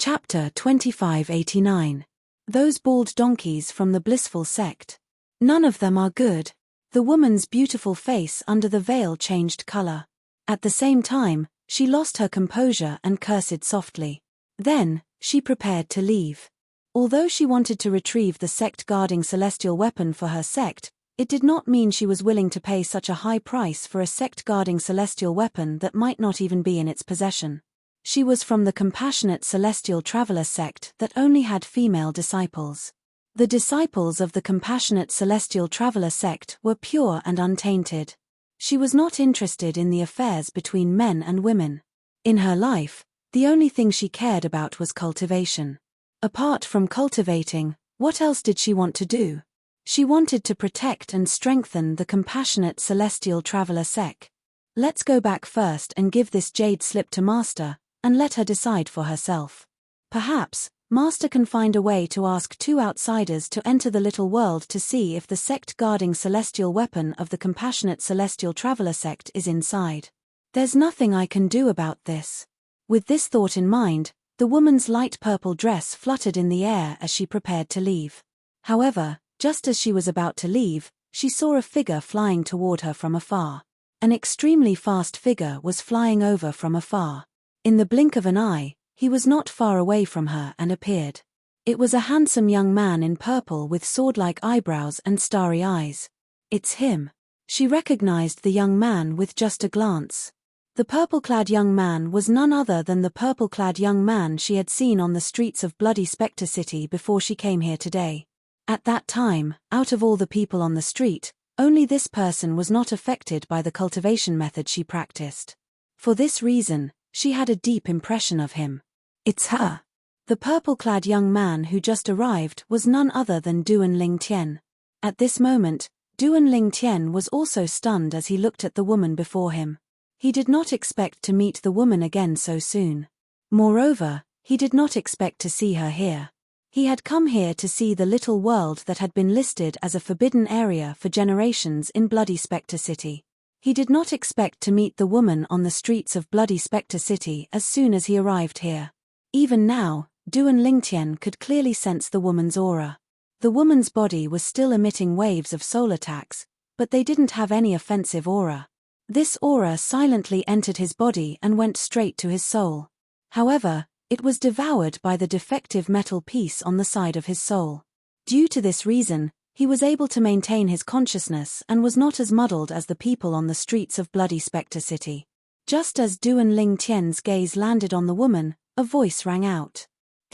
Chapter 2589. Those bald donkeys from the blissful sect. None of them are good. The woman's beautiful face under the veil changed color. At the same time, she lost her composure and cursed softly. Then, she prepared to leave. Although she wanted to retrieve the sect-guarding celestial weapon for her sect, it did not mean she was willing to pay such a high price for a sect-guarding celestial weapon that might not even be in its possession. She was from the compassionate celestial traveler sect that only had female disciples. The disciples of the compassionate celestial traveler sect were pure and untainted. She was not interested in the affairs between men and women. In her life, the only thing she cared about was cultivation. Apart from cultivating, what else did she want to do? She wanted to protect and strengthen the compassionate celestial traveler sect. Let's go back first and give this jade slip to Master, and let her decide for herself. Perhaps, Master can find a way to ask two outsiders to enter the little world to see if the sect-guarding celestial weapon of the compassionate celestial traveler sect is inside. There's nothing I can do about this. With this thought in mind, the woman's light purple dress fluttered in the air as she prepared to leave. However, just as she was about to leave, she saw a figure flying toward her from afar. An extremely fast figure was flying over from afar. In the blink of an eye, he was not far away from her and appeared. It was a handsome young man in purple with sword-like eyebrows and starry eyes. It's him. She recognized the young man with just a glance. The purple-clad young man was none other than the purple-clad young man she had seen on the streets of Bloody Spectre City before she came here today. At that time, out of all the people on the street, only this person was not affected by the cultivation method she practiced. For this reason, she had a deep impression of him. It's her. The purple-clad young man who just arrived was none other than Duan Ling Tian. At this moment, Duan Ling Tian was also stunned as he looked at the woman before him. He did not expect to meet the woman again so soon. Moreover, he did not expect to see her here. He had come here to see the little world that had been listed as a forbidden area for generations in Bloody Spectre City. He did not expect to meet the woman on the streets of Bloody Spectre City as soon as he arrived here. Even now, Duan Lingtian could clearly sense the woman's aura. The woman's body was still emitting waves of soul attacks, but they didn't have any offensive aura. This aura silently entered his body and went straight to his soul. However, it was devoured by the defective metal piece on the side of his soul. Due to this reason, he was able to maintain his consciousness and was not as muddled as the people on the streets of Bloody Spectre City. Just as Duan Ling Tian's gaze landed on the woman, a voice rang out.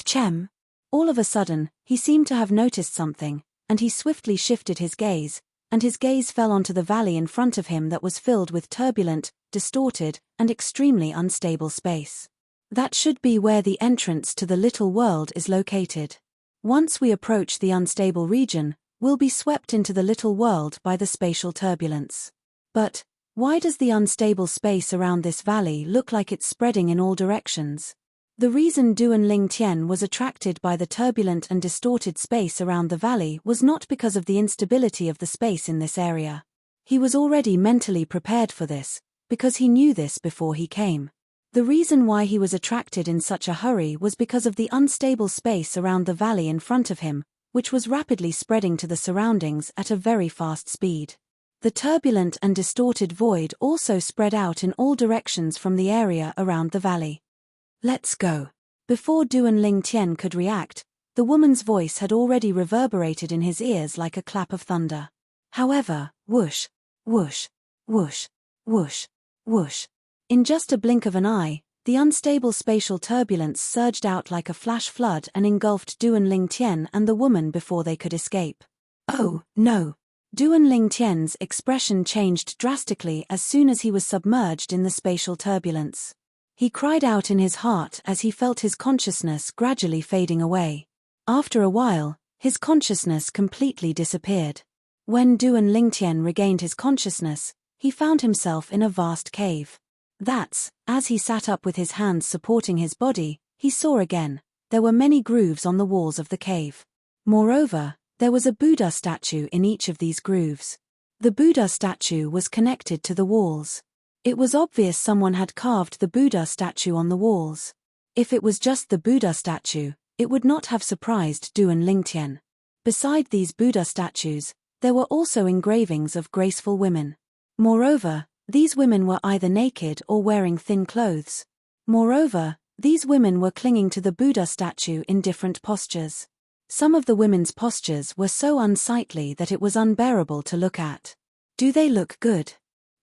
Chem. All of a sudden, he seemed to have noticed something, and he swiftly shifted his gaze, and his gaze fell onto the valley in front of him that was filled with turbulent, distorted, and extremely unstable space. That should be where the entrance to the little world is located. Once we approach the unstable region, we'll be swept into the little world by the spatial turbulence. But, why does the unstable space around this valley look like it's spreading in all directions? The reason Duan Ling Tian was attracted by the turbulent and distorted space around the valley was not because of the instability of the space in this area. He was already mentally prepared for this, because he knew this before he came. The reason why he was attracted in such a hurry was because of the unstable space around the valley in front of him, which was rapidly spreading to the surroundings at a very fast speed. The turbulent and distorted void also spread out in all directions from the area around the valley. Let's go. Before Duan Ling Tian could react, the woman's voice had already reverberated in his ears like a clap of thunder. However, whoosh, whoosh, whoosh, whoosh, whoosh. In just a blink of an eye, the unstable spatial turbulence surged out like a flash flood and engulfed Duan Ling Tian and the woman before they could escape. Oh, no! Duan Ling Tian's expression changed drastically as soon as he was submerged in the spatial turbulence. He cried out in his heart as he felt his consciousness gradually fading away. After a while, his consciousness completely disappeared. When Duan Ling Tian regained his consciousness, he found himself in a vast cave. As he sat up with his hands supporting his body, he saw again, there were many grooves on the walls of the cave. Moreover, there was a Buddha statue in each of these grooves. The Buddha statue was connected to the walls. It was obvious someone had carved the Buddha statue on the walls. If it was just the Buddha statue, it would not have surprised Duan Lingtian. Beside these Buddha statues, there were also engravings of graceful women. Moreover, these women were either naked or wearing thin clothes. Moreover, these women were clinging to the Buddha statue in different postures. Some of the women's postures were so unsightly that it was unbearable to look at. Do they look good?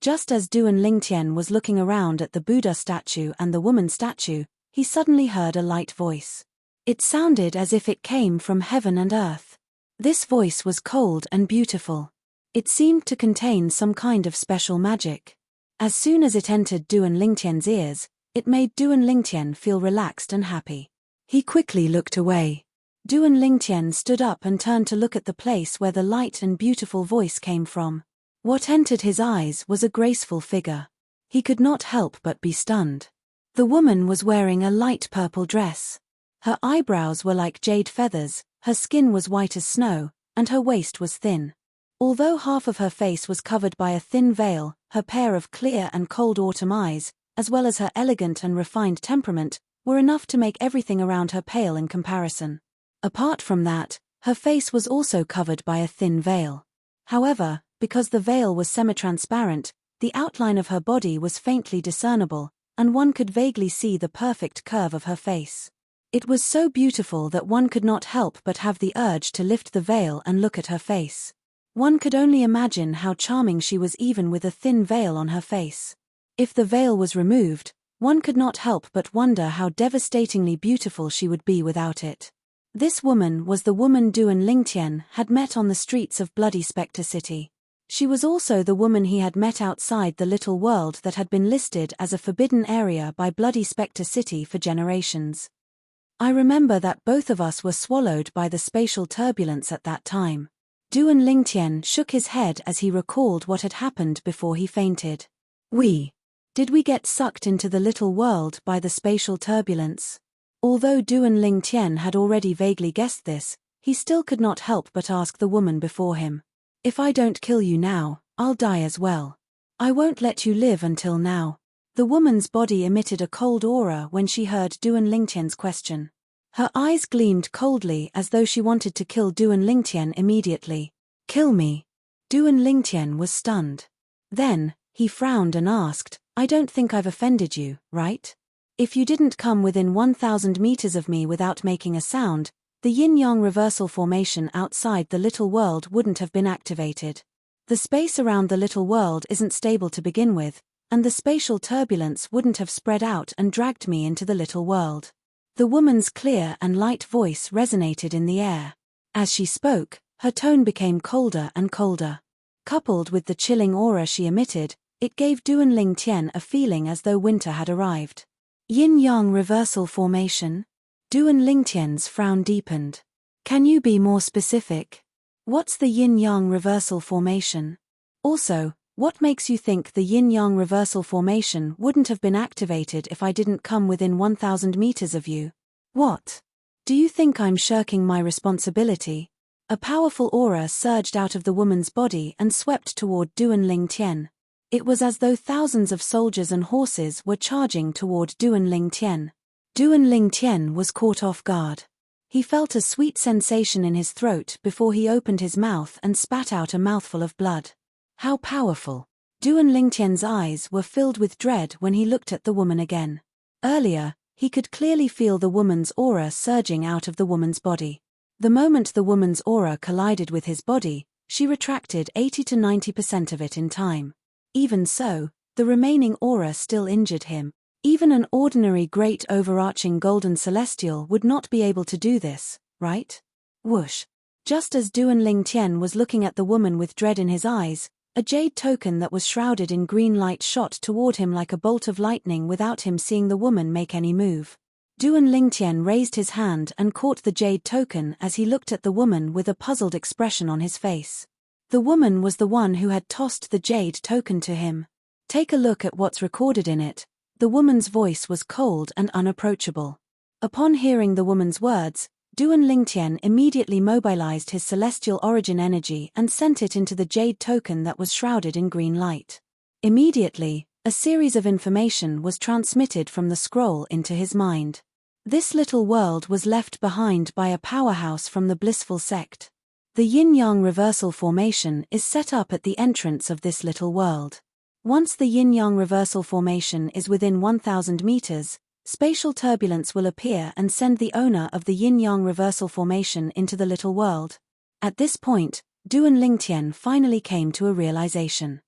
Just as Duan Lingtian was looking around at the Buddha statue and the woman statue, he suddenly heard a light voice. It sounded as if it came from heaven and earth. This voice was cold and beautiful. It seemed to contain some kind of special magic. As soon as it entered Duan Lingtian's ears, it made Duan Lingtian feel relaxed and happy. He quickly looked away. Duan Lingtian stood up and turned to look at the place where the light and beautiful voice came from. What entered his eyes was a graceful figure. He could not help but be stunned. The woman was wearing a light purple dress. Her eyebrows were like jade feathers, her skin was white as snow, and her waist was thin. Although half of her face was covered by a thin veil, her pair of clear and cold autumn eyes, as well as her elegant and refined temperament, were enough to make everything around her pale in comparison. Apart from that, her face was also covered by a thin veil. However, because the veil was semi-transparent, the outline of her body was faintly discernible, and one could vaguely see the perfect curve of her face. It was so beautiful that one could not help but have the urge to lift the veil and look at her face. One could only imagine how charming she was even with a thin veil on her face. If the veil was removed, one could not help but wonder how devastatingly beautiful she would be without it. This woman was the woman Duan Lingtian had met on the streets of Bloody Spectre City. She was also the woman he had met outside the little world that had been listed as a forbidden area by Bloody Spectre City for generations. I remember that both of us were swallowed by the spatial turbulence at that time. Duan Lingtian shook his head as he recalled what had happened before he fainted. Did we get sucked into the little world by the spatial turbulence? Although Duan Lingtian had already vaguely guessed this, he still could not help but ask the woman before him. If I don't kill you now, I'll die as well. I won't let you live until now. The woman's body emitted a cold aura when she heard Duan Lingtian's question. Her eyes gleamed coldly as though she wanted to kill Duan Lingtian immediately. Kill me. Duan Lingtian was stunned. Then, he frowned and asked, I don't think I've offended you, right? If you didn't come within 1,000 meters of me without making a sound, the yin-yang reversal formation outside the little world wouldn't have been activated. The space around the little world isn't stable to begin with, and the spatial turbulence wouldn't have spread out and dragged me into the little world. The woman's clear and light voice resonated in the air. As she spoke, her tone became colder and colder. Coupled with the chilling aura she emitted, it gave Duan Lingtian a feeling as though winter had arrived. Yin-yang reversal formation? Duan Lingtian's frown deepened. Can you be more specific? What's the yin-yang reversal formation? Also, what makes you think the yin-yang reversal formation wouldn't have been activated if I didn't come within 1,000 meters of you? What? Do you think I'm shirking my responsibility? A powerful aura surged out of the woman's body and swept toward Duan Lingtian. It was as though thousands of soldiers and horses were charging toward Duan Lingtian. Duan Lingtian was caught off guard. He felt a sweet sensation in his throat before he opened his mouth and spat out a mouthful of blood. How powerful! Duan Lingtian's eyes were filled with dread when he looked at the woman again. Earlier, he could clearly feel the woman's aura surging out of the woman's body. The moment the woman's aura collided with his body, she retracted 80 to 90% of it in time. Even so, the remaining aura still injured him. Even an ordinary great overarching golden celestial would not be able to do this, right? Whoosh. Just as Duan Lingtian was looking at the woman with dread in his eyes, a jade token that was shrouded in green light shot toward him like a bolt of lightning without him seeing the woman make any move. Duan Lingtian raised his hand and caught the jade token as he looked at the woman with a puzzled expression on his face. The woman was the one who had tossed the jade token to him. Take a look at what's recorded in it. The woman's voice was cold and unapproachable. Upon hearing the woman's words, Duan Lingtian immediately mobilized his celestial origin energy and sent it into the jade token that was shrouded in green light. Immediately, a series of information was transmitted from the scroll into his mind. This little world was left behind by a powerhouse from the blissful sect. The yin-yang reversal formation is set up at the entrance of this little world. Once the yin-yang reversal formation is within 1,000 meters, spatial turbulence will appear and send the owner of the yin-yang reversal formation into the little world. At this point, Duan Lingtian finally came to a realization.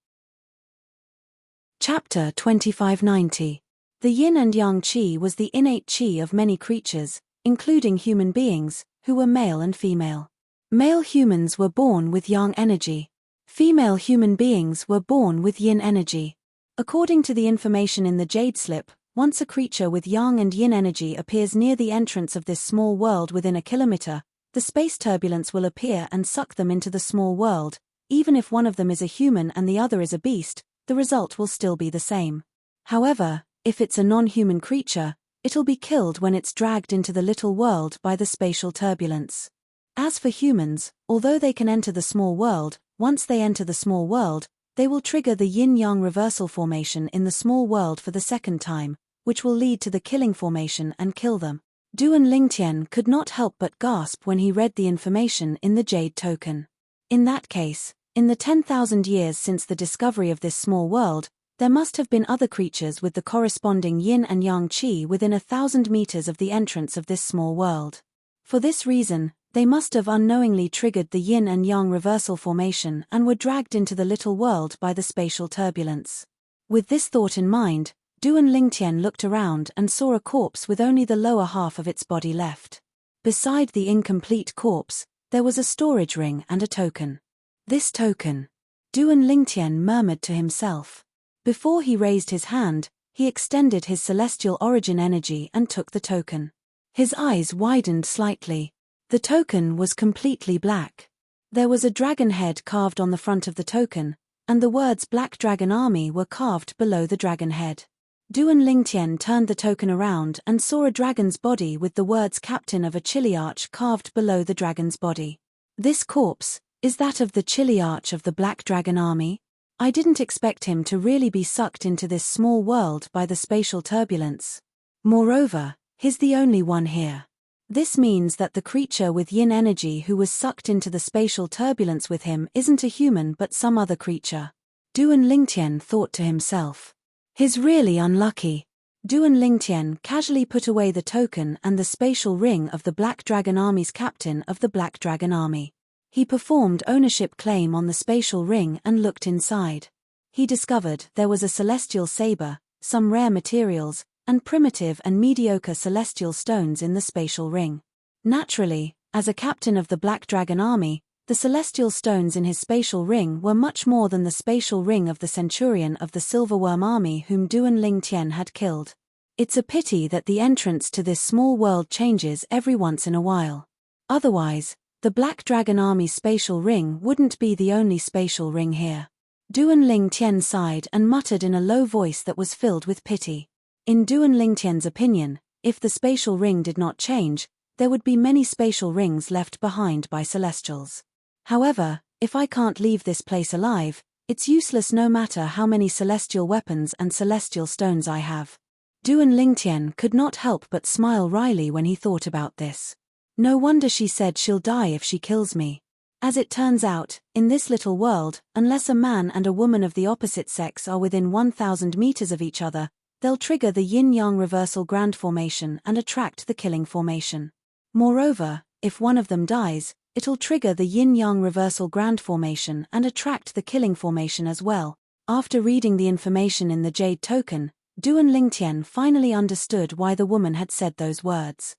Chapter 2590. The yin and yang qi was the innate qi of many creatures, including human beings, who were male and female. Male humans were born with yang energy. Female human beings were born with yin energy. According to the information in the jade slip, once a creature with yang and yin energy appears near the entrance of this small world within a kilometer, the space turbulence will appear and suck them into the small world. Even if one of them is a human and the other is a beast, the result will still be the same. However, if it's a non-human creature, it'll be killed when it's dragged into the little world by the spatial turbulence. As for humans, although they can enter the small world, once they enter the small world, they will trigger the yin-yang reversal formation in the small world for the second time, which will lead to the killing formation and kill them. Duan Lingtian could not help but gasp when he read the information in the jade token. In that case, in the 10,000 years since the discovery of this small world, there must have been other creatures with the corresponding yin and yang qi within 1,000 meters of the entrance of this small world. For this reason, they must have unknowingly triggered the yin and yang reversal formation and were dragged into the little world by the spatial turbulence. With this thought in mind, Duan Lingtian looked around and saw a corpse with only the lower half of its body left. Beside the incomplete corpse, there was a storage ring and a token. This token. Duan Lingtian murmured to himself. Before he raised his hand, he extended his celestial origin energy and took the token. His eyes widened slightly. The token was completely black. There was a dragon head carved on the front of the token, and the words Black Dragon Army were carved below the dragon head. Duan Lingtian turned the token around and saw a dragon's body with the words Captain of a Chiliarch carved below the dragon's body. This corpse, is that of the Chiliarch of the Black Dragon Army? I didn't expect him to really be sucked into this small world by the spatial turbulence. Moreover, he's the only one here. This means that the creature with yin energy who was sucked into the spatial turbulence with him isn't a human but some other creature. Duan Lingtian thought to himself. He's really unlucky. Duan Lingtian casually put away the token and the spatial ring of the Black Dragon Army's captain of the Black Dragon Army. He performed ownership claim on the spatial ring and looked inside. He discovered there was a celestial saber, some rare materials, and primitive and mediocre celestial stones in the spatial ring. Naturally, as a captain of the Black Dragon Army, the celestial stones in his spatial ring were much more than the spatial ring of the centurion of the Silverworm Army whom Duan Lingtian had killed. It's a pity that the entrance to this small world changes every once in a while. Otherwise, the Black Dragon Army's spatial ring wouldn't be the only spatial ring here. Duan Lingtian sighed and muttered in a low voice that was filled with pity. In Duan Lingtian's opinion, if the spatial ring did not change, there would be many spatial rings left behind by celestials. However, if I can't leave this place alive, it's useless no matter how many celestial weapons and celestial stones I have. Duan Lingtian could not help but smile wryly when he thought about this. No wonder she said she'll die if she kills me. As it turns out, in this little world, unless a man and a woman of the opposite sex are within 1,000 meters of each other, they'll trigger the yin-yang reversal grand formation and attract the killing formation. Moreover, if one of them dies, it'll trigger the yin-yang reversal grand formation and attract the killing formation as well. After reading the information in the jade token, Duan Lingtian finally understood why the woman had said those words.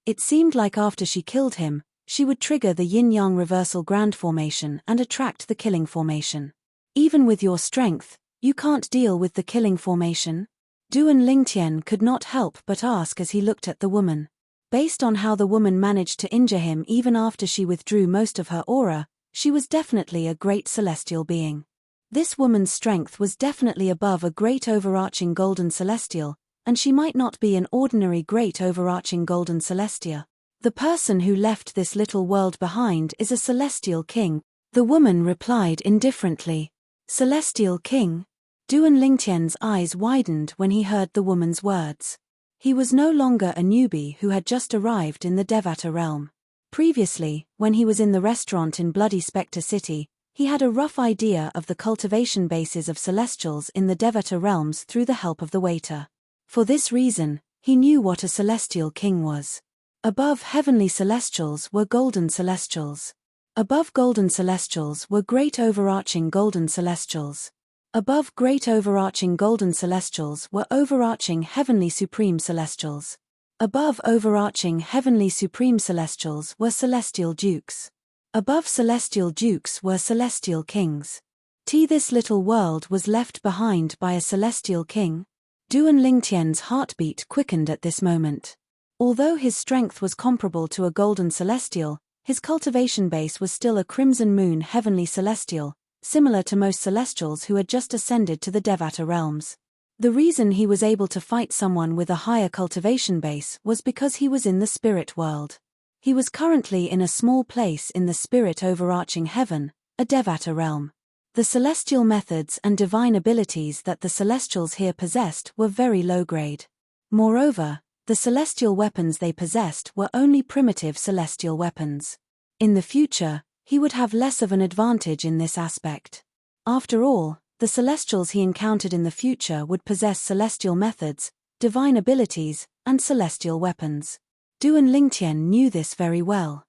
It seemed like after she killed him, she would trigger the yin-yang reversal grand formation and attract the killing formation. Even with your strength, you can't deal with the killing formation? Duan Lingtian could not help but ask as he looked at the woman. Based on how the woman managed to injure him even after she withdrew most of her aura, she was definitely a great celestial being. This woman's strength was definitely above a great overarching golden celestial, and she might not be an ordinary great overarching golden celestia. The person who left this little world behind is a celestial king, the woman replied indifferently. Celestial king? Duan Lingtian's eyes widened when he heard the woman's words. He was no longer a newbie who had just arrived in the Devata realm. Previously, when he was in the restaurant in Bloody Spectre City, he had a rough idea of the cultivation bases of celestials in the Devata realms through the help of the waiter. For this reason, he knew what a celestial king was. Above heavenly celestials were golden celestials. Above golden celestials were great overarching golden celestials. Above great overarching golden celestials were overarching heavenly supreme celestials. Above overarching heavenly supreme celestials were celestial dukes. Above celestial dukes were celestial kings. This little world was left behind by a celestial king. Duan Lingtian's heartbeat quickened at this moment. Although his strength was comparable to a golden celestial, his cultivation base was still a crimson moon heavenly celestial, similar to most celestials who had just ascended to the Devata realms. The reason he was able to fight someone with a higher cultivation base was because he was in the spirit world. He was currently in a small place in the spirit overarching heaven, a Devata realm. The celestial methods and divine abilities that the celestials here possessed were very low grade. Moreover, the celestial weapons they possessed were only primitive celestial weapons. In the future, he would have less of an advantage in this aspect. After all, the celestials he encountered in the future would possess celestial methods, divine abilities, and celestial weapons. Duan Lingtian knew this very well.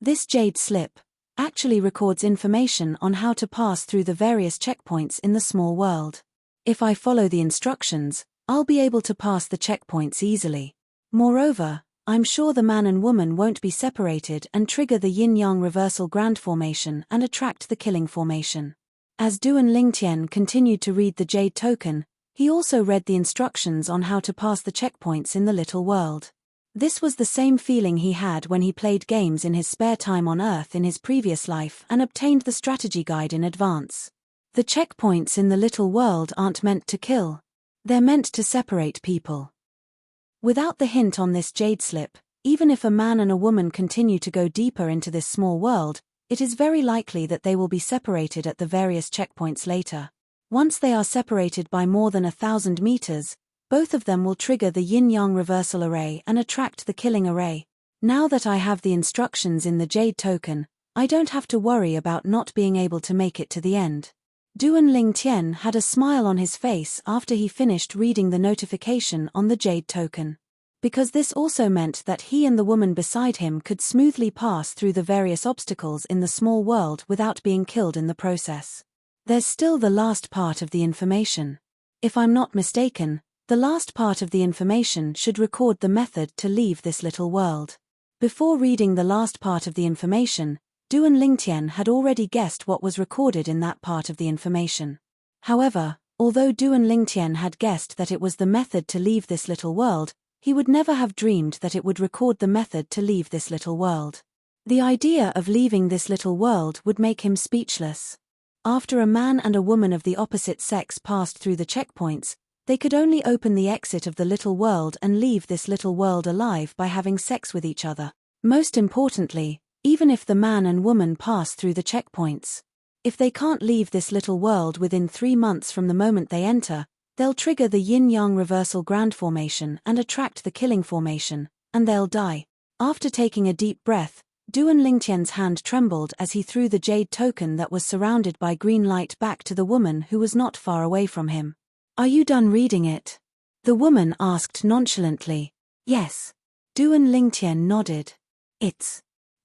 This jade slip actually records information on how to pass through the various checkpoints in the small world. If I follow the instructions, I'll be able to pass the checkpoints easily. Moreover, I'm sure the man and woman won't be separated and trigger the yin-yang reversal grand formation and attract the killing formation. As Duan Lingtian continued to read the jade token, he also read the instructions on how to pass the checkpoints in the little world. This was the same feeling he had when he played games in his spare time on Earth in his previous life and obtained the strategy guide in advance. The checkpoints in the little world aren't meant to kill. They're meant to separate people. Without the hint on this jade slip, even if a man and a woman continue to go deeper into this small world, it is very likely that they will be separated at the various checkpoints later. Once they are separated by more than 1,000 meters, both of them will trigger the yin-yang reversal array and attract the killing array. Now that I have the instructions in the jade token, I don't have to worry about not being able to make it to the end. Duan Lingtian had a smile on his face after he finished reading the notification on the jade token. Because this also meant that he and the woman beside him could smoothly pass through the various obstacles in the small world without being killed in the process. There's still the last part of the information. If I'm not mistaken, the last part of the information should record the method to leave this little world. Before reading the last part of the information, Duan Lingtian had already guessed what was recorded in that part of the information. However, although Duan Lingtian had guessed that it was the method to leave this little world, he would never have dreamed that it would record the method to leave this little world. The idea of leaving this little world would make him speechless. After a man and a woman of the opposite sex passed through the checkpoints, they could only open the exit of the little world and leave this little world alive by having sex with each other. Most importantly, even if the man and woman pass through the checkpoints, if they can't leave this little world within 3 months from the moment they enter, they'll trigger the yin-yang reversal grand formation and attract the killing formation, and they'll die. After taking a deep breath, Duan Lingtian's hand trembled as he threw the jade token that was surrounded by green light back to the woman who was not far away from him. "Are you done reading it?" the woman asked nonchalantly. "Yes." Duan Lingtian nodded.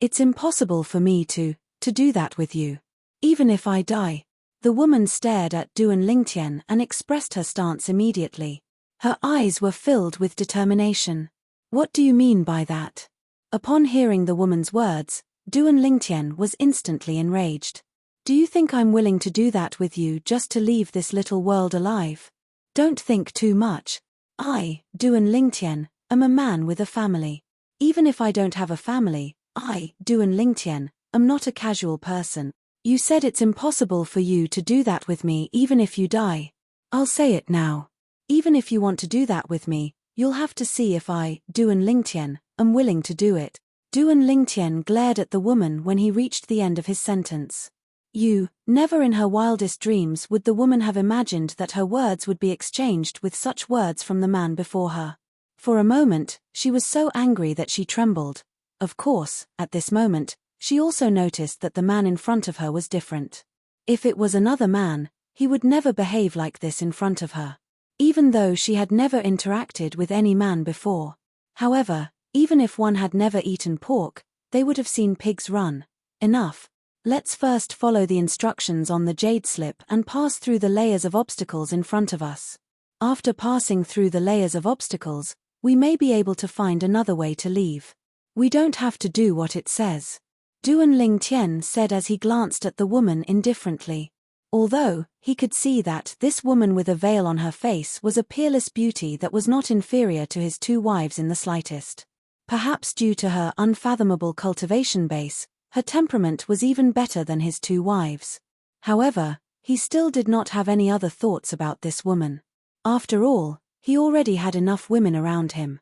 It's impossible for me to do that with you. Even if I die." The woman stared at Duan Lingtian and expressed her stance immediately. Her eyes were filled with determination. "What do you mean by that?" Upon hearing the woman's words, Duan Lingtian was instantly enraged. "Do you think I'm willing to do that with you just to leave this little world alive? Don't think too much. I, Duan Lingtian, am a man with a family. Even if I don't have a family, I, Duan Lingtian, am not a casual person. You said it's impossible for you to do that with me even if you die. I'll say it now. Even if you want to do that with me, you'll have to see if I, Duan Lingtian, am willing to do it." Duan Lingtian glared at the woman when he reached the end of his sentence. Never in her wildest dreams would the woman have imagined that her words would be exchanged with such words from the man before her. For a moment, she was so angry that she trembled. Of course, at this moment, she also noticed that the man in front of her was different. If it was another man, he would never behave like this in front of her. Even though she had never interacted with any man before. However, even if one had never eaten pork, they would have seen pigs run. Enough. Let's first follow the instructions on the jade slip and pass through the layers of obstacles in front of us. After passing through the layers of obstacles, we may be able to find another way to leave. We don't have to do what it says. Duan Lingtian said as he glanced at the woman indifferently. Although, he could see that this woman with a veil on her face was a peerless beauty that was not inferior to his two wives in the slightest. Perhaps due to her unfathomable cultivation base, her temperament was even better than his two wives. However, he still did not have any other thoughts about this woman. After all, he already had enough women around him.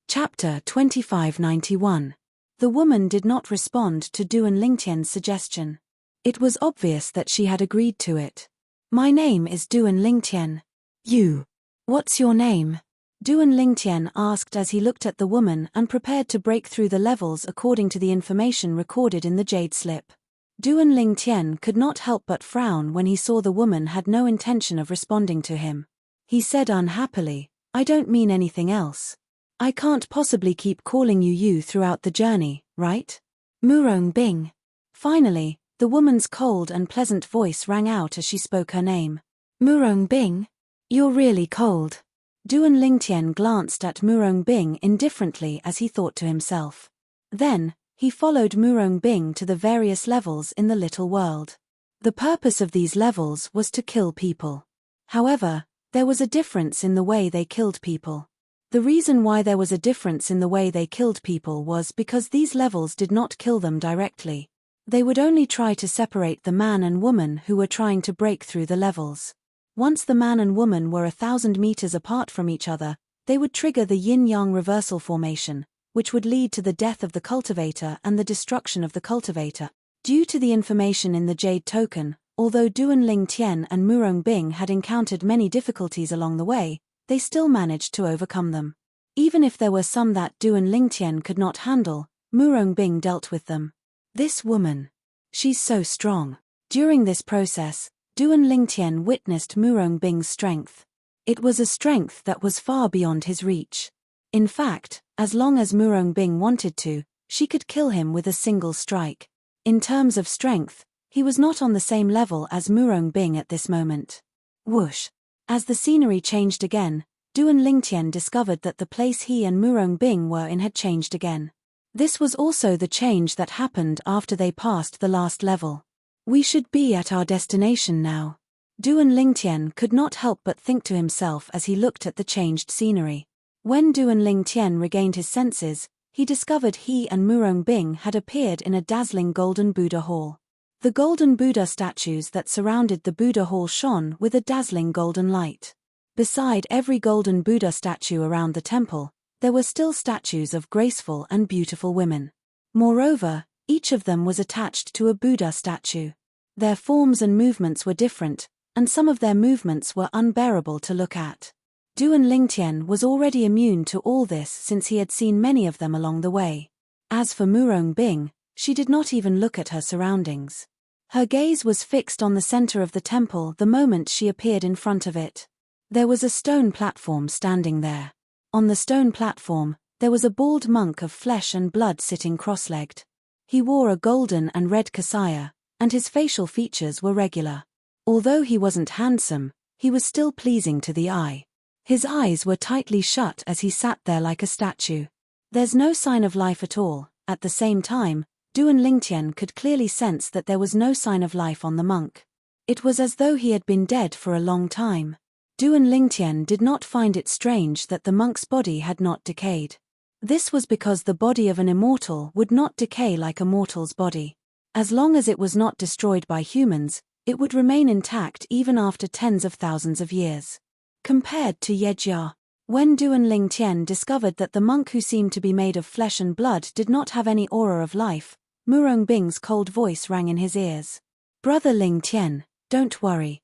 Chapter 2591. The woman did not respond to Duan Lingtian's suggestion. It was obvious that she had agreed to it. My name is Duan Lingtian. You. What's your name? Duan Lingtian asked as he looked at the woman and prepared to break through the levels according to the information recorded in the jade slip. Duan Lingtian could not help but frown when he saw the woman had no intention of responding to him. He said unhappily, I don't mean anything else. I can't possibly keep calling you throughout the journey, right? Murong Bing. Finally, the woman's cold and pleasant voice rang out as she spoke her name. Murong Bing? You're really cold. Duan Lingtian glanced at Murong Bing indifferently as he thought to himself. Then, he followed Murong Bing to the various levels in the little world. The purpose of these levels was to kill people. However, there was a difference in the way they killed people. The reason why there was a difference in the way they killed people was because these levels did not kill them directly. They would only try to separate the man and woman who were trying to break through the levels. Once the man and woman were 1,000 meters apart from each other, they would trigger the yin-yang reversal formation, which would lead to the death of the cultivator and the destruction of the cultivator. Due to the information in the jade token, although Duan Lingtian and Murong Bing had encountered many difficulties along the way, they still managed to overcome them. Even if there were some that Duan Lingtian could not handle, Murong Bing dealt with them. This woman. She's so strong. During this process, Duan Lingtian witnessed Murong Bing's strength. It was a strength that was far beyond his reach. In fact, as long as Murong Bing wanted to, she could kill him with a single strike. In terms of strength, he was not on the same level as Murong Bing at this moment. Whoosh! As the scenery changed again, Duan Lingtian discovered that the place he and Murong Bing were in had changed again. This was also the change that happened after they passed the last level. We should be at our destination now. Duan Lingtian could not help but think to himself as he looked at the changed scenery. When Duan Lingtian regained his senses, he discovered he and Murong Bing had appeared in a dazzling golden Buddha hall. The golden Buddha statues that surrounded the Buddha hall shone with a dazzling golden light. Beside every golden Buddha statue around the temple, there were still statues of graceful and beautiful women. Moreover, each of them was attached to a Buddha statue. Their forms and movements were different, and some of their movements were unbearable to look at. Duan Lingtian was already immune to all this since he had seen many of them along the way. As for Murong Bing, she did not even look at her surroundings. Her gaze was fixed on the center of the temple the moment she appeared in front of it. There was a stone platform standing there. On the stone platform, there was a bald monk of flesh and blood sitting cross-legged. He wore a golden and red kasaya, and his facial features were regular. Although he wasn't handsome, he was still pleasing to the eye. His eyes were tightly shut as he sat there like a statue. There's no sign of life at all. At the same time, Duan Lingtian could clearly sense that there was no sign of life on the monk. It was as though he had been dead for a long time. Duan Lingtian did not find it strange that the monk's body had not decayed. This was because the body of an immortal would not decay like a mortal's body. As long as it was not destroyed by humans, it would remain intact even after tens of thousands of years. Compared to Yejia, when Duan Lingtian discovered that the monk who seemed to be made of flesh and blood did not have any aura of life, Murong Bing's cold voice rang in his ears. Brother Lingtian, don't worry.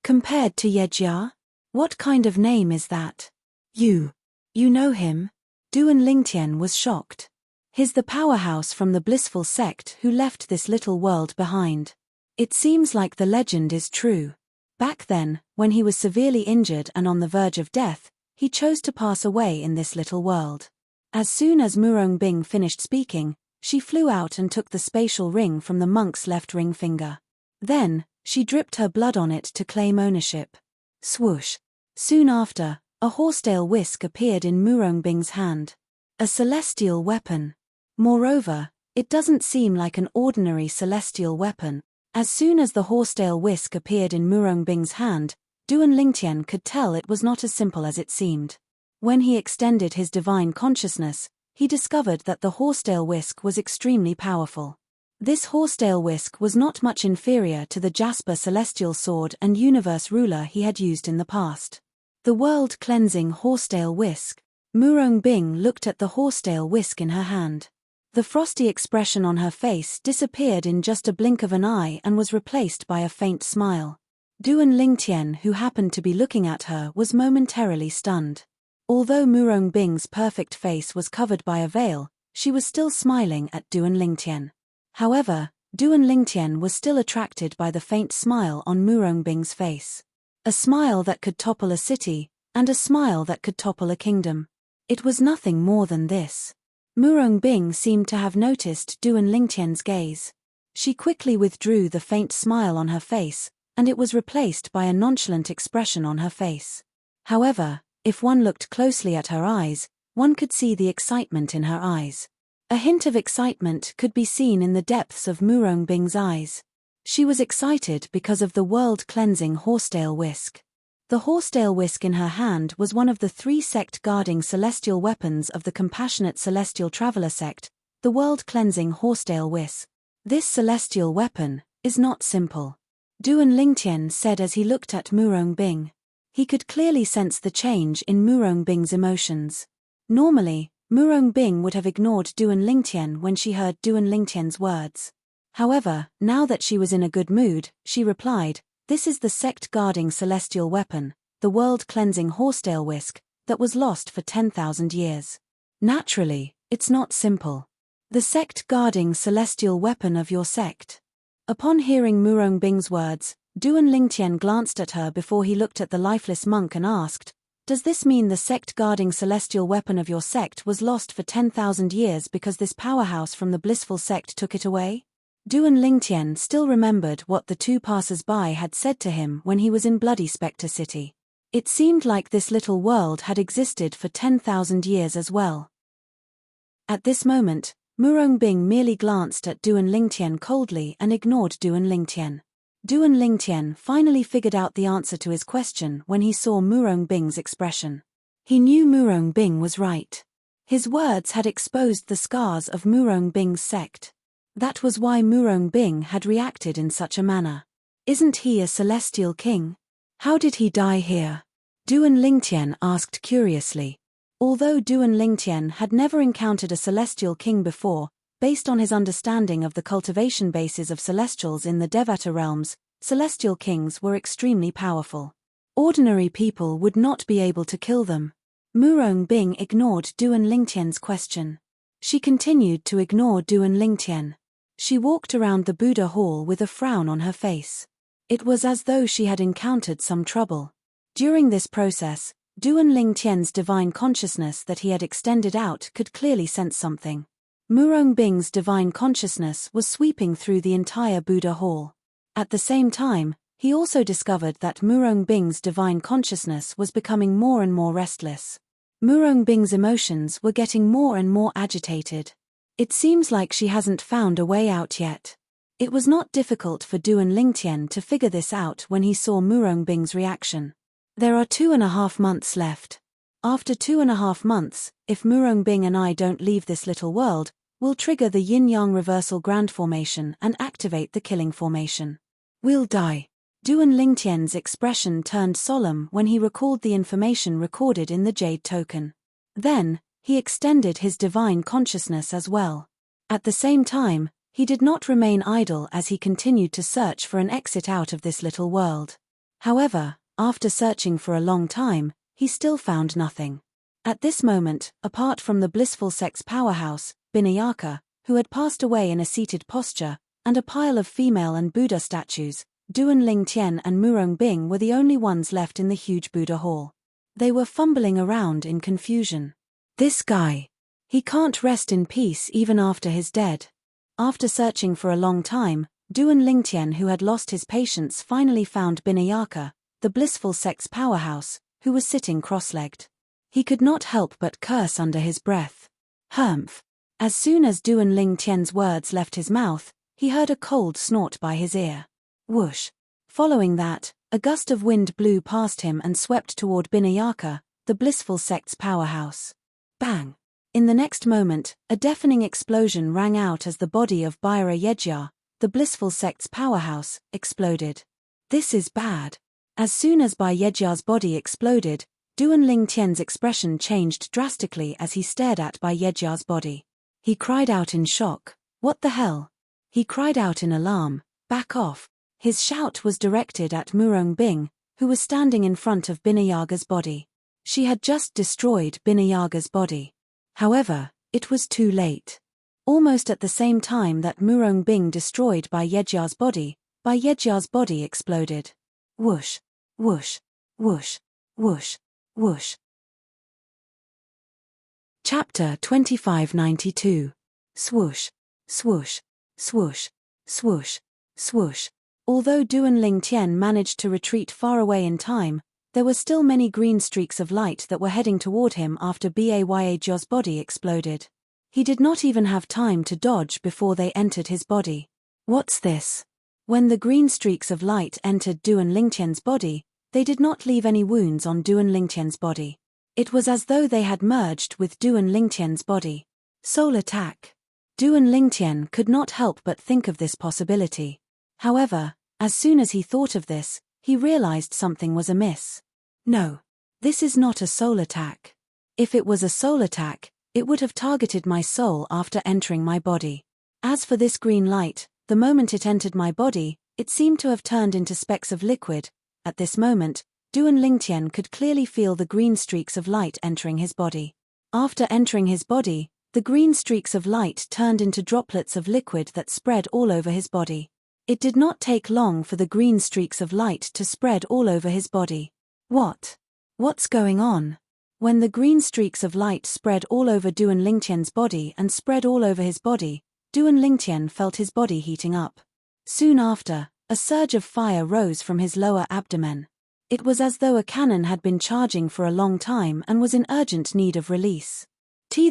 Compared to Yejia? What kind of name is that? You know him? Duan Lingtian was shocked. He's the powerhouse from the blissful sect who left this little world behind. It seems like the legend is true. Back then, when he was severely injured and on the verge of death, he chose to pass away in this little world. As soon as Murong-Bing finished speaking, she flew out and took the spatial ring from the monk's left ring finger. Then, she dripped her blood on it to claim ownership. Swoosh! Soon after, a horsetail whisk appeared in Murong-Bing's hand. A celestial weapon. Moreover, it doesn't seem like an ordinary celestial weapon. As soon as the horsetail whisk appeared in Murong-Bing's hand, Duan Lingtian could tell it was not as simple as it seemed. When he extended his divine consciousness, he discovered that the horsetail whisk was extremely powerful. This horsetail whisk was not much inferior to the Jasper celestial sword and universe ruler he had used in the past. The world-cleansing horsetail whisk. Murong-Bing looked at the horsetail whisk in her hand. The frosty expression on her face disappeared in just a blink of an eye and was replaced by a faint smile. Duan Lingtian, who happened to be looking at her, was momentarily stunned. Although Murong-Bing's perfect face was covered by a veil, she was still smiling at Duan Lingtian. However, Duan Lingtian was still attracted by the faint smile on Murong-Bing's face. A smile that could topple a city, and a smile that could topple a kingdom. It was nothing more than this. Murong-Bing seemed to have noticed Duan Lingtian's gaze. She quickly withdrew the faint smile on her face, and it was replaced by a nonchalant expression on her face. However, if one looked closely at her eyes, one could see the excitement in her eyes. A hint of excitement could be seen in the depths of Murong-Bing's eyes. She was excited because of the world-cleansing horsetail whisk. The horsetail whisk in her hand was one of the 3 sect-guarding celestial weapons of the compassionate celestial traveler sect, the world-cleansing horsetail whisk. This celestial weapon is not simple. Duan Lingtian said as he looked at Murong-Bing. He could clearly sense the change in Murong-Bing's emotions. Normally, Murong-Bing would have ignored Duan Lingtian when she heard Duan Lingtian's words. However, now that she was in a good mood, she replied, "This is the sect-guarding celestial weapon, the world-cleansing horsetail whisk, that was lost for 10,000 years. Naturally, it's not simple. The sect-guarding celestial weapon of your sect." Upon hearing Murong-Bing's words, Duan Lingtian glanced at her before he looked at the lifeless monk and asked, "Does this mean the sect-guarding celestial weapon of your sect was lost for 10,000 years because this powerhouse from the blissful sect took it away?" Duan Lingtian still remembered what the 2 passers-by had said to him when he was in Bloody Spectre City. It seemed like this little world had existed for 10,000 years as well. At this moment, Murong-Bing merely glanced at Duan Lingtian coldly and ignored Duan Lingtian. Duan Lingtian finally figured out the answer to his question when he saw Murong-Bing's expression. He knew Murong-Bing was right. His words had exposed the scars of Murong-Bing's sect. That was why Murong-Bing had reacted in such a manner. Isn't he a celestial king? How did he die here? Duan Lingtian asked curiously. Although Duan Lingtian had never encountered a celestial king before, based on his understanding of the cultivation bases of celestials in the Devata realms, celestial kings were extremely powerful. Ordinary people would not be able to kill them. Murong-Bing ignored Duan Lingtian's question. She continued to ignore Duan Lingtian. She walked around the Buddha hall with a frown on her face. It was as though she had encountered some trouble. During this process, Duan Lingtian's divine consciousness that he had extended out could clearly sense something. Murong-Bing's divine consciousness was sweeping through the entire Buddha hall. At the same time, he also discovered that Murong-Bing's divine consciousness was becoming more and more restless. Murong-Bing's emotions were getting more and more agitated. It seems like she hasn't found a way out yet. It was not difficult for Duan Lingtian to figure this out when he saw Murong-Bing's reaction. There are 2.5 months left. After 2.5 months, if Murong-Bing and I don't leave this little world, we'll trigger the yin-yang reversal grand formation and activate the killing formation. We'll die. Duan Lingtian's expression turned solemn when he recalled the information recorded in the Jade token. Then, he extended his divine consciousness as well. At the same time, he did not remain idle as he continued to search for an exit out of this little world. However, after searching for a long time, he still found nothing. At this moment, apart from the blissful sex powerhouse, Binayaka, who had passed away in a seated posture, and a pile of female and Buddha statues, Duan Lingtian and Murong Bing were the only ones left in the huge Buddha hall. They were fumbling around in confusion. This guy. He can't rest in peace even after he's dead. After searching for a long time, Duan Lingtian, who had lost his patience, finally found Binayaka, the blissful sex powerhouse, who was sitting cross-legged. He could not help but curse under his breath. Humph. As soon as Duan Lingtian's words left his mouth, he heard a cold snort by his ear. Whoosh. Following that, a gust of wind blew past him and swept toward Binayaka, the blissful sect's powerhouse. Bang! In the next moment, a deafening explosion rang out as the body of Byra Yejia, the blissful sect's powerhouse, exploded. This is bad. As soon as Bai Yejia's body exploded, Duan Lingtian's expression changed drastically as he stared at Bai Yejia's body. He cried out in shock. What the hell? He cried out in alarm. Back off. His shout was directed at Murong Bing, who was standing in front of Binayaga's body. She had just destroyed Binayaga's body. However, it was too late. Almost at the same time that Murong Bing destroyed Bai Yejia's body exploded. Whoosh, whoosh, whoosh, whoosh, whoosh. Chapter 2592. Swoosh, swoosh, swoosh, swoosh, swoosh. Although Duan Lingtian managed to retreat far away in time, there were still many green streaks of light that were heading toward him after Baijia's body exploded. He did not even have time to dodge before they entered his body. What's this? When the green streaks of light entered Duan Lingtian's body, they did not leave any wounds on Duan Lingtian's body. It was as though they had merged with Duan Lingtian's body. Soul attack. Duan Lingtian could not help but think of this possibility. However, as soon as he thought of this, he realized something was amiss. No. This is not a soul attack. If it was a soul attack, it would have targeted my soul after entering my body. As for this green light, the moment it entered my body, it seemed to have turned into specks of liquid. At this moment, Duan Lingtian could clearly feel the green streaks of light entering his body. After entering his body, the green streaks of light turned into droplets of liquid that spread all over his body. It did not take long for the green streaks of light to spread all over his body. What's going on? When the green streaks of light spread all over Duan Lingtian's body and spread all over his body, Duan Lingtian felt his body heating up. Soon after, a surge of fire rose from his lower abdomen. It was as though a cannon had been charging for a long time and was in urgent need of release.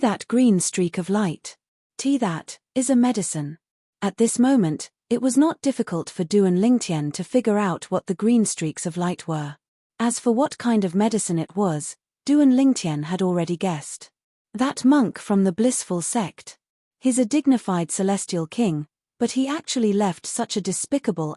That green streak of light. That is a medicine. At this moment, it was not difficult for Duan Lingtian to figure out what the green streaks of light were. As for what kind of medicine it was, Duan Lingtian had already guessed. That monk from the blissful sect. He's a dignified celestial king, but he actually left such a despicable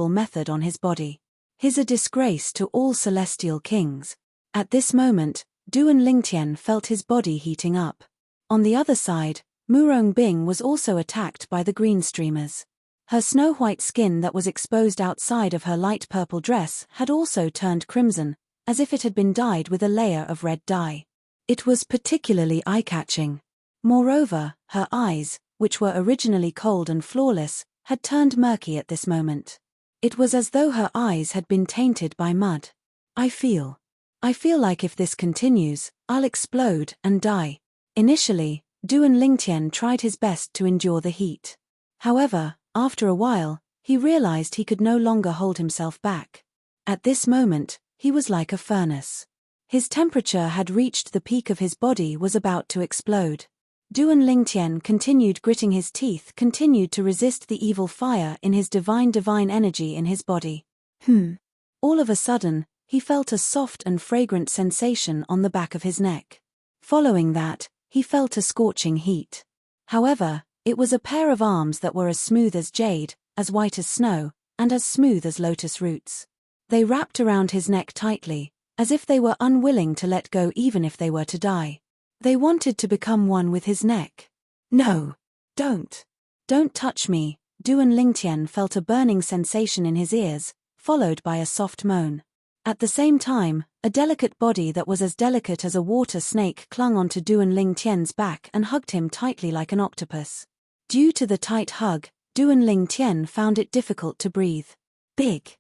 method on his body. He's a disgrace to all celestial kings. At this moment, Duan Lingtian felt his body heating up. On the other side, Murong Bing was also attacked by the green streamers. Her snow-white skin that was exposed outside of her light purple dress had also turned crimson, as if it had been dyed with a layer of red dye. It was particularly eye-catching. Moreover, her eyes, which were originally cold and flawless, had turned murky at this moment. It was as though her eyes had been tainted by mud. I feel like if this continues, I'll explode and die. Initially, Duan Lingtian tried his best to endure the heat. However, after a while, he realized he could no longer hold himself back. At this moment, he was like a furnace. His temperature had reached the peak of his body was about to explode. Duan Lingtian continued gritting his teeth, continued to resist the evil fire in his divine energy in his body. All of a sudden, he felt a soft and fragrant sensation on the back of his neck. Following that, he felt a scorching heat. However, it was a pair of arms that were as smooth as jade, as white as snow, and as smooth as lotus roots. They wrapped around his neck tightly, as if they were unwilling to let go even if they were to die. They wanted to become one with his neck. No! Don't touch me. Duan Lingtian felt a burning sensation in his ears, followed by a soft moan. At the same time, a delicate body that was as delicate as a water snake clung onto Duan Lingtian's back and hugged him tightly like an octopus. Due to the tight hug, Duan Lingtian found it difficult to breathe. Big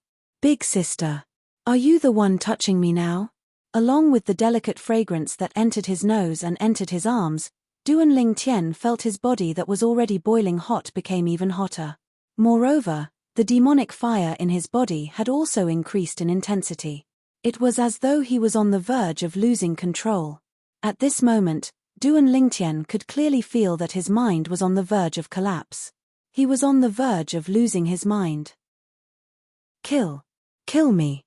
sister. Are you the one touching me now? Along with the delicate fragrance that entered his nose and entered his arms, Duan Lingtian felt his body that was already boiling hot became even hotter. Moreover, the demonic fire in his body had also increased in intensity. It was as though he was on the verge of losing control. At this moment, Duan Lingtian could clearly feel that his mind was on the verge of collapse. He was on the verge of losing his mind. Kill me,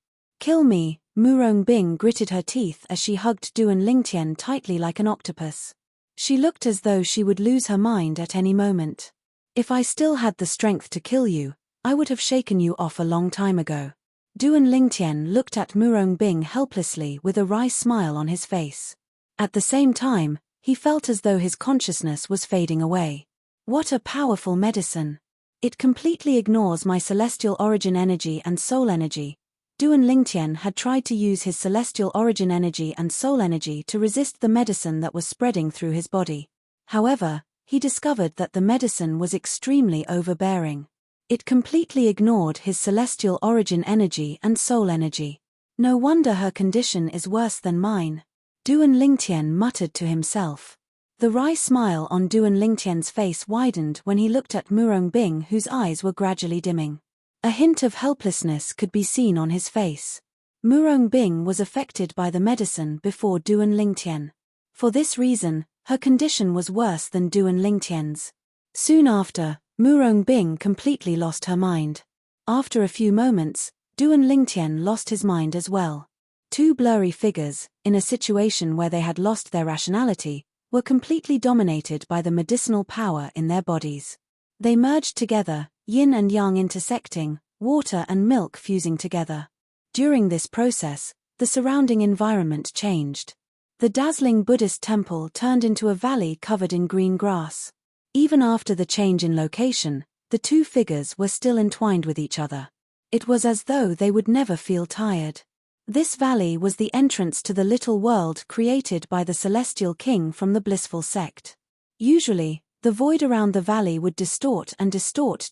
Murong Bing gritted her teeth as she hugged Duan Lingtian tightly like an octopus. She looked as though she would lose her mind at any moment. If I still had the strength to kill you, I would have shaken you off a long time ago. Duan Lingtian looked at Murong Bing helplessly with a wry smile on his face. At the same time, he felt as though his consciousness was fading away. What a powerful medicine! It completely ignores my celestial origin energy and soul energy. Duan Lingtian had tried to use his celestial origin energy and soul energy to resist the medicine that was spreading through his body. However, he discovered that the medicine was extremely overbearing. It completely ignored his celestial origin energy and soul energy. No wonder her condition is worse than mine. Duan Lingtian muttered to himself. The wry smile on Duan Lingtian's face widened when he looked at Murong Bing, whose eyes were gradually dimming. A hint of helplessness could be seen on his face. Murong Bing was affected by the medicine before Duan Lingtian. For this reason, her condition was worse than Duan Lingtian's. Soon after, Murong Bing completely lost her mind. After a few moments, Duan Lingtian lost his mind as well. Two blurry figures, in a situation where they had lost their rationality, were completely dominated by the medicinal power in their bodies. They merged together, yin and yang intersecting, water and milk fusing together. During this process, the surrounding environment changed. The dazzling Buddhist temple turned into a valley covered in green grass. Even after the change in location, the two figures were still entwined with each other. It was as though they would never feel tired. This valley was the entrance to the little world created by the Celestial King from the blissful sect. Usually, the void around the valley would distort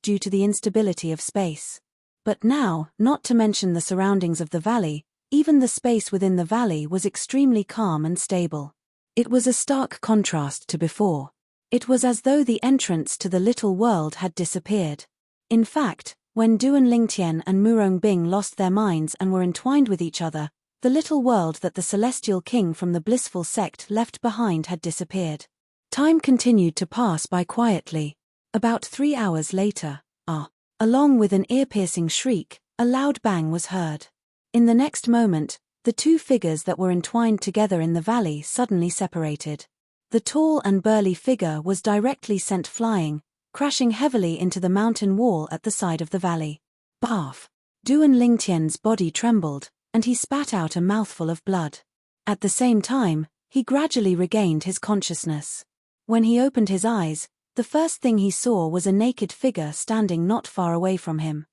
due to the instability of space. But now, not to mention the surroundings of the valley, even the space within the valley was extremely calm and stable. It was a stark contrast to before. It was as though the entrance to the little world had disappeared. In fact, when Duan Lingtian and Murong Bing lost their minds and were entwined with each other, the little world that the Celestial King from the blissful sect left behind had disappeared. Time continued to pass by quietly. About 3 hours later, along with an ear-piercing shriek, a loud bang was heard. In the next moment, the two figures that were entwined together in the valley suddenly separated. The tall and burly figure was directly sent flying, crashing heavily into the mountain wall at the side of the valley. Barf! Duan Lingtian's body trembled, and he spat out a mouthful of blood. At the same time, he gradually regained his consciousness. When he opened his eyes, the first thing he saw was a naked figure standing not far away from him.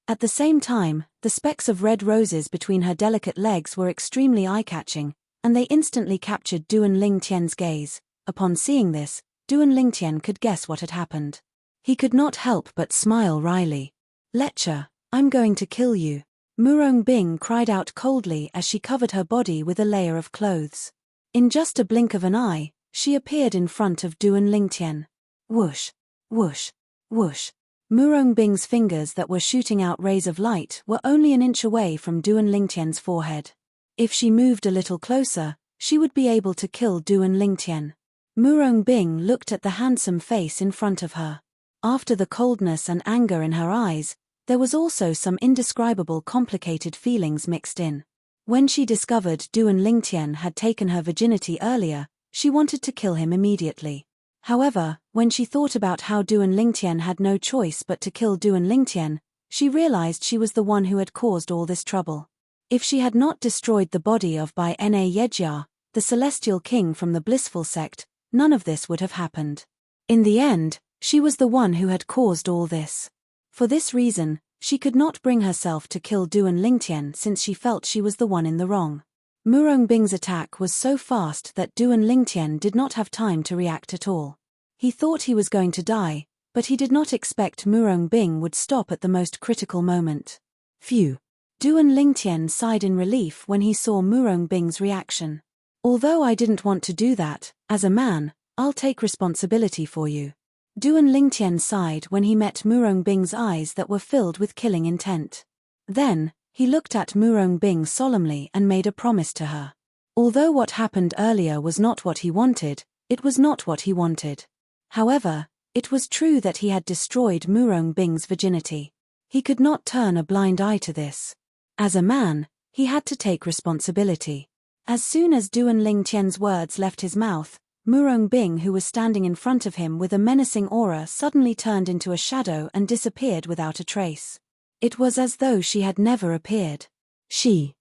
At the same time, the specks of red roses between her delicate legs were extremely eye-catching, and they instantly captured Duan Lingtian's gaze. Upon seeing this, Duan Lingtian could guess what had happened. He could not help but smile wryly. "Lecher, I'm going to kill you," Murong Bing cried out coldly as she covered her body with a layer of clothes. In just a blink of an eye, she appeared in front of Duan Lingtian. Whoosh, whoosh, whoosh. Murong Bing's fingers that were shooting out rays of light were only an inch away from Duan Lingtian's forehead. If she moved a little closer, she would be able to kill Duan Lingtian. Murong Bing looked at the handsome face in front of her. After the coldness and anger in her eyes, there was also some indescribable complicated feelings mixed in. When she discovered Duan Lingtian had taken her virginity earlier, she wanted to kill him immediately. However, when she thought about how Duan Lingtian had no choice but to kill Duan Lingtian, she realized she was the one who had caused all this trouble. If she had not destroyed the body of Bai Na Yejia, the Celestial King from the blissful sect, none of this would have happened. In the end, she was the one who had caused all this. For this reason, She could not bring herself to kill Duan Lingtian since she felt she was the one in the wrong. Murong Bing's attack was so fast that Duan Lingtian did not have time to react at all. He thought he was going to die, but he did not expect Murong Bing would stop at the most critical moment. Phew. Duan Lingtian sighed in relief when he saw Murong Bing's reaction. Although I didn't want to do that, as a man, I'll take responsibility for you. Duan Lingtian sighed when he met Murong Bing's eyes that were filled with killing intent. Then, he looked at Murong Bing solemnly and made a promise to her. Although what happened earlier was not what he wanted, it was not what he wanted. However, it was true that he had destroyed Murong Bing's virginity. He could not turn a blind eye to this. As a man, he had to take responsibility. As soon as Duan Lingtian's words left his mouth, Murong Bing, who was standing in front of him with a menacing aura, suddenly turned into a shadow and disappeared without a trace. It was as though she had never appeared. She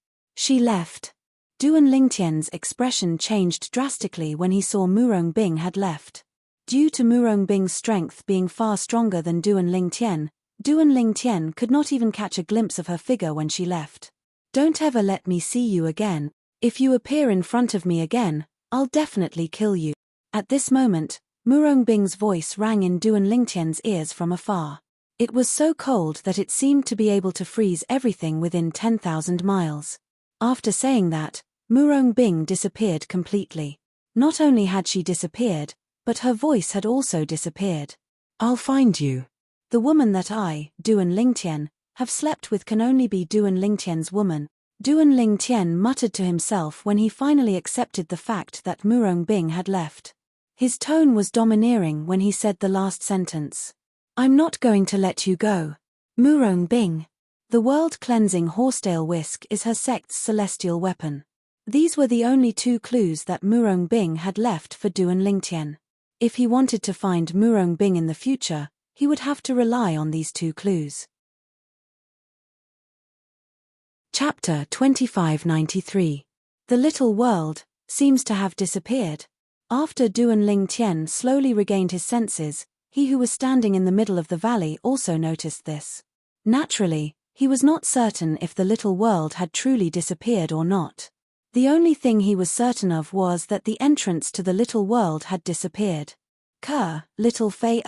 left. Duan Lingtian's expression changed drastically when he saw Murong Bing had left. Due to Murong Bing's strength being far stronger than Duan Lingtian could not even catch a glimpse of her figure when she left. Don't ever let me see you again. If you appear in front of me again, I'll definitely kill you. At this moment, Murong Bing's voice rang in Duan Lingtian's ears from afar. It was so cold that it seemed to be able to freeze everything within 10,000 miles. After saying that, Murong Bing disappeared completely. Not only had she disappeared, but her voice had also disappeared. I'll find you. The woman that I, Duan Lingtian, have slept with can only be Duan Lingtian's woman. Duan Lingtian muttered to himself when he finally accepted the fact that Murong Bing had left. His tone was domineering when he said the last sentence. I'm not going to let you go. Murong Bing. The world-cleansing horsetail whisk is her sect's celestial weapon. These were the only two clues that Murong Bing had left for Duan Lingtian. If he wanted to find Murong Bing in the future, he would have to rely on these two clues. Chapter 2593. The little world seems to have disappeared. After Duan Lingtian slowly regained his senses, he who was standing in the middle of the valley also noticed this. Naturally, he was not certain if the little world had truly disappeared or not. The only thing he was certain of was that the entrance to the little world had disappeared. Little Fei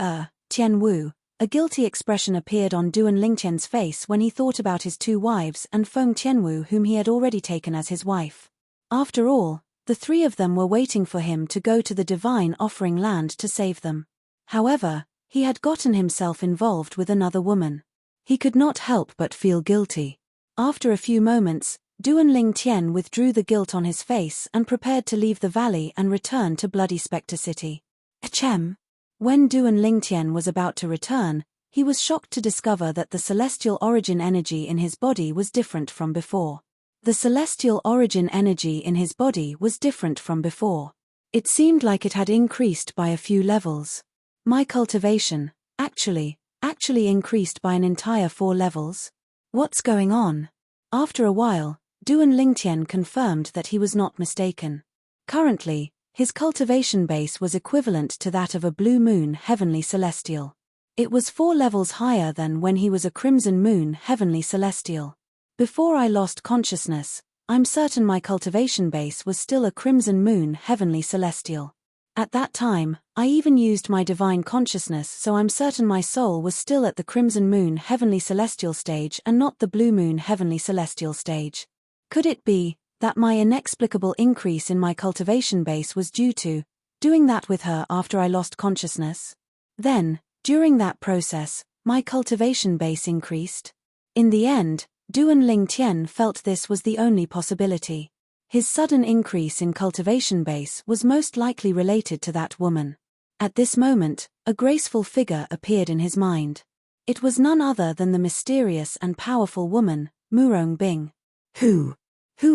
Tian Wu. A guilty expression appeared on Duan Lingtian's face when he thought about his two wives and Feng Tianwu, whom he had already taken as his wife. After all, the three of them were waiting for him to go to the divine offering land to save them. However, he had gotten himself involved with another woman. He could not help but feel guilty. After a few moments, Duan Lingtian withdrew the guilt on his face and prepared to leave the valley and return to Bloody Spectre City. Achem. When Duan Lingtian was about to return, he was shocked to discover that the celestial origin energy in his body was different from before. The celestial origin energy in his body was different from before. It seemed like it had increased by a few levels. My cultivation, actually increased by an entire 4 levels. What's going on? After a while, Duan Lingtian confirmed that he was not mistaken. Currently, his cultivation base was equivalent to that of a blue moon heavenly celestial. It was 4 levels higher than when he was a crimson moon heavenly celestial. Before I lost consciousness, I'm certain my cultivation base was still a crimson moon heavenly celestial. At that time, I even used my divine consciousness, so I'm certain my soul was still at the crimson moon heavenly celestial stage and not the blue moon heavenly celestial stage. Could it be that my inexplicable increase in my cultivation base was due to doing that with her after I lost consciousness? Then, during that process, my cultivation base increased. In the end, Duan Lingtian felt this was the only possibility. His sudden increase in cultivation base was most likely related to that woman. At this moment, a graceful figure appeared in his mind. It was none other than the mysterious and powerful woman, Murong Bing. Who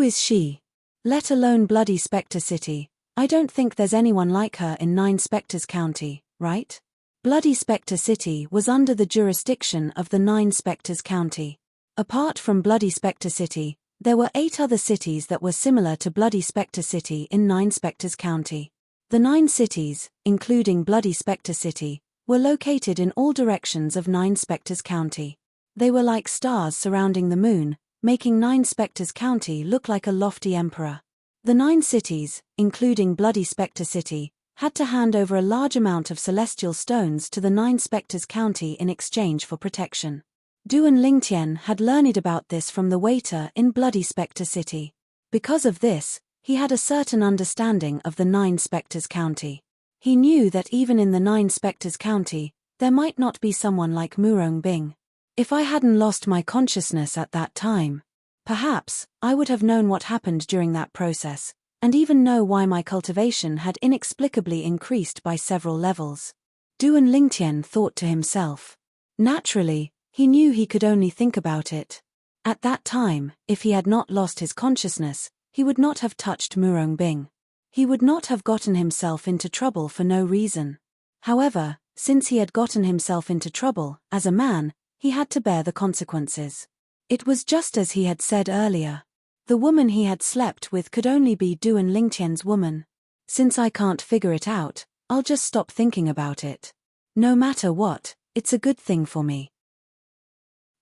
is she? Let alone Bloody Spectre City, I don't think there's anyone like her in 9 Spectres County, right? Bloody Spectre City was under the jurisdiction of the 9 Spectres County. Apart from Bloody Spectre City, there were 8 other cities that were similar to Bloody Spectre City in 9 Spectres County. The 9 cities, including Bloody Spectre City, were located in all directions of 9 Spectres County. They were like stars surrounding the moon, making Nine Spectres County look like a lofty emperor. The 9 cities, including Bloody Spectre City, had to hand over a large amount of celestial stones to the 9 Spectres County in exchange for protection. Duan Lingtian had learned about this from the waiter in Bloody Spectre City. Because of this, he had a certain understanding of the 9 Spectres County. He knew that even in the 9 Spectres County, there might not be someone like Murong Bing. If I hadn't lost my consciousness at that time, perhaps I would have known what happened during that process, and even know why my cultivation had inexplicably increased by several levels. Duan Lingtian thought to himself. Naturally, he knew he could only think about it. At that time, if he had not lost his consciousness, he would not have touched Murong Bing. He would not have gotten himself into trouble for no reason. However, since he had gotten himself into trouble, as a man, he had to bear the consequences. It was just as he had said earlier. The woman he had slept with could only be Duan Lingtian's woman. Since I can't figure it out, I'll just stop thinking about it. No matter what, it's a good thing for me.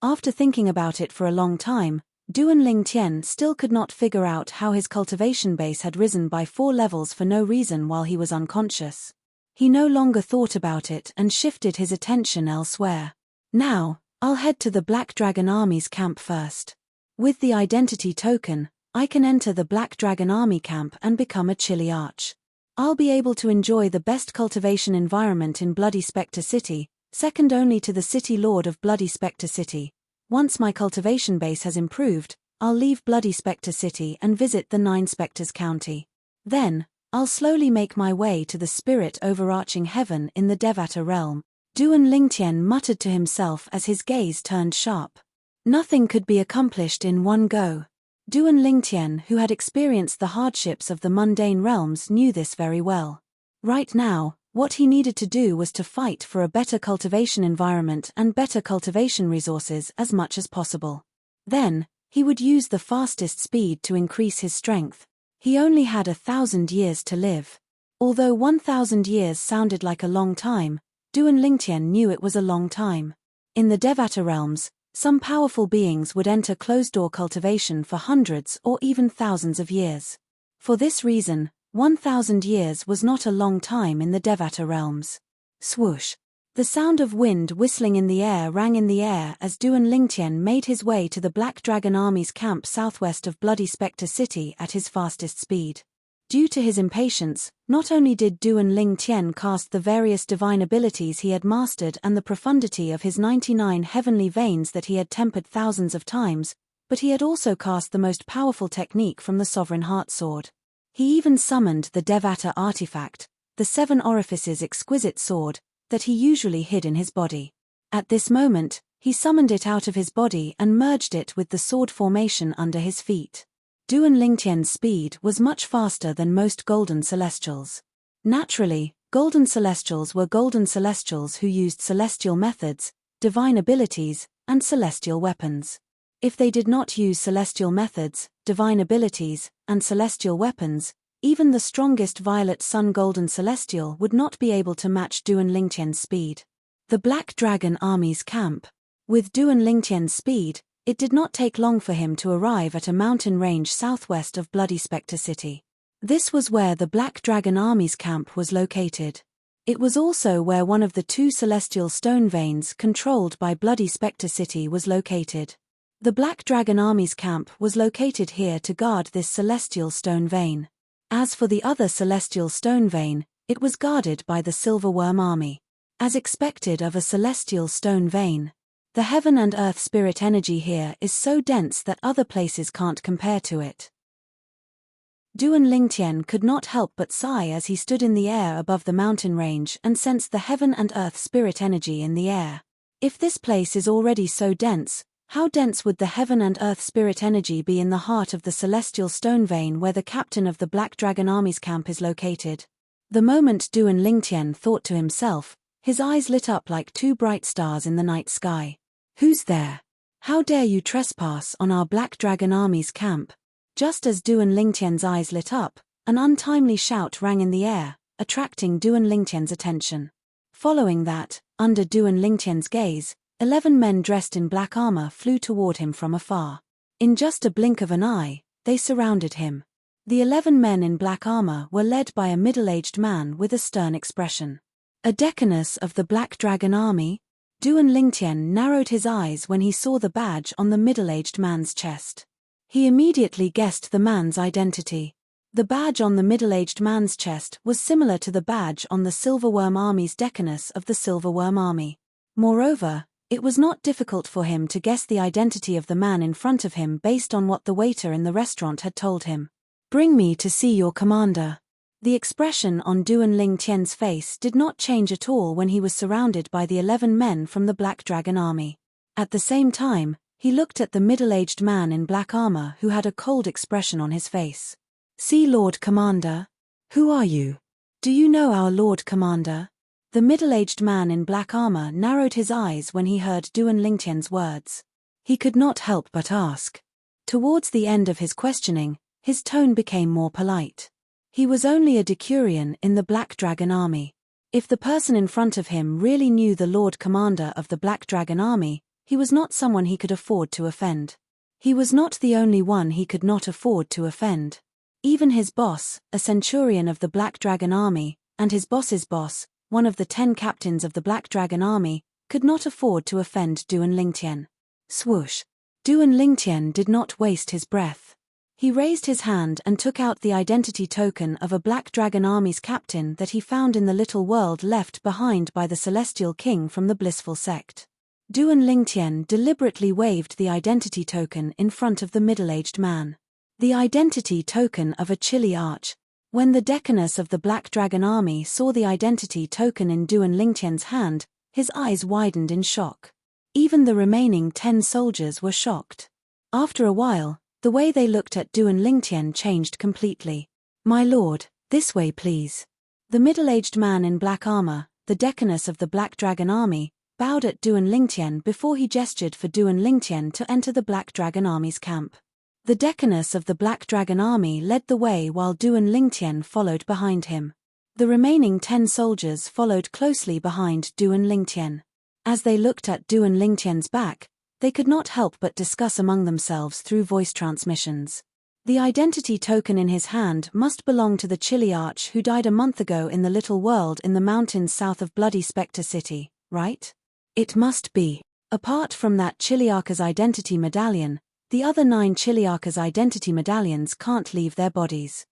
After thinking about it for a long time, Duan Lingtian still could not figure out how his cultivation base had risen by 4 levels for no reason while he was unconscious. He no longer thought about it and shifted his attention elsewhere. Now, I'll head to the Black Dragon Army's camp first. With the identity token, I can enter the Black Dragon Army camp and become a Chili Arch. I'll be able to enjoy the best cultivation environment in Bloody Spectre City, second only to the City Lord of Bloody Spectre City. Once my cultivation base has improved, I'll leave Bloody Spectre City and visit the 9 Spectres County. Then, I'll slowly make my way to the spirit overarching heaven in the Devata realm. Duan Lingtian muttered to himself as his gaze turned sharp. Nothing could be accomplished in one go. Duan Lingtian, who had experienced the hardships of the mundane realms, knew this very well. Right now, what he needed to do was to fight for a better cultivation environment and better cultivation resources as much as possible. Then, he would use the fastest speed to increase his strength. He only had 1,000 years to live. Although 1,000 years sounded like a long time, Duan Lingtian knew it was a long time. In the Devata realms, some powerful beings would enter closed-door cultivation for hundreds or even thousands of years. For this reason, 1,000 years was not a long time in the Devata realms. Swoosh! The sound of wind whistling in the air rang in the air as Duan Lingtian made his way to the Black Dragon Army's camp southwest of Bloody Spectre City at his fastest speed. Due to his impatience, not only did Duan Lingtian cast the various divine abilities he had mastered and the profundity of his 99 heavenly veins that he had tempered thousands of times, but he had also cast the most powerful technique from the Sovereign Heart Sword. He even summoned the Devata artifact, the 7 orifices exquisite sword, that he usually hid in his body. At this moment, he summoned it out of his body and merged it with the sword formation under his feet. Duan Lingtian's speed was much faster than most Golden Celestials. Naturally, Golden Celestials were Golden Celestials who used celestial methods, divine abilities, and celestial weapons. If they did not use celestial methods, divine abilities, and celestial weapons, even the strongest Violet Sun Golden Celestial would not be able to match Duan Lingtian's speed. The Black Dragon Army's camp. With Duan Lingtian's speed, it did not take long for him to arrive at a mountain range southwest of Bloody Spectre City. This was where the Black Dragon Army's camp was located. It was also where one of the 2 celestial stone veins controlled by Bloody Spectre City was located. The Black Dragon Army's camp was located here to guard this celestial stone vein. As for the other celestial stone vein, it was guarded by the Silverworm Army. As expected of a celestial stone vein, the heaven and earth spirit energy here is so dense that other places can't compare to it. Duan Lingtian could not help but sigh as he stood in the air above the mountain range and sensed the heaven and earth spirit energy in the air. If this place is already so dense, how dense would the heaven and earth spirit energy be in the heart of the celestial stone vein where the captain of the Black Dragon Army's camp is located? The moment Duan Lingtian thought to himself, his eyes lit up like 2 bright stars in the night sky. Who's there? How dare you trespass on our Black Dragon Army's camp? Just as Duan Lingtian's eyes lit up, an untimely shout rang in the air, attracting Duan Lingtian's attention. Following that, under Duan Lingtian's gaze, 11 men dressed in black armor flew toward him from afar. In just a blink of an eye, they surrounded him. The 11 men in black armor were led by a middle-aged man with a stern expression. A decanus of the Black Dragon Army? Duan Lingtian narrowed his eyes when he saw the badge on the middle-aged man's chest. He immediately guessed the man's identity. The badge on the middle-aged man's chest was similar to the badge on the Silverworm Army's decanus of the Silverworm Army. Moreover, it was not difficult for him to guess the identity of the man in front of him based on what the waiter in the restaurant had told him. "Bring me to see your commander." The expression on Duan Lingtian's face did not change at all when he was surrounded by the 11 men from the Black Dragon Army. At the same time, he looked at the middle-aged man in black armor who had a cold expression on his face. "See, Lord Commander. Who are you? Do you know our Lord Commander?" The middle-aged man in black armor narrowed his eyes when he heard Duan Lingtian's words. He could not help but ask. Towards the end of his questioning, his tone became more polite. He was only a decurion in the Black Dragon Army. If the person in front of him really knew the Lord Commander of the Black Dragon Army, he was not someone he could afford to offend. He was not the only one he could not afford to offend. Even his boss, a centurion of the Black Dragon Army, and his boss's boss, one of the 10 captains of the Black Dragon Army, could not afford to offend Duan Lingtian. Swoosh! Duan Lingtian did not waste his breath. He raised his hand and took out the identity token of a Black Dragon Army's captain that he found in the little world left behind by the Celestial King from the Blissful Sect. Duan Lingtian deliberately waved the identity token in front of the middle-aged man. The identity token of a chili arch. When the decanus of the Black Dragon Army saw the identity token in Duan Lingtian's hand, his eyes widened in shock. Even the remaining 10 soldiers were shocked. After a while, the way they looked at Duan Lingtian changed completely. "My lord, this way please." The middle-aged man in black armor, the decanus of the Black Dragon Army, bowed at Duan Lingtian before he gestured for Duan Lingtian to enter the Black Dragon Army's camp. The decanus of the Black Dragon Army led the way while Duan Lingtian followed behind him. The remaining 10 soldiers followed closely behind Duan Lingtian. As they looked at Duan Lingtian's back, they could not help but discuss among themselves through voice transmissions. The identity token in his hand must belong to the Chili Arch who died a month ago in the little world in the mountains south of Bloody Spectre City, right? It must be. Apart from that Chiliarch's identity medallion, the other 9 Chiliarch's identity medallions can't leave their bodies.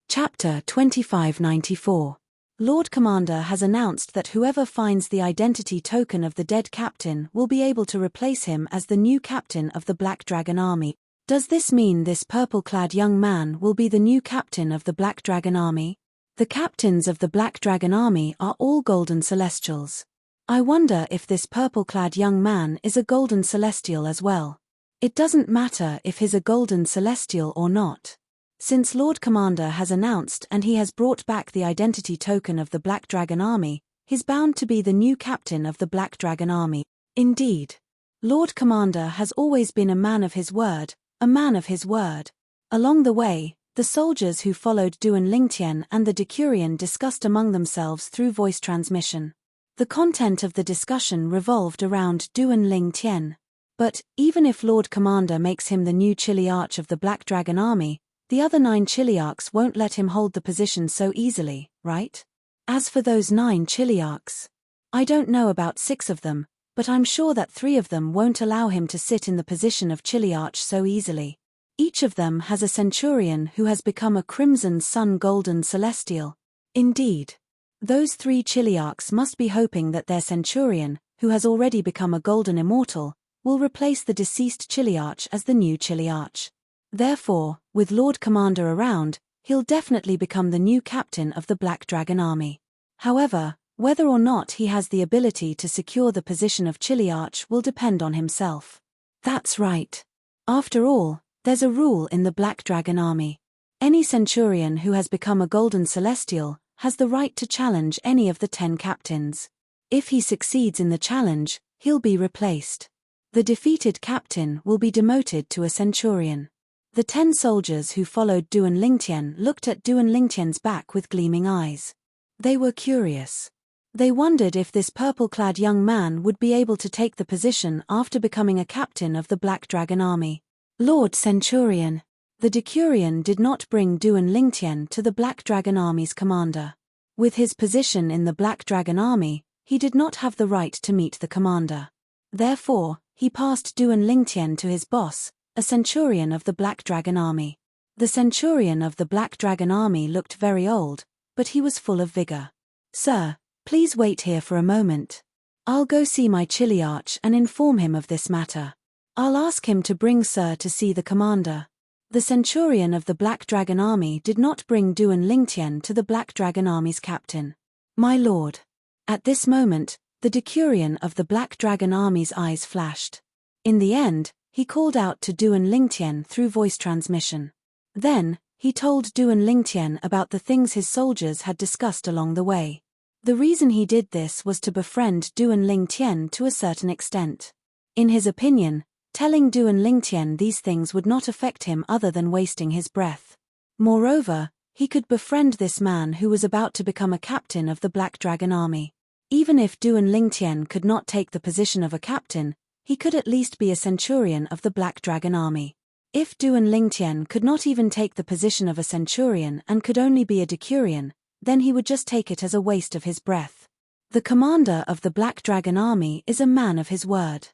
Chapter 2594. Lord Commander has announced that whoever finds the identity token of the dead captain will be able to replace him as the new captain of the Black Dragon Army. Does this mean this purple-clad young man will be the new captain of the Black Dragon Army? The captains of the Black Dragon Army are all golden celestials. I wonder if this purple-clad young man is a golden celestial as well. It doesn't matter if he's a golden celestial or not. Since Lord Commander has announced and he has brought back the identity token of the Black Dragon Army, he's bound to be the new captain of the Black Dragon Army. Indeed. Lord Commander has always been a man of his word, a man of his word. Along the way, the soldiers who followed Duan Lingtian and the decurion discussed among themselves through voice transmission. The content of the discussion revolved around Duan Lingtian. But, even if Lord Commander makes him the new Chiliarch of the Black Dragon Army, the other 9 Chiliarchs won't let him hold the position so easily, right? As for those 9 Chiliarchs, I don't know about 6 of them, but I'm sure that 3 of them won't allow him to sit in the position of Chiliarch so easily. Each of them has a centurion who has become a Crimson Sun Golden Celestial. Indeed. Those 3 Chiliarchs must be hoping that their centurion, who has already become a Golden Immortal, will replace the deceased Chiliarch as the new Chiliarch. Therefore, with Lord Commander around, he'll definitely become the new captain of the Black Dragon Army. However, whether or not he has the ability to secure the position of Chiliarch will depend on himself. That's right. After all, there's a rule in the Black Dragon Army. Any centurion who has become a Golden Celestial has the right to challenge any of the 10 captains. If he succeeds in the challenge, he'll be replaced. The defeated captain will be demoted to a centurion. The 10 soldiers who followed Duan Lingtian looked at Duan Lingtian's back with gleaming eyes. They were curious. They wondered if this purple-clad young man would be able to take the position after becoming a captain of the Black Dragon army. Lord Centurion. The decurion did not bring Duan Lingtian to the Black Dragon army's commander. With his position in the Black Dragon army, he did not have the right to meet the commander. Therefore, he passed Duan Lingtian to his boss, a centurion of the Black Dragon army. The centurion of the Black Dragon army looked very old, but he was full of vigor. Sir, please wait here for a moment. I'll go see my Chiliarch and inform him of this matter. I'll ask him to bring Sir to see the commander. The centurion of the Black Dragon army did not bring Duan Lingtian to the Black Dragon army's captain. My lord. At this moment, the decurion of the Black Dragon army's eyes flashed. In the end, he called out to Duan Lingtian through voice transmission. Then, he told Duan Lingtian about the things his soldiers had discussed along the way. The reason he did this was to befriend Duan Lingtian to a certain extent. In his opinion, telling Duan Lingtian these things would not affect him other than wasting his breath. Moreover, he could befriend this man who was about to become a captain of the Black Dragon army. Even if Duan Lingtian could not take the position of a captain, he could at least be a centurion of the Black Dragon army. If Duan Lingtian could not even take the position of a centurion and could only be a decurion, then he would just take it as a waste of his breath. The commander of the Black Dragon army is a man of his word.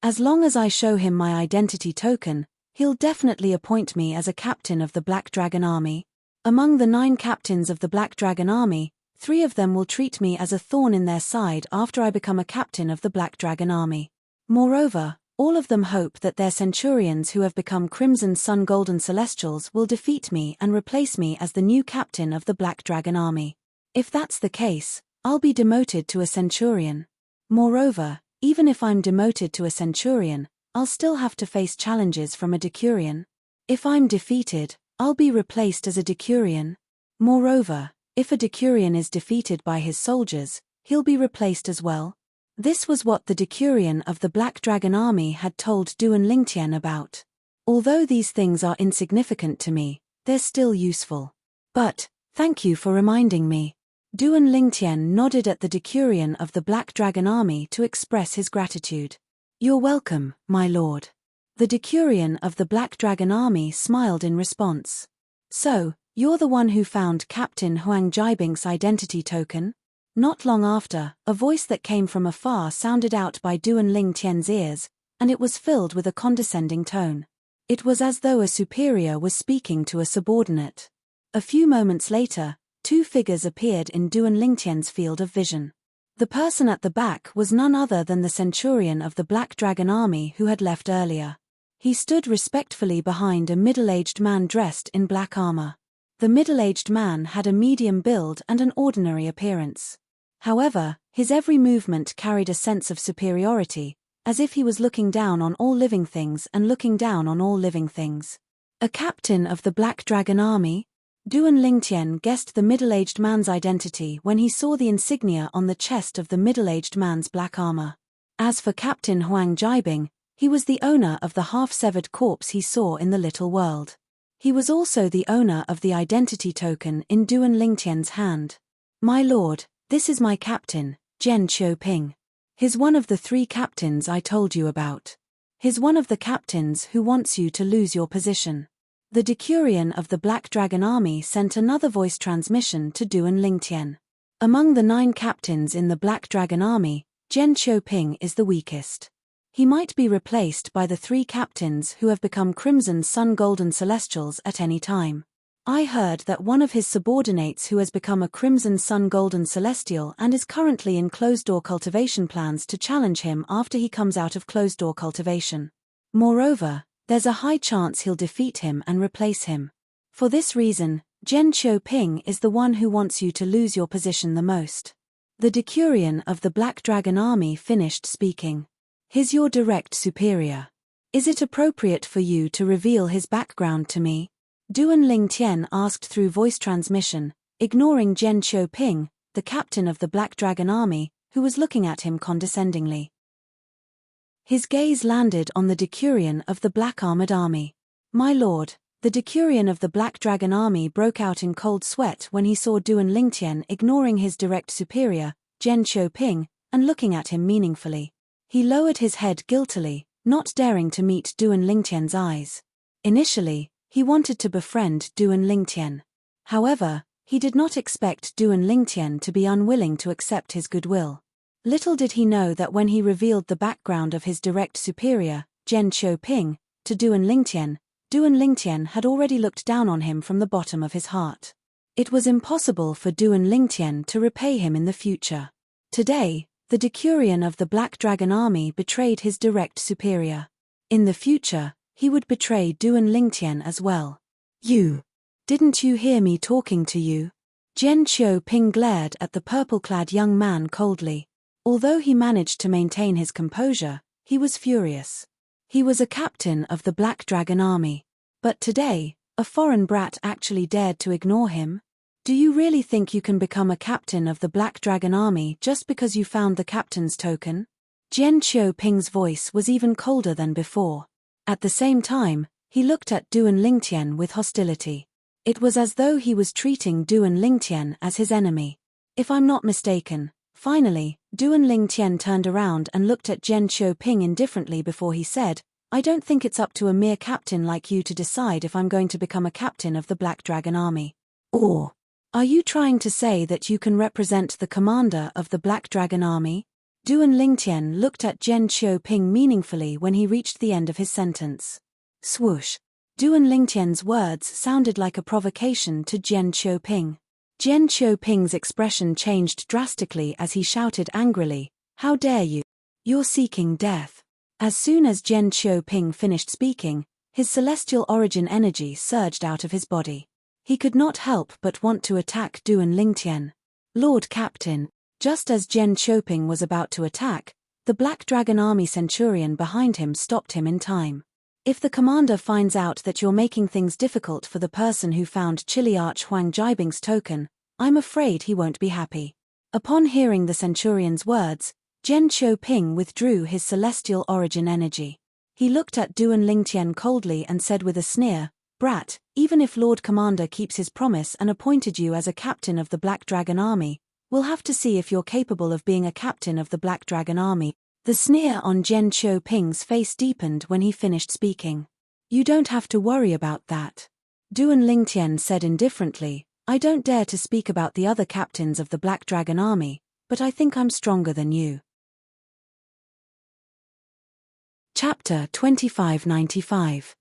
As long as I show him my identity token, he'll definitely appoint me as a captain of the Black Dragon army. Among the 9 captains of the Black Dragon army, 3 of them will treat me as a thorn in their side after I become a captain of the Black Dragon army. Moreover, all of them hope that their centurions who have become Crimson Sun Golden Celestials will defeat me and replace me as the new captain of the Black Dragon army. If that's the case, I'll be demoted to a centurion. Moreover, even if I'm demoted to a centurion, I'll still have to face challenges from a decurion. If I'm defeated, I'll be replaced as a decurion. Moreover, if a decurion is defeated by his soldiers, he'll be replaced as well. This was what the decurion of the Black Dragon army had told Duan Lingtian about. Although these things are insignificant to me, they're still useful. But, thank you for reminding me. Duan Lingtian nodded at the decurion of the Black Dragon army to express his gratitude. You're welcome, my lord. The decurion of the Black Dragon army smiled in response. So, you're the one who found Captain Huang Jibink's identity token? Not long after, a voice that came from afar sounded out by Duan Lingtian's ears, and it was filled with a condescending tone. It was as though a superior was speaking to a subordinate. A few moments later, 2 figures appeared in Duan Lingtian's field of vision. The person at the back was none other than the centurion of the Black Dragon army who had left earlier. He stood respectfully behind a middle-aged man dressed in black armor. The middle-aged man had a medium build and an ordinary appearance. However, his every movement carried a sense of superiority, as if he was looking down on all living things and looking down on all living things. A captain of the Black Dragon army? Duan Lingtian guessed the middle-aged man's identity when he saw the insignia on the chest of the middle-aged man's black armor. As for Captain Huang Jibing, he was the owner of the half-severed corpse he saw in the little world. He was also the owner of the identity token in Duan Lingtian's hand. My lord, this is my captain, Zhen Qiuping. He's one of the 3 captains I told you about. He's one of the captains who wants you to lose your position. The decurion of the Black Dragon army sent another voice transmission to Duan Lingtian. Among the 9 captains in the Black Dragon army, Zhen Qiuping is the weakest. He might be replaced by the 3 captains who have become Crimson Sun Golden Celestials at any time. I heard that one of his subordinates who has become a Crimson Sun Golden Celestial and is currently in closed-door cultivation plans to challenge him after he comes out of closed-door cultivation. Moreover, there's a high chance he'll defeat him and replace him. For this reason, Zhen Qiuping is the one who wants you to lose your position the most. The decurion of the Black Dragon army finished speaking. He's your direct superior. Is it appropriate for you to reveal his background to me? Duan Lingtian asked through voice transmission, ignoring Zhen Qiuping, the captain of the Black Dragon army, who was looking at him condescendingly. His gaze landed on the decurion of the black-armored army. My lord, The decurion of the Black Dragon Army broke out in cold sweat when he saw Duan Lingtian ignoring his direct superior, Zhen Qiuping, and looking at him meaningfully. He lowered his head guiltily, not daring to meet Duan Lingtian's eyes. Initially, he wanted to befriend Duan Lingtian. However, he did not expect Duan Lingtian to be unwilling to accept his goodwill. Little did he know that when he revealed the background of his direct superior, Zhen Qiuping, to Duan Lingtian had already looked down on him from the bottom of his heart. It was impossible for Duan Lingtian to repay him in the future. Today, the decurion of the Black Dragon Army betrayed his direct superior. In the future, he would betray Duan Lingtian as well. Didn't you hear me talking to you? Zhen Qiuping glared at the purple-clad young man coldly. Although he managed to maintain his composure, he was furious. He was a captain of the Black Dragon Army. But today, a foreign brat actually dared to ignore him? Do you really think you can become a captain of the Black Dragon Army just because you found the captain's token? Zhen Qiuping's voice was even colder than before. At the same time, he looked at Duan Lingtian with hostility. It was as though he was treating Duan Lingtian as his enemy. If I'm not mistaken, finally, Duan Lingtian turned around and looked at Zhen Qiuping indifferently before he said, I don't think it's up to a mere captain like you to decide if I'm going to become a captain of the Black Dragon Army. Or, are you trying to say that you can represent the commander of the Black Dragon Army? Duan Lingtian looked at Zhen Qiuping meaningfully when he reached the end of his sentence. Swoosh. Duan Lingtian's words sounded like a provocation to Zhen Qiuping. Zhen Qiuping's expression changed drastically as he shouted angrily, How dare you? You're seeking death. As soon as Zhen Qiuping finished speaking, his celestial origin energy surged out of his body. He could not help but want to attack Duan Lingtian. Lord Captain, just as Zhen Qiuping was about to attack, the Black Dragon Army centurion behind him stopped him in time. If the commander finds out that you're making things difficult for the person who found Chiliarch Huang Jiabing's token, I'm afraid he won't be happy. Upon hearing the centurion's words, Zhen Qiuping withdrew his celestial origin energy. He looked at Duan Lingtian coldly and said with a sneer, Brat, even if Lord Commander keeps his promise and appointed you as a captain of the Black Dragon Army, we'll have to see if you're capable of being a captain of the Black Dragon Army. The sneer on Zhen Qiuping's face deepened when he finished speaking. You don't have to worry about that. Duan Lingtian said indifferently, I don't dare to speak about the other captains of the Black Dragon Army, but I think I'm stronger than you. Chapter 2595.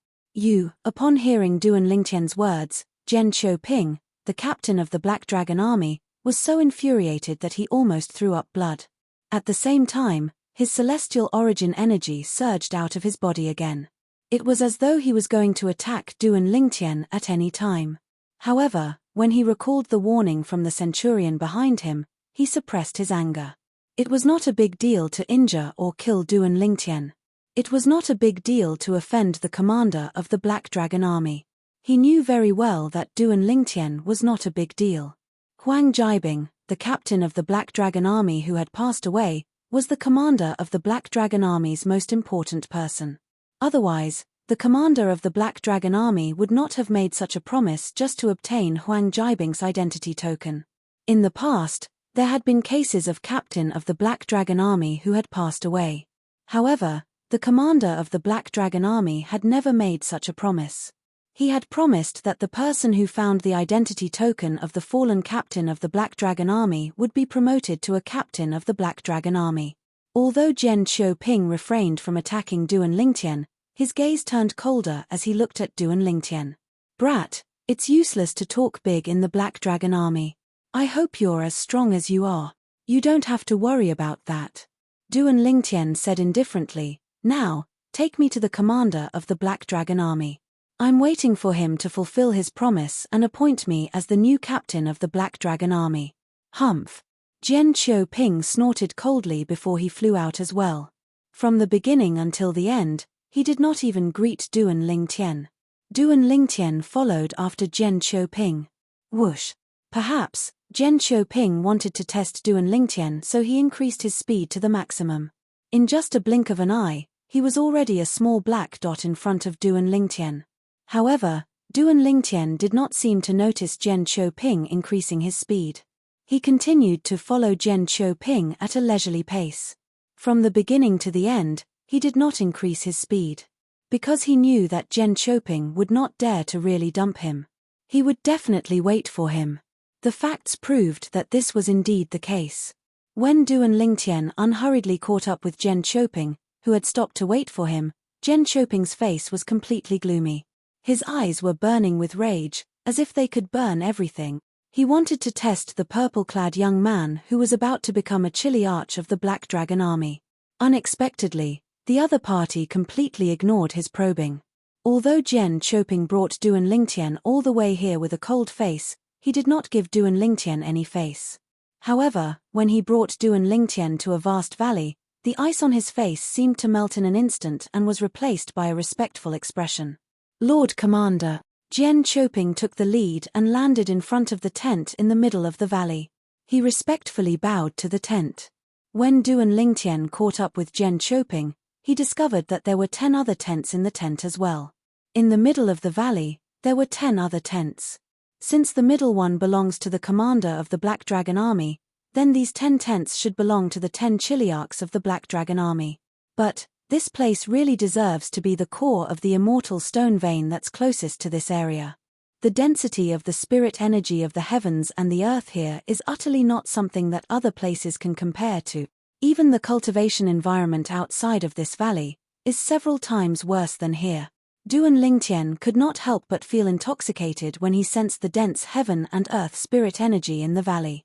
Upon hearing Duan Lingtian's words, Zhen Qiuping, the captain of the Black Dragon Army, was so infuriated that he almost threw up blood. At the same time, his celestial origin energy surged out of his body again. It was as though he was going to attack Duan Lingtian at any time. However, when he recalled the warning from the centurion behind him, he suppressed his anger. It was not a big deal to injure or kill Duan Lingtian. It was not a big deal to offend the commander of the Black Dragon Army. He knew very well that Duan Lingtian was not a big deal. Huang Jiabing, the captain of the Black Dragon Army who had passed away, was the commander of the Black Dragon Army's most important person. Otherwise, the commander of the Black Dragon Army would not have made such a promise just to obtain Huang Jiabing's identity token. In the past, there had been cases of captain of the Black Dragon Army who had passed away. However, the commander of the Black Dragon Army had never made such a promise. He had promised that the person who found the identity token of the fallen captain of the Black Dragon Army would be promoted to a captain of the Black Dragon Army. Although Zhen Qiuping refrained from attacking Duan Lingtian, his gaze turned colder as he looked at Duan Lingtian. Brat, it's useless to talk big in the Black Dragon Army. I hope you're as strong as you are. You don't have to worry about that. Duan Lingtian said indifferently, Now, take me to the commander of the Black Dragon Army. I'm waiting for him to fulfill his promise and appoint me as the new captain of the Black Dragon Army. Humph. Zhen Qiuping snorted coldly before he flew out as well. From the beginning until the end, he did not even greet Duan Lingtian. Duan Lingtian followed after Zhen Qiuping. Whoosh. Perhaps, Zhen Qiuping wanted to test Duan Lingtian, so he increased his speed to the maximum. In just a blink of an eye, he was already a small black dot in front of Duan Lingtian. However, Duan Lingtian did not seem to notice Zhen Qiuping increasing his speed. He continued to follow Zhen Qiuping at a leisurely pace. From the beginning to the end, he did not increase his speed. Because he knew that Zhen Qiuping would not dare to really dump him. He would definitely wait for him. The facts proved that this was indeed the case. When Duan Lingtian unhurriedly caught up with Zhen Qiuping, who had stopped to wait for him, Zhen Qiuping's face was completely gloomy. His eyes were burning with rage, as if they could burn everything. He wanted to test the purple-clad young man who was about to become a chilly arch of the Black Dragon army. Unexpectedly, the other party completely ignored his probing. Although Zhen Qiuping brought Duan Lingtian all the way here with a cold face, he did not give Duan Lingtian any face. However, when he brought Duan Lingtian to a vast valley, the ice on his face seemed to melt in an instant and was replaced by a respectful expression. Lord Commander. Zhen Qiuping took the lead and landed in front of the tent in the middle of the valley. He respectfully bowed to the tent. When Duan Lingtian caught up with Zhen Qiuping, he discovered that there were 10 other tents in the tent as well. In the middle of the valley, there were 10 other tents. Since the middle one belongs to the commander of the Black Dragon army, then these 10 tents should belong to the 10 chiliarchs of the Black Dragon army. But this place really deserves to be the core of the immortal stone vein that's closest to this area. The density of the spirit energy of the heavens and the earth here is utterly not something that other places can compare to. Even the cultivation environment outside of this valley is several times worse than here. Duan Lingtian could not help but feel intoxicated when he sensed the dense heaven and earth spirit energy in the valley.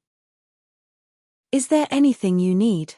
Is there anything you need?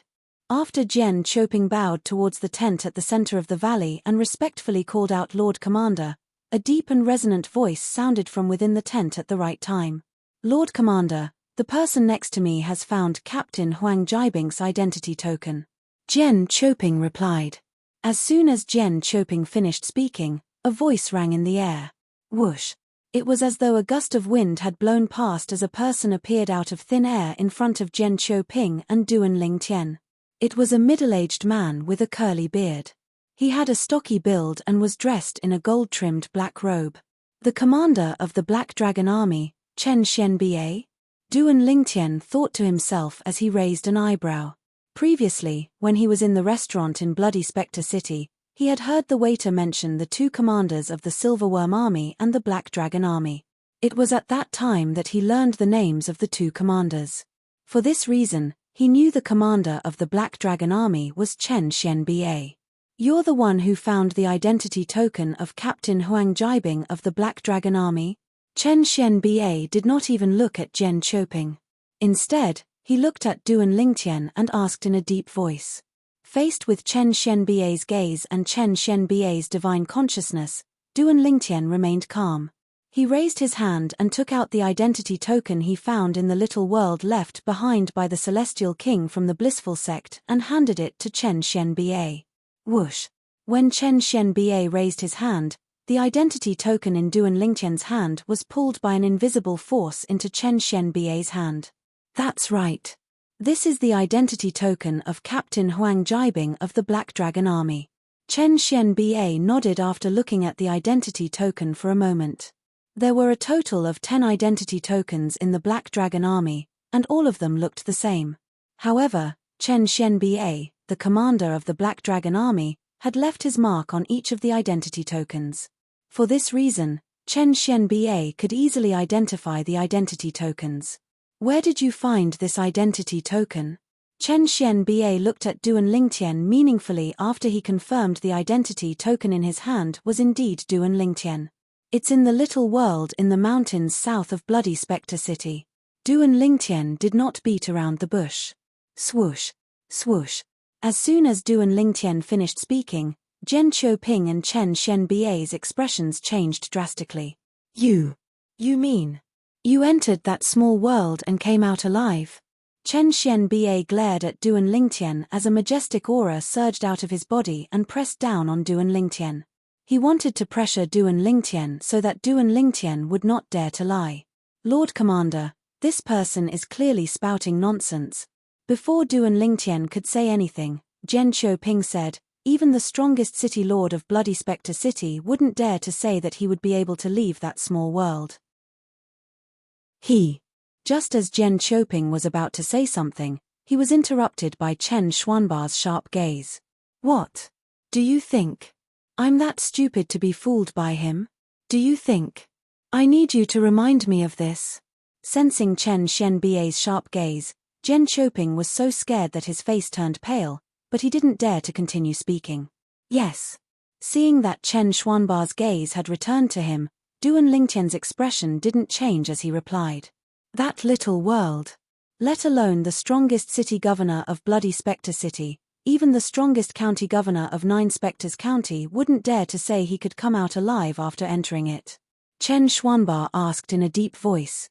After Zhen Qiuping bowed towards the tent at the center of the valley and respectfully called out Lord Commander, a deep and resonant voice sounded from within the tent at the right time. Lord Commander, the person next to me has found Captain Huang Jibink's identity token. Zhen Qiuping replied. As soon as Zhen Qiuping finished speaking, a voice rang in the air. Whoosh! It was as though a gust of wind had blown past as a person appeared out of thin air in front of Zhen Qiuping and Duan Lingtian. It was a middle-aged man with a curly beard. He had a stocky build and was dressed in a gold-trimmed black robe. The commander of the Black Dragon army, Chen Xianbei? Duan Lingtian thought to himself as he raised an eyebrow. Previously, when he was in the restaurant in Bloody Spectre City, he had heard the waiter mention the 2 commanders of the Silverworm army and the Black Dragon army. It was at that time that he learned the names of the 2 commanders. For this reason, he knew the commander of the Black Dragon army was Chen Xianbei. You're the one who found the identity token of Captain Huang Jibing of the Black Dragon army? Chen Xianbei did not even look at Zhen Qiuping. Instead, he looked at Duan Lingtian and asked in a deep voice. Faced with Chen Xianbei's gaze and Chen Xianbei's divine consciousness, Duan Lingtian remained calm. He raised his hand and took out the identity token he found in the little world left behind by the Celestial King from the Blissful sect and handed it to Chen Xianbei. Whoosh! When Chen Xianbei raised his hand, the identity token in Duan Lingtian's hand was pulled by an invisible force into Chen Xianbei's hand. That's right. This is the identity token of Captain Huang Jibing of the Black Dragon army. Chen Xianbei nodded after looking at the identity token for a moment. There were a total of 10 identity tokens in the Black Dragon army, and all of them looked the same. However, Chen Xianbei, the commander of the Black Dragon army, had left his mark on each of the identity tokens. For this reason, Chen Xianbei could easily identify the identity tokens. Where did you find this identity token? Chen Xianbei looked at Duan Lingtian meaningfully after he confirmed the identity token in his hand was indeed Duan Lingtian. It's in the little world in the mountains south of Bloody Spectre City. Duan Lingtian did not beat around the bush. Swoosh! Swoosh! As soon as Duan Lingtian finished speaking, Zhen Qiuping and Chen Xianbei's expressions changed drastically. You mean, you entered that small world and came out alive? Chen Xianbei glared at Duan Lingtian as a majestic aura surged out of his body and pressed down on Duan Lingtian. He wanted to pressure Duan Lingtian so that Duan Lingtian would not dare to lie. Lord Commander, this person is clearly spouting nonsense. Before Duan Lingtian could say anything, Zhen Qiuping said, even the strongest city lord of Bloody Spectre City wouldn't dare to say that he would be able to leave that small world. Just as Chen Qiuping was about to say something, he was interrupted by Chen Xuanba's sharp gaze. What? Do you think I'm that stupid to be fooled by him? Do you think I need you to remind me of this? Sensing Chen Xianbi's sharp gaze, Chen Qiuping was so scared that his face turned pale, but he didn't dare to continue speaking. Yes. Seeing that Chen Xuanba's gaze had returned to him, Duan Lingtian's expression didn't change as he replied. That little world. Let alone the strongest city governor of Bloody Spectre City, even the strongest county governor of Nine Spectres County wouldn't dare to say he could come out alive after entering it. Chen Xuanba asked in a deep voice,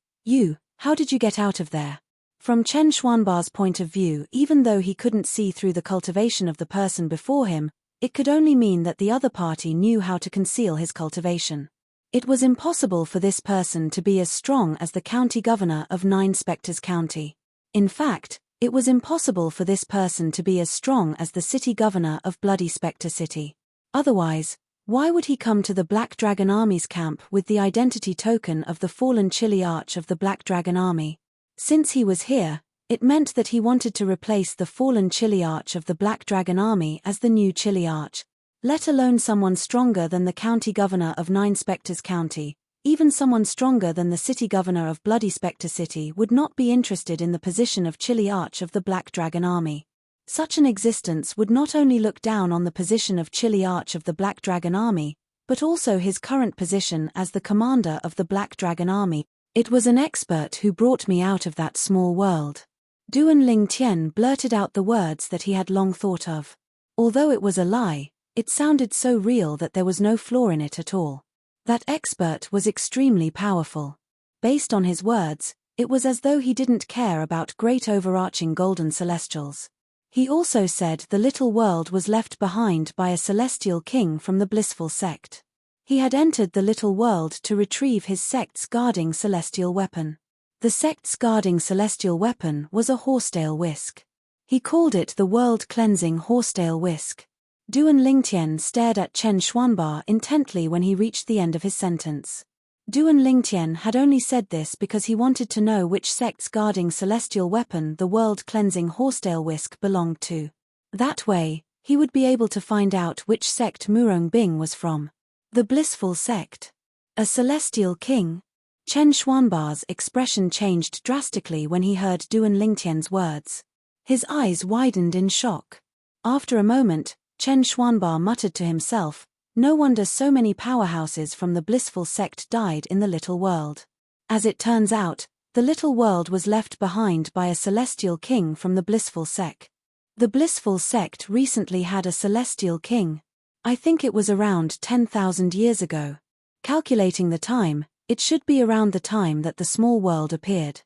how did you get out of there? From Chen Xuanba's point of view, even though he couldn't see through the cultivation of the person before him, it could only mean that the other party knew how to conceal his cultivation. It was impossible for this person to be as strong as the county governor of Nine Spectres County. In fact, it was impossible for this person to be as strong as the city governor of Bloody Spectre City. Otherwise, why would he come to the Black Dragon Army's camp with the identity token of the fallen Chili Arch of the Black Dragon Army? Since he was here, it meant that he wanted to replace the fallen Chili Arch of the Black Dragon Army as the new Chili Arch, let alone someone stronger than the county governor of Nine Spectres County. Even someone stronger than the city governor of Bloody Spectre City would not be interested in the position of Chili Arch of the Black Dragon Army. Such an existence would not only look down on the position of Chili Arch of the Black Dragon Army, but also his current position as the commander of the Black Dragon Army. It was an expert who brought me out of that small world. Duan Lingtian blurted out the words that he had long thought of. Although it was a lie, it sounded so real that there was no flaw in it at all. That expert was extremely powerful. Based on his words, it was as though he didn't care about great overarching golden celestials. He also said the little world was left behind by a celestial king from the blissful sect. He had entered the little world to retrieve his sect's guarding celestial weapon. The sect's guarding celestial weapon was a horsetail whisk. He called it the world-cleansing horsetail whisk. Duan Lingtian stared at Chen Xuanba intently when he reached the end of his sentence. Duan Lingtian had only said this because he wanted to know which sect's guarding celestial weapon the world-cleansing horsetail whisk belonged to. That way, he would be able to find out which sect Murong Bing was from. The blissful sect. A celestial king? Chen Xuanba's expression changed drastically when he heard Duan Lingtian's words. His eyes widened in shock. After a moment, Chen Xuanba muttered to himself, no wonder so many powerhouses from the blissful sect died in the little world. As it turns out, the little world was left behind by a celestial king from the blissful sect. The blissful sect recently had a celestial king. I think it was around 10,000 years ago. Calculating the time, it should be around the time that the small world appeared.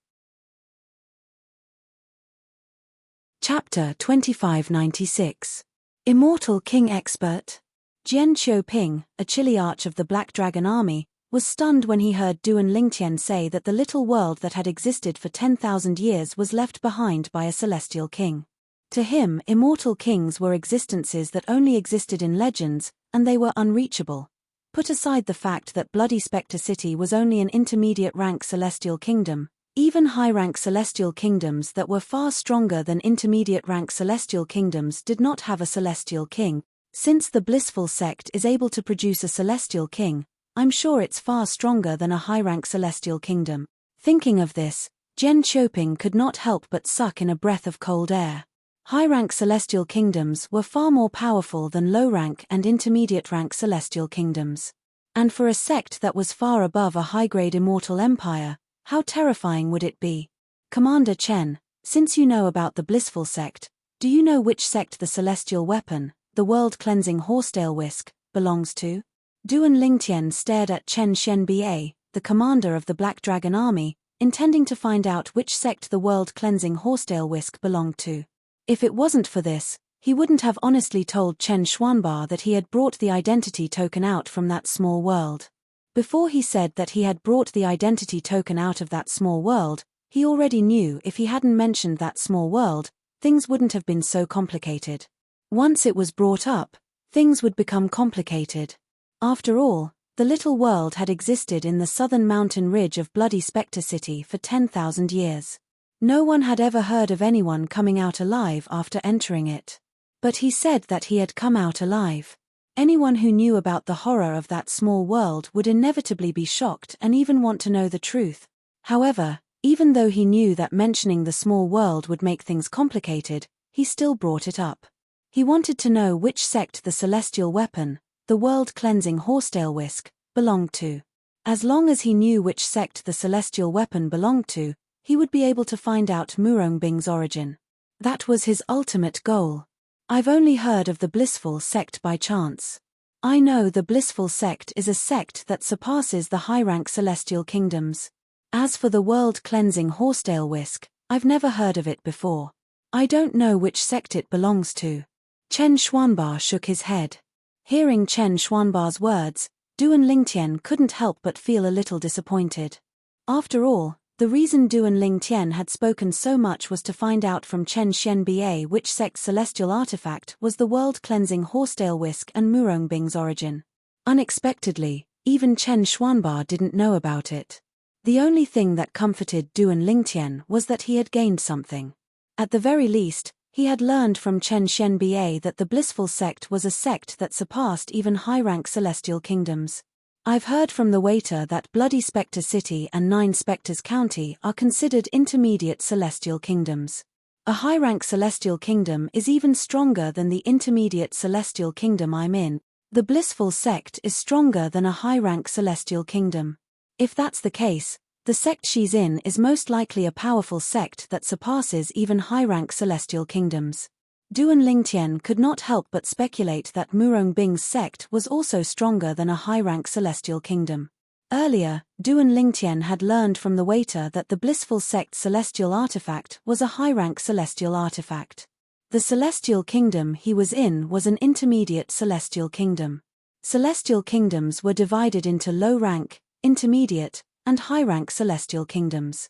Chapter 2596. Immortal King Expert. Chen Qiuping, a Chili Arch of the Black Dragon Army, was stunned when he heard Duan Lingtian say that the little world that had existed for 10,000 years was left behind by a celestial king. To him, immortal kings were existences that only existed in legends, and they were unreachable. Put aside the fact that Bloody Spectre City was only an intermediate-rank celestial kingdom, even high-rank celestial kingdoms that were far stronger than intermediate-rank celestial kingdoms did not have a celestial king. Since the blissful sect is able to produce a celestial king, I'm sure it's far stronger than a high-rank celestial kingdom. Thinking of this, Chen Qiuping could not help but suck in a breath of cold air. High-rank celestial kingdoms were far more powerful than low-rank and intermediate-rank celestial kingdoms. And for a sect that was far above a high-grade immortal empire, how terrifying would it be? Commander Chen, since you know about the blissful sect, do you know which sect the celestial weapon, the world-cleansing horsetail whisk, belongs to? Duan Lingtian stared at Chen Xianbia, the commander of the Black Dragon Army, intending to find out which sect the world-cleansing horsetail whisk belonged to. If it wasn't for this, he wouldn't have honestly told Chen Xuanba that he had brought the identity token out from that small world. Before he said that he had brought the identity token out of that small world, he already knew if he hadn't mentioned that small world, things wouldn't have been so complicated. Once it was brought up, things would become complicated. After all, the little world had existed in the southern mountain ridge of Bloody Spectre City for 10,000 years. No one had ever heard of anyone coming out alive after entering it. But he said that he had come out alive. Anyone who knew about the horror of that small world would inevitably be shocked and even want to know the truth. However, even though he knew that mentioning the small world would make things complicated, he still brought it up. He wanted to know which sect the celestial weapon, the world-cleansing horsetail whisk, belonged to. As long as he knew which sect the celestial weapon belonged to, he would be able to find out Murong-Bing's origin. That was his ultimate goal. I've only heard of the blissful sect by chance. I know the blissful sect is a sect that surpasses the high-rank celestial kingdoms. As for the world-cleansing horsetail whisk, I've never heard of it before. I don't know which sect it belongs to. Chen Xuanba shook his head. Hearing Chen Xuanba's words, Duan Lingtian couldn't help but feel a little disappointed. After all, the reason Duan Lingtian had spoken so much was to find out from Chen Xianba which sect's celestial artifact was the world-cleansing horsetail whisk and Murong-Bing's origin. Unexpectedly, even Chen Xuanba didn't know about it. The only thing that comforted Duan Lingtian was that he had gained something. At the very least, he had learned from Chen Xianba that the blissful sect was a sect that surpassed even high-rank celestial kingdoms. I've heard from the waiter that Bloody Spectre City and 9 Spectres County are considered intermediate celestial kingdoms. A high-rank celestial kingdom is even stronger than the intermediate celestial kingdom I'm in. The blissful sect is stronger than a high-rank celestial kingdom. If that's the case, the sect she's in is most likely a powerful sect that surpasses even high-rank celestial kingdoms. Duan Lingtian could not help but speculate that Murong-Bing's sect was also stronger than a high-rank celestial kingdom. Earlier, Duan Lingtian had learned from the waiter that the blissful sect's celestial artifact was a high-rank celestial artifact. The celestial kingdom he was in was an intermediate celestial kingdom. Celestial kingdoms were divided into low-rank, intermediate, and high-rank celestial kingdoms.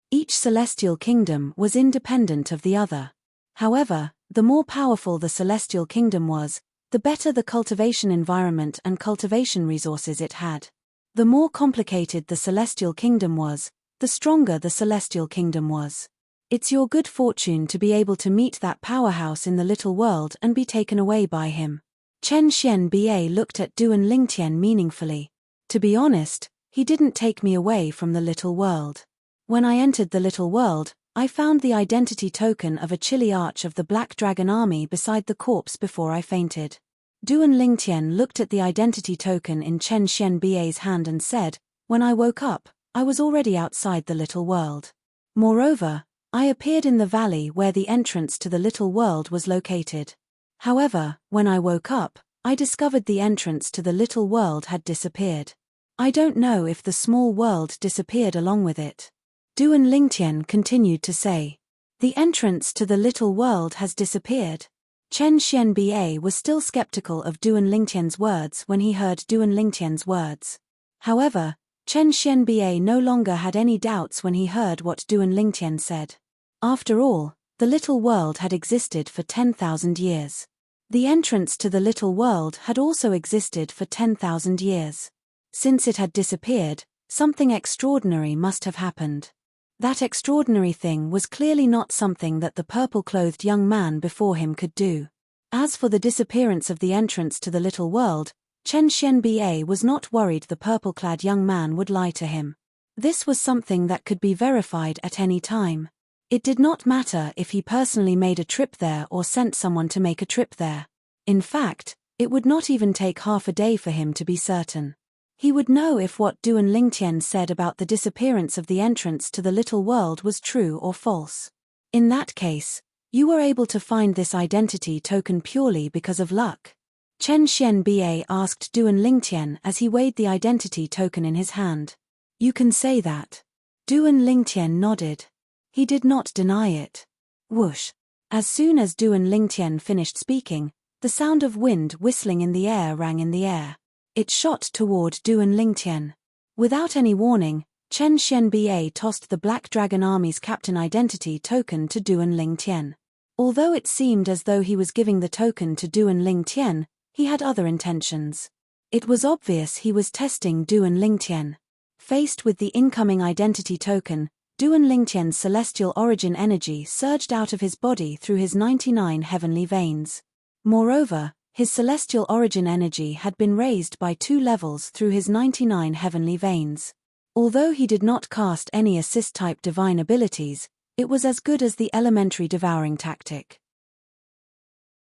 Each celestial kingdom was independent of the other. However, the more powerful the celestial kingdom was, the better the cultivation environment and cultivation resources it had. The more complicated the celestial kingdom was, the stronger the celestial kingdom was. It's your good fortune to be able to meet that powerhouse in the little world and be taken away by him. Chen Xianba looked at Duan Lingtian meaningfully. To be honest, he didn't take me away from the little world. When I entered the little world, I found the identity token of a chilly arch of the Black Dragon army beside the corpse before I fainted. Duan Lingtian looked at the identity token in Chen Xianba's hand and said, "When I woke up, I was already outside the little world. Moreover, I appeared in the valley where the entrance to the little world was located. However, when I woke up, I discovered the entrance to the little world had disappeared. I don't know if the small world disappeared along with it." Duan Lingtian continued to say, "The entrance to the little world has disappeared." Chen Xianba was still skeptical of Duan Lingtian's words when he heard Duan Lingtian's words. However, Chen Xianba no longer had any doubts when he heard what Duan Lingtian said. After all, the little world had existed for 10,000 years. The entrance to the little world had also existed for 10,000 years. Since it had disappeared, something extraordinary must have happened. That extraordinary thing was clearly not something that the purple-clothed young man before him could do. As for the disappearance of the entrance to the little world, Chen Xianba was not worried the purple-clad young man would lie to him. This was something that could be verified at any time. It did not matter if he personally made a trip there or sent someone to make a trip there. In fact, it would not even take half a day for him to be certain. He would know if what Duan Lingtian said about the disappearance of the entrance to the little world was true or false. In that case, you were able to find this identity token purely because of luck. Chen Xianba asked Duan Lingtian as he weighed the identity token in his hand. "You can say that." Duan Lingtian nodded. He did not deny it. Whoosh. As soon as Duan Lingtian finished speaking, the sound of wind whistling in the air rang in the air. It shot toward Duan Lingtian. Without any warning, Chen Xianba tossed the Black Dragon Army's captain identity token to Duan Lingtian. Although it seemed as though he was giving the token to Duan Lingtian, he had other intentions. It was obvious he was testing Duan Lingtian. Faced with the incoming identity token, Duan Lingtian's celestial origin energy surged out of his body through his 99 heavenly veins. Moreover, his celestial origin energy had been raised by 2 levels through his 99 heavenly veins. Although he did not cast any assist-type divine abilities, it was as good as the elementary devouring tactic.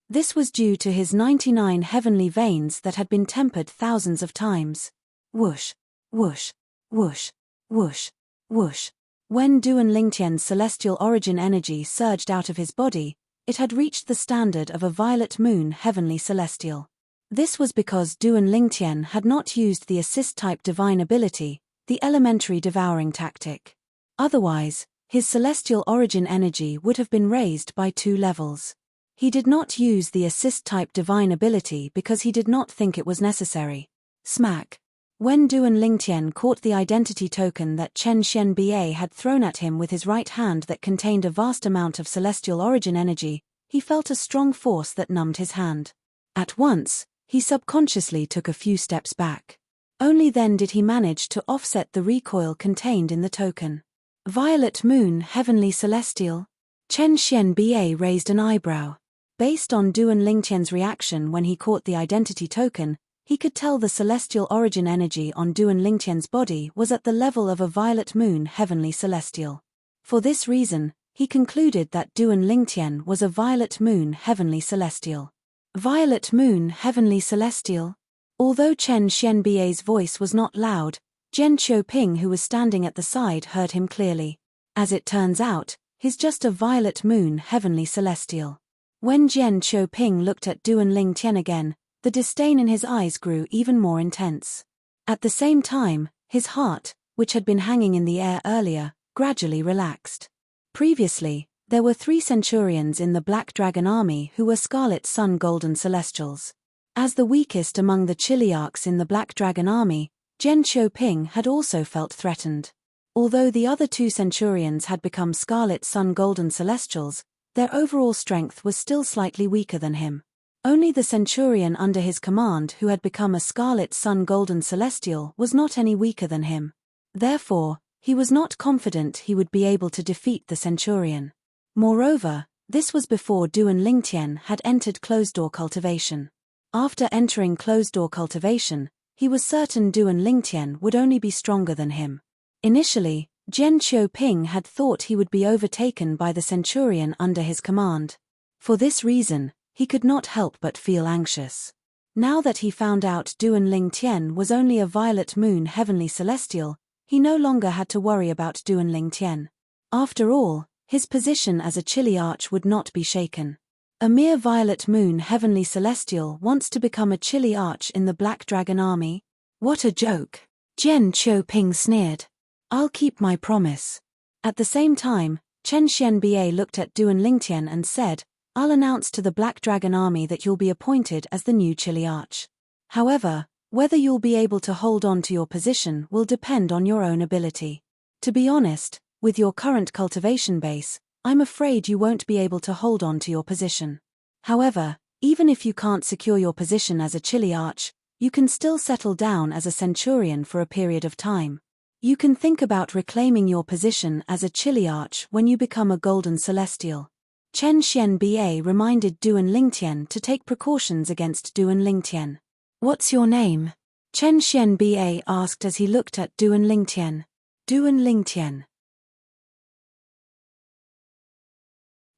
This was due to his 99 heavenly veins that had been tempered thousands of times. Whoosh, whoosh, whoosh, whoosh, whoosh. When Duan Lingtian's celestial origin energy surged out of his body, it had reached the standard of a violet moon heavenly celestial. This was because Duan Lingtian had not used the assist-type divine ability, the elementary devouring tactic. Otherwise, his celestial origin energy would have been raised by 2 levels. He did not use the assist-type divine ability because he did not think it was necessary. Smack. When Duan Lingtian caught the identity token that Chen Xianbei had thrown at him with his right hand that contained a vast amount of celestial origin energy, he felt a strong force that numbed his hand. At once, he subconsciously took a few steps back. Only then did he manage to offset the recoil contained in the token. Violet moon heavenly celestial? Chen Xianbei raised an eyebrow. Based on Duan Lingtian's reaction when he caught the identity token, he could tell the celestial origin energy on Duan Lingtian's body was at the level of a violet moon heavenly celestial. For this reason, he concluded that Duan Lingtian was a violet moon heavenly celestial. Violet moon heavenly celestial? Although Chen Xianbei's voice was not loud, Jian Qiuping, who was standing at the side, heard him clearly. As it turns out, he's just a violet moon heavenly celestial. When Jian Qiuping looked at Duan Lingtian again, the disdain in his eyes grew even more intense. At the same time, his heart, which had been hanging in the air earlier, gradually relaxed. Previously, there were 3 centurions in the Black Dragon army who were Scarlet Sun Golden Celestials. As the weakest among the Chiliarchs in the Black Dragon army, Jian Qiuping had also felt threatened. Although the other 2 centurions had become Scarlet Sun Golden Celestials, their overall strength was still slightly weaker than him. Only the centurion under his command who had become a Scarlet Sun Golden Celestial was not any weaker than him. Therefore, he was not confident he would be able to defeat the centurion. Moreover, this was before Duan Lingtian had entered closed-door cultivation. After entering closed-door cultivation, he was certain Duan Lingtian would only be stronger than him. Initially, Jian Qiuping had thought he would be overtaken by the centurion under his command. For this reason, he could not help but feel anxious. Now that he found out Duan Lingtian was only a violet moon heavenly celestial, he no longer had to worry about Duan Lingtian. After all, his position as a Chiliarch would not be shaken. A mere violet moon heavenly celestial wants to become a Chiliarch in the Black Dragon army? What a joke! Jian Qiuping sneered. I'll keep my promise. At the same time, Chen Xianbei looked at Duan Lingtian and said, I'll announce to the Black Dragon army that you'll be appointed as the new Chiliarch. However, whether you'll be able to hold on to your position will depend on your own ability. To be honest, with your current cultivation base, I'm afraid you won't be able to hold on to your position. However, even if you can't secure your position as a Chiliarch, you can still settle down as a centurion for a period of time. You can think about reclaiming your position as a Chiliarch when you become a Golden Celestial. Chen Xianbei reminded Duan Lingtian to take precautions against Duan Lingtian. What's your name? Chen Xianbei asked as he looked at Duan Lingtian. Duan Lingtian.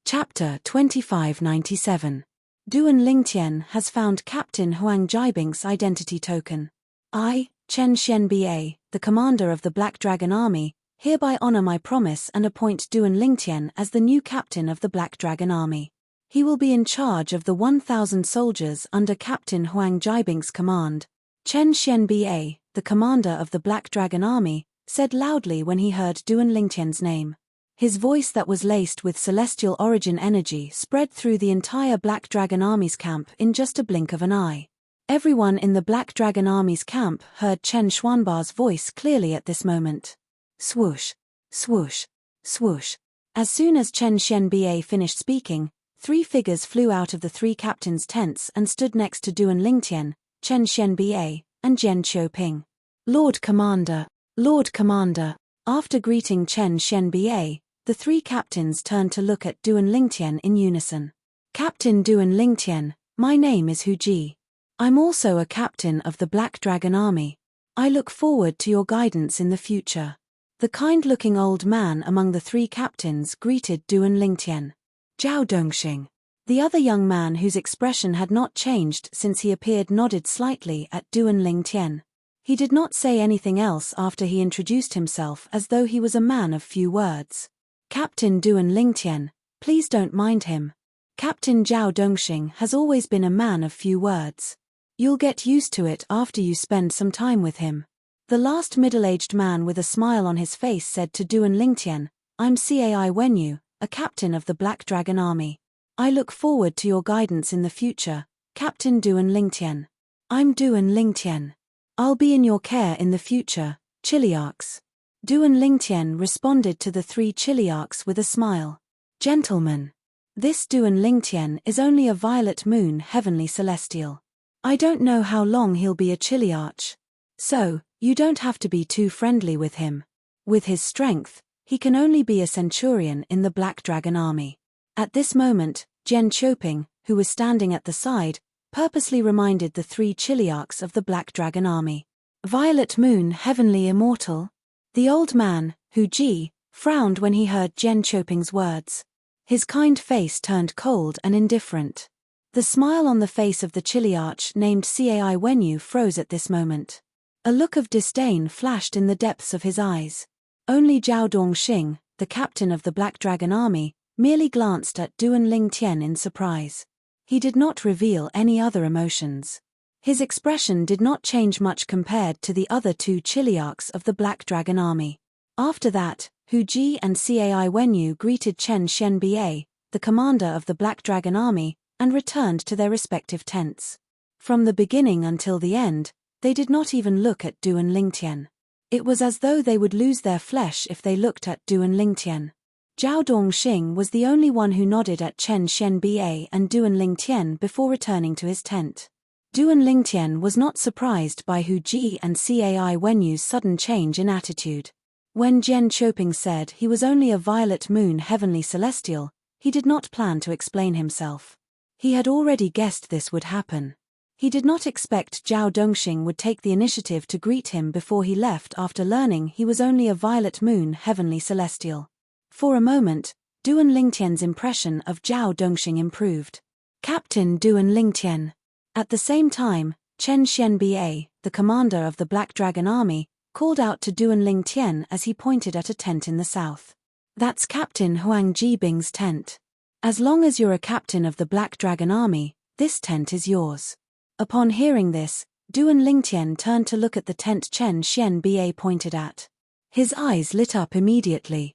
Chapter 2597. Duan Lingtian has found Captain Huang Jibink's identity token. I, Chen Xianbei, the commander of the Black Dragon army, hereby honor my promise and appoint Duan Lingtian as the new captain of the Black Dragon army. He will be in charge of the 1,000 soldiers under Captain Huang Jibink's command. Chen Xianbei, the commander of the Black Dragon army, said loudly when he heard Duan Lingtian's name. His voice that was laced with celestial origin energy spread through the entire Black Dragon army's camp in just a blink of an eye. Everyone in the Black Dragon army's camp heard Chen Xuanba's voice clearly at this moment. Swoosh, swoosh, swoosh. As soon as Chen Xianbei finished speaking, 3 figures flew out of the 3 captains' tents and stood next to Duan Lingtian, Chen Xianba, and Jian Qiuping. Lord Commander, Lord Commander. After greeting Chen Xianba, the 3 captains turned to look at Duan Lingtian in unison. Captain Duan Lingtian, my name is Hu Ji. I'm also a captain of the Black Dragon Army. I look forward to your guidance in the future. The kind-looking old man among the 3 captains greeted Duan Lingtian. Zhao Dongxing. The other young man whose expression had not changed since he appeared nodded slightly at Duan Lingtian. He did not say anything else after he introduced himself as though he was a man of few words. Captain Duan Lingtian, please don't mind him. Captain Zhao Dongxing has always been a man of few words. You'll get used to it after you spend some time with him. The last middle-aged man with a smile on his face said to Duan Lingtian, I'm Cai Wenyu, a captain of the Black Dragon Army. I look forward to your guidance in the future, Captain Duan Lingtian. I'm Duan Lingtian. I'll be in your care in the future, Chiliarchs. Duan Lingtian responded to the 3 Chiliarchs with a smile. Gentlemen. This Duan Lingtian is only a violet moon heavenly celestial. I don't know how long he'll be a Chiliarch. So, you don't have to be too friendly with him. With his strength, he can only be a centurion in the Black Dragon Army. At this moment, Jian Qiuping, who was standing at the side, purposely reminded the 3 Chiliarchs of the Black Dragon Army. Violet moon heavenly immortal? The old man, Hu Ji, frowned when he heard Jian Qiuping's words. His kind face turned cold and indifferent. The smile on the face of the Chiliarch named Cai Wenyu froze at this moment. A look of disdain flashed in the depths of his eyes. Only Zhao Dongxing, the captain of the Black Dragon Army, merely glanced at Duan Lingtian in surprise. He did not reveal any other emotions. His expression did not change much compared to the other 2 Chiliarchs of the Black Dragon Army. After that, Hu Ji and Cai Wenyu greeted Chen Xianba, the commander of the Black Dragon Army, and returned to their respective tents. From the beginning until the end, they did not even look at Duan Lingtian. It was as though they would lose their flesh if they looked at Duan Lingtian. Zhao Dongxing was the only one who nodded at Chen Xianba and Duan Lingtian before returning to his tent. Duan Lingtian was not surprised by Hu Ji and Cai Wenyu's sudden change in attitude. When Jian Qiuping said he was only a violet moon heavenly celestial, he did not plan to explain himself. He had already guessed this would happen. He did not expect Zhao Dongxing would take the initiative to greet him before he left after learning he was only a violet moon heavenly celestial. For a moment, Duan Lingtian's impression of Zhao Dongxing improved. Captain Duan Lingtian. At the same time, Chen Xianba, the commander of the Black Dragon Army, called out to Duan Lingtian as he pointed at a tent in the south. That's Captain Huang Jibing's tent. As long as you're a captain of the Black Dragon Army, this tent is yours. Upon hearing this, Duan Lingtian turned to look at the tent Chen Xianba pointed at. His eyes lit up immediately.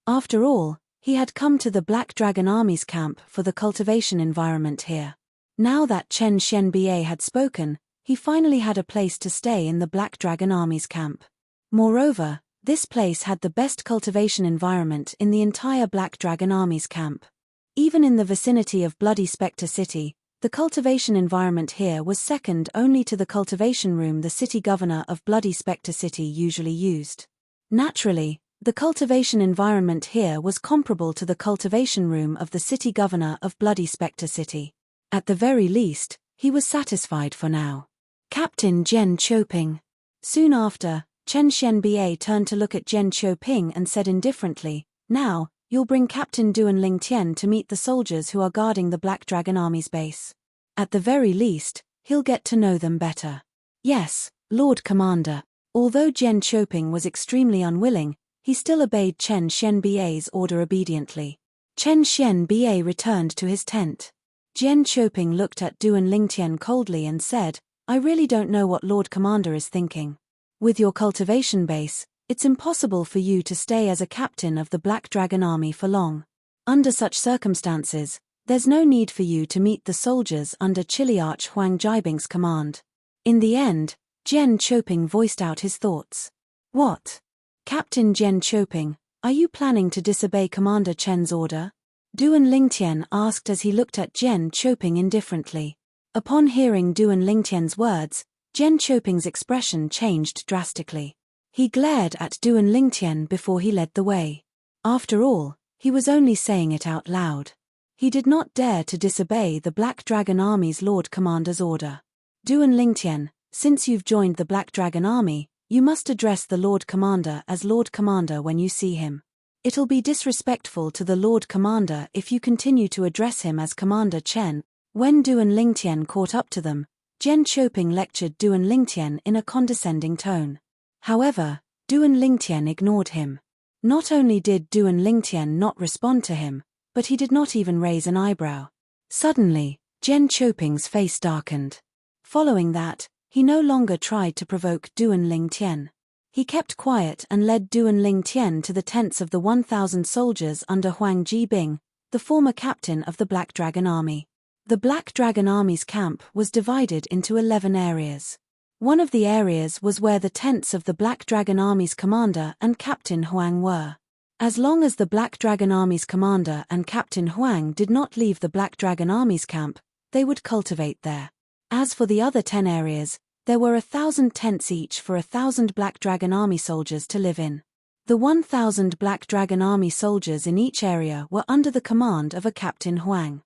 After all, he had come to the Black Dragon Army's camp for the cultivation environment here. Now that Chen Xianba had spoken, he finally had a place to stay in the Black Dragon Army's camp. Moreover, this place had the best cultivation environment in the entire Black Dragon Army's camp. Even in the vicinity of Bloody Spectre City, the cultivation environment here was second only to the cultivation room the city governor of Bloody Spectre City usually used. Naturally, the cultivation environment here was comparable to the cultivation room of the city governor of Bloody Spectre City. At the very least, he was satisfied for now. Captain Jian Qiuping. Soon after, Chen Xianba turned to look at Jian Qiuping and said indifferently, "Now, you'll bring Captain Duan Lingtian to meet the soldiers who are guarding the Black Dragon Army's base. At the very least, he'll get to know them better." "Yes, Lord Commander." Although Jian Qiuping was extremely unwilling, he still obeyed Chen Xianba's order obediently. Chen Xianba returned to his tent. Jian Qiuping looked at Duan Lingtian coldly and said, "I really don't know what Lord Commander is thinking. With your cultivation base, it's impossible for you to stay as a captain of the Black Dragon Army for long. Under such circumstances, there's no need for you to meet the soldiers under Chiliarch Huang Jibing's command." In the end, Jian Qiuping voiced out his thoughts. "What? Captain Jian Qiuping, are you planning to disobey Commander Chen's order?" Duan Lingtian asked as he looked at Jian Choping indifferently. Upon hearing Duan Lingtian's words, Jian Choping's expression changed drastically. He glared at Duan Lingtian before he led the way. After all, he was only saying it out loud. He did not dare to disobey the Black Dragon Army's Lord Commander's order. Duan Lingtian, since you've joined the Black Dragon Army, you must address the Lord Commander as Lord Commander when you see him. It'll be disrespectful to the Lord Commander if you continue to address him as Commander Chen. When Duan Lingtian caught up to them, Jian Choping lectured Duan Lingtian in a condescending tone. However, Duan Lingtian ignored him. Not only did Duan Lingtian not respond to him, but he did not even raise an eyebrow. Suddenly, Jian Choping's face darkened. Following that, he no longer tried to provoke Duan Lingtian. He kept quiet and led Duan Lingtian to the tents of the 1,000 soldiers under Huang Jibing, the former captain of the Black Dragon Army. The Black Dragon Army's camp was divided into 11 areas. One of the areas was where the tents of the Black Dragon Army's commander and Captain Huang were. As long as the Black Dragon Army's commander and Captain Huang did not leave the Black Dragon Army's camp, they would cultivate there. As for the other 10 areas, there were 1,000 tents each for 1,000 Black Dragon Army soldiers to live in. The 1,000 Black Dragon Army soldiers in each area were under the command of a Captain Huang.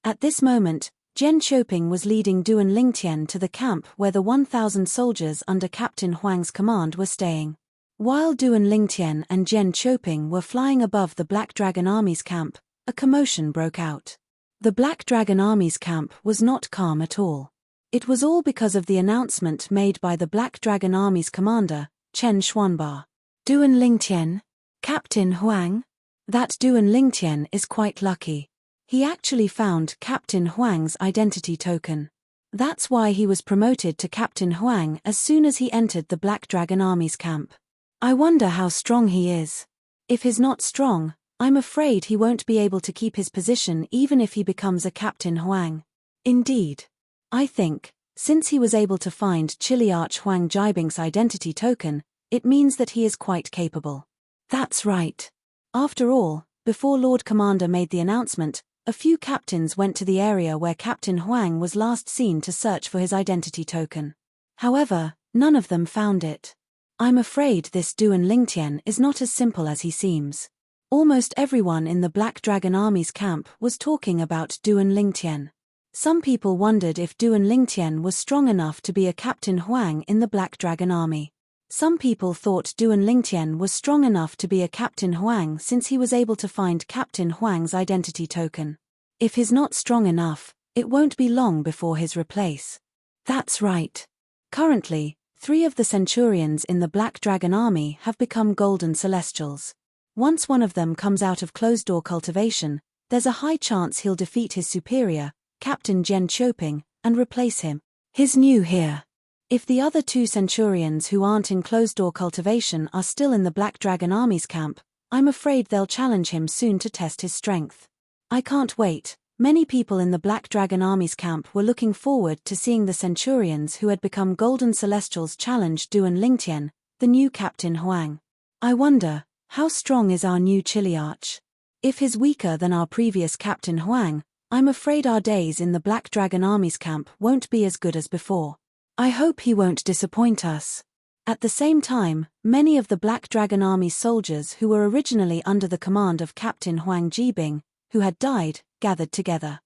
At this moment, Jian Choping was leading Duan Lingtian to the camp where the 1,000 soldiers under Captain Huang's command were staying. While Duan Lingtian and Jian Choping were flying above the Black Dragon Army's camp, a commotion broke out. The Black Dragon Army's camp was not calm at all. It was all because of the announcement made by the Black Dragon Army's commander, Chen Xuanba. Duan Lingtian? Captain Huang? That Duan Lingtian is quite lucky. He actually found Captain Huang's identity token. That's why he was promoted to Captain Huang as soon as he entered the Black Dragon Army's camp. I wonder how strong he is. If he's not strong, I'm afraid he won't be able to keep his position even if he becomes a Captain Huang. Indeed. I think, since he was able to find Chiliarch Huang Jibing's identity token, it means that he is quite capable. That's right. After all, before Lord Commander made the announcement, a few captains went to the area where Captain Huang was last seen to search for his identity token. However, none of them found it. I'm afraid this Duan Lingtian is not as simple as he seems. Almost everyone in the Black Dragon Army's camp was talking about Duan Lingtian. Some people wondered if Duan Lingtian was strong enough to be a Captain Huang in the Black Dragon Army. Some people thought Duan Lingtian was strong enough to be a Captain Huang since he was able to find Captain Huang's identity token. If he's not strong enough, it won't be long before he's replaced. That's right. Currently, 3 of the Centurions in the Black Dragon Army have become Golden Celestials. Once one of them comes out of closed-door cultivation, there's a high chance he'll defeat his superior, Captain Jian Choping, and replace him. He's new here. If the other 2 Centurions who aren't in closed-door cultivation are still in the Black Dragon Army's camp, I'm afraid they'll challenge him soon to test his strength. I can't wait. Many people in the Black Dragon Army's camp were looking forward to seeing the Centurions who had become Golden Celestials challenge Duan Lingtian, the new Captain Huang. I wonder, how strong is our new Chiliarch? If he's weaker than our previous Captain Huang, I'm afraid our days in the Black Dragon Army's camp won't be as good as before. I hope he won't disappoint us. At the same time, many of the Black Dragon Army's soldiers who were originally under the command of Captain Huang Jibing, who had died, gathered together.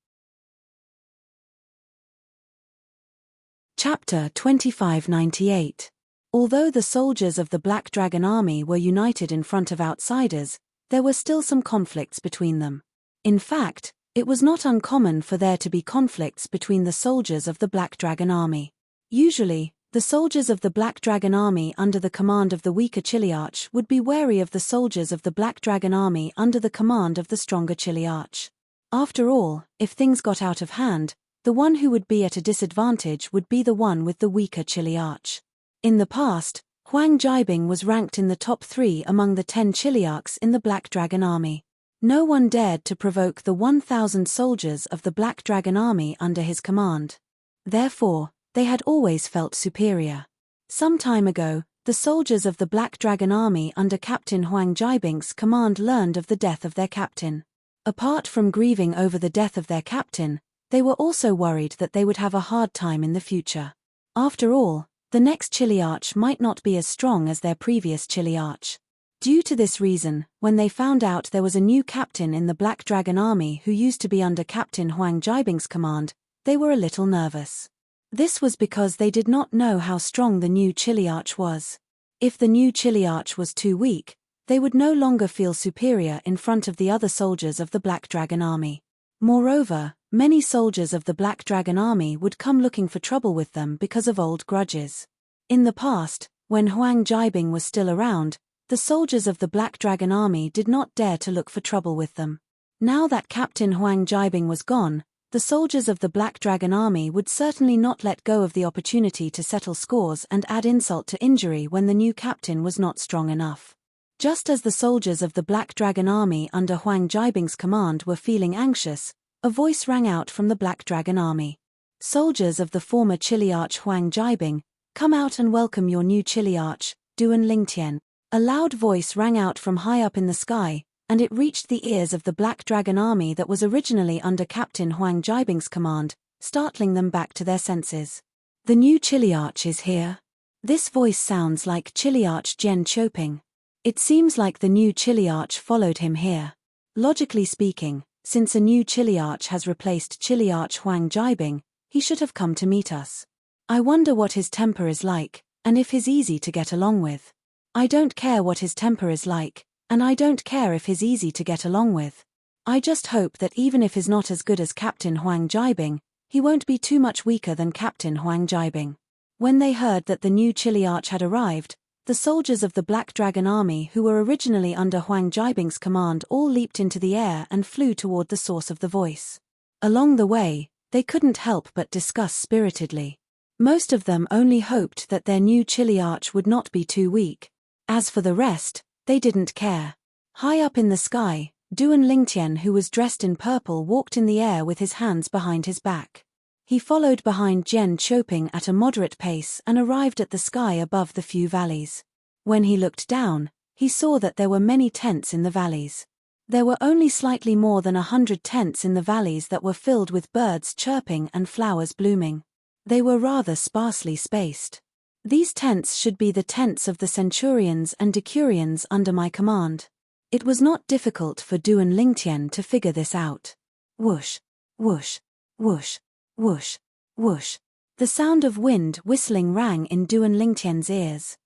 Chapter 2598. Although the soldiers of the Black Dragon Army were united in front of outsiders, there were still some conflicts between them. In fact, it was not uncommon for there to be conflicts between the soldiers of the Black Dragon Army. Usually, the soldiers of the Black Dragon Army under the command of the weaker Chiliarch would be wary of the soldiers of the Black Dragon Army under the command of the stronger Chiliarch. After all, if things got out of hand, the one who would be at a disadvantage would be the one with the weaker Chiliarch. In the past, Huang Jibing was ranked in the top 3 among the 10 Chiliarchs in the Black Dragon Army. No one dared to provoke the 1,000 soldiers of the Black Dragon Army under his command. Therefore, they had always felt superior. Some time ago, the soldiers of the Black Dragon Army under Captain Huang Jiabing's command learned of the death of their captain. Apart from grieving over the death of their captain, they were also worried that they would have a hard time in the future. After all, the next Chiliarch might not be as strong as their previous Chiliarch. Due to this reason, when they found out there was a new captain in the Black Dragon Army who used to be under Captain Huang Jiabing's command, they were a little nervous. This was because they did not know how strong the new Chiliarch was. If the new Chiliarch was too weak, they would no longer feel superior in front of the other soldiers of the Black Dragon Army. Moreover, many soldiers of the Black Dragon Army would come looking for trouble with them because of old grudges. In the past, when Huang Jiabing was still around, the soldiers of the Black Dragon Army did not dare to look for trouble with them. Now that Captain Huang Jiabing was gone, the soldiers of the Black Dragon Army would certainly not let go of the opportunity to settle scores and add insult to injury when the new captain was not strong enough. Just as the soldiers of the Black Dragon Army under Huang Jiabing's command were feeling anxious, a voice rang out from the Black Dragon Army. "Soldiers of the former Chiliarch Huang Jiabing, come out and welcome your new Chiliarch, Duan Lingtian." A loud voice rang out from high up in the sky, and it reached the ears of the Black Dragon Army that was originally under Captain Huang Jiabing's command, startling them back to their senses. "The new Chiliarch is here." This voice sounds like Chiliarch Zhen Choping. It seems like the new Chiliarch followed him here. Logically speaking, since a new Chiliarch has replaced Chiliarch Huang Jiabing, he should have come to meet us. I wonder what his temper is like, and if he's easy to get along with. I don't care what his temper is like, and I don't care if he's easy to get along with. I just hope that even if he's not as good as Captain Huang Jiabing, he won't be too much weaker than Captain Huang Jiabing. When they heard that the new Chiliarch had arrived, the soldiers of the Black Dragon Army who were originally under Huang Jiabing's command all leaped into the air and flew toward the source of the voice. Along the way, they couldn't help but discuss spiritedly. Most of them only hoped that their new Chiliarch would not be too weak. As for the rest, they didn't care. High up in the sky, Duan Lingtian, who was dressed in purple, walked in the air with his hands behind his back. He followed behind Zhen Choping at a moderate pace and arrived at the sky above the few valleys. When he looked down, he saw that there were many tents in the valleys. There were only slightly more than 100 tents in the valleys that were filled with birds chirping and flowers blooming. They were rather sparsely spaced. These tents should be the tents of the centurions and decurions under my command. It was not difficult for Duan Lingtian to figure this out. Whoosh, whoosh, whoosh, whoosh, whoosh. The sound of wind whistling rang in Duan Lingtian's ears.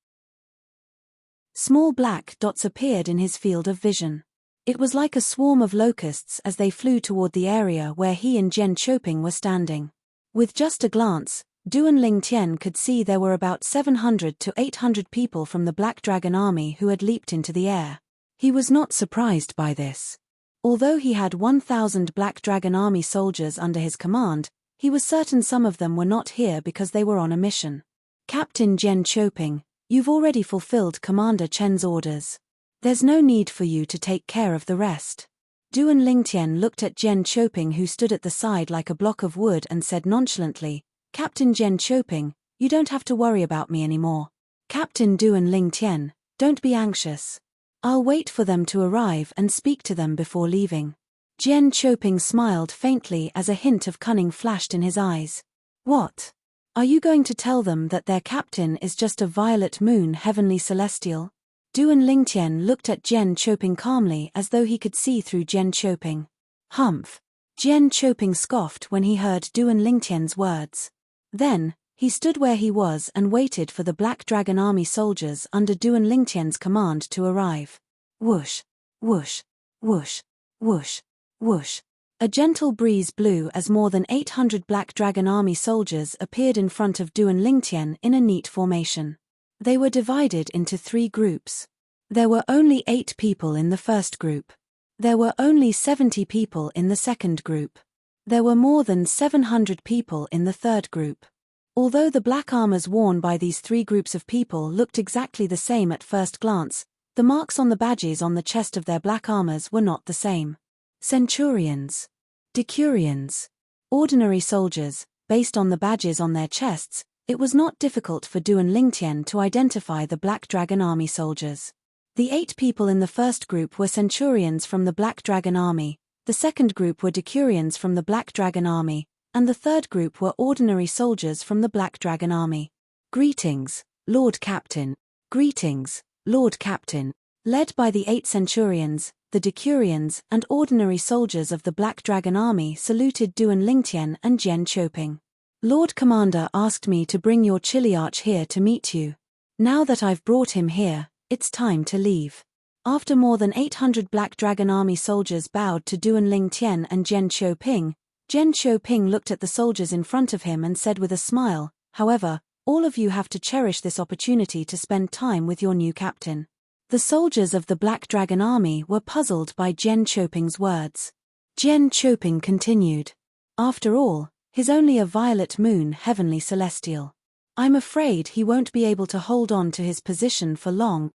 Small black dots appeared in his field of vision. It was like a swarm of locusts as they flew toward the area where he and Zhen Choping were standing. With just a glance, Duan Lingtian could see there were about 700 to 800 people from the Black Dragon Army who had leaped into the air. He was not surprised by this. Although he had 1,000 Black Dragon Army soldiers under his command, he was certain some of them were not here because they were on a mission. "Captain Zhen Choping, you've already fulfilled Commander Chen's orders. There's no need for you to take care of the rest." Duan Lingtian looked at Zhen Choping, who stood at the side like a block of wood, and said nonchalantly, "Captain Zhen Choping, you don't have to worry about me anymore." "Captain Duan Lingtian, don't be anxious. I'll wait for them to arrive and speak to them before leaving." Zhen Choping smiled faintly as a hint of cunning flashed in his eyes. "What? Are you going to tell them that their captain is just a violet moon heavenly celestial?" Duan Lingtian looked at Zhen Choping calmly as though he could see through Zhen Choping. "Humph." Zhen Choping scoffed when he heard Duan Lingtian's words. Then, he stood where he was and waited for the Black Dragon Army soldiers under Duan Lingtian's command to arrive. Whoosh, whoosh, whoosh, whoosh, whoosh. A gentle breeze blew as more than 800 Black Dragon Army soldiers appeared in front of Duan Lingtian in a neat formation. They were divided into 3 groups. There were only 8 people in the first group. There were only 70 people in the second group. There were more than 700 people in the third group. Although the black armors worn by these 3 groups of people looked exactly the same at first glance, the marks on the badges on the chest of their black armors were not the same. Centurions, decurions, ordinary soldiers, based on the badges on their chests, It was not difficult for Duan Lingtian to identify the Black Dragon Army soldiers. The 8 people in the first group were centurions from the Black Dragon Army, the second group were decurions from the Black Dragon Army, and the third group were ordinary soldiers from the Black Dragon Army. Greetings, Lord Captain. Greetings, Lord Captain. Led by the 8 centurions, the decurions and ordinary soldiers of the Black Dragon Army saluted Duan Lingtian and Jian Qiuping. Lord Commander asked me to bring your Chiliarch here to meet you. Now that I've brought him here, it's time to leave. After more than 800 Black Dragon Army soldiers bowed to Duan Lingtian and Jian Qiuping looked at the soldiers in front of him and said with a smile, "However, all of you have to cherish this opportunity to spend time with your new captain." The soldiers of the Black Dragon Army were puzzled by Jian Qiuping's words. Jian Qiuping continued. After all, he's only a violet moon heavenly celestial. I'm afraid he won't be able to hold on to his position for long.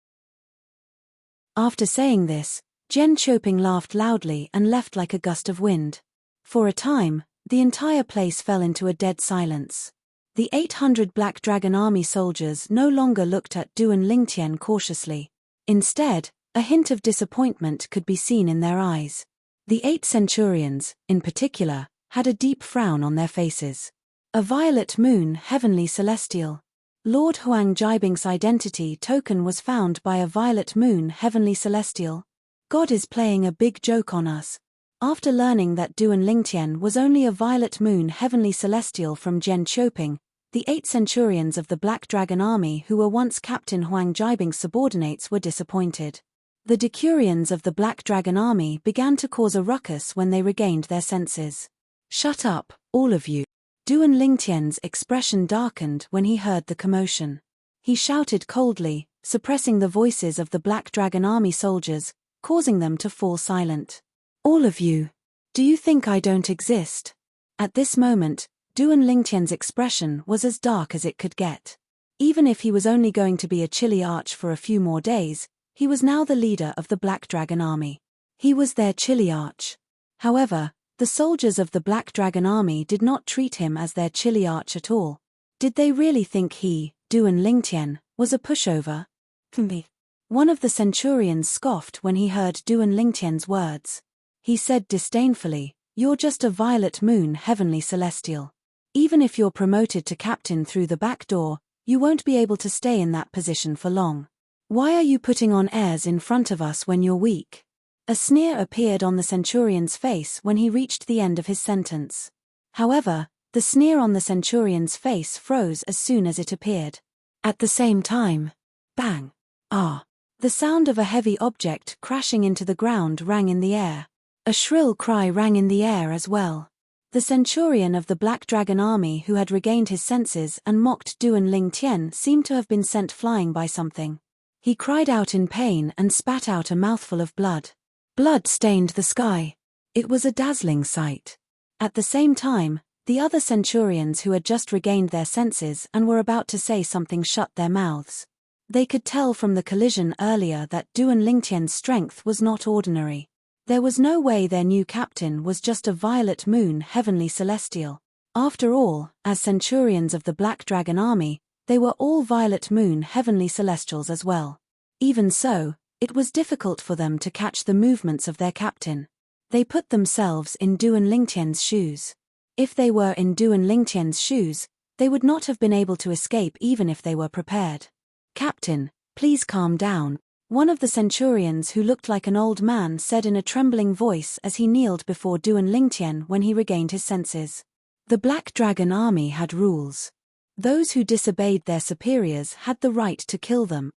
After saying this, Jian Qiuping laughed loudly and left like a gust of wind. For a time, the entire place fell into a dead silence. The 800 Black Dragon Army soldiers no longer looked at Duan Lingtian cautiously. Instead, a hint of disappointment could be seen in their eyes. The 8 centurions, in particular, had a deep frown on their faces. A violet moon heavenly celestial. Lord Huang Jibing's identity token was found by a violet moon heavenly celestial. God is playing a big joke on us. After learning that Duan Lingtian was only a violet moon heavenly celestial from Jian Qiuping, the 8 centurions of the Black Dragon Army who were once Captain Huang Jibing's subordinates were disappointed. The decurions of the Black Dragon Army began to cause a ruckus when they regained their senses. "Shut up, all of you." Duan Lingtian's expression darkened when he heard the commotion. He shouted coldly, suppressing the voices of the Black Dragon Army soldiers, causing them to fall silent. "All of you. Do you think I don't exist?" At this moment, Duan Lingtian's expression was as dark as it could get. Even if he was only going to be a Chiliarch for a few more days, he was now the leader of the Black Dragon Army. He was their Chiliarch. However, the soldiers of the Black Dragon Army did not treat him as their Chiliarch at all. Did they really think he, Duan Lingtian, was a pushover? One of the centurions scoffed when he heard Duan Lingtian's words. He said disdainfully, "You're just a violet moon heavenly celestial. Even if you're promoted to captain through the back door, you won't be able to stay in that position for long. Why are you putting on airs in front of us when you're weak?" A sneer appeared on the centurion's face when he reached the end of his sentence. However, the sneer on the centurion's face froze as soon as it appeared. At the same time, bang! Ah! The sound of a heavy object crashing into the ground rang in the air. A shrill cry rang in the air as well. The centurion of the Black Dragon Army who had regained his senses and mocked Duan Lingtian seemed to have been sent flying by something. He cried out in pain and spat out a mouthful of blood. Blood stained the sky. It was a dazzling sight. At the same time, the other centurions who had just regained their senses and were about to say something shut their mouths. They could tell from the collision earlier that Duan Lingtian's strength was not ordinary. There was no way their new captain was just a violet moon heavenly celestial. After all, as centurions of the Black Dragon Army, they were all violet moon heavenly celestials as well. Even so, it was difficult for them to catch the movements of their captain. They put themselves in Duan Lingtian's shoes. If they were in Duan Lingtian's shoes, they would not have been able to escape even if they were prepared. "Captain, please calm down," one of the centurions who looked like an old man said in a trembling voice as he kneeled before Duan Lingtian when he regained his senses. The Black Dragon Army had rules. Those who disobeyed their superiors had the right to kill them.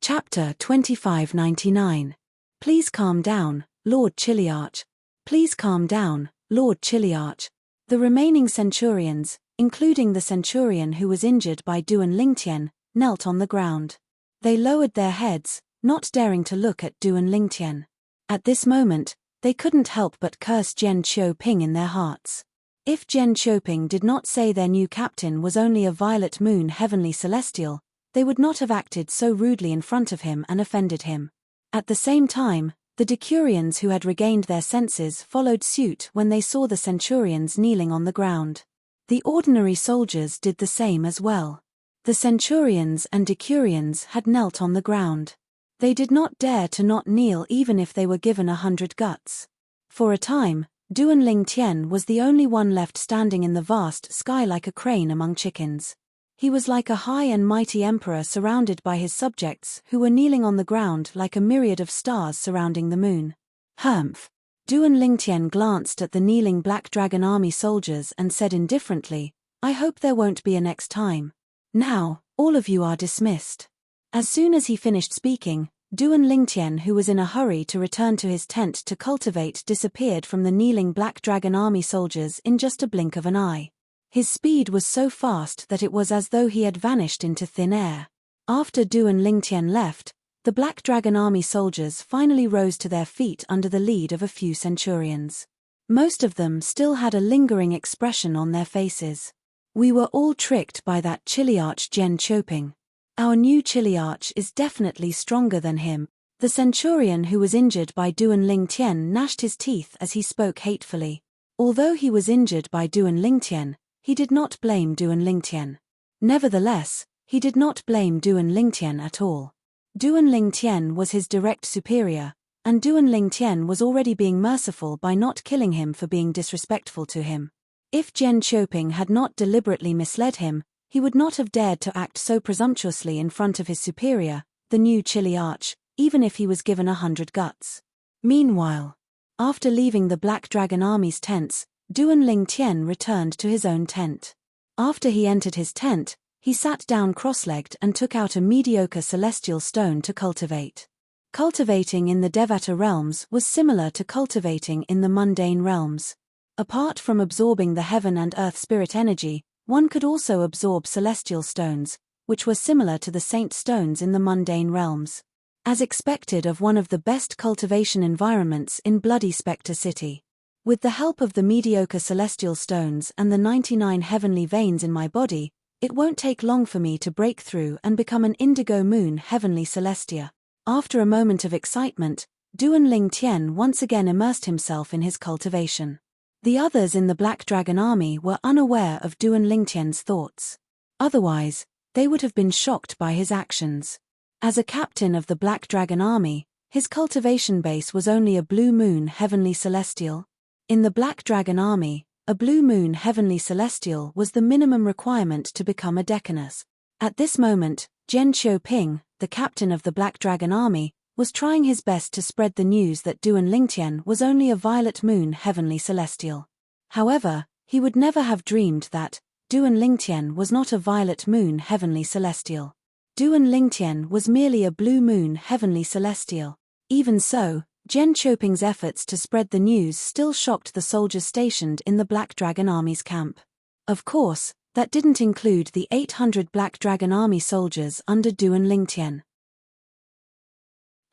Chapter 2599. Please calm down, Lord Chiliarch. Please calm down, Lord Chiliarch. The remaining centurions, including the centurion who was injured by Duan Lingtian, knelt on the ground. They lowered their heads, not daring to look at Duan Lingtian. At this moment, they couldn't help but curse Jian Qiuping in their hearts. If Jian Qiuping did not say their new captain was only a violet moon heavenly celestial, they would not have acted so rudely in front of him and offended him. At the same time, The decurions who had regained their senses followed suit when they saw the centurions kneeling on the ground. The ordinary soldiers did the same as well. The centurions and decurions had knelt on the ground. They did not dare to not kneel even if they were given 100 guts. For a time, Duan Ling Tian was the only one left standing in the vast sky like a crane among chickens. He was like a high and mighty emperor surrounded by his subjects who were kneeling on the ground like a myriad of stars surrounding the moon. Humph! Duan Lingtian glanced at the kneeling Black Dragon Army soldiers and said indifferently, "I hope there won't be a next time. Now, all of you are dismissed." As soon as he finished speaking, Duan Lingtian, who was in a hurry to return to his tent to cultivate, disappeared from the kneeling Black Dragon Army soldiers in just a blink of an eye. His speed was so fast that it was as though he had vanished into thin air. After Duan Lingtian left, the Black Dragon Army soldiers finally rose to their feet under the lead of a few centurions. Most of them still had a lingering expression on their faces. "We were all tricked by that Chiliarch Gen Choping. Our new Chiliarch is definitely stronger than him." The centurion who was injured by Duan Lingtian gnashed his teeth as he spoke hatefully. Although he was injured by Duan Lingtian, he did not blame Duan Lingtian. Nevertheless, he did not blame Duan Lingtian at all. Duan Lingtian was his direct superior, and Duan Lingtian was already being merciful by not killing him for being disrespectful to him. If Gen Choping had not deliberately misled him, he would not have dared to act so presumptuously in front of his superior, the new Chiliarch, even if he was given 100 guts. Meanwhile, after leaving the Black Dragon Army's tents, Duan Lingtian returned to his own tent. After he entered his tent, he sat down cross-legged and took out a mediocre celestial stone to cultivate. Cultivating in the Devata realms was similar to cultivating in the mundane realms. Apart from absorbing the heaven and earth spirit energy, one could also absorb celestial stones, which were similar to the saint stones in the mundane realms. As expected of one of the best cultivation environments in Bloody Spectre City. With the help of the mediocre celestial stones and the 99 heavenly veins in my body, it won't take long for me to break through and become an indigo moon heavenly celestia. After a moment of excitement, Duan Lingtian once again immersed himself in his cultivation. The others in the Black Dragon Army were unaware of Duan Lingtian's thoughts. Otherwise, they would have been shocked by his actions. As a captain of the Black Dragon Army, his cultivation base was only a blue moon heavenly celestial. In the Black Dragon Army, a blue moon heavenly celestial was the minimum requirement to become a decanus. At this moment, Gen Xiaoping, the captain of the Black Dragon Army, was trying his best to spread the news that Duan Lingtian was only a violet moon heavenly celestial. However, he would never have dreamed that Duan Lingtian was not a violet moon heavenly celestial. Duan Lingtian was merely a blue moon heavenly celestial. Even so, Gen Choping's efforts to spread the news still shocked the soldiers stationed in the Black Dragon Army's camp. Of course, that didn't include the 800 Black Dragon Army soldiers under Duan Lingtian.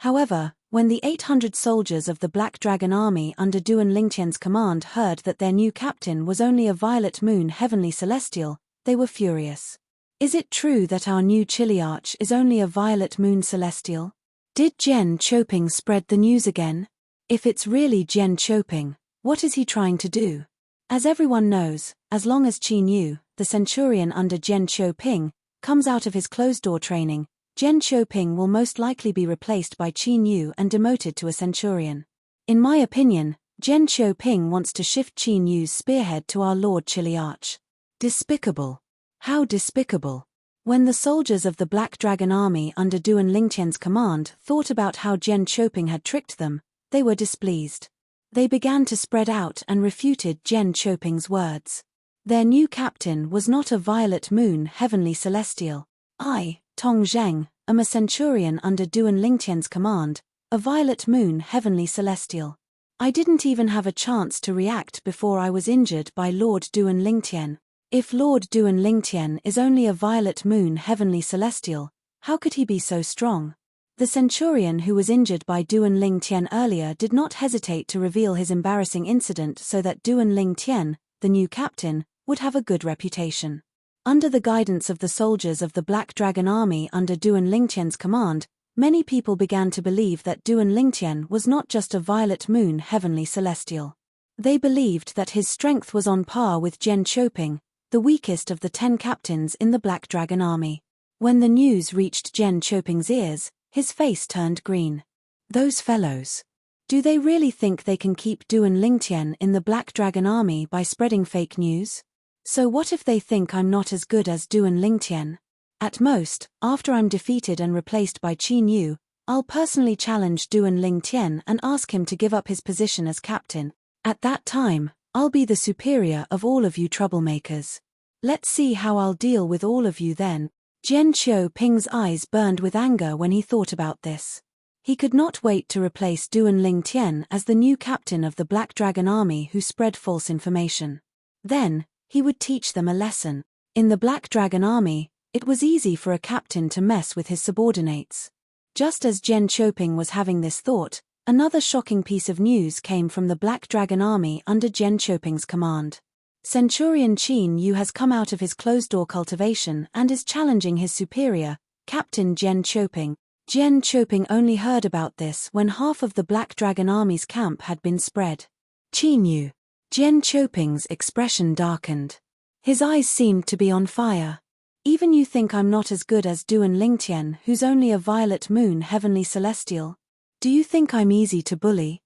However, when the 800 soldiers of the Black Dragon Army under Duan Lingtian's command heard that their new captain was only a violet moon heavenly celestial, they were furious. "Is it true that our new Chiliarch is only a violet moon celestial? Did Gen Choping spread the news again? If it's really Gen Choping, what is he trying to do?" As everyone knows, as long as Qin Yu, the centurion under Gen Choping, comes out of his closed-door training, Gen Choping will most likely be replaced by Qin Yu and demoted to a centurion. In my opinion, Gen Choping wants to shift Qin Yu's spearhead to our Lord Chiliarch. Despicable. How despicable. When the soldiers of the Black Dragon Army under Duan Lingtian's command thought about how Gen Choping had tricked them, they were displeased. They began to spread out and refuted Gen Choping's words. Their new captain was not a violet moon heavenly celestial. I, Tong Zheng, am a centurion under Duan Lingtian's command, a violet moon heavenly celestial. I didn't even have a chance to react before I was injured by Lord Duan Lingtian. If Lord Duan Lingtian is only a violet moon heavenly celestial, how could he be so strong? The centurion who was injured by Duan Lingtian earlier did not hesitate to reveal his embarrassing incident so that Duan Lingtian, the new captain, would have a good reputation. Under the guidance of the soldiers of the Black Dragon Army under Duan Lingtian's command, Many people began to believe that Duan Lingtian was not just a violet moon heavenly celestial. They believed that his strength was on par with Jian Choping, the weakest of the 10 captains in the Black Dragon army. When the news reached Jian Choping's ears, his face turned green. Those fellows. Do they really think they can keep Duan Lingtian in the Black Dragon army by spreading fake news? So what if they think I'm not as good as Duan Lingtian? At most, after I'm defeated and replaced by Qin Yu, I'll personally challenge Duan Lingtian and ask him to give up his position as captain. At that time, I'll be the superior of all of you troublemakers. Let's see how I'll deal with all of you then. Jian Qiuping's eyes burned with anger when he thought about this. He could not wait to replace Duan Lingtian as the new captain of the Black Dragon army who spread false information. Then, he would teach them a lesson. In the Black Dragon army, it was easy for a captain to mess with his subordinates. Just as Jian Qiuping was having this thought, another shocking piece of news came from the Black Dragon army under Jian Qiuping's command. Centurion Qin Yu has come out of his closed-door cultivation and is challenging his superior, Captain Jian Qiuping. Jian Qiuping only heard about this when half of the Black Dragon army's camp had been spread. Qin Yu. Jian Qiuping's expression darkened. His eyes seemed to be on fire. Even you think I'm not as good as Duan Lingtian, who's only a violet moon heavenly celestial? Do you think I'm easy to bully?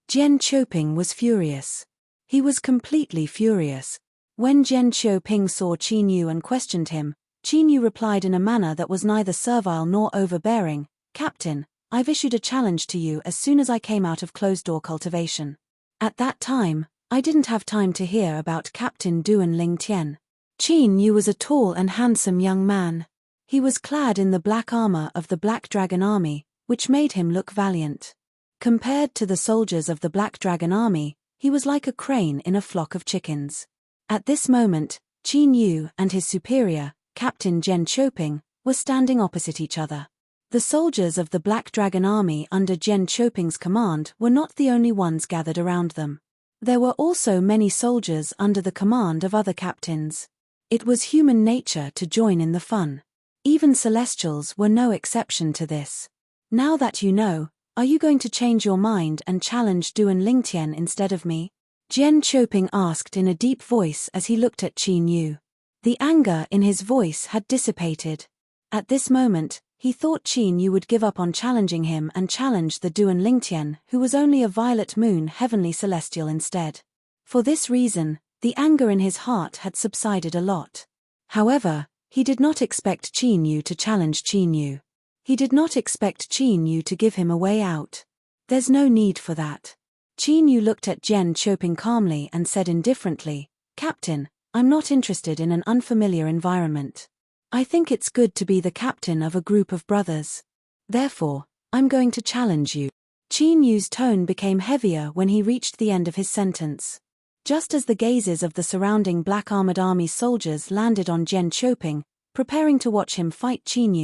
Jian Qiuping was furious. He was completely furious. When Jian Qiuping saw Qin Yu and questioned him, Qin Yu replied in a manner that was neither servile nor overbearing, "Captain, I've issued a challenge to you as soon as I came out of closed-door cultivation. At that time, I didn't have time to hear about Captain Duan Lingtian." Qin Yu was a tall and handsome young man. He was clad in the black armor of the Black Dragon army, which made him look valiant. Compared to the soldiers of the Black Dragon army, he was like a crane in a flock of chickens. At this moment, Qin Yu and his superior, Captain Jian Qiuping, were standing opposite each other. The soldiers of the Black Dragon army under Jian Qiuping's command were not the only ones gathered around them. There were also many soldiers under the command of other captains. It was human nature to join in the fun. Even Celestials were no exception to this. Now that you know, are you going to change your mind and challenge Duan Lingtian instead of me? Jian Qiuping asked in a deep voice as he looked at Qin Yu. The anger in his voice had dissipated. At this moment, he thought Qin Yu would give up on challenging him and challenge the Duan Lingtian, who was only a violet moon heavenly celestial instead. For this reason, the anger in his heart had subsided a lot. However, he did not expect Qin Yu to challenge Qin Yu. He did not expect Qin Yu to give him a way out. There's no need for that. Qin Yu looked at Jian Qiuping calmly and said indifferently, "Captain, I'm not interested in an unfamiliar environment. I think it's good to be the captain of a group of brothers. Therefore, I'm going to challenge you." Qin Yu's tone became heavier when he reached the end of his sentence. Just as the gazes of the surrounding black-armored army soldiers landed on Jian Qiuping, preparing to watch him fight Qin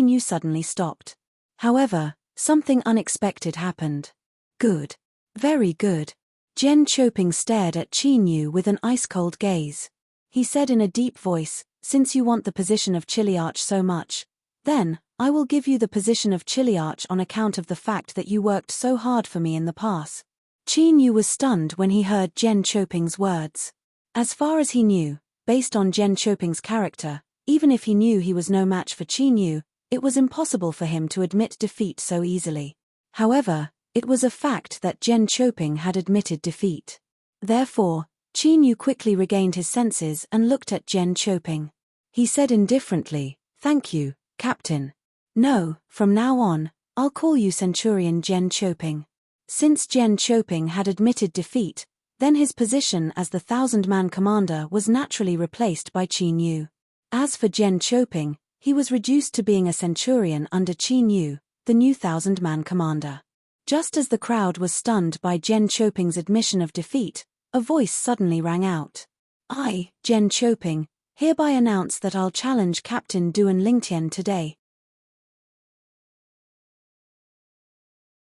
Yu suddenly stopped. However, something unexpected happened. "Good. Very good." Jian Qiuping stared at Qin Yu with an ice-cold gaze. He said in a deep voice, "Since you want the position of Chiliarch so much, then, I will give you the position of Chiliarch on account of the fact that you worked so hard for me in the past." Qin Yu was stunned when he heard Jian Qiuping's words. As far as he knew, based on Jian Qiuping's character, even if he knew he was no match for Qin Yu, it was impossible for him to admit defeat so easily. However, it was a fact that Jian Qiuping had admitted defeat. Therefore, Qin Yu quickly regained his senses and looked at Jian Qiuping. He said indifferently, "Thank you, Captain. No, from now on, I'll call you Centurion Jian Qiuping." Since Jian Qiuping had admitted defeat, then his position as the 1,000-man commander was naturally replaced by Qin Yu. As for Jian Qiuping, he was reduced to being a centurion under Qin Yu, the new 1,000-man commander. Just as the crowd was stunned by Jian Qiuping's admission of defeat, a voice suddenly rang out. "I, Jian Qiuping, hereby announce that I'll challenge Captain Duan Lingtian today."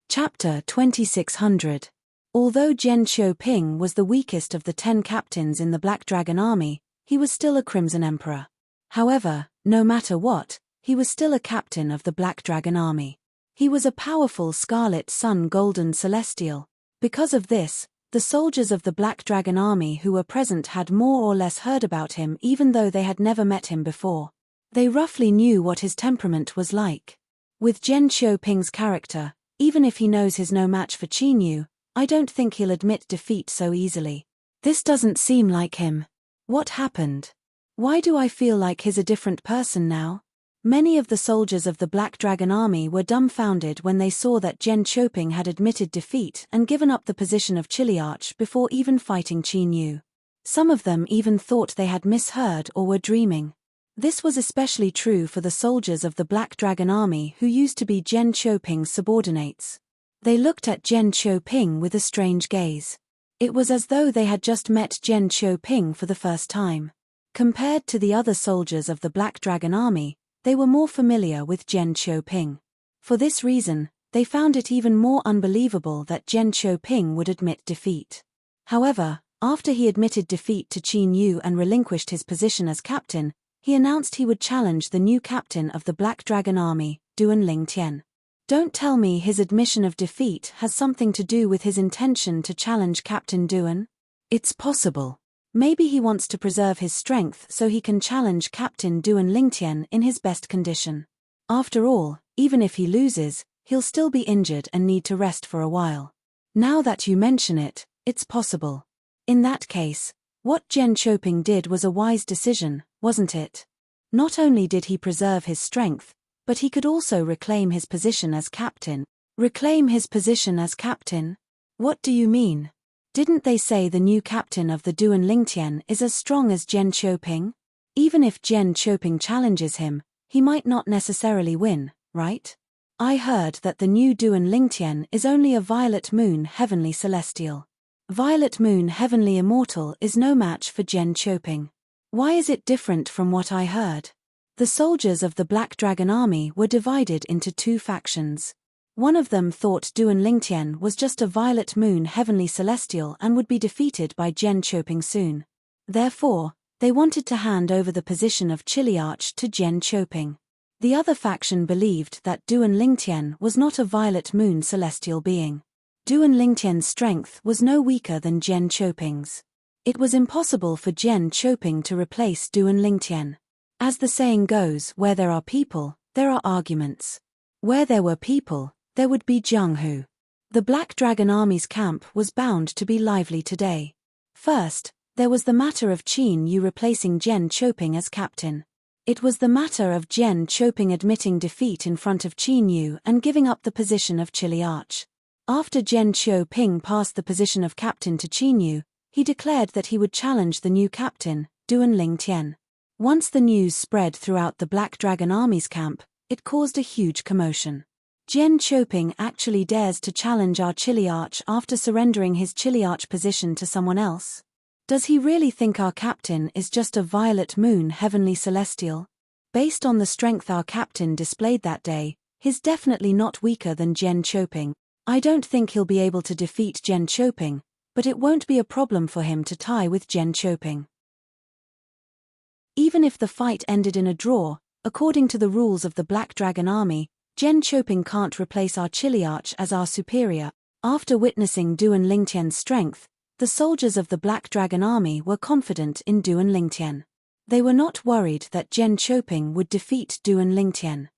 Chapter 2600. Although Jian Qiuping was the weakest of the 10 captains in the Black Dragon army, he was still a Crimson Emperor. However, no matter what, he was still a captain of the Black Dragon army. He was a powerful Scarlet Sun Golden Celestial. Because of this, the soldiers of the Black Dragon army who were present had more or less heard about him even though they had never met him before. They roughly knew what his temperament was like. With Zhen Qiuping's character, even if he knows he's no match for Qin Yu, I don't think he'll admit defeat so easily. This doesn't seem like him. What happened? Why do I feel like he's a different person now? Many of the soldiers of the Black Dragon army were dumbfounded when they saw that Zhen Qiuping had admitted defeat and given up the position of Chiliarch before even fighting Qin Yu. Some of them even thought they had misheard or were dreaming. This was especially true for the soldiers of the Black Dragon army who used to be Zhen Qiuping's subordinates. They looked at Zhen Qiuping with a strange gaze. It was as though they had just met Zhen Qiuping for the first time. Compared to the other soldiers of the Black Dragon army, they were more familiar with Zhen Qiuping. For this reason, they found it even more unbelievable that Zhen Qiuping would admit defeat. However, after he admitted defeat to Qin Yu and relinquished his position as captain, he announced he would challenge the new captain of the Black Dragon army, Duan Lingtian. Don't tell me his admission of defeat has something to do with his intention to challenge Captain Duan? It's possible. Maybe he wants to preserve his strength so he can challenge Captain Duan Lingtian in his best condition. After all, even if he loses, he'll still be injured and need to rest for a while. Now that you mention it, it's possible. In that case, what Zhen Qiuping did was a wise decision, wasn't it? Not only did he preserve his strength, but he could also reclaim his position as captain. Reclaim his position as captain? What do you mean? Didn't they say the new captain of the Duan Lingtian is as strong as Zhen Qiuping? Even if Zhen Qiuping challenges him, he might not necessarily win, right? I heard that the new Duan Lingtian is only a Violet Moon Heavenly Celestial. Violet Moon Heavenly Immortal is no match for Zhen Qiuping. Why is it different from what I heard? The soldiers of the Black Dragon army were divided into two factions. One of them thought Duan Lingtian was just a Violet Moon Heavenly Celestial and would be defeated by Zhen Qiuping soon. Therefore, they wanted to hand over the position of Chiliarch to Zhen Qiuping. The other faction believed that Duan Lingtian was not a Violet Moon Celestial being. Duan Lingtian's strength was no weaker than Zhen Qiuping's. It was impossible for Zhen Qiuping to replace Duan Lingtian. As the saying goes, where there are people, there are arguments. Where there were people, there would be Jianghu. The Black Dragon army's camp was bound to be lively today. First, there was the matter of Qin Yu replacing Zhen Qiuping as captain. It was the matter of Zhen Qiuping admitting defeat in front of Qin Yu and giving up the position of Chiliarch. After Zhen Qiuping passed the position of captain to Qin Yu, he declared that he would challenge the new captain, Duan Lingtian. Once the news spread throughout the Black Dragon army's camp, it caused a huge commotion. Zhen Qiuping actually dares to challenge our Chiliarch after surrendering his Chiliarch position to someone else? Does he really think our captain is just a Violet Moon Heavenly Celestial? Based on the strength our captain displayed that day, he's definitely not weaker than Zhen Qiuping. I don't think he'll be able to defeat Zhen Qiuping, but it won't be a problem for him to tie with Zhen Qiuping. Even if the fight ended in a draw, according to the rules of the Black Dragon army, Zhen Qiuping can't replace our Chiliarch as our superior. After witnessing Duan Lingtian's strength, the soldiers of the Black Dragon army were confident in Duan Lingtian. They were not worried that Zhen Qiuping would defeat Duan Lingtian.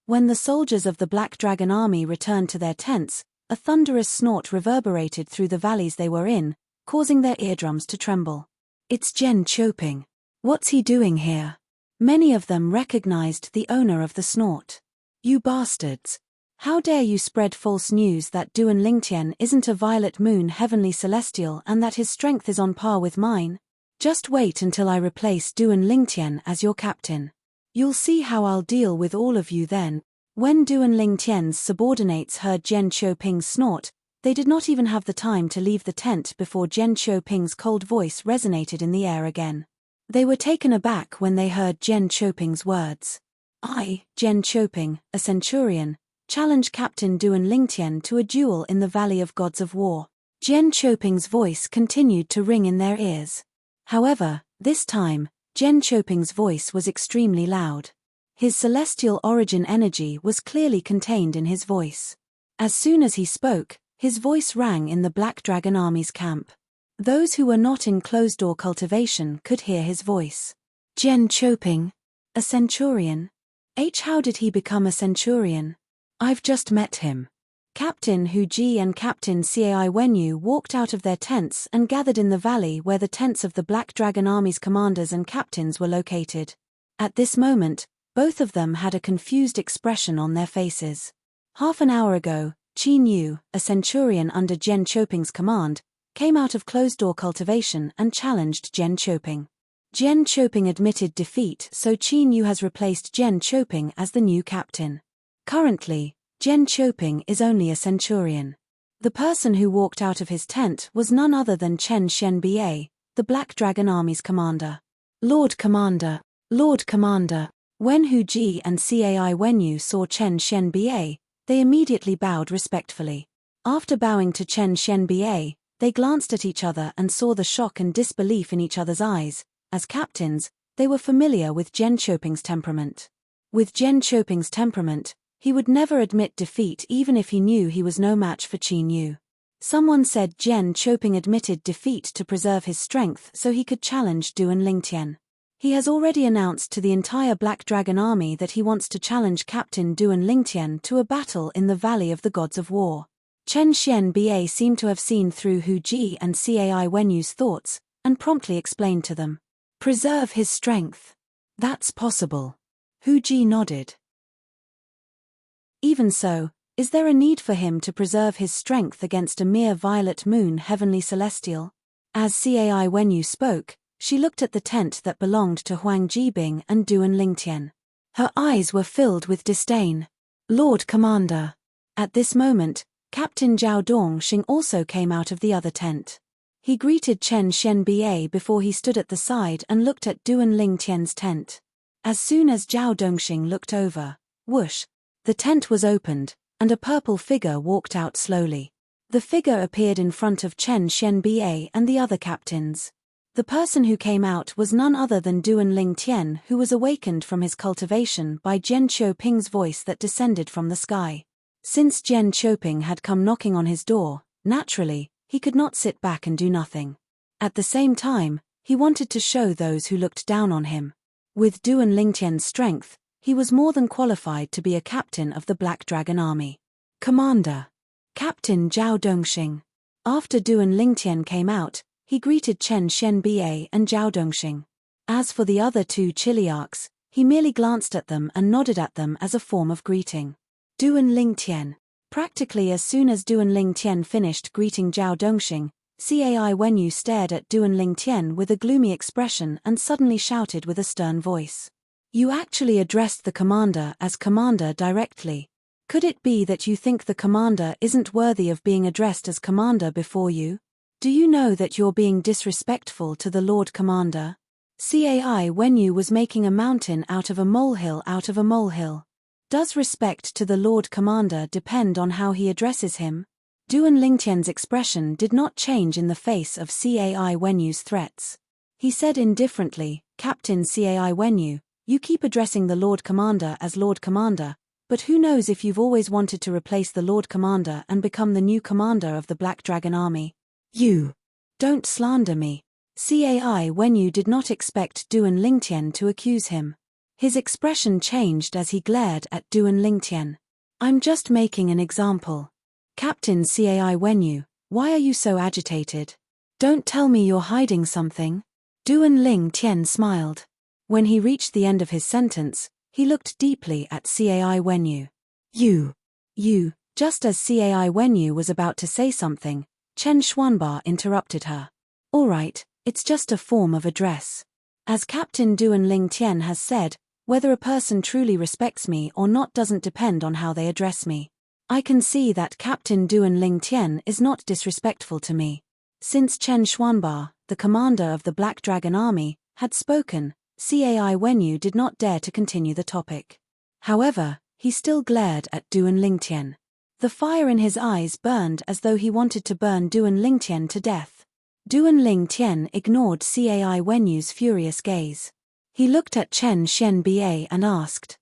When the soldiers of the Black Dragon army returned to their tents, a thunderous snort reverberated through the valleys they were in, causing their eardrums to tremble. It's Zhen Qiuping. What's he doing here? Many of them recognized the owner of the snort. You bastards! How dare you spread false news that Duan Lingtian isn't a Violet Moon Heavenly Celestial and that his strength is on par with mine? Just wait until I replace Duan Lingtian as your captain. You'll see how I'll deal with all of you then. When Duan Lingtian's subordinates heard Zhen Qiuping's snort, they did not even have the time to leave the tent before Zhen Qiuping's cold voice resonated in the air again. They were taken aback when they heard Zhen Qiuping's words. I, Zhen Qiuping, a centurion, challenge Captain Duan Lingtian to a duel in the Valley of Gods of War. Zhen Qiuping's voice continued to ring in their ears. However, this time, Zhen Qiuping's voice was extremely loud. His celestial origin energy was clearly contained in his voice. As soon as he spoke, his voice rang in the Black Dragon Army's camp. Those who were not in closed-door cultivation could hear his voice. Jen Choping, a centurion? How did he become a centurion? I've just met him. Captain Hu Ji and Captain Cai Wenyu walked out of their tents and gathered in the valley where the tents of the Black Dragon Army's commanders and captains were located. At this moment, both of them had a confused expression on their faces. Half an hour ago, Qin Yu, a centurion under Jen Choping's command, came out of closed-door cultivation and challenged Jen Choping. Jen Choping admitted defeat, so Qin Yu has replaced Jen Choping as the new captain. Currently, Jen Choping is only a centurion. The person who walked out of his tent was none other than Chen Shenbei, the Black Dragon Army's commander. Lord Commander, Lord Commander. When Hu Ji and Cai Wenyu saw Chen Shenbei, they immediately bowed respectfully. After bowing to Chen Shenbei, they glanced at each other and saw the shock and disbelief in each other's eyes. As captains, they were familiar with Jen Choping's temperament. With Jen Choping's temperament, he would never admit defeat even if he knew he was no match for Qin Yu. Someone said Jen Choping admitted defeat to preserve his strength so he could challenge Duan Lingtian. He has already announced to the entire Black Dragon Army that he wants to challenge Captain Duan Lingtian to a battle in the Valley of the Gods of War. Chen Xianbei seemed to have seen through Hu Ji and Cai Wenyu's thoughts, and promptly explained to them. Preserve his strength. That's possible. Hu Ji nodded. Even so, is there a need for him to preserve his strength against a mere violet moon heavenly celestial? As Cai Wenyu spoke, she looked at the tent that belonged to Huang Jibing and Duan Lingtian. Her eyes were filled with disdain. Lord Commander. At this moment, Captain Zhao Dongxing also came out of the other tent. He greeted Chen Shenbei before he stood at the side and looked at Duan Lingtian's tent. As soon as Zhao Dongxing looked over, whoosh, the tent was opened, and a purple figure walked out slowly. The figure appeared in front of Chen Shenbei and the other captains. The person who came out was none other than Duan Lingtian, who was awakened from his cultivation by Jen Choping's voice that descended from the sky. Since Jen Choping had come knocking on his door, naturally, he could not sit back and do nothing. At the same time, he wanted to show those who looked down on him. With Duan Lingtian's strength, he was more than qualified to be a captain of the Black Dragon Army. Commander. Captain Zhao Dongxing. After Duan Lingtian came out, he greeted Chen Shenbei and Zhao Dongxing. As for the other two chiliarchs, he merely glanced at them and nodded at them as a form of greeting. Duan Lingtian. Practically as soon as Duan Lingtian finished greeting Zhao Dongxing, Cai Wenyu stared at Duan Lingtian with a gloomy expression and suddenly shouted with a stern voice. You actually addressed the commander as commander directly. Could it be that you think the commander isn't worthy of being addressed as commander before you? Do you know that you're being disrespectful to the Lord Commander? Cai Wenyu was making a mountain out of a molehill. Does respect to the Lord Commander depend on how he addresses him? Duan Lingtian's expression did not change in the face of Cai Wenyu's threats. He said indifferently, Captain Cai Wenyu, you keep addressing the Lord Commander as Lord Commander, but who knows if you've always wanted to replace the Lord Commander and become the new commander of the Black Dragon Army? You. Don't slander me. Cai Wenyu did not expect Duan Lingtian to accuse him. His expression changed as he glared at Duan Lingtian. I'm just making an example. Captain Cai Wenyu, why are you so agitated? Don't tell me you're hiding something. Duan Lingtian smiled. When he reached the end of his sentence, he looked deeply at Cai Wenyu. You. Just as Cai Wenyu was about to say something, Chen Xuanba interrupted her. All right, it's just a form of address. As Captain Duan Lingtian has said, whether a person truly respects me or not doesn't depend on how they address me. I can see that Captain Duan Lingtian is not disrespectful to me. Since Chen Xuanba, the commander of the Black Dragon Army, had spoken, Cai Wenyu did not dare to continue the topic. However, he still glared at Duan Lingtian. The fire in his eyes burned as though he wanted to burn Duan Lingtian to death. Duan Lingtian ignored Cai Wenyu's furious gaze. He looked at Chen Shenbei and asked,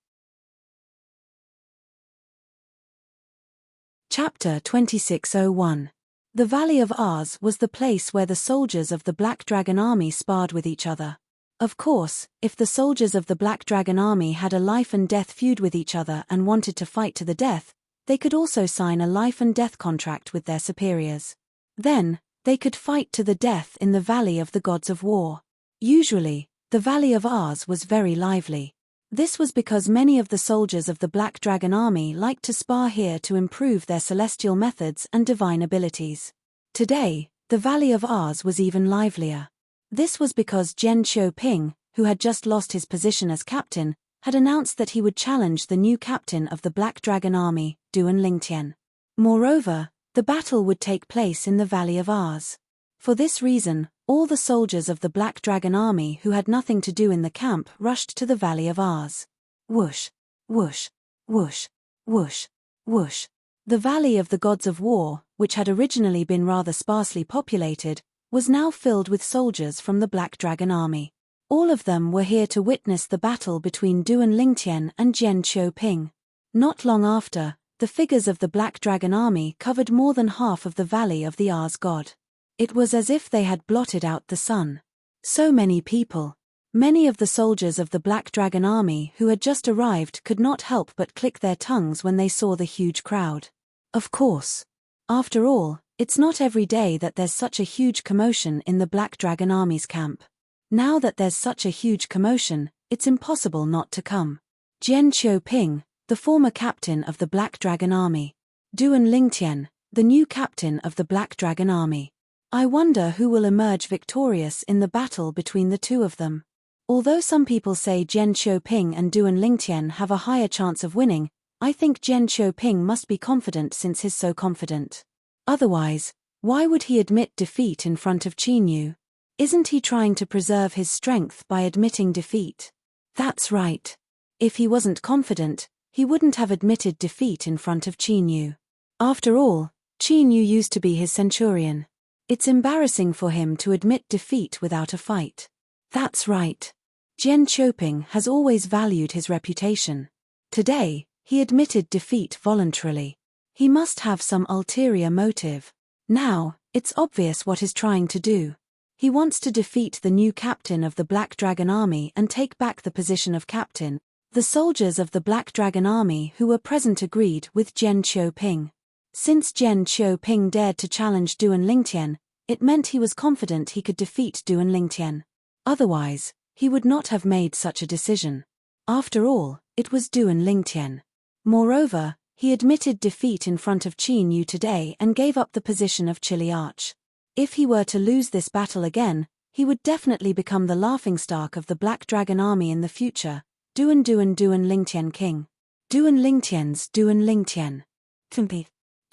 Chapter 2601. The Valley of Ars was the place where the soldiers of the Black Dragon Army sparred with each other. Of course, if the soldiers of the Black Dragon Army had a life-and-death feud with each other and wanted to fight to the death, they could also sign a life-and-death contract with their superiors. Then, they could fight to the death in the Valley of the Gods of War. Usually, the Valley of Ars was very lively. This was because many of the soldiers of the Black Dragon Army liked to spar here to improve their celestial methods and divine abilities. Today, the Valley of Ars was even livelier. This was because Zhen Qiuping, who had just lost his position as captain, had announced that he would challenge the new captain of the Black Dragon Army, Duan Lingtian. Moreover, the battle would take place in the Valley of Ars. For this reason, all the soldiers of the Black Dragon Army who had nothing to do in the camp rushed to the Valley of Ars. Whoosh, whoosh, whoosh, whoosh, whoosh. The Valley of the Gods of War, which had originally been rather sparsely populated, was now filled with soldiers from the Black Dragon Army. All of them were here to witness the battle between Duan Lingtian and Zhen Qiuping. Not long after, the figures of the Black Dragon Army covered more than half of the Valley of the Ars God. It was as if they had blotted out the sun. So many people. Many of the soldiers of the Black Dragon Army who had just arrived could not help but click their tongues when they saw the huge crowd. Of course. After all, it's not every day that there's such a huge commotion in the Black Dragon Army's camp. Now that there's such a huge commotion, it's impossible not to come. Zhen Qiuping, the former captain of the Black Dragon Army. Duan Lingtian, the new captain of the Black Dragon Army. I wonder who will emerge victorious in the battle between the two of them. Although some people say Zhen Qiuping and Duan Lingtian have a higher chance of winning, I think Zhen Qiuping must be confident since he's so confident. Otherwise, why would he admit defeat in front of Qinyu? Isn't he trying to preserve his strength by admitting defeat? That's right. If he wasn't confident, he wouldn't have admitted defeat in front of Qinyu. After all, Qinyu used to be his centurion. It's embarrassing for him to admit defeat without a fight. That's right. Zhen Qiuping has always valued his reputation. Today, he admitted defeat voluntarily. He must have some ulterior motive. Now, it's obvious what he's trying to do. He wants to defeat the new captain of the Black Dragon Army and take back the position of captain. The soldiers of the Black Dragon Army who were present agreed with Zhen Qiuping. Since Zhen Qiuping dared to challenge Duan Lingtian, it meant he was confident he could defeat Duan Lingtian. Otherwise, he would not have made such a decision. After all, it was Duan Lingtian. Moreover, he admitted defeat in front of Qinyu today and gave up the position of Chiliarch. If he were to lose this battle again, he would definitely become the laughingstock of the Black Dragon Army in the future. Duan Lingtian King. Duan Lingtian's Duan Lingtian.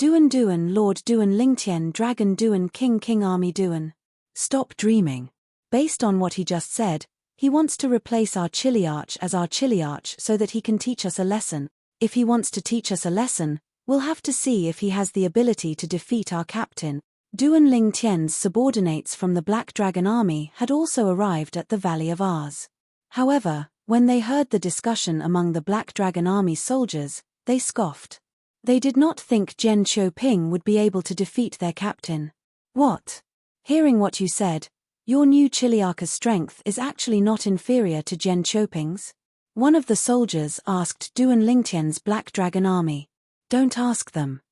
Duan Lord Duan Lingtian Dragon Duan King Army Duan. Stop dreaming. Based on what he just said, he wants to replace our Chiliarch as our Chiliarch so that he can teach us a lesson. If he wants to teach us a lesson, we'll have to see if he has the ability to defeat our captain. Duan Lingtian's subordinates from the Black Dragon Army had also arrived at the Valley of Ars. However, when they heard the discussion among the Black Dragon Army soldiers, they scoffed. They did not think Zhen Qiuping would be able to defeat their captain. What? Hearing what you said, your new Chiliarch's strength is actually not inferior to Zhen Qiuping's? One of the soldiers asked Duan Lingtian's Black Dragon Army. Don't ask them.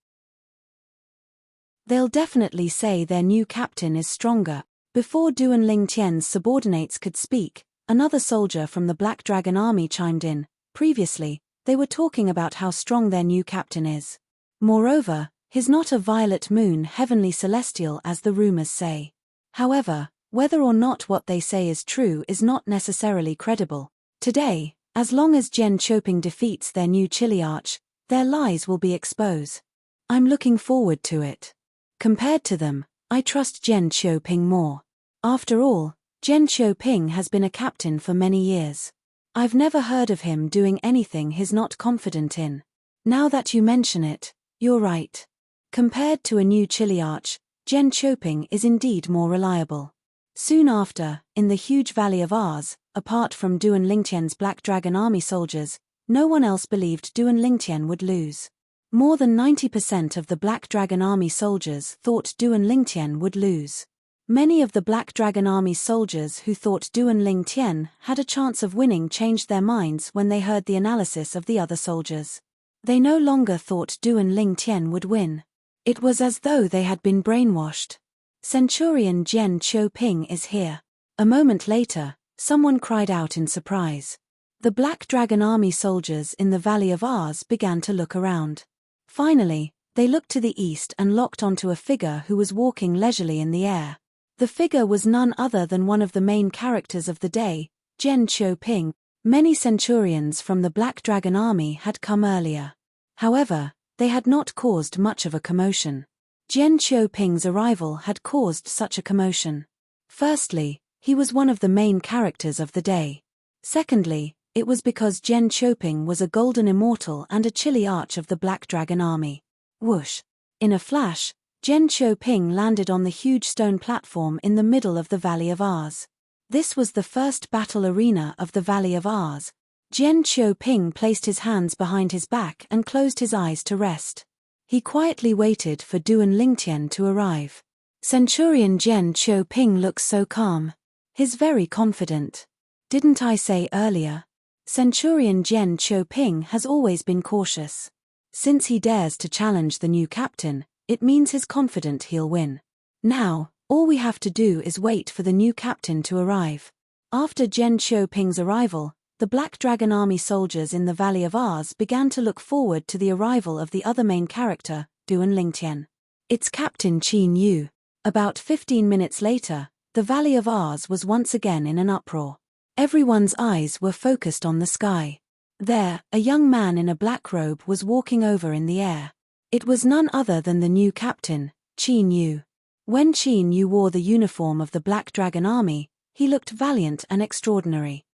They'll definitely say their new captain is stronger. Before Duan Lingtian's subordinates could speak, another soldier from the Black Dragon Army chimed in. Previously, they were talking about how strong their new captain is. Moreover, he's not a violet moon heavenly celestial as the rumors say. However, whether or not what they say is true is not necessarily credible. Today, as long as Zhen Qiuping defeats their new Chiliarch, their lies will be exposed. I'm looking forward to it. Compared to them, I trust Zhen Qiuping more. After all, Zhen Qiuping has been a captain for many years. I've never heard of him doing anything he's not confident in. Now that you mention it, you're right. Compared to a new Chiliarch, Zhen Qiuping is indeed more reliable. Soon after, in the huge Valley of Ars, apart from Duan Lingtian's Black Dragon Army soldiers, no one else believed Duan Lingtian would lose. More than 90% of the Black Dragon Army soldiers thought Duan Lingtian would lose. Many of the Black Dragon Army soldiers who thought Duan Lingtian had a chance of winning changed their minds when they heard the analysis of the other soldiers. They no longer thought Duan Lingtian would win. It was as though they had been brainwashed. Centurion Jian Qiuping is here. A moment later, someone cried out in surprise. The Black Dragon Army soldiers in the Valley of Ars began to look around. Finally, they looked to the east and locked onto a figure who was walking leisurely in the air. The figure was none other than one of the main characters of the day, Jian Qiuping. Many centurions from the Black Dragon Army had come earlier. However, they had not caused much of a commotion. Jian Qiuping's arrival had caused such a commotion. Firstly, he was one of the main characters of the day. Secondly, it was because Jian Qiuping was a golden immortal and a chilly arch of the Black Dragon Army. Whoosh! In a flash, Jian Qiuping landed on the huge stone platform in the middle of the Valley of Ars. This was the first battle arena of the Valley of Ars. Jian Qiuping placed his hands behind his back and closed his eyes to rest. He quietly waited for Duan Lingtian to arrive. Centurion Jian Qiuping looks so calm. He's very confident. Didn't I say earlier? Centurion Jian Qiuping has always been cautious. Since he dares to challenge the new captain, it means he's confident he'll win. Now, all we have to do is wait for the new captain to arrive. After Jian Qiuping's arrival, the Black Dragon Army soldiers in the Valley of Ars began to look forward to the arrival of the other main character, Duan Lingtian. It's Captain Qin Yu. About 15 minutes later, the Valley of Ars was once again in an uproar. Everyone's eyes were focused on the sky. There, a young man in a black robe was walking over in the air. It was none other than the new captain, Qin Yu. When Qin Yu wore the uniform of the Black Dragon Army, he looked valiant and extraordinary.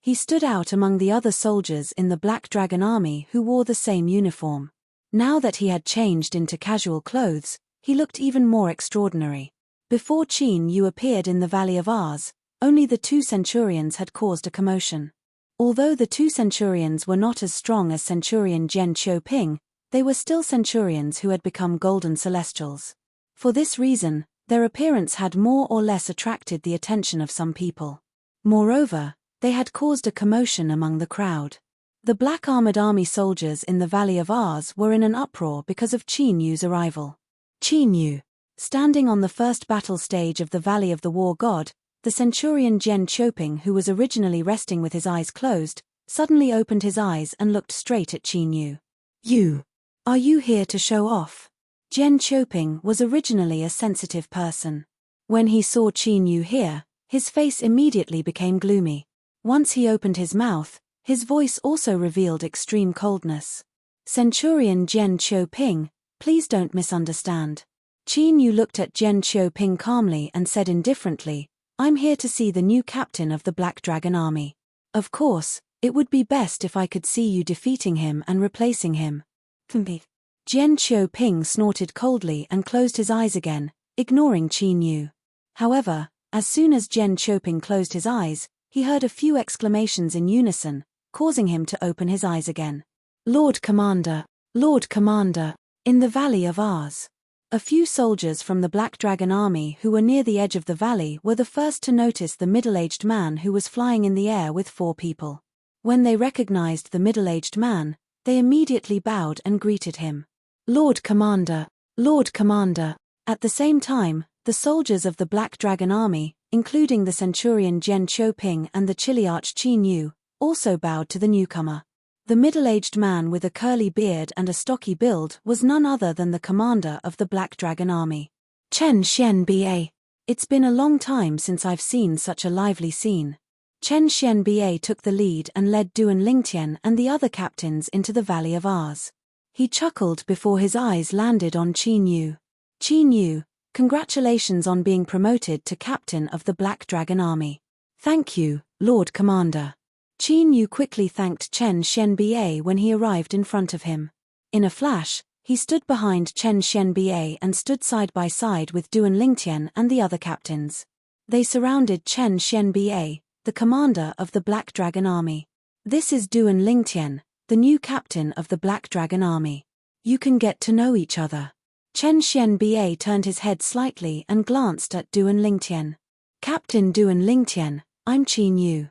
He stood out among the other soldiers in the Black Dragon Army who wore the same uniform. Now that he had changed into casual clothes, he looked even more extraordinary. Before Qin Yu appeared in the Valley of Ars, only the two centurions had caused a commotion. Although the two centurions were not as strong as Centurion Jian Qiuping, they were still centurions who had become golden celestials. For this reason, their appearance had more or less attracted the attention of some people. Moreover, they had caused a commotion among the crowd. The black armored army soldiers in the Valley of Ars were in an uproar because of Qin Yu's arrival. Qin Yu, standing on the first battle stage of the Valley of the War God, the centurion Jian Qiuping, who was originally resting with his eyes closed, suddenly opened his eyes and looked straight at Qin Yu. "You, are you here to show off?" Jian Qiuping was originally a sensitive person. When he saw Qin Yu here, his face immediately became gloomy. Once he opened his mouth, his voice also revealed extreme coldness. "Centurion Jian Qiuping, please don't misunderstand." Qin Yu looked at Jian Qiuping calmly and said indifferently, "I'm here to see the new captain of the Black Dragon Army. Of course, it would be best if I could see you defeating him and replacing him." Jian Qiuping snorted coldly and closed his eyes again, ignoring Qin Yu. However, as soon as Jian Qiuping closed his eyes, he heard a few exclamations in unison, causing him to open his eyes again. Lord Commander, in the Valley of Ars." A few soldiers from the Black Dragon Army who were near the edge of the valley were the first to notice the middle-aged man who was flying in the air with 4 people. When they recognized the middle-aged man, they immediately bowed and greeted him. Lord Commander. At the same time, the soldiers of the Black Dragon Army, including the centurion Jian Qiuping and the Chiliarch Qin Yu, also bowed to the newcomer. The middle-aged man with a curly beard and a stocky build was none other than the commander of the Black Dragon Army. Chen Xianbei. It's been a long time since I've seen such a lively scene. Chen Xianbei took the lead and led Duan Lingtian and the other captains into the Valley of Ars. He chuckled before his eyes landed on Qin Yu. "Qin Yu, congratulations on being promoted to captain of the Black Dragon Army." "Thank you, Lord Commander." Qin Yu quickly thanked Chen Xianbei when he arrived in front of him. In a flash, he stood behind Chen Xianbei and stood side by side with Duan Lingtian and the other captains. They surrounded Chen Xianbei, the commander of the Black Dragon Army. "This is Duan Lingtian, the new captain of the Black Dragon Army. You can get to know each other. Chen Xianbei turned his head slightly and glanced at Duan Lingtian. Captain Duan Lingtian, I'm Qin Yu.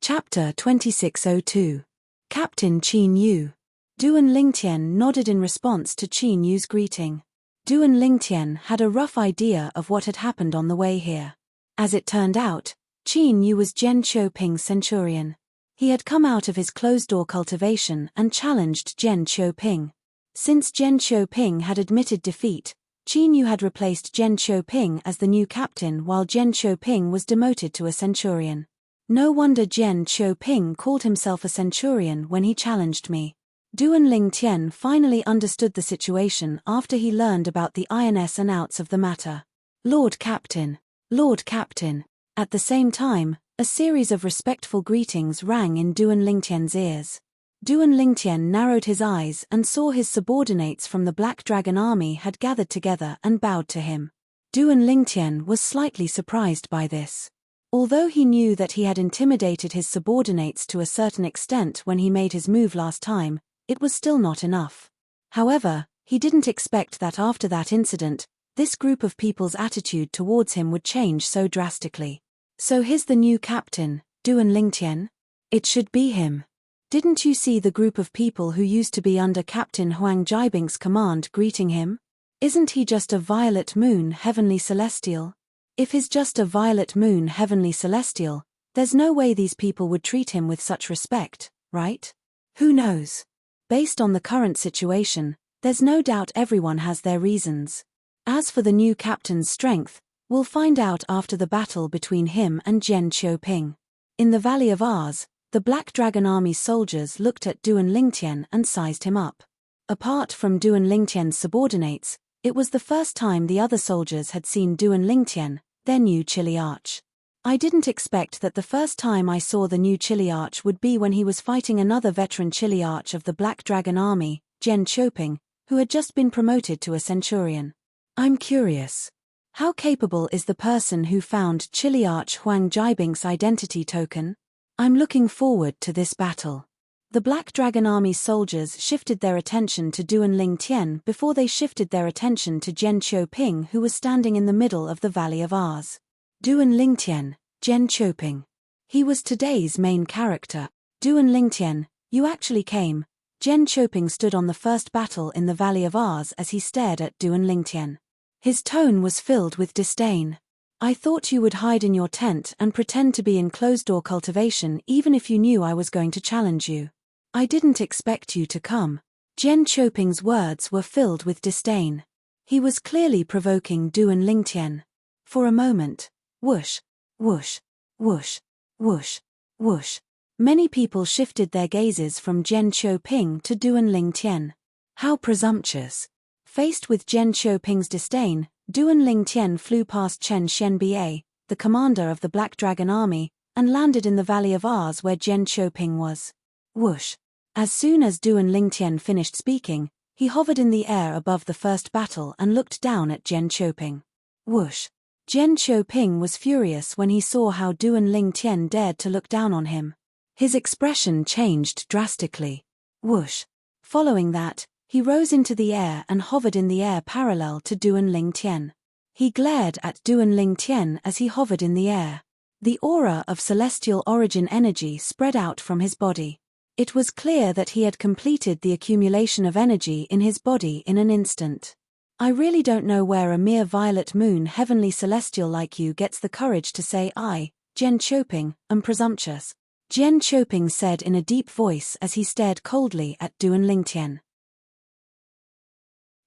Chapter 2602. Captain Qin Yu. Duan Lingtian nodded in response to Qin Yu's greeting. Duan Lingtian had a rough idea of what had happened on the way here. As it turned out, Qin Yu was Zhen Qiuping's centurion. He had come out of his closed-door cultivation and challenged Zhen Qiuping. Since Zhen Qiuping had admitted defeat, Qin Yu had replaced Zhen Qiuping as the new captain while Zhen Qiuping was demoted to a centurion. No wonder Zhen Qiuping called himself a centurion when he challenged me. Duan Lingtian finally understood the situation after he learned about the ins and outs of the matter. Lord Captain. Lord Captain. At the same time, a series of respectful greetings rang in Duan Lingtian's ears. Duan Lingtian narrowed his eyes and saw his subordinates from the Black Dragon Army had gathered together and bowed to him. Duan Lingtian was slightly surprised by this. Although he knew that he had intimidated his subordinates to a certain extent when he made his move last time, it was still not enough. However, he didn't expect that after that incident, this group of people's attitude towards him would change so drastically. So he's the new captain, Duan Lingtian? It should be him. Didn't you see the group of people who used to be under Captain Huang Jibink's command greeting him? Isn't he just a violet moon heavenly celestial? If he's just a violet moon heavenly celestial, there's no way these people would treat him with such respect, right? Who knows? Based on the current situation, there's no doubt everyone has their reasons. As for the new captain's strength, we'll find out after the battle between him and Zhen Qiuping. In the Valley of Ars, the Black Dragon Army's soldiers looked at Duan Lingtian and sized him up. Apart from Duan Lingtian's subordinates, it was the first time the other soldiers had seen Duan Lingtian, their new Chiliarch. I didn't expect that the first time I saw the new Chiliarch would be when he was fighting another veteran Chiliarch of the Black Dragon Army, Zhen Qiuping, who had just been promoted to a centurion. I'm curious. How capable is the person who found Chiliarch Huang Jibink's identity token? I'm looking forward to this battle. The Black Dragon Army's soldiers shifted their attention to Duan Lingtian before they shifted their attention to Zhen Qiuping, who was standing in the middle of the Valley of Ars. Duan Lingtian, Zhen Qiuping. He was today's main character. Duan Lingtian, you actually came. Zhen Qiuping stood on the first battle in the Valley of Ars as he stared at Duan Lingtian. His tone was filled with disdain. I thought you would hide in your tent and pretend to be in closed-door cultivation even if you knew I was going to challenge you. I didn't expect you to come. Zhen Qiuping's words were filled with disdain. He was clearly provoking Duan Lingtian. For a moment, whoosh, whoosh, whoosh, whoosh, whoosh. Many people shifted their gazes from Zhen Qiuping to Duan Lingtian. How presumptuous. Faced with Zhen Qiuping's disdain, Duan Lingtian flew past Chen Xianbei, the commander of the Black Dragon Army, and landed in the Valley of Ars where Zhen Qiuping was. Whoosh. As soon as Duan Lingtian finished speaking, he hovered in the air above the first battle and looked down at Zhen Qiuping. Whoosh. Zhen Qiuping was furious when he saw how Duan Lingtian dared to look down on him. His expression changed drastically. Whoosh. Following that, he rose into the air and hovered in the air parallel to Duan Lingtian. He glared at Duan Lingtian as he hovered in the air. The aura of celestial origin energy spread out from his body. It was clear that he had completed the accumulation of energy in his body in an instant. I really don't know where a mere violet moon heavenly celestial like you gets the courage to say I, Zhen Qiuping, am presumptuous. Zhen Qiuping said in a deep voice as he stared coldly at Duan Lingtian.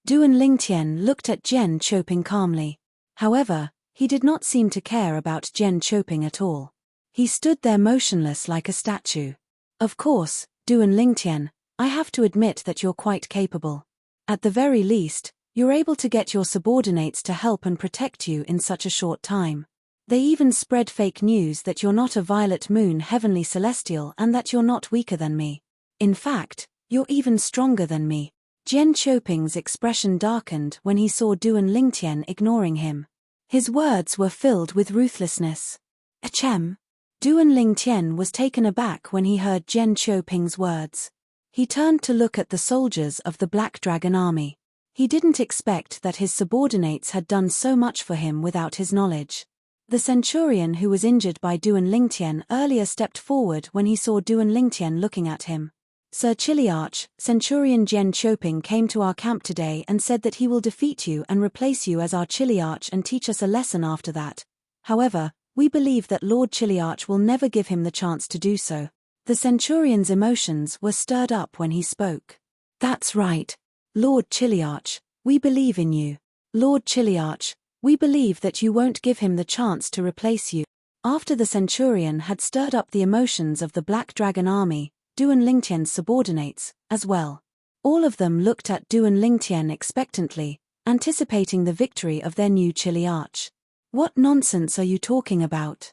Duan Lingtian looked at Zhen Qiuping calmly. However, he did not seem to care about Zhen Qiuping at all. He stood there motionless like a statue. Of course, Duan Lingtian, I have to admit that you're quite capable. At the very least, you're able to get your subordinates to help and protect you in such a short time. They even spread fake news that you're not a violet moon heavenly celestial and that you're not weaker than me. In fact, you're even stronger than me. Zhen Qiuping's expression darkened when he saw Duan Lingtian ignoring him. His words were filled with ruthlessness. Achem. Duan Lingtian was taken aback when he heard Zhen Qiuping's words. He turned to look at the soldiers of the Black Dragon army. He didn't expect that his subordinates had done so much for him without his knowledge. The centurion who was injured by Duan Lingtian earlier stepped forward when he saw Duan Lingtian looking at him. Sir Chiliarch, Centurion Zhen Qiuping came to our camp today and said that he will defeat you and replace you as our Chiliarch and teach us a lesson after that. However, we believe that Lord Chiliarch will never give him the chance to do so. The centurion's emotions were stirred up when he spoke. That's right. Lord Chiliarch, we believe in you. Lord Chiliarch, we believe that you won't give him the chance to replace you. After the centurion had stirred up the emotions of the Black Dragon army, Duan Lingtian's subordinates, as well. All of them looked at Duan Lingtian expectantly, anticipating the victory of their new Chiliarch. What nonsense are you talking about?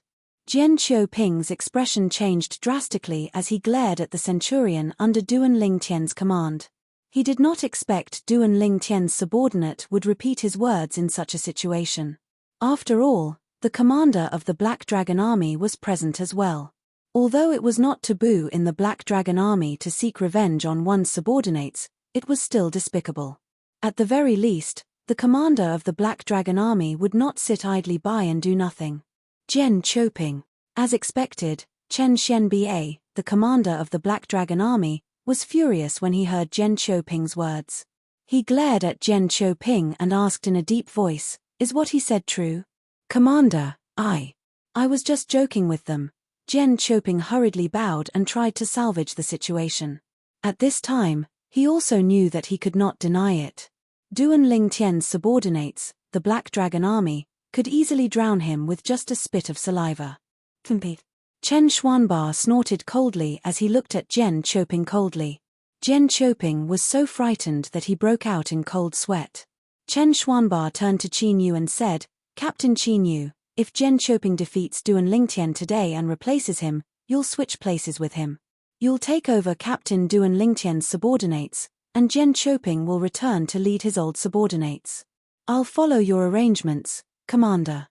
Zhen Qiuping's expression changed drastically as he glared at the centurion under Duan Lingtian's command. He did not expect Duan Lingtian's subordinate would repeat his words in such a situation. After all, the commander of the Black Dragon army was present as well. Although it was not taboo in the Black Dragon army to seek revenge on one's subordinates, it was still despicable. At the very least, the commander of the Black Dragon army would not sit idly by and do nothing. Zhen Qiuping. As expected, Chen Xianbei, the commander of the Black Dragon army, was furious when he heard Zhen Qiuping's words. He glared at Zhen Qiuping and asked in a deep voice, "Is what he said true?" "Commander, I was just joking with them." Zhen Qiuping hurriedly bowed and tried to salvage the situation. At this time, he also knew that he could not deny it. Duan Lingtian's subordinates, the Black Dragon army, could easily drown him with just a spit of saliva. Chen Xuanba snorted coldly as he looked at Zhen Qiuping coldly. Zhen Qiuping was so frightened that he broke out in cold sweat. Chen Xuanba turned to Qin Yu and said, "Captain Qin Yu, if Zhen Qiuping defeats Duan Lingtian today and replaces him, you'll switch places with him. You'll take over Captain Duan Lingtian's subordinates, and Zhen Qiuping will return to lead his old subordinates. I'll follow your arrangements, Commander."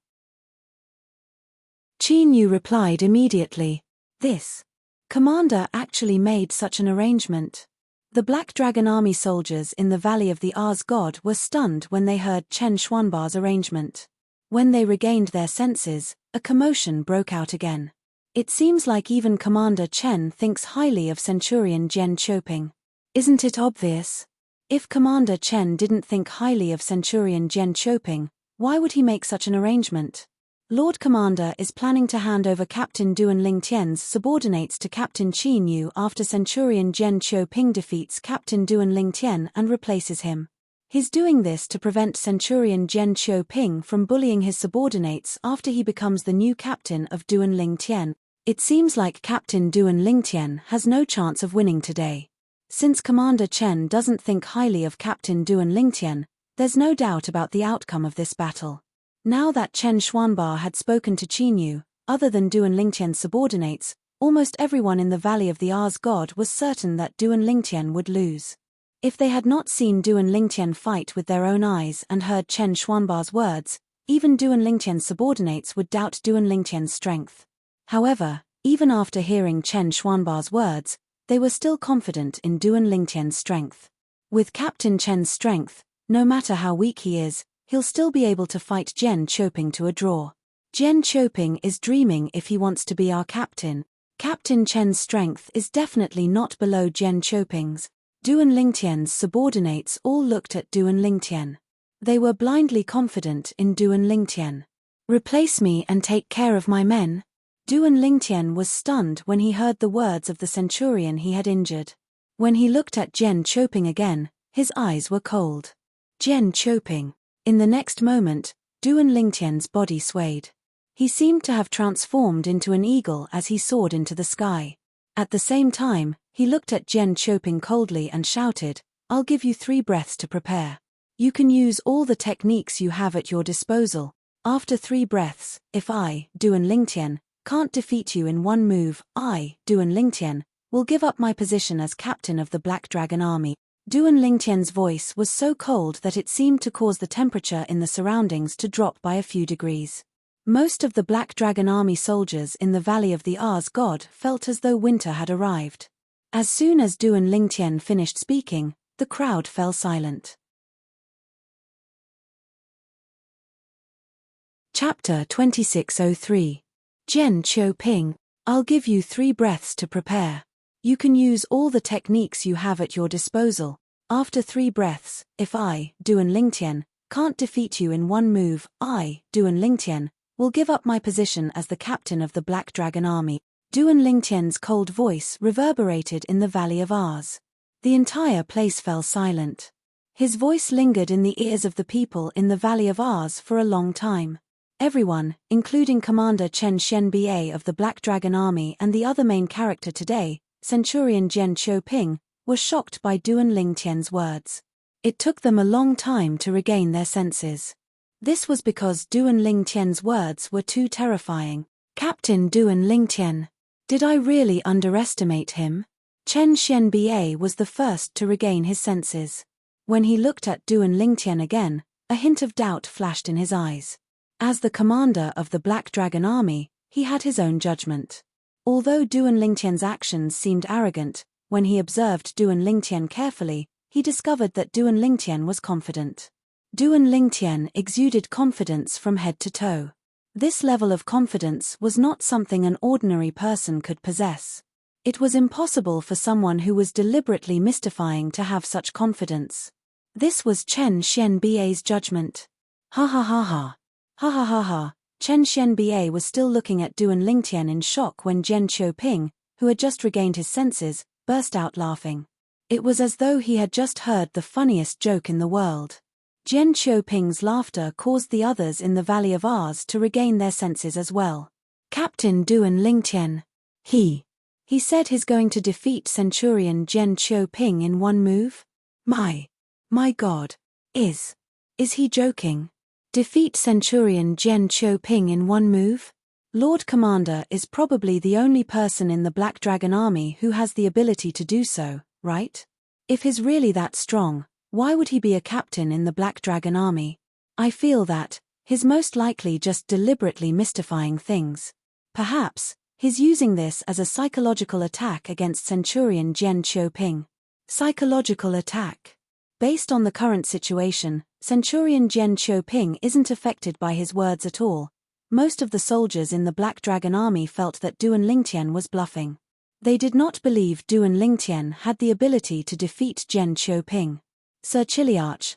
Qin Yu replied immediately. This commander actually made such an arrangement. The Black Dragon army soldiers in the Valley of the Ars God were stunned when they heard Chen Xuanba's arrangement. When they regained their senses, a commotion broke out again. It seems like even Commander Chen thinks highly of Centurion Zhen Qiuping. Isn't it obvious? If Commander Chen didn't think highly of Centurion Zhen Qiuping, why would he make such an arrangement? Lord Commander is planning to hand over Captain Duan Lingtian's subordinates to Captain Qin Yu after Centurion Zhen Qiuping defeats Captain Duan Lingtian and replaces him. He's doing this to prevent Centurion Zhen Qiuping from bullying his subordinates after he becomes the new captain of Duan Lingtian. It seems like Captain Duan Lingtian has no chance of winning today. Since Commander Chen doesn't think highly of Captain Duan Lingtian, there's no doubt about the outcome of this battle. Now that Chen Xuanba had spoken to Qin Yu, other than Duan Lingtian's subordinates, almost everyone in the Valley of the Ars God was certain that Duan Lingtian would lose. If they had not seen Duan Lingtian fight with their own eyes and heard Chen Xuanba's words, even Duan Lingtian's subordinates would doubt Duan Lingtian's strength. However, even after hearing Chen Xuanba's words, they were still confident in Duan Lingtian's strength. With Captain Chen's strength, no matter how weak he is, he'll still be able to fight Zhen Qiuping to a draw. Zhen Qiuping is dreaming if he wants to be our captain. Captain Chen's strength is definitely not below Zhen Qiuping's. Duan Lingtian's subordinates all looked at Duan Lingtian. They were blindly confident in Duan Lingtian. "Replace me and take care of my men." Duan Lingtian was stunned when he heard the words of the centurion he had injured. When he looked at Zhen Qiuping again, his eyes were cold. Zhen Qiuping. In the next moment, Duan Lingtian's body swayed. He seemed to have transformed into an eagle as he soared into the sky. At the same time, he looked at Zhen Qiuping coldly and shouted, "I'll give you 3 breaths to prepare. You can use all the techniques you have at your disposal. After 3 breaths, if I, Duan Lingtian, can't defeat you in one move, I, Duan Lingtian, will give up my position as captain of the Black Dragon army." Duan Lingtian's voice was so cold that it seemed to cause the temperature in the surroundings to drop by a few degrees. Most of the Black Dragon Army soldiers in the Valley of the R's God felt as though winter had arrived. As soon as Duan Lingtian finished speaking, the crowd fell silent. Chapter 2603. Zhen Qiuping, I'll give you 3 breaths to prepare. You can use all the techniques you have at your disposal. After 3 breaths, if I, Duan Lingtian, can't defeat you in 1 move, I, Duan Lingtian, will give up my position as the captain of the Black Dragon Army. Duan Lingtian's cold voice reverberated in the Valley of R's. The entire place fell silent. His voice lingered in the ears of the people in the Valley of R's for a long time. Everyone, including Commander Chen Xianbei of the Black Dragon Army and the other main character today, Centurion Zhen Qiuping, were shocked by Duan Lingtian's words. It took them a long time to regain their senses. This was because Duan Lingtian's words were too terrifying. Captain Duan Lingtian. Did I really underestimate him? Chen Xianbei was the first to regain his senses. When he looked at Duan Lingtian again, a hint of doubt flashed in his eyes. As the commander of the Black Dragon Army, he had his own judgment. Although Duan Lingtian's actions seemed arrogant, when he observed Duan Lingtian carefully, he discovered that Duan Lingtian was confident. Duan Lingtian exuded confidence from head to toe. This level of confidence was not something an ordinary person could possess. It was impossible for someone who was deliberately mystifying to have such confidence. This was Chen Xianbei's judgment. Ha ha ha ha. Ha ha ha ha. Chen Xianbei was still looking at Duan Lingtian in shock when Zhen Qiuping, who had just regained his senses, burst out laughing. It was as though he had just heard the funniest joke in the world. Zhen Qiuping's laughter caused the others in the Valley of R's to regain their senses as well. Captain Duan Lingtian. He said he's going to defeat Centurion Zhen Qiuping in 1 move? My God. Is he joking? Defeat Centurion Zhen Qiuping in 1 move? Lord Commander is probably the only person in the Black Dragon Army who has the ability to do so, right? If he's really that strong, why would he be a captain in the Black Dragon Army? I feel that he's most likely just deliberately mystifying things. Perhaps he's using this as a psychological attack against Centurion Zhen Qiuping. Psychological attack. Based on the current situation, Centurion Zhen Qiuping isn't affected by his words at all. Most of the soldiers in the Black Dragon Army felt that Duan Lingtian was bluffing. They did not believe Duan Lingtian had the ability to defeat Zhen Qiuping. Sir Chiliarch,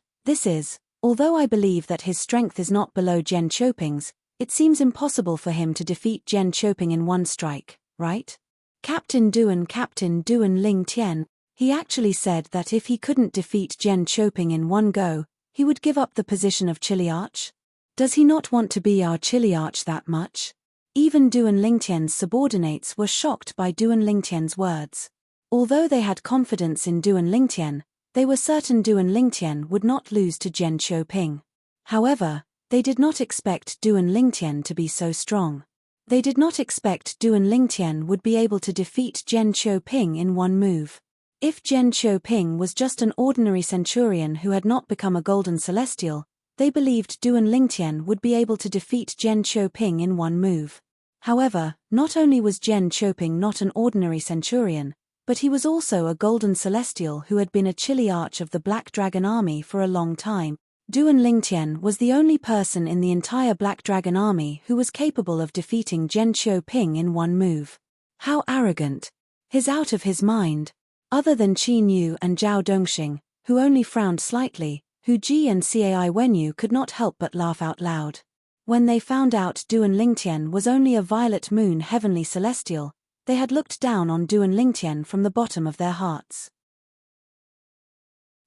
although I believe that his strength is not below Zhen Qiuping's, it seems impossible for him to defeat Zhen Qiuping in 1 strike, right? Captain Duan Lingtian, he actually said that if he couldn't defeat Zhen Qiuping in 1 go, he would give up the position of Chiliarch? Does he not want to be our Chiliarch that much? Even Duan Lingtian's subordinates were shocked by Duan Lingtian's words. Although they had confidence in Duan Lingtian, they were certain Duan Lingtian would not lose to Zhen Qiuping. However, they did not expect Duan Lingtian to be so strong. They did not expect Duan Lingtian would be able to defeat Zhen Qiuping in 1 move. If Zhen Qiuping was just an ordinary centurion who had not become a golden celestial, they believed Duan Lingtian would be able to defeat Zhen Qiuping in 1 move. However, not only was Zhen Qiuping not an ordinary centurion, but he was also a golden celestial who had been a Chiliarch of the Black Dragon Army for a long time. Duan Lingtian was the only person in the entire Black Dragon Army who was capable of defeating Zhen Qiuping in 1 move. How arrogant! He's out of his mind. Other than Qin Yu and Zhao Dongxing, who only frowned slightly, Hu Ji and Cai Wenyu could not help but laugh out loud. When they found out Duan Lingtian was only a violet moon heavenly celestial, they had looked down on Duan Lingtian from the bottom of their hearts.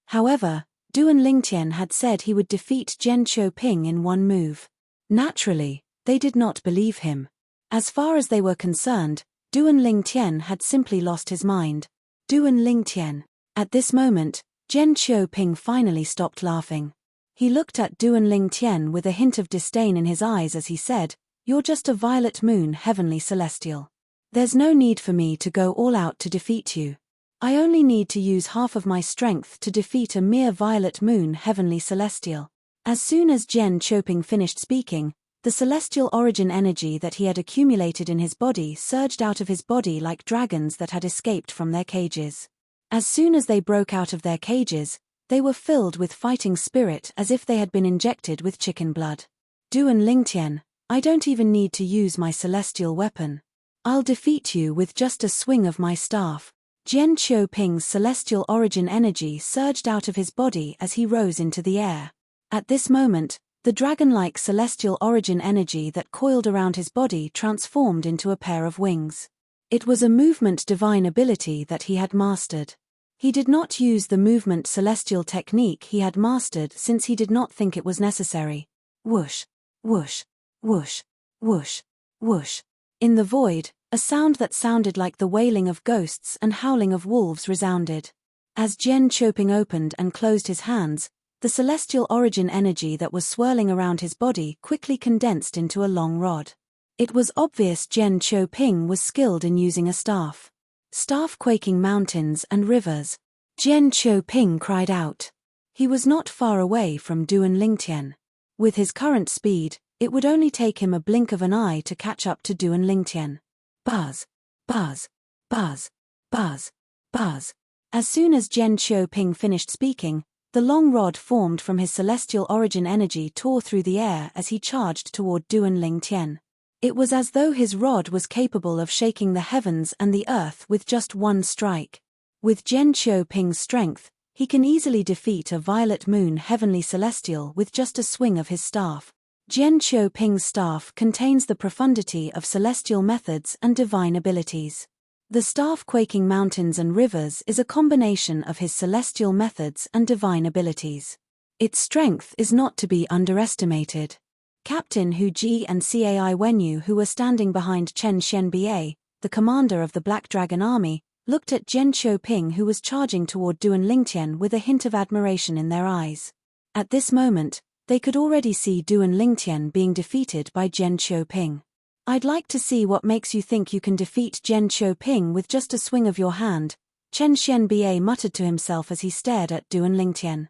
However, Duan Lingtian had said he would defeat Zhen Qiuping in 1 move. Naturally, they did not believe him. As far as they were concerned, Duan Lingtian had simply lost his mind. Duan Lingtian. At this moment, Zhen Qiuping finally stopped laughing. He looked at Duan Lingtian with a hint of disdain in his eyes as he said, "You're just a violet moon heavenly celestial. There's no need for me to go all out to defeat you. I only need to use half of my strength to defeat a mere violet moon heavenly celestial." As soon as Zhen Qiuping finished speaking, The celestial origin energy that he had accumulated in his body surged out of his body like dragons that had escaped from their cages. As soon as they broke out of their cages, they were filled with fighting spirit as if they had been injected with chicken blood. Duan Lingtian, I don't even need to use my celestial weapon. I'll defeat you with just a swing of my staff. Jian Qiuping's celestial origin energy surged out of his body as he rose into the air. At this moment, the dragon-like celestial origin energy that coiled around his body transformed into a pair of wings. It was a movement divine ability that he had mastered. He did not use the movement celestial technique he had mastered since he did not think it was necessary. Whoosh, whoosh, whoosh, whoosh, whoosh. In the void, a sound that sounded like the wailing of ghosts and howling of wolves resounded. As Jian Qiuping opened and closed his hands, the celestial origin energy that was swirling around his body quickly condensed into a long rod. It was obvious Jian Qiuping was skilled in using a staff. Staff quaking mountains and rivers. Jian Qiuping cried out. He was not far away from Duan Lingtian. With his current speed, it would only take him a blink of an eye to catch up to Duan Lingtian. Buzz, buzz, buzz, buzz, buzz. As soon as Jian Qiuping finished speaking, the long rod formed from his celestial origin energy tore through the air as he charged toward Duan Lingtian. It was as though his rod was capable of shaking the heavens and the earth with just one strike. With Jian Qiuping's strength, he can easily defeat a violet moon heavenly celestial with just a swing of his staff. Jian Qiuping's staff contains the profundity of celestial methods and divine abilities. The staff quaking mountains and rivers is a combination of his celestial methods and divine abilities. Its strength is not to be underestimated. Captain Hu Ji and Cai Wenyu, who were standing behind Chen Xianbei, the commander of the Black Dragon Army, looked at Jian Qiuping, who was charging toward Duan Lingtian, with a hint of admiration in their eyes. At this moment, they could already see Duan Lingtian being defeated by Jian Qiuping. I'd like to see what makes you think you can defeat Jian Qiuping with just a swing of your hand, Chen Xianbei muttered to himself as he stared at Duan Lingtian.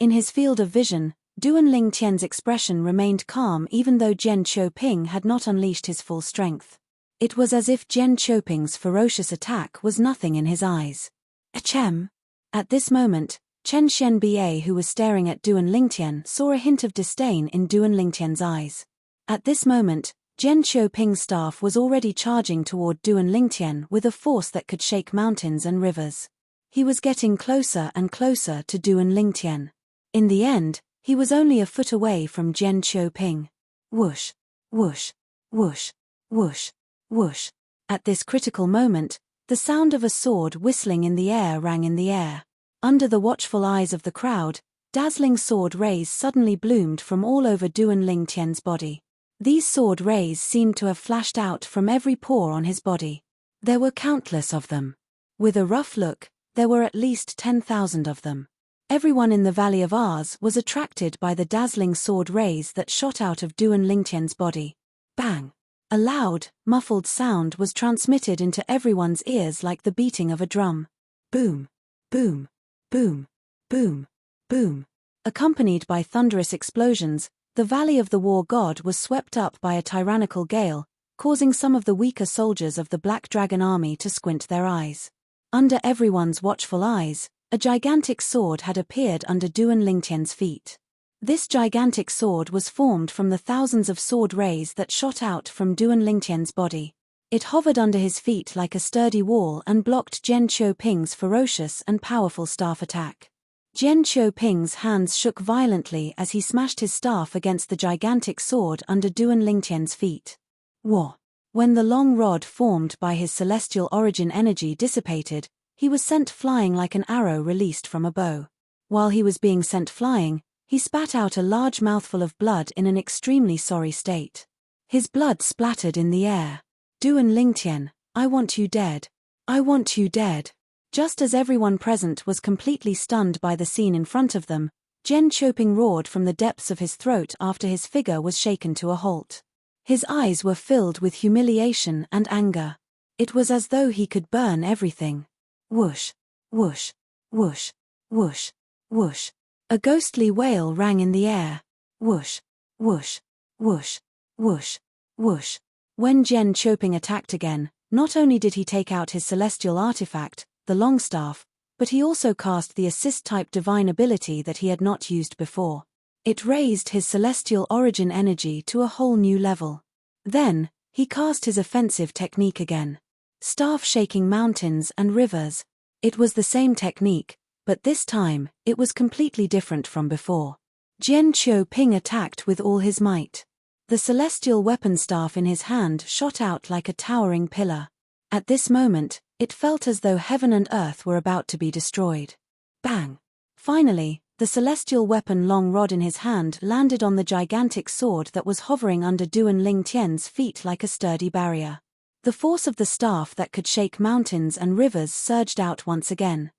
In his field of vision, Duan Lingtian's expression remained calm even though Jian Qiuping had not unleashed his full strength. It was as if Jian Qiuping's ferocious attack was nothing in his eyes. Achem! At this moment, Chen Xianbei, who was staring at Duan Lingtian, saw a hint of disdain in Duan Lingtian's eyes. At this moment, Jian Qiuping's staff was already charging toward Duan Lingtian with a force that could shake mountains and rivers. He was getting closer and closer to Duan Lingtian. In the end, he was only a foot away from Jian Qiuping. Whoosh, whoosh, whoosh, whoosh, whoosh. At this critical moment, the sound of a sword whistling in the air rang in the air. Under the watchful eyes of the crowd, dazzling sword rays suddenly bloomed from all over Duan Lingtian's body. These sword rays seemed to have flashed out from every pore on his body. There were countless of them. With a rough look, there were at least 10,000 of them. Everyone in the Valley of Ars was attracted by the dazzling sword rays that shot out of Duan Lingtian's body. Bang! A loud, muffled sound was transmitted into everyone's ears like the beating of a drum. Boom! Boom! Boom! Boom! Boom! Accompanied by thunderous explosions, the Valley of the War God was swept up by a tyrannical gale, causing some of the weaker soldiers of the Black Dragon Army to squint their eyes. Under everyone's watchful eyes, a gigantic sword had appeared under Duan Lingtian's feet. This gigantic sword was formed from the thousands of sword rays that shot out from Duan Lingtian's body. It hovered under his feet like a sturdy wall and blocked Jian Qiuping's ferocious and powerful staff attack. Jian Qiuping's hands shook violently as he smashed his staff against the gigantic sword under Duan Lingtian's feet. Wah! When the long rod formed by his celestial origin energy dissipated, he was sent flying like an arrow released from a bow. While he was being sent flying, he spat out a large mouthful of blood in an extremely sorry state. His blood splattered in the air. Duan Lingtian, I want you dead. I want you dead. Just as everyone present was completely stunned by the scene in front of them, Jian Qiuping roared from the depths of his throat after his figure was shaken to a halt. His eyes were filled with humiliation and anger. It was as though he could burn everything. Whoosh, whoosh, whoosh, whoosh, whoosh. A ghostly wail rang in the air. Whoosh, Whoosh, whoosh, whoosh, whoosh. When Jian Qiuping attacked again, not only did he take out his celestial artifact, the Longstaff, but he also cast the assist-type divine ability that he had not used before. It raised his celestial origin energy to a whole new level. Then, he cast his offensive technique again. Staff shaking mountains and rivers. It was the same technique, but this time, it was completely different from before. Jian Qiuping attacked with all his might. The celestial weapon staff in his hand shot out like a towering pillar. At this moment, it felt as though heaven and earth were about to be destroyed. Bang! Finally, the celestial weapon long rod in his hand landed on the gigantic sword that was hovering under Duan Lingtian's feet like a sturdy barrier. The force of the staff that could shake mountains and rivers surged out once again.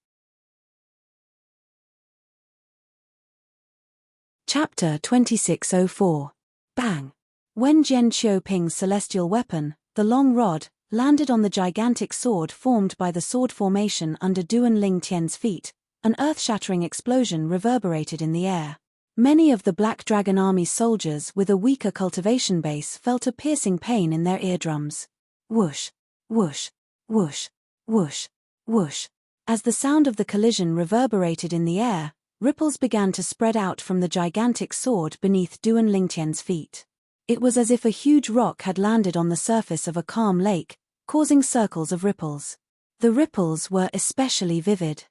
Chapter 2604. Bang! When Jian Qiuping's celestial weapon, the long rod, landed on the gigantic sword formed by the sword formation under Duan Lingtian's feet, an earth-shattering explosion reverberated in the air. Many of the Black Dragon Army's soldiers with a weaker cultivation base felt a piercing pain in their eardrums. Whoosh, whoosh, whoosh, whoosh, whoosh. As the sound of the collision reverberated in the air, ripples began to spread out from the gigantic sword beneath Duan Lingtian's feet. It was as if a huge rock had landed on the surface of a calm lake, causing circles of ripples. The ripples were especially vivid.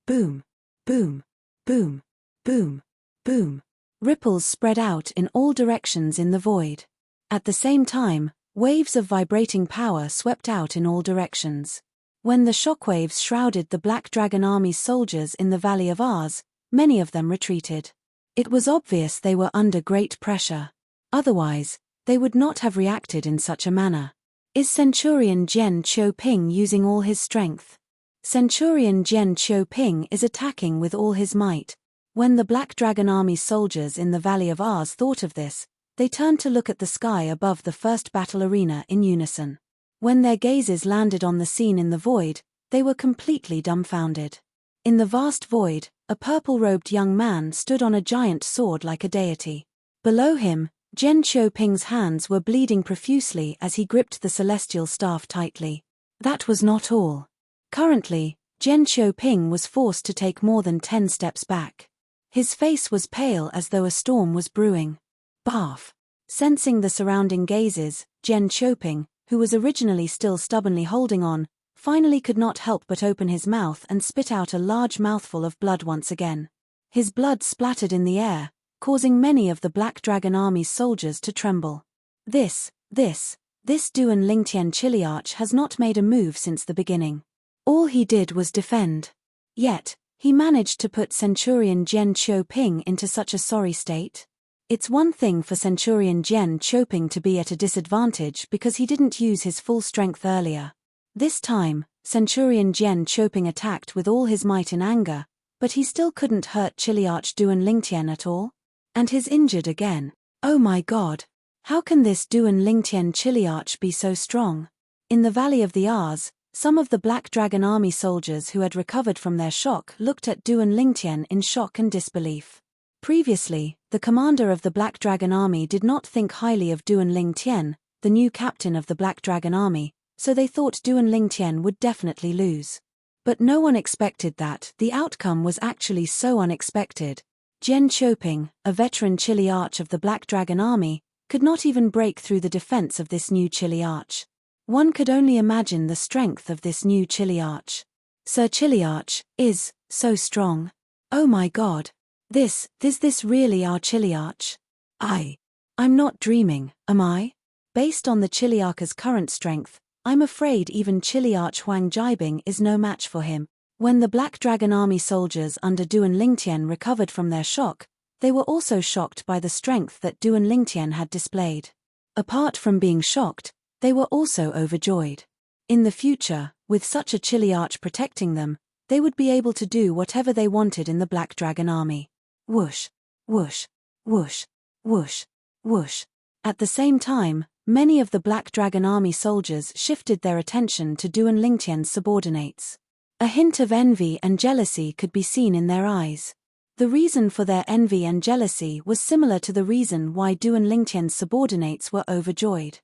Boom, boom, boom, boom, boom. Ripples spread out in all directions in the void. At the same time, waves of vibrating power swept out in all directions. When the shockwaves shrouded the Black Dragon Army's soldiers in the Valley of Ars, many of them retreated. It was obvious they were under great pressure. Otherwise, they would not have reacted in such a manner. Is Centurion Jian Qiuping using all his strength? Centurion Jian Qiuping is attacking with all his might. When the Black Dragon Army's soldiers in the Valley of Ars thought of this, they turned to look at the sky above the first battle arena in unison. When their gazes landed on the scene in the void, they were completely dumbfounded. In the vast void, a purple-robed young man stood on a giant sword like a deity. Below him, Jian Qiuping's hands were bleeding profusely as he gripped the celestial staff tightly. That was not all. Currently, Jian Qiuping was forced to take more than 10 steps back. His face was pale as though a storm was brewing. Barf! Sensing the surrounding gazes, Jian Qiuping, who was originally still stubbornly holding on, finally could not help but open his mouth and spit out a large mouthful of blood once again. His blood splattered in the air, causing many of the Black Dragon Army's soldiers to tremble. This Duan Lingtian Chiliarch has not made a move since the beginning. All he did was defend. Yet, he managed to put Centurion Jian Qiuping into such a sorry state. It's one thing for Centurion Jian Qiuping to be at a disadvantage because he didn't use his full strength earlier. This time, Centurion Jian Qiuping attacked with all his might in anger, but he still couldn't hurt Chiliarch Duan Lingtian at all. And he's injured again. Oh my god! How can this Duan Lingtian Chiliarch be so strong? In the Valley of the Ars, some of the Black Dragon Army soldiers who had recovered from their shock looked at Duan Lingtian in shock and disbelief. Previously, the commander of the Black Dragon Army did not think highly of Duan Lingtian, the new captain of the Black Dragon Army, so they thought Duan Lingtian would definitely lose. But no one expected that the outcome was actually so unexpected. Jian Qiuping, a veteran Chiliarch of the Black Dragon Army, could not even break through the defense of this new Chiliarch. One could only imagine the strength of this new Chiliarch. Sir Chiliarch is so strong. Oh my god. Is this really our Chiliarch? I'm not dreaming, am I? Based on the Chiliarch's current strength, I'm afraid even Chiliarch Huang Jibing is no match for him. When the Black Dragon Army soldiers under Duan Lingtian recovered from their shock, they were also shocked by the strength that Duan Lingtian had displayed. Apart from being shocked, they were also overjoyed. In the future, with such a Chiliarch protecting them, they would be able to do whatever they wanted in the Black Dragon Army. Whoosh, whoosh, whoosh, whoosh, whoosh. At the same time, many of the Black Dragon Army soldiers shifted their attention to Duan Lingtian's subordinates. A hint of envy and jealousy could be seen in their eyes. The reason for their envy and jealousy was similar to the reason why Duan Lingtian's subordinates were overjoyed.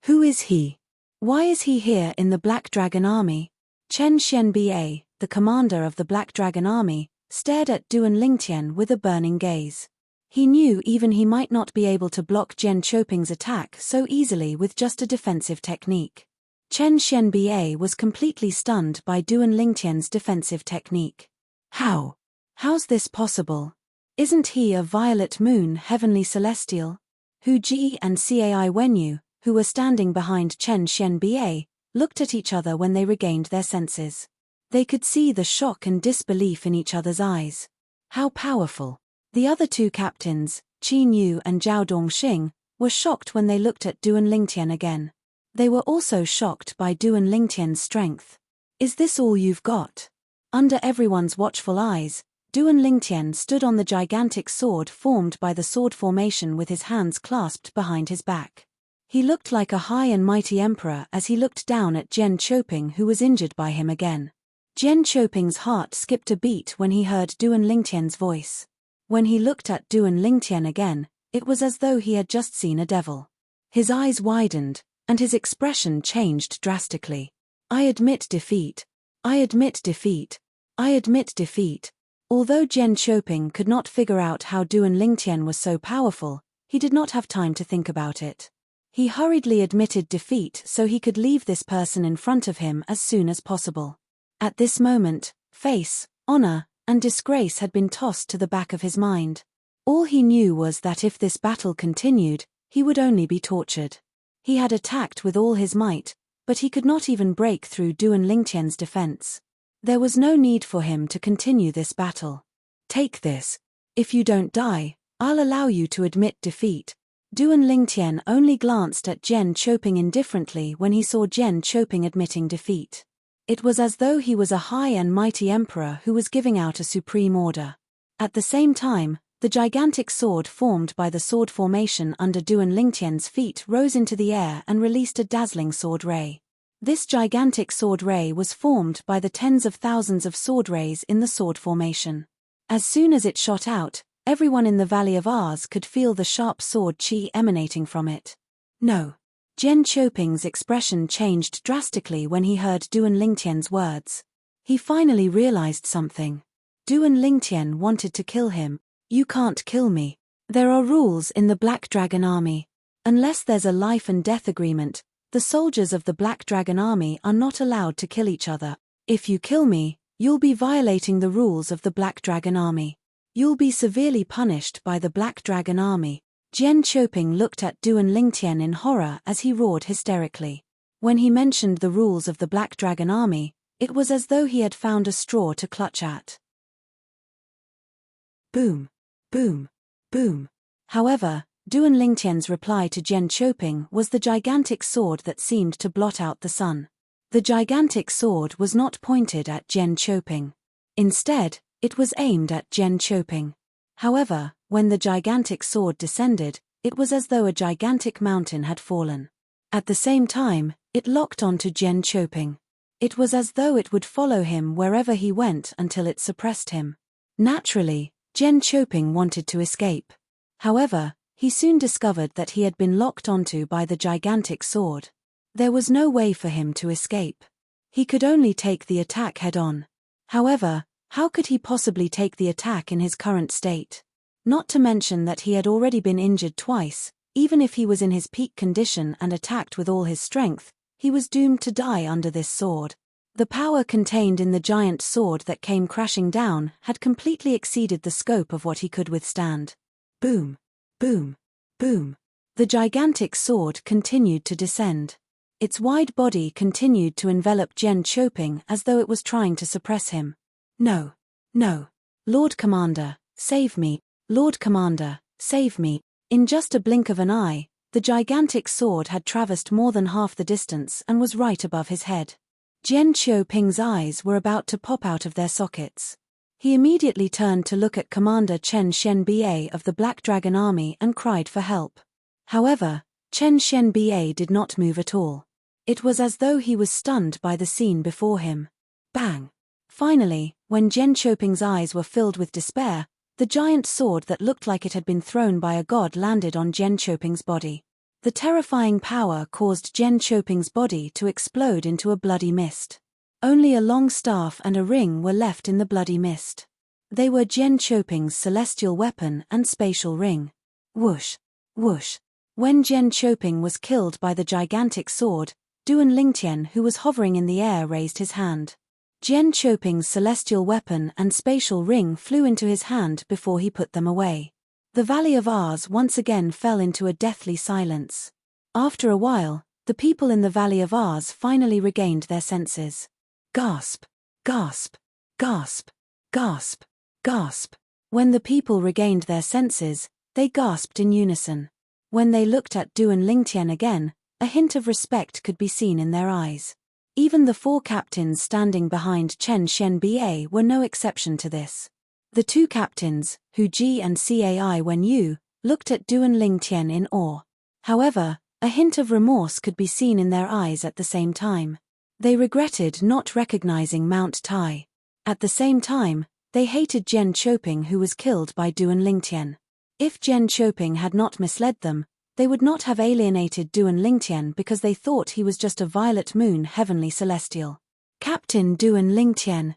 Who is he? Why is he here in the Black Dragon Army? Chen Xianbei, the commander of the Black Dragon Army, stared at Duan Lingtian with a burning gaze. He knew even he might not be able to block Jian Choping's attack so easily with just a defensive technique. Chen Xianbei was completely stunned by Duan Lingtian's defensive technique. How's this possible? Isn't he a Violet Moon heavenly celestial? Hu Ji and Cai Wenyu, who were standing behind Chen Xianbei, looked at each other when they regained their senses. They could see the shock and disbelief in each other's eyes. How powerful! The other two captains, Qin Yu and Zhao Dongxing, were shocked when they looked at Duan Lingtian again. They were also shocked by Duan Lingtian's strength. Is this all you've got? Under everyone's watchful eyes, Duan Lingtian stood on the gigantic sword formed by the sword formation with his hands clasped behind his back. He looked like a high and mighty emperor as he looked down at Jian Choping, who was injured by him again. Jian Choping's heart skipped a beat when he heard Duan Lingtian's voice. When he looked at Duan Lingtian again, it was as though he had just seen a devil. His eyes widened, and his expression changed drastically. I admit defeat. I admit defeat. I admit defeat. Although Jian Choping could not figure out how Duan Lingtian was so powerful, he did not have time to think about it. He hurriedly admitted defeat so he could leave this person in front of him as soon as possible. At this moment, face, honor, and disgrace had been tossed to the back of his mind. All he knew was that if this battle continued, he would only be tortured. He had attacked with all his might, but he could not even break through Duan Lingtian's defense. There was no need for him to continue this battle. Take this. If you don't die, I'll allow you to admit defeat. Duan Lingtian only glanced at Jian Choping indifferently when he saw Jian Choping admitting defeat. It was as though he was a high and mighty emperor who was giving out a supreme order. At the same time, the gigantic sword formed by the sword formation under Duan Lingtian's feet rose into the air and released a dazzling sword ray. This gigantic sword ray was formed by the tens of thousands of sword rays in the sword formation. As soon as it shot out, everyone in the Valley of Ars could feel the sharp sword chi emanating from it. No. Jian Choping's expression changed drastically when he heard Duan Lingtian's words. He finally realized something. Duan Lingtian wanted to kill him. You can't kill me. There are rules in the Black Dragon Army. Unless there's a life and death agreement, the soldiers of the Black Dragon Army are not allowed to kill each other. If you kill me, you'll be violating the rules of the Black Dragon Army. You'll be severely punished by the Black Dragon Army. Jian Choping looked at Duan Lingtian in horror as he roared hysterically. When he mentioned the rules of the Black Dragon Army, it was as though he had found a straw to clutch at. Boom. Boom. Boom. However, Duan Lingtian's reply to Jian Choping was the gigantic sword that seemed to blot out the sun. The gigantic sword was not pointed at Jian Choping. Instead, it was aimed at Jian Choping. However, when the gigantic sword descended, it was as though a gigantic mountain had fallen. At the same time, it locked onto Jian Choping. It was as though it would follow him wherever he went until it suppressed him. Naturally, Jian Choping wanted to escape. However, he soon discovered that he had been locked onto by the gigantic sword. There was no way for him to escape. He could only take the attack head-on. However, how could he possibly take the attack in his current state? Not to mention that he had already been injured twice. Even if he was in his peak condition and attacked with all his strength, he was doomed to die under this sword. The power contained in the giant sword that came crashing down had completely exceeded the scope of what he could withstand. Boom. Boom. Boom. The gigantic sword continued to descend. Its wide body continued to envelop Jian Choping as though it was trying to suppress him. No. No. Lord Commander, save me. Lord Commander, save me. In just a blink of an eye, the gigantic sword had traversed more than half the distance and was right above his head. Jian Choping's eyes were about to pop out of their sockets. He immediately turned to look at Commander Chen Xianbei of the Black Dragon Army and cried for help. However, Chen Xianbei did not move at all. It was as though he was stunned by the scene before him. Bang! Finally, when Zhen Qiuping's eyes were filled with despair, the giant sword that looked like it had been thrown by a god landed on Zhen Qiuping's body. The terrifying power caused Zhen Qiuping's body to explode into a bloody mist. Only a long staff and a ring were left in the bloody mist. They were Zhen Qiuping's celestial weapon and spatial ring. Whoosh! Whoosh! When Zhen Qiuping was killed by the gigantic sword, Duan Lingtian, who was hovering in the air, raised his hand. Zhen Qiuping's celestial weapon and spatial ring flew into his hand before he put them away. The Valley of Ars once again fell into a deathly silence. After a while, the people in the Valley of Ars finally regained their senses. Gasp! Gasp! Gasp! Gasp! Gasp! When the people regained their senses, they gasped in unison. When they looked at Duan Lingtian again, a hint of respect could be seen in their eyes. Even the 4 captains standing behind Chen Xianbei were no exception to this. The 2 captains, Hu Ji and Cai Wenyu, looked at Duan Lingtian in awe. However, a hint of remorse could be seen in their eyes at the same time. They regretted not recognizing Mount Tai. At the same time, they hated Zhen Qiuping, who was killed by Duan Lingtian. If Zhen Qiuping had not misled them, they would not have alienated Duan Lingtian because they thought he was just a violet moon heavenly celestial. Captain Duan Lingtian.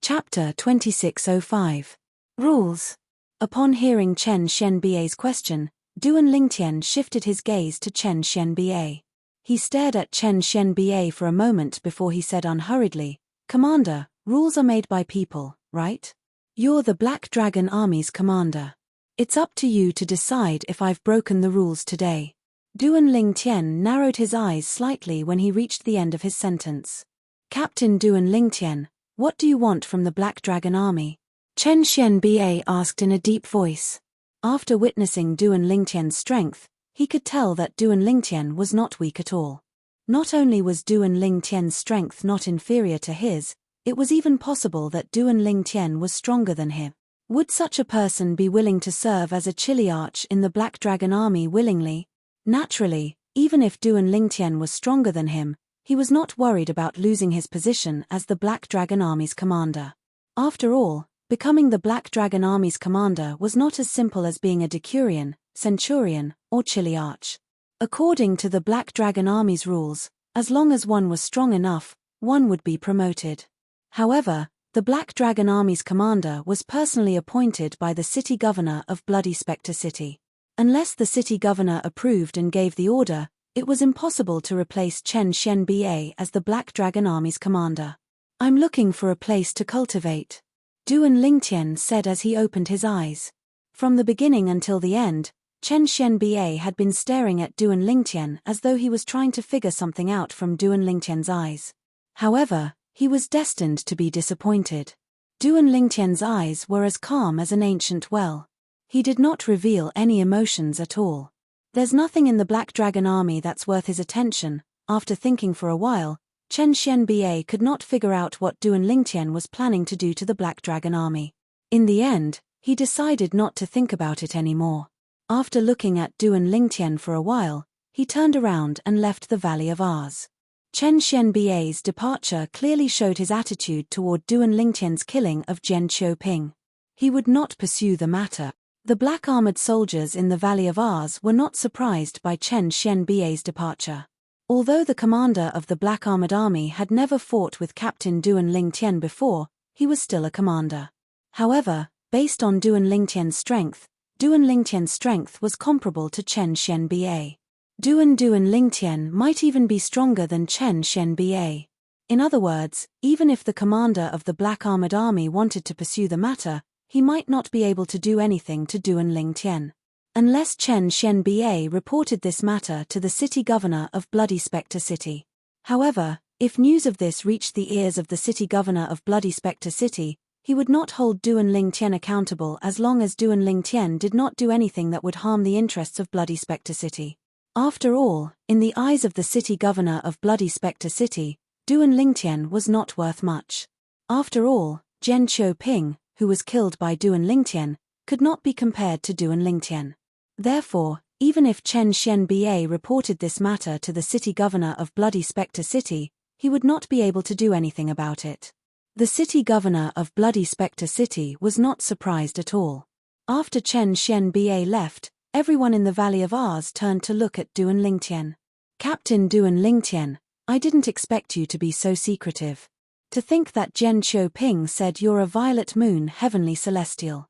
Chapter 2605. Rules. Upon hearing Chen Xianbei's question, Duan Lingtian shifted his gaze to Chen Xianbei. He stared at Chen Xianbei for a moment before he said unhurriedly, "Commander, rules are made by people, right? You're the Black Dragon Army's commander. It's up to you to decide if I've broken the rules today." Duan Lingtian narrowed his eyes slightly when he reached the end of his sentence. "Captain Duan Lingtian, what do you want from the Black Dragon Army?" Chen Xianbei asked in a deep voice. After witnessing Duan Lingtian's strength, he could tell that Duan Lingtian was not weak at all. Not only was Duan Lingtian's strength not inferior to his, it was even possible that Duan Lingtian was stronger than him. Would such a person be willing to serve as a Chiliarch in the Black Dragon Army willingly? Naturally, even if Duan Lingtian was stronger than him, he was not worried about losing his position as the Black Dragon Army's commander. After all, becoming the Black Dragon Army's commander was not as simple as being a decurion, centurion, or Chiliarch. According to the Black Dragon Army's rules, as long as one was strong enough, one would be promoted. However, the Black Dragon Army's commander was personally appointed by the city governor of Bloody Spectre City. Unless the city governor approved and gave the order, it was impossible to replace Chen Xianbei as the Black Dragon Army's commander. "I'm looking for a place to cultivate," Duan Lingtian said as he opened his eyes. From the beginning until the end, Chen Xianbei had been staring at Duan Lingtian as though he was trying to figure something out from Duan Lingtian's eyes. However, he was destined to be disappointed. Duan Lingtian's eyes were as calm as an ancient well. He did not reveal any emotions at all. "There's nothing in the Black Dragon Army that's worth his attention." After thinking for a while, Chen Xianbei could not figure out what Duan Lingtian was planning to do to the Black Dragon Army. In the end, he decided not to think about it anymore. After looking at Duan Lingtian for a while, he turned around and left the Valley of Ars. Chen Xianbei's departure clearly showed his attitude toward Duan Lingtian's killing of Zhen Qiuping. He would not pursue the matter. The black armored soldiers in the Valley of Ars were not surprised by Chen Xianbei's departure. Although the commander of the Black Armored Army had never fought with Captain Duan Lingtian before, he was still a commander. However, based on Duan Lingtian's strength was comparable to Chen Xianbei. Duan Lingtian might even be stronger than Chen Xianbei. In other words, even if the commander of the Black Armored Army wanted to pursue the matter, he might not be able to do anything to Duan Lingtian. Unless Chen Xianbei reported this matter to the city governor of Bloody Spectre City. However, if news of this reached the ears of the city governor of Bloody Spectre City, he would not hold Duan Lingtian accountable as long as Duan Lingtian did not do anything that would harm the interests of Bloody Spectre City. After all, in the eyes of the city governor of Bloody Spectre City, Duan Lingtian was not worth much. After all, Zhen Qiuping, who was killed by Duan Lingtian, could not be compared to Duan Lingtian. Therefore, Even if Chen Xianbei reported this matter to the city governor of Bloody Spectre City, he would not be able to do anything about it. The city governor of Bloody Spectre City was not surprised at all. After Chen Xianbei left, everyone in the Valley of Ours turned to look at Duan Lingtian. Captain Duan Lingtian, I didn't expect you to be so secretive. To think that Zhen Qiuping said you're a violet moon heavenly celestial.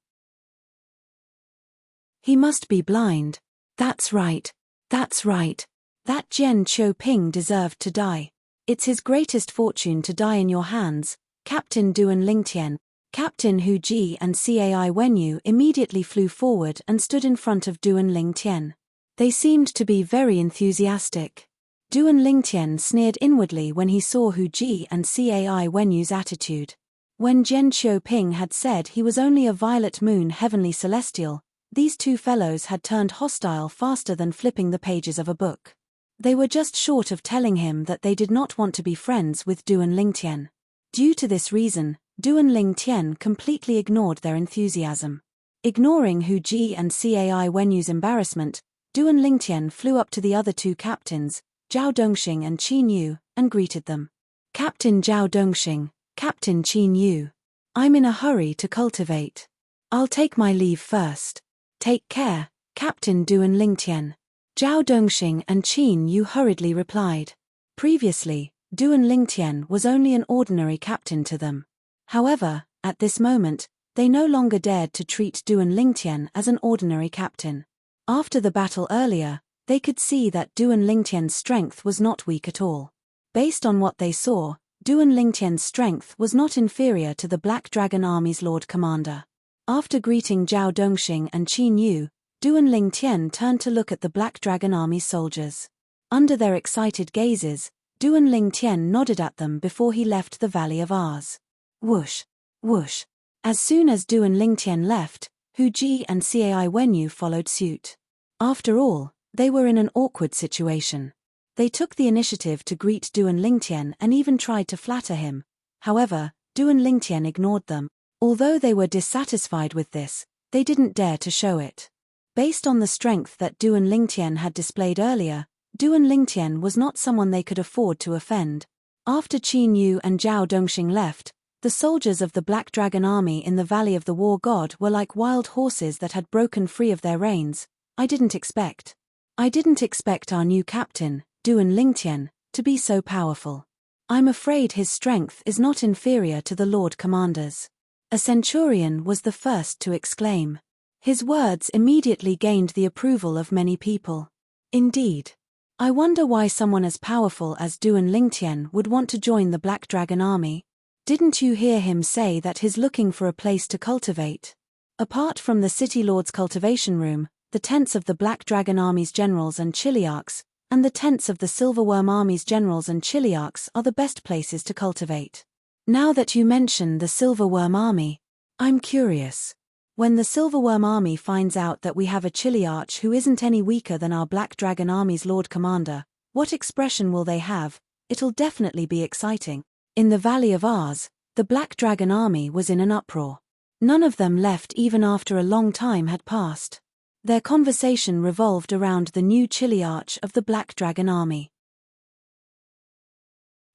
He must be blind. That's right. That's right. That Zhen Qiuping deserved to die. It's his greatest fortune to die in your hands, Captain Duan Lingtian. Captain Hu Ji and Cai Wenyu immediately flew forward and stood in front of Duan Lingtian. They seemed to be very enthusiastic. Duan Lingtian sneered inwardly when he saw Hu Ji and Cai Wenyu's attitude. When Zhen Qiuping had said he was only a violet moon heavenly celestial, these two fellows had turned hostile faster than flipping the pages of a book. They were just short of telling him that they did not want to be friends with Duan Lingtian. Due to this reason, Duan Lingtian completely ignored their enthusiasm. Ignoring Hu Ji and Cai Wenyu's embarrassment, Duan Lingtian flew up to the other two captains, Zhao Dongxing and Qin Yu, and greeted them. Captain Zhao Dongxing, Captain Qin Yu. I'm in a hurry to cultivate. I'll take my leave first. Take care, Captain Duan Lingtian. Zhao Dongxing and Qin Yu hurriedly replied. Previously, Duan Lingtian was only an ordinary captain to them. However, at this moment, they no longer dared to treat Duan Lingtian as an ordinary captain. After the battle earlier, they could see that Duan Lingtian's strength was not weak at all. Based on what they saw, Duan Lingtian's strength was not inferior to the Black Dragon Army's Lord Commander. After greeting Zhao Dongxing and Qin Yu, Duan Lingtian turned to look at the Black Dragon Army's soldiers. Under their excited gazes, Duan Lingtian nodded at them before he left the Valley of Ours. Whoosh! Whoosh! As soon as Duan Lingtian left, Hu Ji and Cai Wenyu followed suit. After all, they were in an awkward situation. They took the initiative to greet Duan Lingtian and even tried to flatter him. However, Duan Lingtian ignored them. Although they were dissatisfied with this, they didn't dare to show it. Based on the strength that Duan Lingtian had displayed earlier, Duan Lingtian was not someone they could afford to offend. After Qin Yu and Zhao Dongxing left, the soldiers of the Black Dragon Army in the Valley of the War God were like wild horses that had broken free of their reins. I didn't expect our new captain, Duan Lingtian, to be so powerful. I'm afraid his strength is not inferior to the Lord Commander's. A centurion was the first to exclaim. His words immediately gained the approval of many people. Indeed. I wonder why someone as powerful as Duan Lingtian would want to join the Black Dragon Army. Didn't you hear him say that he's looking for a place to cultivate? Apart from the City Lord's cultivation room, the tents of the Black Dragon Army's generals and chiliarchs, and the tents of the Silverworm Army's generals and chiliarchs are the best places to cultivate. Now that you mention the Silverworm Army, I'm curious. When the Silverworm Army finds out that we have a chiliarch who isn't any weaker than our Black Dragon Army's Lord Commander, what expression will they have? It'll definitely be exciting. In the Valley of Ours, the Black Dragon Army was in an uproar. None of them left even after a long time had passed. Their conversation revolved around the new chiliarch of the Black Dragon Army.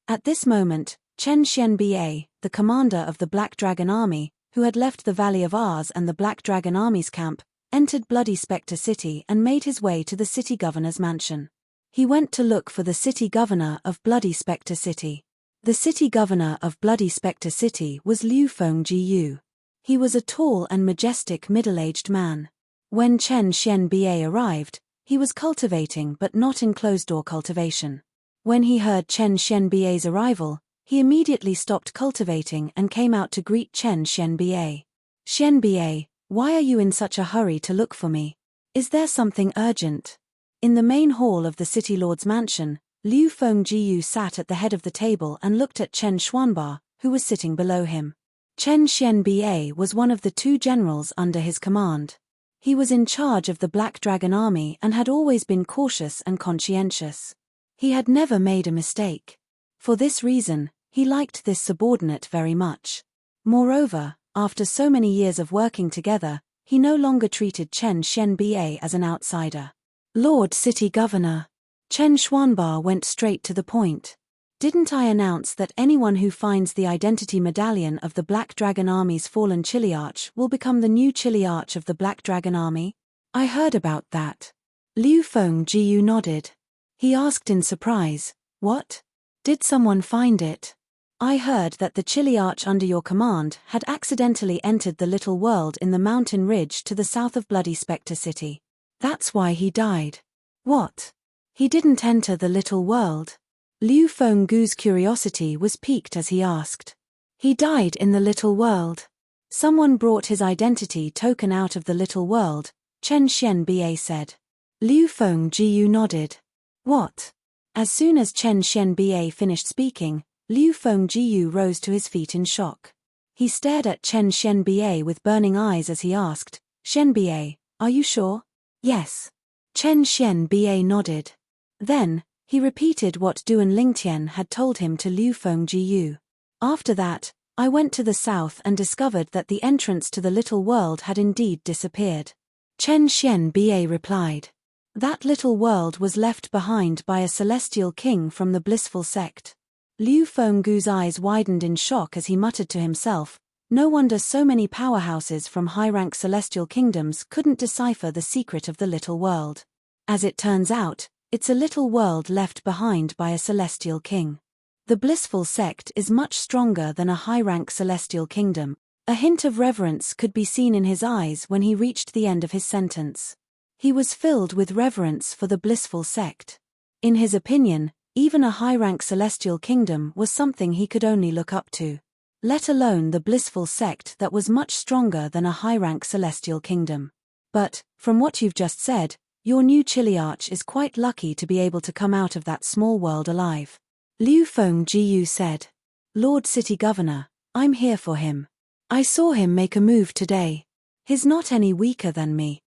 At this moment, Chen Xianbei, the commander of the Black Dragon Army, who had left the Valley of Ours and the Black Dragon Army's camp, entered Bloody Spectre City and made his way to the city governor's mansion. He went to look for the city governor of Bloody Spectre City. The city governor of Bloody Spectre City was Liu Fengjiu. He was a tall and majestic middle-aged man. When Chen Xianbei arrived, he was cultivating but not in closed-door cultivation. When he heard Chen Xianbei's arrival, he immediately stopped cultivating and came out to greet Chen Xianbei. Xianbei, why are you in such a hurry to look for me? Is there something urgent? In the main hall of the city lord's mansion, Liu Fengjiu sat at the head of the table and looked at Chen Xuanba, who was sitting below him. Chen Xianbei was one of the two generals under his command. He was in charge of the Black Dragon Army and had always been cautious and conscientious. He had never made a mistake. For this reason, he liked this subordinate very much. Moreover, after so many years of working together, he no longer treated Chen Xianbei as an outsider. Lord City Governor. Chen Xuanba went straight to the point. Didn't I announce that anyone who finds the identity medallion of the Black Dragon Army's fallen Chiliarch will become the new Chiliarch of the Black Dragon Army? I heard about that. Liu Fengjiu nodded. He asked in surprise, what? Did someone find it? I heard that the Chiliarch under your command had accidentally entered the little world in the mountain ridge to the south of Bloody Spectre City. That's why he died. What? He didn't enter the little world. Liu Fenggu's curiosity was piqued as he asked. He died in the little world. Someone brought his identity token out of the little world, Chen Xianbei said. Liu Fengjiu nodded. What? As soon as Chen Xianbei finished speaking, Liu Fengjiu rose to his feet in shock. He stared at Chen Xianbei with burning eyes as he asked, Xianbei, are you sure? Yes. Chen Xianbei nodded. Then, he repeated what Duan Lingtian had told him to Liu Fengjiu. After that, I went to the south and discovered that the entrance to the little world had indeed disappeared. Chen Xianbei replied. That little world was left behind by a celestial king from the blissful sect. Liu Fenggu's eyes widened in shock as he muttered to himself, no wonder so many powerhouses from high-rank celestial kingdoms couldn't decipher the secret of the little world. As it turns out, it's a little world left behind by a celestial king. The blissful sect is much stronger than a high-rank celestial kingdom. A hint of reverence could be seen in his eyes when he reached the end of his sentence. He was filled with reverence for the blissful sect. In his opinion, even a high-rank celestial kingdom was something he could only look up to, let alone the blissful sect that was much stronger than a high-rank celestial kingdom. But, from what you've just said, your new Chiliarch is quite lucky to be able to come out of that small world alive. Liu Fengjiu said. Lord City Governor, I'm here for him. I saw him make a move today. He's not any weaker than me.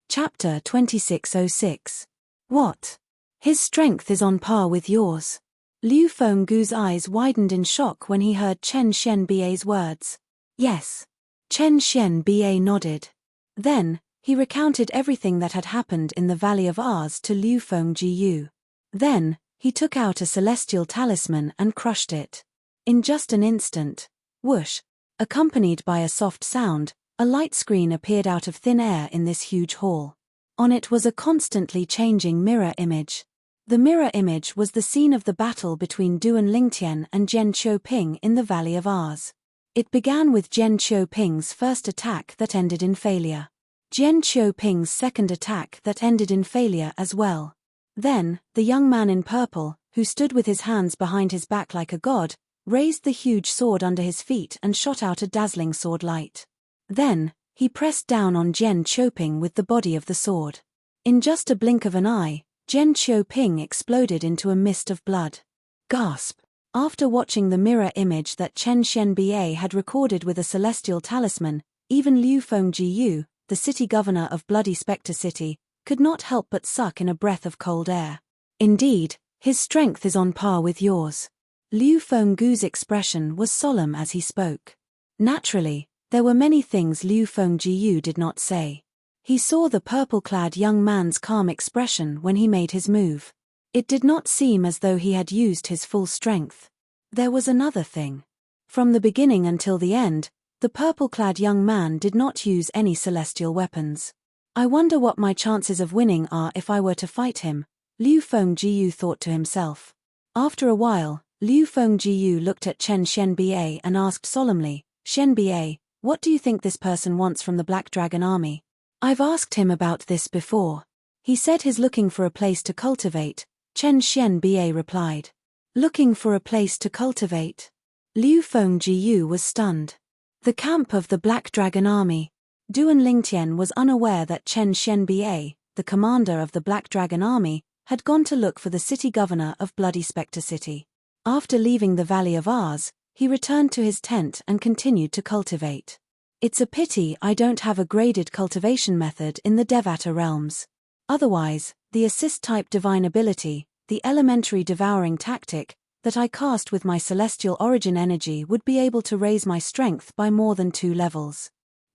Chapter 2606. What? His strength is on par with yours. Liu Fenggu's eyes widened in shock when he heard Chen Xianbei's words. Yes. Chen Xianbei nodded. Then, he recounted everything that had happened in the Valley of Ars to Liu Fengjiu. Then, he took out a celestial talisman and crushed it. In just an instant, whoosh, accompanied by a soft sound, a light screen appeared out of thin air in this huge hall. On it was a constantly changing mirror image. The mirror image was the scene of the battle between Duan Lingtian and Zhen Qiuping in the Valley of Ars. It began with Zhen Qiuping's first attack that ended in failure. Zhen Qiuping's second attack that ended in failure as well. Then, the young man in purple, who stood with his hands behind his back like a god, raised the huge sword under his feet and shot out a dazzling sword light. Then, he pressed down on Zhen Qiuping with the body of the sword. In just a blink of an eye, Zhen Qiuping exploded into a mist of blood. Gasp! After watching the mirror image that Chen Xianbei had recorded with a celestial talisman, even Liu Fengjiu, the city governor of Bloody Spectre City, could not help but suck in a breath of cold air. Indeed, his strength is on par with yours. Liu Fenggu's expression was solemn as he spoke. Naturally, there were many things Liu Fengjiu did not say. He saw the purple-clad young man's calm expression when he made his move. It did not seem as though he had used his full strength. There was another thing. From the beginning until the end, the purple-clad young man did not use any celestial weapons. I wonder what my chances of winning are if I were to fight him, Liu Fengjiu thought to himself. After a while, Liu Fengjiu looked at Chen Xianbei and asked solemnly, Xianbei, what do you think this person wants from the Black Dragon Army? I've asked him about this before. He said he's looking for a place to cultivate, Chen Xianbei replied. Looking for a place to cultivate? Liu Fengjiu was stunned. The camp of the Black Dragon Army. Duan Lingtian was unaware that Chen Xianbei, the commander of the Black Dragon Army, had gone to look for the city governor of Bloody Spectre City. After leaving the Valley of Ars, he returned to his tent and continued to cultivate. It's a pity I don't have a graded cultivation method in the Devata realms. Otherwise, the assist-type divine ability, the elementary devouring tactic, that I cast with my celestial origin energy would be able to raise my strength by more than 2 levels.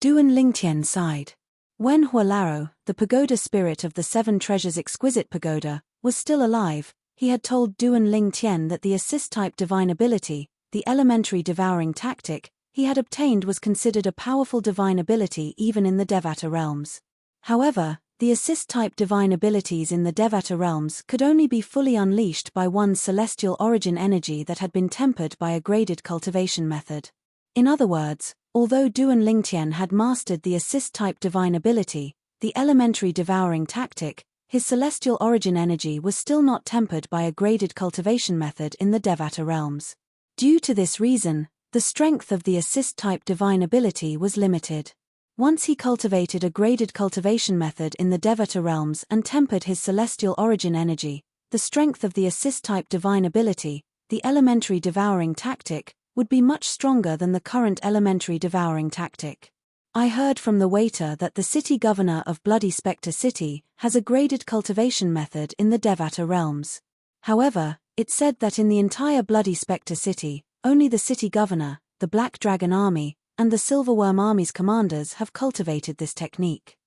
Duan Lingtian sighed. When Hualaro, the pagoda spirit of the Seven Treasures Exquisite Pagoda, was still alive, he had told Duan Lingtian that the assist-type divine ability, the elementary devouring tactic, he had obtained was considered a powerful divine ability even in the Devata realms. However, the assist-type divine abilities in the Devata realms could only be fully unleashed by one's celestial origin energy that had been tempered by a graded cultivation method. In other words, although Duan Lingtian had mastered the assist-type divine ability, the elementary devouring tactic, his celestial origin energy was still not tempered by a graded cultivation method in the Devata realms. Due to this reason, the strength of the assist-type divine ability was limited. Once he cultivated a graded cultivation method in the Devata realms and tempered his celestial origin energy, the strength of the assist-type divine ability, the elementary devouring tactic, would be much stronger than the current elementary devouring tactic. I heard from the waiter that the city governor of Bloody Spectre City has a graded cultivation method in the Devata realms. However, it said that in the entire Bloody Spectre City, only the city governor, the Black Dragon Army, and the Silverworm Army's commanders have cultivated this technique.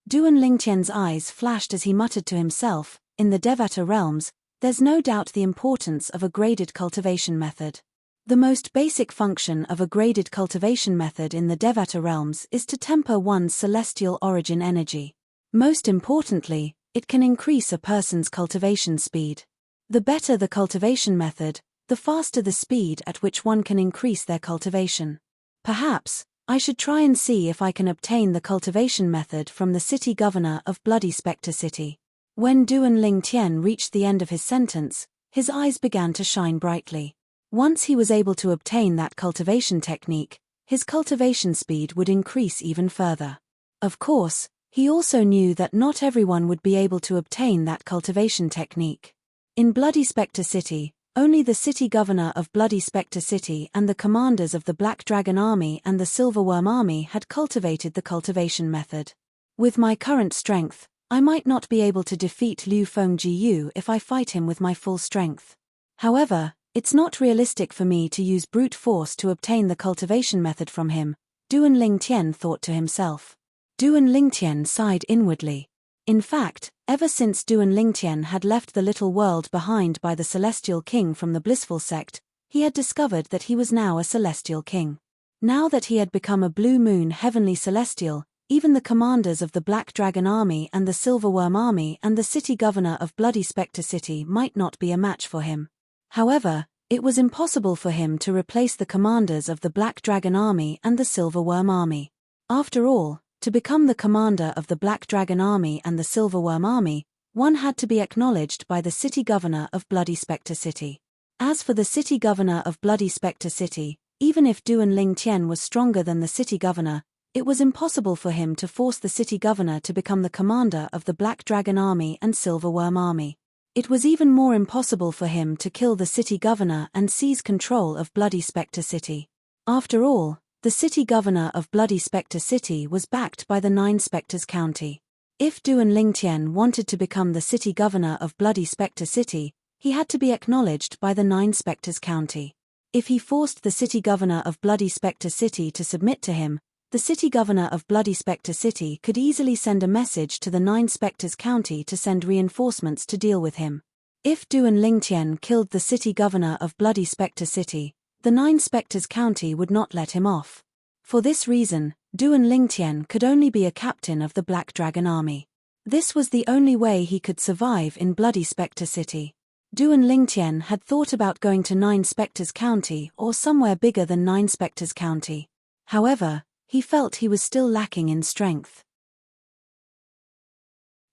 Duan Lingtian's eyes flashed as he muttered to himself, in the Devata realms, there's no doubt the importance of a graded cultivation method. The most basic function of a graded cultivation method in the Devata realms is to temper one's celestial origin energy. Most importantly, it can increase a person's cultivation speed. The better the cultivation method, the faster the speed at which one can increase their cultivation. Perhaps, I should try and see if I can obtain the cultivation method from the city governor of Bloody Spectre City. When Duan Lingtian reached the end of his sentence, his eyes began to shine brightly. Once he was able to obtain that cultivation technique, his cultivation speed would increase even further. Of course, he also knew that not everyone would be able to obtain that cultivation technique. In Bloody Spectre City, only the city governor of Bloody Spectre City and the commanders of the Black Dragon Army and the Silverworm Army had cultivated the cultivation method. With my current strength, I might not be able to defeat Liu Fengjiu if I fight him with my full strength. However, it's not realistic for me to use brute force to obtain the cultivation method from him, Duan Lingtian thought to himself. Duan Lingtian sighed inwardly. In fact, ever since Duan Lingtian had left the little world behind by the Celestial King from the Blissful sect, he had discovered that he was now a Celestial King. Now that he had become a Blue Moon Heavenly Celestial, even the commanders of the Black Dragon Army and the Silverworm Army and the city governor of Bloody Spectre City might not be a match for him. However, it was impossible for him to replace the commanders of the Black Dragon Army and the Silverworm Army. After all, to become the commander of the Black Dragon Army and the Silverworm Army, one had to be acknowledged by the city governor of Bloody Spectre City. As for the city governor of Bloody Spectre City, even if Duan Lingtian was stronger than the city governor, it was impossible for him to force the city governor to become the commander of the Black Dragon Army and Silverworm Army. It was even more impossible for him to kill the city governor and seize control of Bloody Spectre City. After all, the city governor of Bloody Spectre City was backed by the 9 Spectres County. If Duan Lingtian wanted to become the city governor of Bloody Spectre City, he had to be acknowledged by the 9 Spectres County. If he forced the city governor of Bloody Spectre City to submit to him, the city governor of Bloody Spectre City could easily send a message to the 9 Spectres County to send reinforcements to deal with him. If Duan Lingtian killed the city governor of Bloody Spectre City, the 9 Spectres County would not let him off. For this reason, Duan Lingtian could only be a captain of the Black Dragon Army. This was the only way he could survive in Bloody Spectre City. Duan Lingtian had thought about going to 9 Spectres County or somewhere bigger than 9 Spectres County. However, he felt he was still lacking in strength.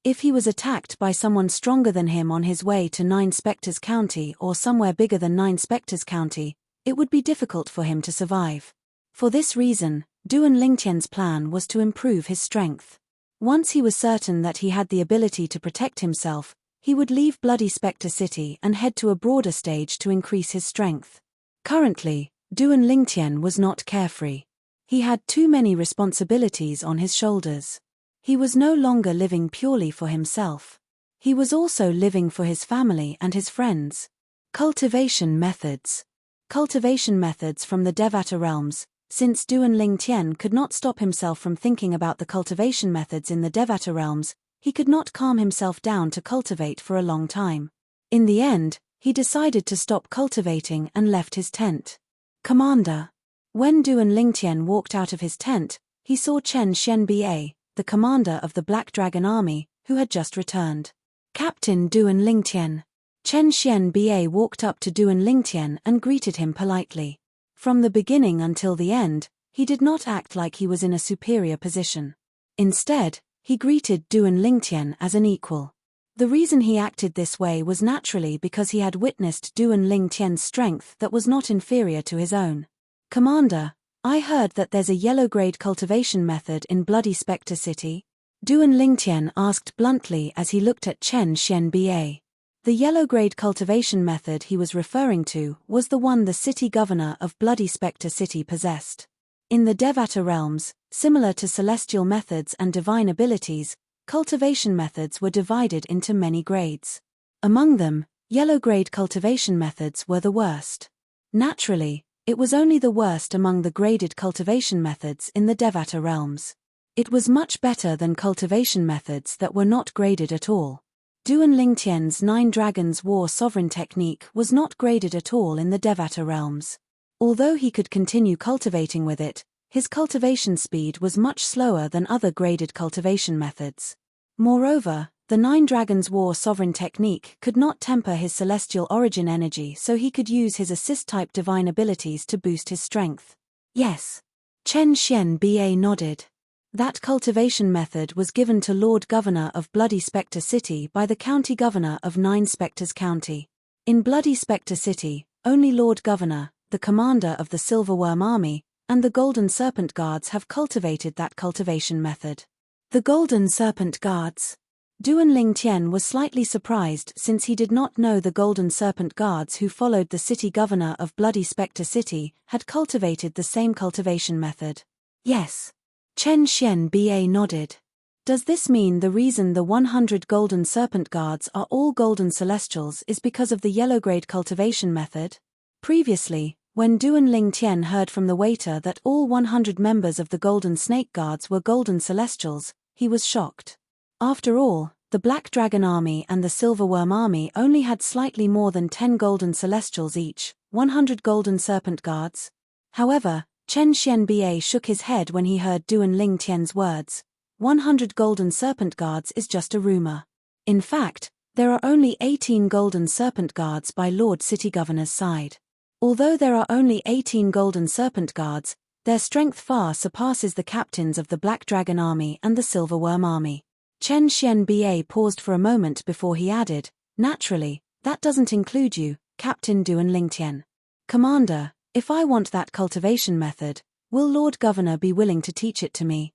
If he was attacked by someone stronger than him on his way to 9 Spectres County or somewhere bigger than 9 Spectres County, it would be difficult for him to survive. For this reason, Duan Lingtian's plan was to improve his strength. Once he was certain that he had the ability to protect himself, he would leave Bloody Spectre City and head to a broader stage to increase his strength. Currently, Duan Lingtian was not carefree. He had too many responsibilities on his shoulders. He was no longer living purely for himself. He was also living for his family and his friends. Cultivation methods. Cultivation methods from the Devata realms, Since Duan Lingtian could not stop himself from thinking about the cultivation methods in the Devata realms, he could not calm himself down to cultivate for a long time. In the end, he decided to stop cultivating and left his tent. Commander. When Duan Lingtian walked out of his tent, he saw Chen Xianba, the commander of the Black Dragon Army, who had just returned. Captain Duan Lingtian. Chen Xianba walked up to Duan Lingtian and greeted him politely. From the beginning until the end, he did not act like he was in a superior position. Instead, he greeted Duan Lingtian as an equal. The reason he acted this way was naturally because he had witnessed Duan Lingtian's strength that was not inferior to his own. Commander, I heard that there's a yellow-grade cultivation method in Bloody Spectre City. Duan Lingtian asked bluntly as he looked at Chen Xianba. The yellow-grade cultivation method he was referring to was the one the city governor of Bloody Spectre City possessed. In the Devata realms, similar to celestial methods and divine abilities, cultivation methods were divided into many grades. Among them, yellow-grade cultivation methods were the worst. Naturally, it was only the worst among the graded cultivation methods in the Devata realms. It was much better than cultivation methods that were not graded at all. Duan Lingtian's 9 Dragons War Sovereign technique was not graded at all in the Devata realms. Although he could continue cultivating with it, his cultivation speed was much slower than other graded cultivation methods. Moreover, the 9 Dragons War Sovereign technique could not temper his celestial origin energy, so he could use his assist-type divine abilities to boost his strength. Yes. Chen Xianba nodded. That cultivation method was given to Lord Governor of Bloody Spectre City by the County Governor of 9 Spectres County. In Bloody Spectre City, only Lord Governor, the commander of the Silverworm Army, and the Golden Serpent Guards have cultivated that cultivation method. The Golden Serpent Guards. Duan Lingtian was slightly surprised since he did not know the Golden Serpent Guards who followed the city governor of Bloody Spectre City had cultivated the same cultivation method. Yes. Chen Xianba nodded. Does this mean the reason the 100 Golden Serpent Guards are all Golden Celestials is because of the yellow-grade cultivation method? Previously, when Duan Lingtian heard from the waiter that all 100 members of the Golden Snake Guards were Golden Celestials, he was shocked. After all, the Black Dragon Army and the Silverworm Army only had slightly more than 10 Golden Celestials each, 100 Golden Serpent Guards. However, Chen Xianba shook his head when he heard Duan Lingtian's words. 100 Golden Serpent Guards is just a rumor. In fact, there are only 18 Golden Serpent Guards by Lord City Governor's side. Although there are only 18 Golden Serpent Guards, their strength far surpasses the captains of the Black Dragon Army and the Silverworm Army. Chen Xianba paused for a moment before he added, naturally, that doesn't include you, Captain Duan Lingtian. Commander, if I want that cultivation method, will Lord Governor be willing to teach it to me?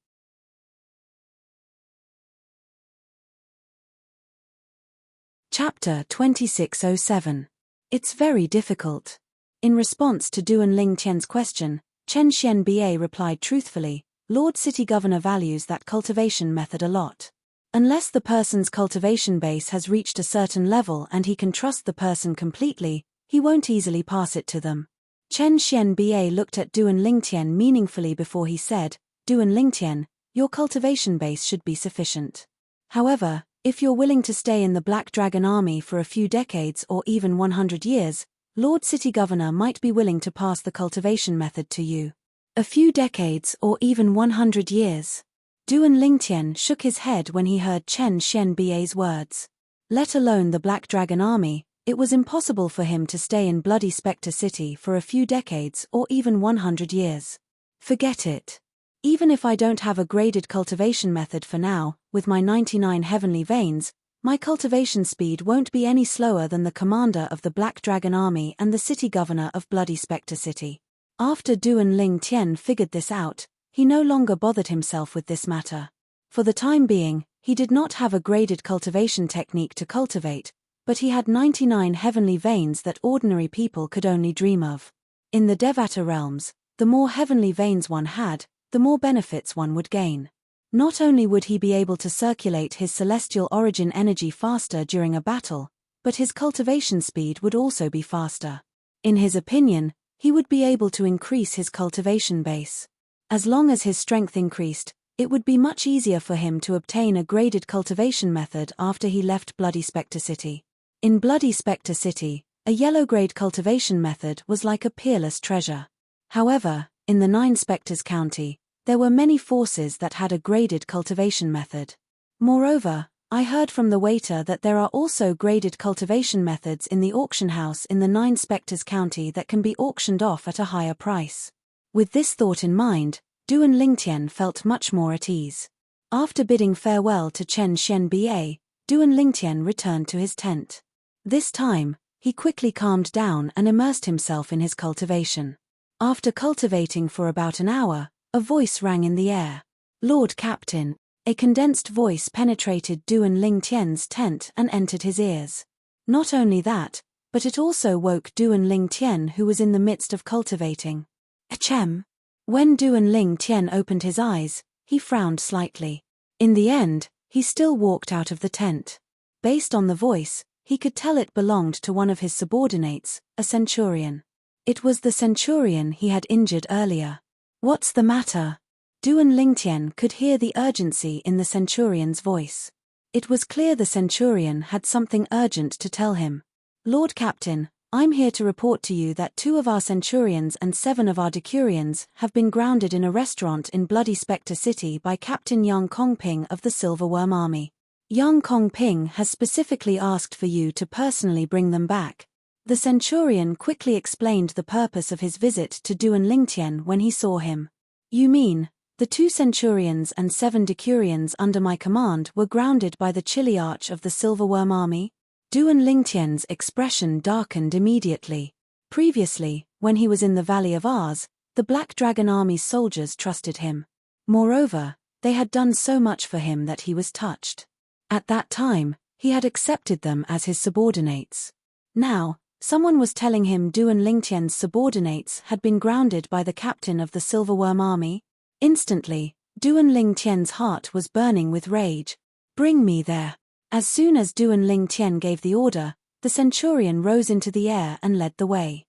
Chapter 2607. It's very difficult. In response to Duan Lingtian's question, Chen Xianba replied truthfully, Lord City Governor values that cultivation method a lot. Unless the person's cultivation base has reached a certain level and he can trust the person completely, he won't easily pass it to them. Chen Xianba looked at Duan Lingtian meaningfully before he said, Duan Lingtian, your cultivation base should be sufficient. However, if you're willing to stay in the Black Dragon Army for a few decades or even 100 years, Lord City Governor might be willing to pass the cultivation method to you. A few decades or even 100 years. Duan Lingtian shook his head when he heard Chen Xianba's words. Let alone the Black Dragon Army, it was impossible for him to stay in Bloody Spectre City for a few decades or even 100 years. Forget it. Even if I don't have a graded cultivation method for now, with my 99 heavenly veins, my cultivation speed won't be any slower than the commander of the Black Dragon Army and the city governor of Bloody Spectre City. After Duan Lingtian figured this out, he no longer bothered himself with this matter. For the time being, he did not have a graded cultivation technique to cultivate, but he had 99 heavenly veins that ordinary people could only dream of. In the Devata realms, the more heavenly veins one had, the more benefits one would gain. Not only would he be able to circulate his celestial origin energy faster during a battle, but his cultivation speed would also be faster. In his opinion, he would be able to increase his cultivation base. As long as his strength increased, it would be much easier for him to obtain a graded cultivation method after he left Bloody Spectre City. In Bloody Spectre City, a yellow grade cultivation method was like a peerless treasure. However, in the 9 Spectres County, there were many forces that had a graded cultivation method. Moreover, I heard from the waiter that there are also graded cultivation methods in the auction house in the 9 Spectres County that can be auctioned off at a higher price. With this thought in mind, Duan Lingtian felt much more at ease. After bidding farewell to Chen Xianbia, Duan Lingtian returned to his tent. This time, he quickly calmed down and immersed himself in his cultivation. After cultivating for about an hour, a voice rang in the air. "Lord Captain." A condensed voice penetrated Duan Lingtian's tent and entered his ears. Not only that, but it also woke Duan Lingtian, who was in the midst of cultivating. Achem. When Duan Lingtian opened his eyes, he frowned slightly. In the end, he still walked out of the tent. Based on the voice, he could tell it belonged to one of his subordinates, a centurion. It was the centurion he had injured earlier. "What's the matter?" Duan Lingtian could hear the urgency in the centurion's voice. It was clear the centurion had something urgent to tell him. "Lord Captain, I'm here to report to you that 2 of our centurions and 7 of our decurions have been grounded in a restaurant in Bloody Spectre City by Captain Yang Kongping of the Silverworm Army. Yang Kongping has specifically asked for you to personally bring them back." The centurion quickly explained the purpose of his visit to Duan Lingtian when he saw him. "You mean, the 2 centurions and 7 decurions under my command were grounded by the Chiliarch of the Silverworm Army?" Duan Lingtian's expression darkened immediately. Previously, when he was in the Valley of Ars, the Black Dragon Army's soldiers trusted him. Moreover, they had done so much for him that he was touched. At that time, he had accepted them as his subordinates. Now, someone was telling him Duan Lingtian's subordinates had been grounded by the captain of the Silverworm Army. Instantly, Duan Lingtian's heart was burning with rage. "Bring me there." As soon as Duan Lingtian gave the order, the centurion rose into the air and led the way.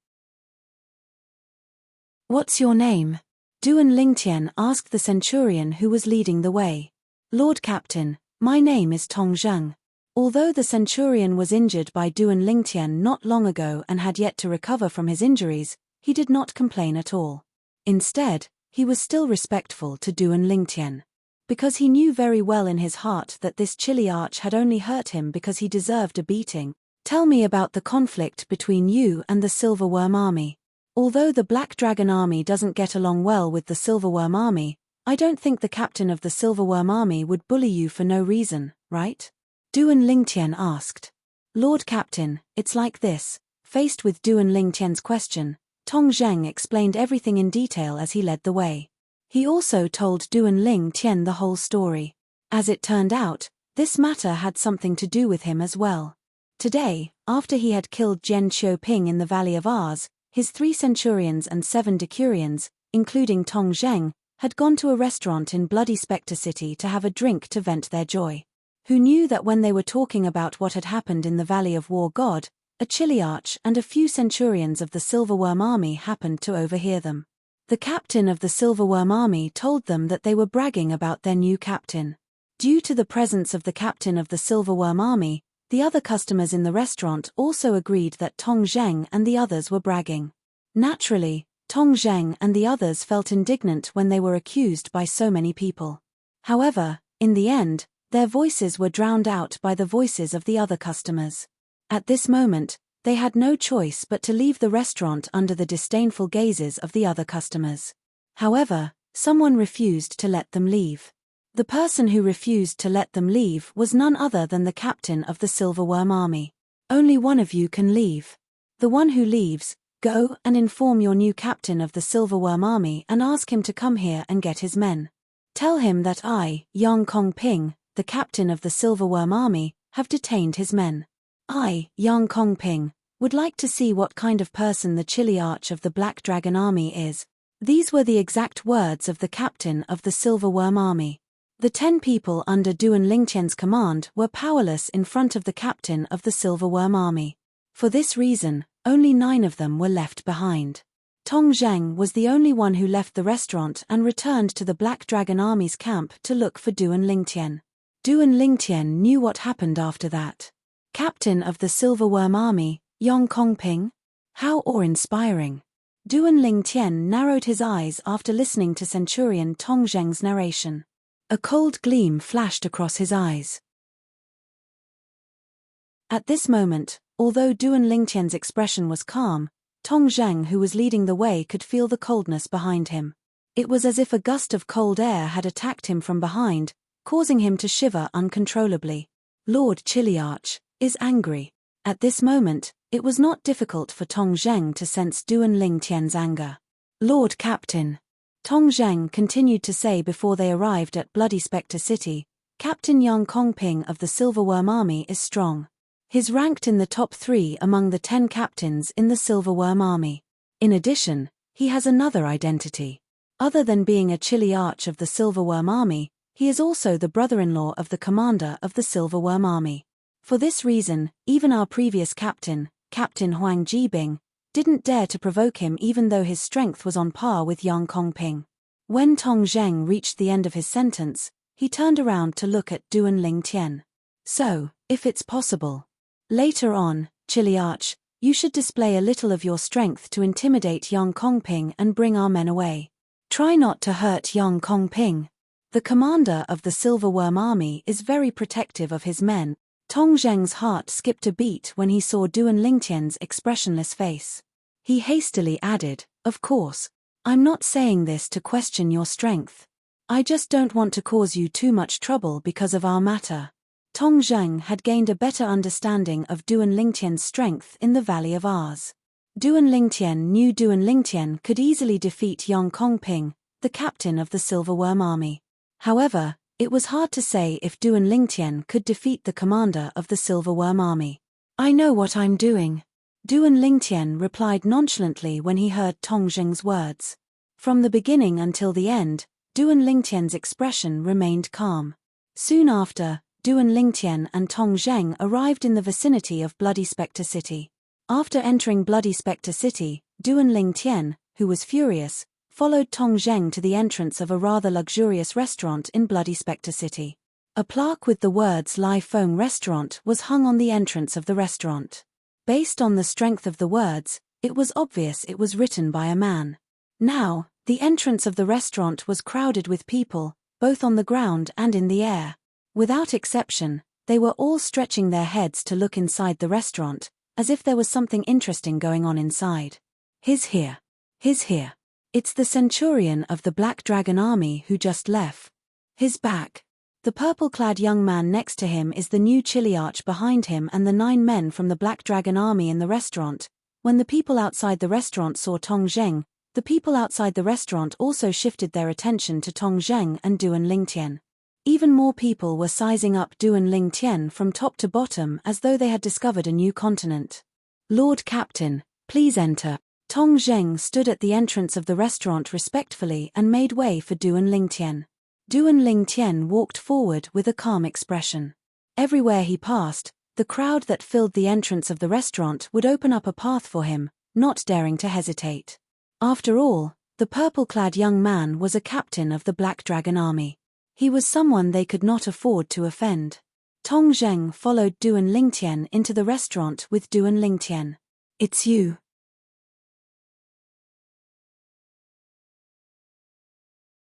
"What's your name?" Duan Lingtian asked the centurion who was leading the way. "Lord Captain, my name is Tong Zheng." Although the centurion was injured by Duan Lingtian not long ago and had yet to recover from his injuries, he did not complain at all. Instead, he was still respectful to Duan Lingtian. Because he knew very well in his heart that this Chiliarch had only hurt him because he deserved a beating. "Tell me about the conflict between you and the Silverworm Army. Although the Black Dragon Army doesn't get along well with the Silverworm Army, I don't think the captain of the Silverworm Army would bully you for no reason, right?" Duan Lingtian asked. "Lord Captain, it's like this." Faced with Duan Lingtian's question, Tong Zheng explained everything in detail as he led the way. He also told Duan Lingtian the whole story. As it turned out, this matter had something to do with him as well. Today, after he had killed Jian Qiuping in the Valley of Ars, his 3 centurions and 7 decurions, including Tong Zheng, had gone to a restaurant in Bloody Spectre City to have a drink to vent their joy. Who knew that when they were talking about what had happened in the Valley of War God, a Chiliarch and a few centurions of the Silverworm Army happened to overhear them. The captain of the Silverworm Army told them that they were bragging about their new captain. Due to the presence of the captain of the Silverworm Army, the other customers in the restaurant also agreed that Tong Zheng and the others were bragging. Naturally, Tong Zheng and the others felt indignant when they were accused by so many people. However, in the end, their voices were drowned out by the voices of the other customers. At this moment, they had no choice but to leave the restaurant under the disdainful gazes of the other customers. However, someone refused to let them leave. The person who refused to let them leave was none other than the captain of the Silverworm Army. "Only one of you can leave. The one who leaves, go and inform your new captain of the Silverworm Army and ask him to come here and get his men. Tell him that I, Yang Kongping, the captain of the Silverworm Army, have detained his men. I, Yang Kongping, would like to see what kind of person the Chiliarch of the Black Dragon Army is." These were the exact words of the captain of the Silverworm Army. The 10 people under Duan Lingtian's command were powerless in front of the captain of the Silverworm Army. For this reason, only 9 of them were left behind. Tong Zheng was the only one who left the restaurant and returned to the Black Dragon Army's camp to look for Duan Lingtian. Duan Lingtian knew what happened after that. Captain of the Silverworm Army, Yong Kongping? How awe-inspiring. Duan Lingtian narrowed his eyes after listening to Centurion Tong Zheng's narration. A cold gleam flashed across his eyes. At this moment, although Duan Lingtian's expression was calm, Tong Zheng, who was leading the way, could feel the coldness behind him. It was as if a gust of cold air had attacked him from behind, causing him to shiver uncontrollably. Lord Chiliarch is angry. At this moment, it was not difficult for Tong Zheng to sense Duan Lingtian's anger. Lord Captain, Tong Zheng continued to say before they arrived at Bloody Spectre City, Captain Yang Kongping of the Silverworm Army is strong. He's ranked in the top 3 among the 10 captains in the Silverworm Army. In addition, he has another identity. Other than being a Chiliarch of the Silverworm Army, he is also the brother-in-law of the commander of the Silverworm Army. For this reason, even our previous captain, Captain Huang Jibing, didn't dare to provoke him even though his strength was on par with Yang Kongping. When Tong Zheng reached the end of his sentence, he turned around to look at Duan Lingtian. So, if it's possible, later on, Chiliarch, you should display a little of your strength to intimidate Yang Kongping and bring our men away. Try not to hurt Yang Kongping. The commander of the Silverworm Army is very protective of his men. Tong Zheng's heart skipped a beat when he saw Duan Lingtian's expressionless face. He hastily added, "Of course, I'm not saying this to question your strength. I just don't want to cause you too much trouble because of our matter." Tong Zheng had gained a better understanding of Duan Lingtian's strength in the Valley of Ars. Duan Lingtian knew Duan Lingtian could easily defeat Yang Kongping, the captain of the Silverworm Army. However, it was hard to say if Duan Lingtian could defeat the commander of the Silverworm Army. "I know what I'm doing," Duan Lingtian replied nonchalantly when he heard Tong Zheng's words. From the beginning until the end, Duan Lingtian's expression remained calm. Soon after, Duan Lingtian and Tong Zheng arrived in the vicinity of Bloody Spectre City. After entering Bloody Spectre City, Duan Lingtian, who was furious, followed Tong Zheng to the entrance of a rather luxurious restaurant in Bloody Spectre City. A plaque with the words Lai Feng Restaurant was hung on the entrance of the restaurant. Based on the strength of the words, it was obvious it was written by a man. Now, the entrance of the restaurant was crowded with people, both on the ground and in the air. Without exception, they were all stretching their heads to look inside the restaurant, as if there was something interesting going on inside. "He's here. He's here. It's the Centurion of the Black Dragon Army who just left. He's back." The purple-clad young man next to him is the new Chiliarch behind him and the 9 men from the Black Dragon Army in the restaurant. When the people outside the restaurant saw Tong Zheng, the people outside the restaurant also shifted their attention to Tong Zheng and Duan Lingtian. Even more people were sizing up Duan Lingtian from top to bottom as though they had discovered a new continent. "Lord Captain, please enter." Tong Zheng stood at the entrance of the restaurant respectfully and made way for Duan Lingtian. Duan Lingtian walked forward with a calm expression. Everywhere he passed, the crowd that filled the entrance of the restaurant would open up a path for him, not daring to hesitate. After all, the purple-clad young man was a captain of the Black Dragon Army. He was someone they could not afford to offend. Tong Zheng followed Duan Lingtian into the restaurant with Duan Lingtian. "It's you."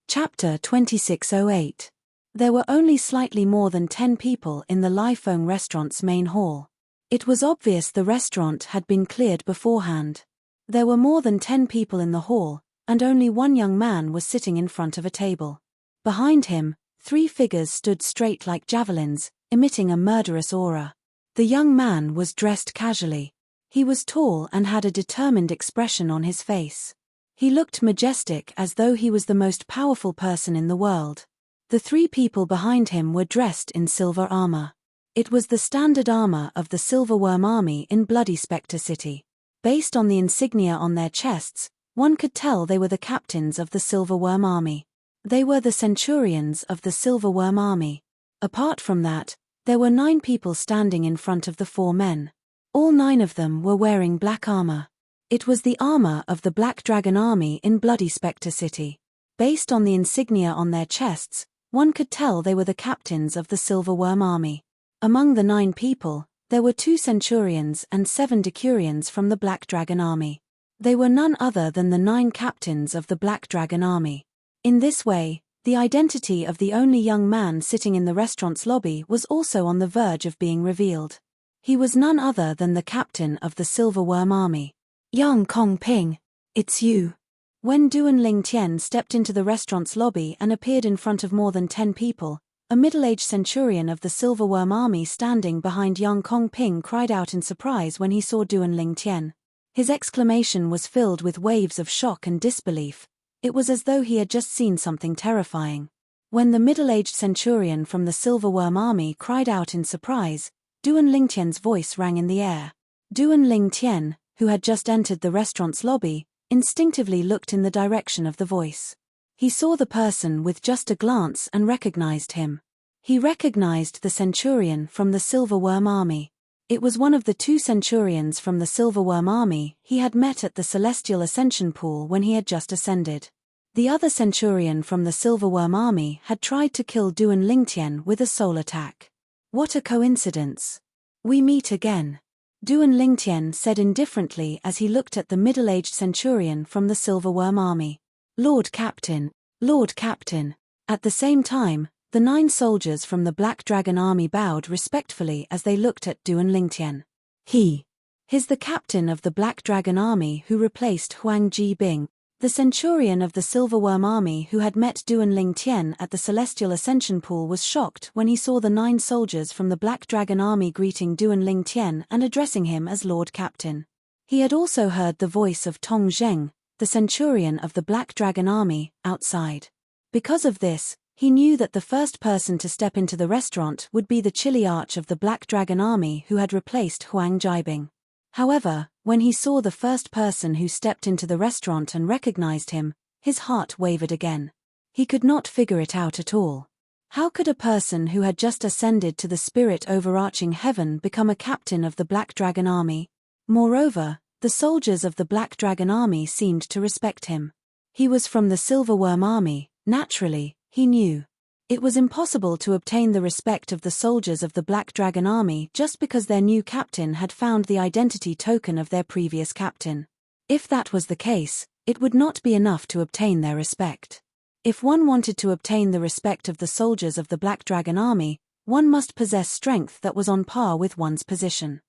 Chapter 2608. There were only slightly more than 10 people in the Lai Feng restaurant's main hall. It was obvious the restaurant had been cleared beforehand. There were more than 10 people in the hall, and only one young man was sitting in front of a table. Behind him, 3 figures stood straight like javelins, emitting a murderous aura. The young man was dressed casually. He was tall and had a determined expression on his face. He looked majestic as though he was the most powerful person in the world. The 3 people behind him were dressed in silver armor. It was the standard armor of the Silverworm Army in Bloody Spectre City. Based on the insignia on their chests, one could tell they were the captains of the Silverworm Army. They were the centurions of the Silverworm Army. Apart from that, there were 9 people standing in front of the 4 men. All 9 of them were wearing black armor. It was the armor of the Black Dragon Army in Bloody Spectre City. Based on the insignia on their chests, one could tell they were the captains of the Silverworm Army. Among the 9 people, there were 2 centurions and 7 decurions from the Black Dragon Army. They were none other than the 9 captains of the Black Dragon Army. In this way, the identity of the only young man sitting in the restaurant's lobby was also on the verge of being revealed. He was none other than the captain of the Silverworm Army. Yang Kongping, it's you. When Duan Ling Tian stepped into the restaurant's lobby and appeared in front of more than 10 people, a middle-aged centurion of the Silverworm Army standing behind Yang Kongping cried out in surprise when he saw Duan Ling Tian. His exclamation was filled with waves of shock and disbelief. It was as though he had just seen something terrifying. When the middle-aged centurion from the Silverworm Army cried out in surprise, Duan Ling Tian's voice rang in the air. Duan Ling Tian, who had just entered the restaurant's lobby, instinctively looked in the direction of the voice. He saw the person with just a glance and recognized him. He recognized the centurion from the Silverworm Army. It was one of the 2 centurions from the Silverworm Army he had met at the Celestial Ascension Pool when he had just ascended. The other centurion from the Silverworm Army had tried to kill Duan Ling Tian with a soul attack. What a coincidence. We meet again. Duan Ling Tian said indifferently as he looked at the middle-aged centurion from the Silverworm Army. Lord Captain, Lord Captain. At the same time, the 9 soldiers from the Black Dragon Army bowed respectfully as they looked at Duan Ling Tian. He's the captain of the Black Dragon Army who replaced Huang Jibing. The centurion of the Silverworm Army who had met Duan Ling Tian at the Celestial Ascension Pool was shocked when he saw the 9 soldiers from the Black Dragon Army greeting Duan Ling Tian and addressing him as Lord Captain. He had also heard the voice of Tong Zheng, the centurion of the Black Dragon Army, outside. Because of this, he knew that the first person to step into the restaurant would be the Chiliarch of the Black Dragon Army who had replaced Huang Jibing. However, when he saw the first person who stepped into the restaurant and recognized him, his heart wavered again. He could not figure it out at all. How could a person who had just ascended to the spirit overarching heaven become a captain of the Black Dragon Army? Moreover, the soldiers of the Black Dragon Army seemed to respect him. He was from the Silverworm Army, naturally, he knew. It was impossible to obtain the respect of the soldiers of the Black Dragon Army just because their new captain had found the identity token of their previous captain. If that was the case, it would not be enough to obtain their respect. If one wanted to obtain the respect of the soldiers of the Black Dragon Army, one must possess strength that was on par with one's position.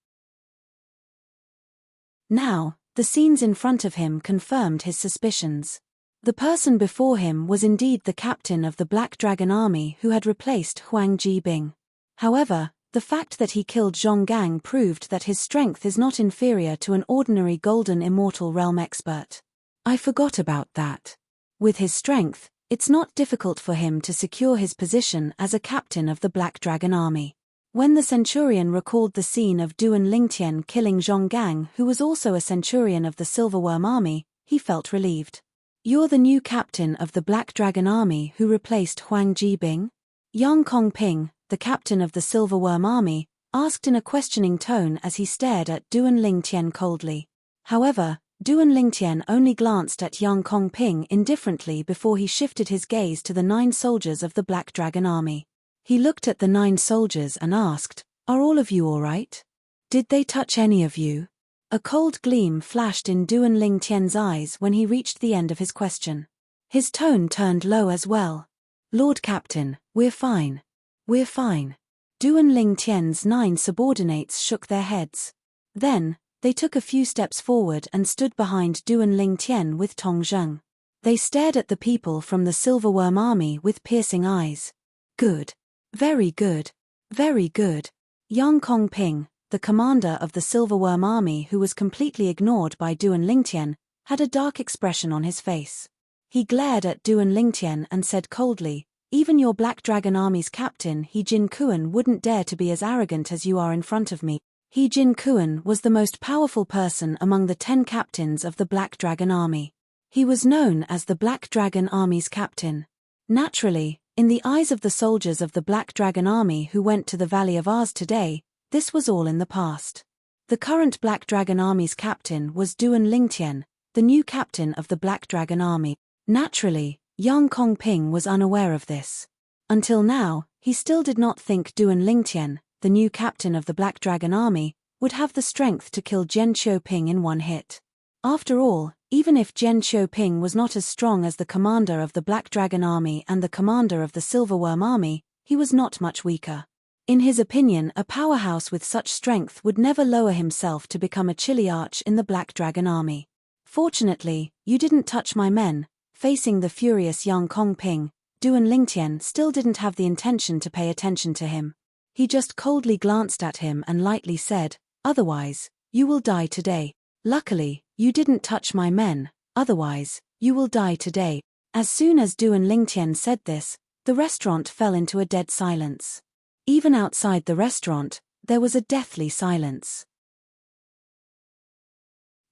Now, the scenes in front of him confirmed his suspicions. The person before him was indeed the captain of the Black Dragon Army who had replaced Huang Jibing. However, the fact that he killed Zhong Gang proved that his strength is not inferior to an ordinary Golden Immortal Realm expert. I forgot about that. With his strength, it's not difficult for him to secure his position as a captain of the Black Dragon Army. When the centurion recalled the scene of Duan Ling Tian killing Zhong Gang, who was also a centurion of the Silverworm Army, he felt relieved. You're the new captain of the Black Dragon Army who replaced Huang Jibing? Yang Kongping, the captain of the Silverworm Army, asked in a questioning tone as he stared at Duan Ling Tian coldly. However, Duan Ling Tian only glanced at Yang Kongping indifferently before he shifted his gaze to the 9 soldiers of the Black Dragon Army. He looked at the 9 soldiers and asked, "Are all of you all right? Did they touch any of you?" A cold gleam flashed in Duan Ling Tian's eyes when he reached the end of his question. His tone turned low as well. "Lord Captain, we're fine. We're fine." Duan Ling Tian's 9 subordinates shook their heads. Then, they took a few steps forward and stood behind Duan Ling Tian with Tong Zheng. They stared at the people from the Silverworm Army with piercing eyes. "Good. Very good. Very good." Yang Kongping, the commander of the Silverworm Army who was completely ignored by Duan Ling Tian, had a dark expression on his face. He glared at Duan Ling Tian and said coldly, "Even your Black Dragon Army's captain He Jin Kuan wouldn't dare to be as arrogant as you are in front of me." He Jin Kuan was the most powerful person among the 10 captains of the Black Dragon Army. He was known as the Black Dragon Army's captain. Naturally, in the eyes of the soldiers of the Black Dragon Army who went to the Valley of Ours today, this was all in the past. The current Black Dragon Army's captain was Duan Lingtian, the new captain of the Black Dragon Army. Naturally, Yang Kongping was unaware of this. Until now, he still did not think Duan Lingtian, the new captain of the Black Dragon Army, would have the strength to kill Zhen Qiuping in one hit. After all, even if Zhen Qiuping was not as strong as the commander of the Black Dragon Army and the commander of the Silverworm Army, he was not much weaker. In his opinion, a powerhouse with such strength would never lower himself to become a chiliarch in the Black Dragon Army. Fortunately, you didn't touch my men. Facing the furious Yang Kongping, Duan Lingtian still didn't have the intention to pay attention to him. He just coldly glanced at him and lightly said, "Otherwise, you will die today. Luckily, you didn't touch my men, otherwise, you will die today." As soon as Duan Lingtian said this, the restaurant fell into a dead silence. Even outside the restaurant, there was a deathly silence.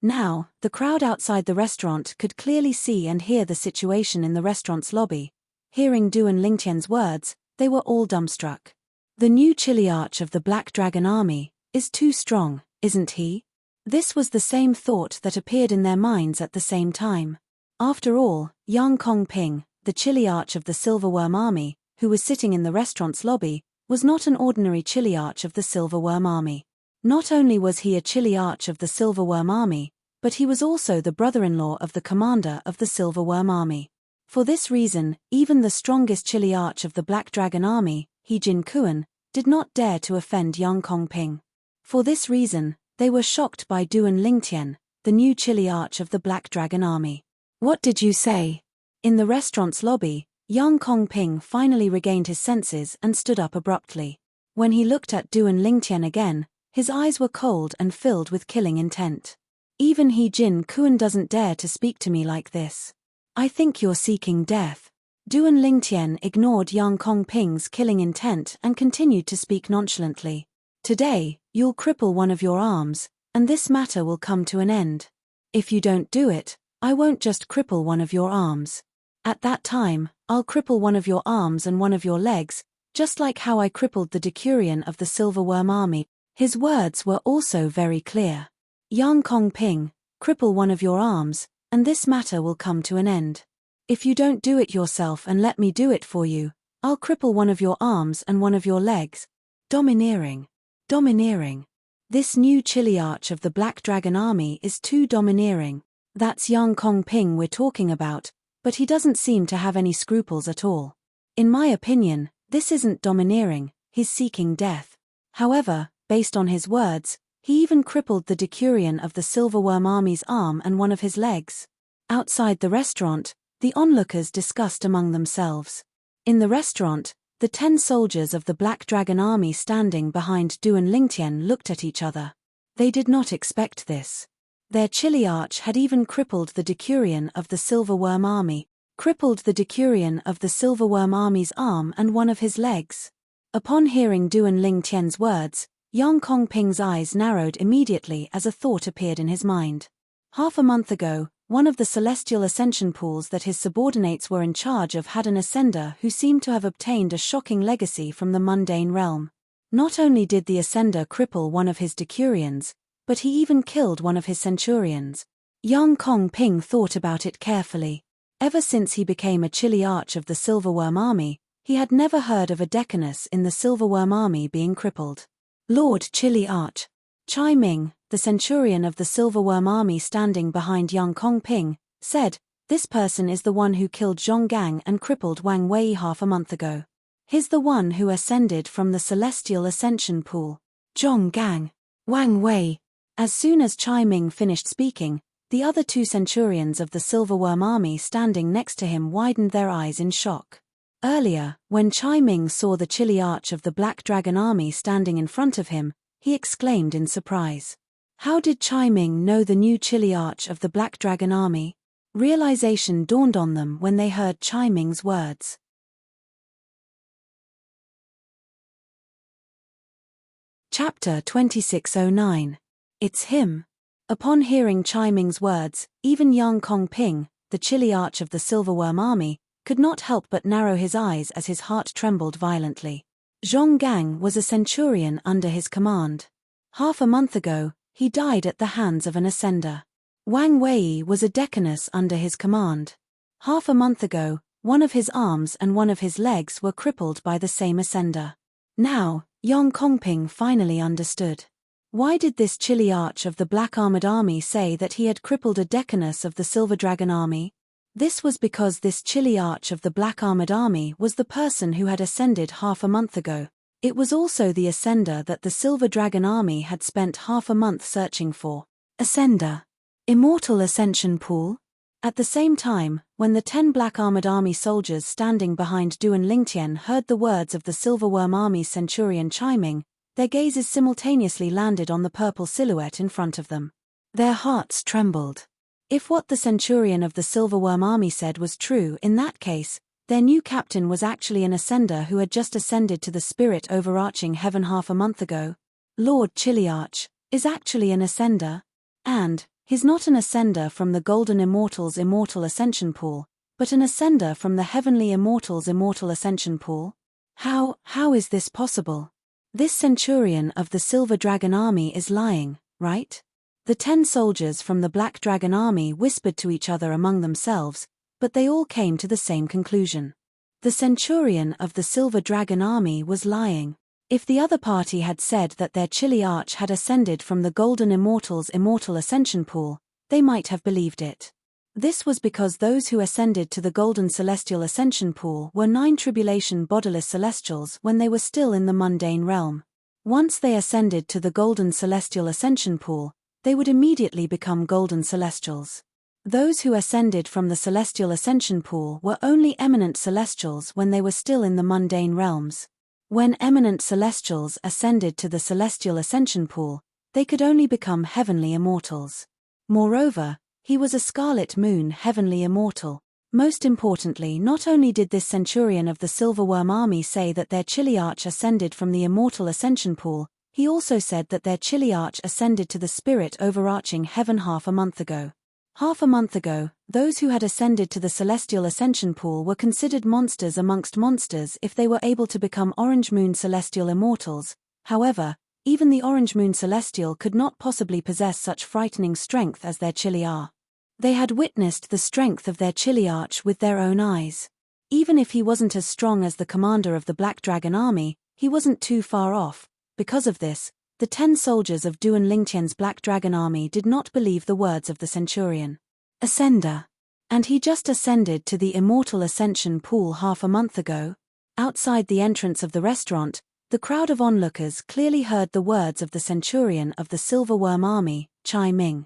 Now, the crowd outside the restaurant could clearly see and hear the situation in the restaurant's lobby. Hearing Duan Lingtian's words, they were all dumbstruck. The new chiliarch of the Black Dragon Army is too strong, isn't he? This was the same thought that appeared in their minds at the same time. After all, Yang Kongping, the chiliarch of the Silverworm Army, who was sitting in the restaurant's lobby, was not an ordinary chiliarch of the Silverworm Army. Not only was he a chiliarch of the Silverworm Army, but he was also the brother-in-law of the commander of the Silverworm Army. For this reason, even the strongest chiliarch of the Black Dragon Army, He Jin Kuan, did not dare to offend Yang Kongping. For this reason, they were shocked by Duan Lingtian, the new chiliarch of the Black Dragon Army. "What did you say?" In the restaurant's lobby, Yang Kongping finally regained his senses and stood up abruptly. When he looked at Duan Lingtian again, his eyes were cold and filled with killing intent. "Even He Jin Kuan doesn't dare to speak to me like this. I think you're seeking death." Duan Lingtian ignored Yang Kongping's killing intent and continued to speak nonchalantly. "Today, you'll cripple one of your arms, and this matter will come to an end. If you don't do it, I won't just cripple one of your arms. At that time, I'll cripple one of your arms and one of your legs, just like how I crippled the Decurion of the Silverworm Army." His words were also very clear. "Yang Kongping, cripple one of your arms, and this matter will come to an end. If you don't do it yourself and let me do it for you, I'll cripple one of your arms and one of your legs." Domineering. Domineering. This new chiliarch of the Black Dragon Army is too domineering. That's Yang Kongping we're talking about, but he doesn't seem to have any scruples at all. In my opinion, this isn't domineering, he's seeking death. However, based on his words, he even crippled the Decurion of the Silverworm Army's arm and one of his legs. Outside the restaurant, the onlookers discussed among themselves. In the restaurant, the 10 soldiers of the Black Dragon Army standing behind Duan Lingtian looked at each other. They did not expect this. Their chiliarch had even crippled the Decurion of the Silverworm Army, crippled the Decurion of the Silverworm Army's arm and one of his legs. Upon hearing Duan Lingtian's words, Yang Kongping's eyes narrowed immediately as a thought appeared in his mind. Half a month ago, one of the celestial ascension pools that his subordinates were in charge of had an ascender who seemed to have obtained a shocking legacy from the mundane realm. Not only did the ascender cripple one of his Decurions, but he even killed one of his centurions. Yang Kongping thought about it carefully. Ever since he became a chiliarch of the Silverworm Army, he had never heard of a decanus in the Silverworm Army being crippled. "Lord Chiliarch." Chai Ming, the centurion of the Silverworm Army standing behind Yang Kongping, said, "This person is the one who killed Zhong Gang and crippled Wang Wei half a month ago. He's the one who ascended from the celestial ascension pool." Zhong Gang. Wang Wei. As soon as Chai Ming finished speaking, the other 2 centurions of the Silverworm Army standing next to him widened their eyes in shock. Earlier, when Chai Ming saw the chiliarch of the Black Dragon Army standing in front of him, he exclaimed in surprise. How did Chai Ming know the new chiliarch of the Black Dragon Army? Realization dawned on them when they heard Chai Ming's words. Chapter 2609. It's him. Upon hearing Chai Ming's words, even Yang Kongping, the chiliarch of the Silverworm Army, could not help but narrow his eyes as his heart trembled violently. Zhong Gang was a centurion under his command. Half a month ago, he died at the hands of an ascender. Wang Wei was a decanus under his command. Half a month ago, one of his arms and one of his legs were crippled by the same ascender. Now, Yang Kongping finally understood. Why did this chilly arch of the Black Armored Army say that he had crippled a decanus of the Silver Dragon Army? This was because this chilly arch of the Black Armored Army was the person who had ascended half a month ago. It was also the ascender that the Silver Dragon Army had spent half a month searching for. Ascender. Immortal Ascension Pool? At the same time, when the 10 Black Armored Army soldiers standing behind Duan Lingtian heard the words of the Silverworm Army's centurion chiming, their gazes simultaneously landed on the purple silhouette in front of them. Their hearts trembled. If what the centurion of the Silverworm Army said was true, in that case, their new captain was actually an ascender who had just ascended to the spirit overarching heaven half a month ago. Lord Chiliarch is actually an ascender. And he's not an ascender from the Golden Immortals' Immortal Ascension Pool, but an ascender from the Heavenly Immortals' Immortal Ascension Pool? How is this possible? This centurion of the Silver Dragon Army is lying, right? The 10 soldiers from the Black Dragon Army whispered to each other among themselves, but they all came to the same conclusion. The centurion of the Silver Dragon Army was lying. If the other party had said that their chilly arch had ascended from the Golden Immortals' Immortal Ascension Pool, they might have believed it. This was because those who ascended to the Golden Celestial Ascension Pool were 9 tribulation bodiless celestials when they were still in the mundane realm. Once they ascended to the Golden Celestial Ascension Pool, they would immediately become Golden Celestials. Those who ascended from the Celestial Ascension Pool were only eminent celestials when they were still in the mundane realms. When eminent celestials ascended to the Celestial Ascension Pool, they could only become heavenly immortals. Moreover, he was a Scarlet Moon heavenly immortal. Most importantly, not only did this centurion of the Silverworm Army say that their Chiliarch ascended from the Immortal Ascension Pool, he also said that their Chiliarch ascended to the spirit overarching heaven half a month ago. Half a month ago, those who had ascended to the Celestial Ascension Pool were considered monsters amongst monsters if they were able to become Orange Moon Celestial Immortals. However, even the Orange Moon Celestial could not possibly possess such frightening strength as their Chiliarch. They had witnessed the strength of their Chiliarch with their own eyes. Even if he wasn't as strong as the commander of the Black Dragon Army, he wasn't too far off. Because of this, the 10 soldiers of Duan Lingtian's Black Dragon Army did not believe the words of the centurion. Ascender. And he just ascended to the Immortal Ascension Pool half a month ago? Outside the entrance of the restaurant, the crowd of onlookers clearly heard the words of the centurion of the Silverworm Army, chiming.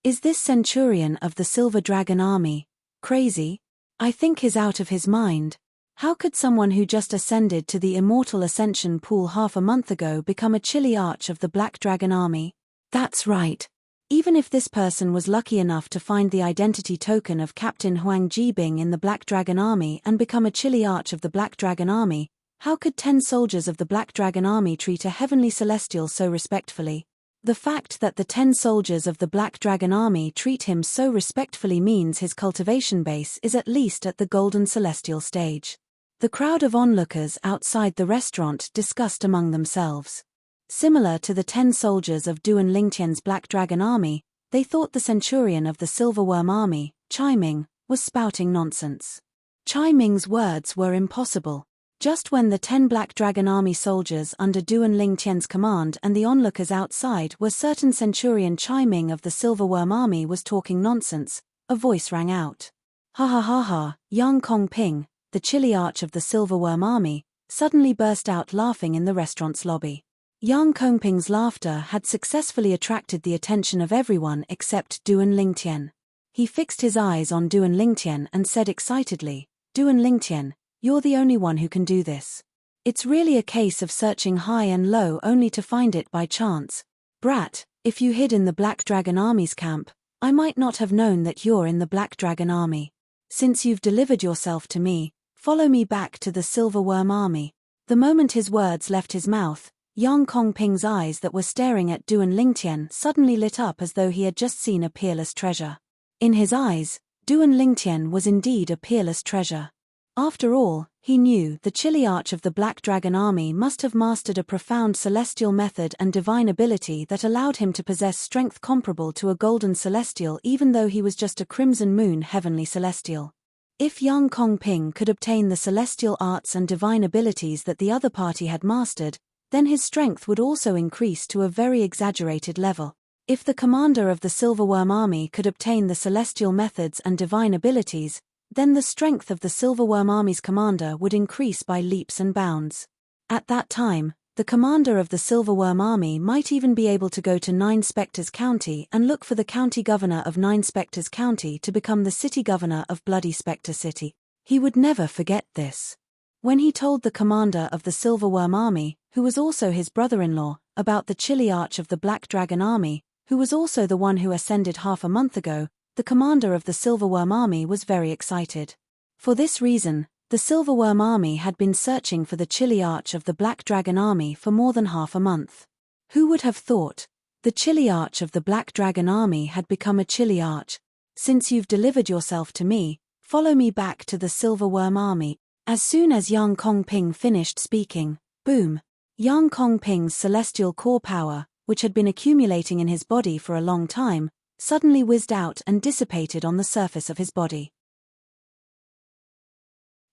Is this centurion of the Silver Dragon Army crazy? I think he's out of his mind. How could someone who just ascended to the Immortal Ascension Pool half a month ago become a Chiliarch of the Black Dragon Army? That's right. Even if this person was lucky enough to find the identity token of Captain Huang Jibing in the Black Dragon Army and become a Chiliarch of the Black Dragon Army, how could 10 soldiers of the Black Dragon Army treat a heavenly celestial so respectfully? The fact that the 10 soldiers of the Black Dragon Army treat him so respectfully means his cultivation base is at least at the Golden Celestial stage. The crowd of onlookers outside the restaurant discussed among themselves. Similar to the 10 soldiers of Duan Lingtian's Black Dragon Army, they thought the centurion of the Silverworm Army, chiming, was spouting nonsense. Chiming's words were impossible. Just when the 10 Black Dragon Army soldiers under Duan Lingtian's command and the onlookers outside were certain centurion chiming of the Silverworm Army was talking nonsense, a voice rang out. Ha ha ha ha, Yang Kongping, the Chiliarch of the Silverworm Army, suddenly burst out laughing in the restaurant's lobby. Yang Kongping's laughter had successfully attracted the attention of everyone except Duan Lingtian. He fixed his eyes on Duan Lingtian and said excitedly, Duan Lingtian, you're the only one who can do this. It's really a case of searching high and low only to find it by chance. Brat, if you hid in the Black Dragon Army's camp, I might not have known that you're in the Black Dragon Army. Since you've delivered yourself to me, follow me back to the Silverworm Army. The moment his words left his mouth, Yang Kongping's eyes that were staring at Duan Lingtian suddenly lit up as though he had just seen a peerless treasure. In his eyes, Duan Lingtian was indeed a peerless treasure. After all, he knew, the chilly arch of the Black Dragon army must have mastered a profound celestial method and divine ability that allowed him to possess strength comparable to a golden celestial even though he was just a crimson moon heavenly celestial. If Yang Kongping could obtain the celestial arts and divine abilities that the other party had mastered, then his strength would also increase to a very exaggerated level. If the commander of the Silverworm army could obtain the celestial methods and divine abilities, then the strength of the Silverworm army's commander would increase by leaps and bounds. At that time, the commander of the Silverworm army might even be able to go to Nine Spectres County and look for the county governor of Nine Spectres County to become the city governor of Bloody Spectre City. He would never forget this. When he told the commander of the Silverworm army, who was also his brother-in-law, about the chilly arch of the Black Dragon army, who was also the one who ascended half a month ago, the commander of the Silverworm army was very excited. For this reason, the Silverworm army had been searching for the chilly arch of the Black Dragon army for more than half a month. Who would have thought? The chilly arch of the Black Dragon army had become a chilly arch. Since you've delivered yourself to me, follow me back to the Silverworm army. As soon as Yang Kongping finished speaking, boom! Yang Kongping's celestial core power, which had been accumulating in his body for a long time, suddenly whizzed out and dissipated on the surface of his body.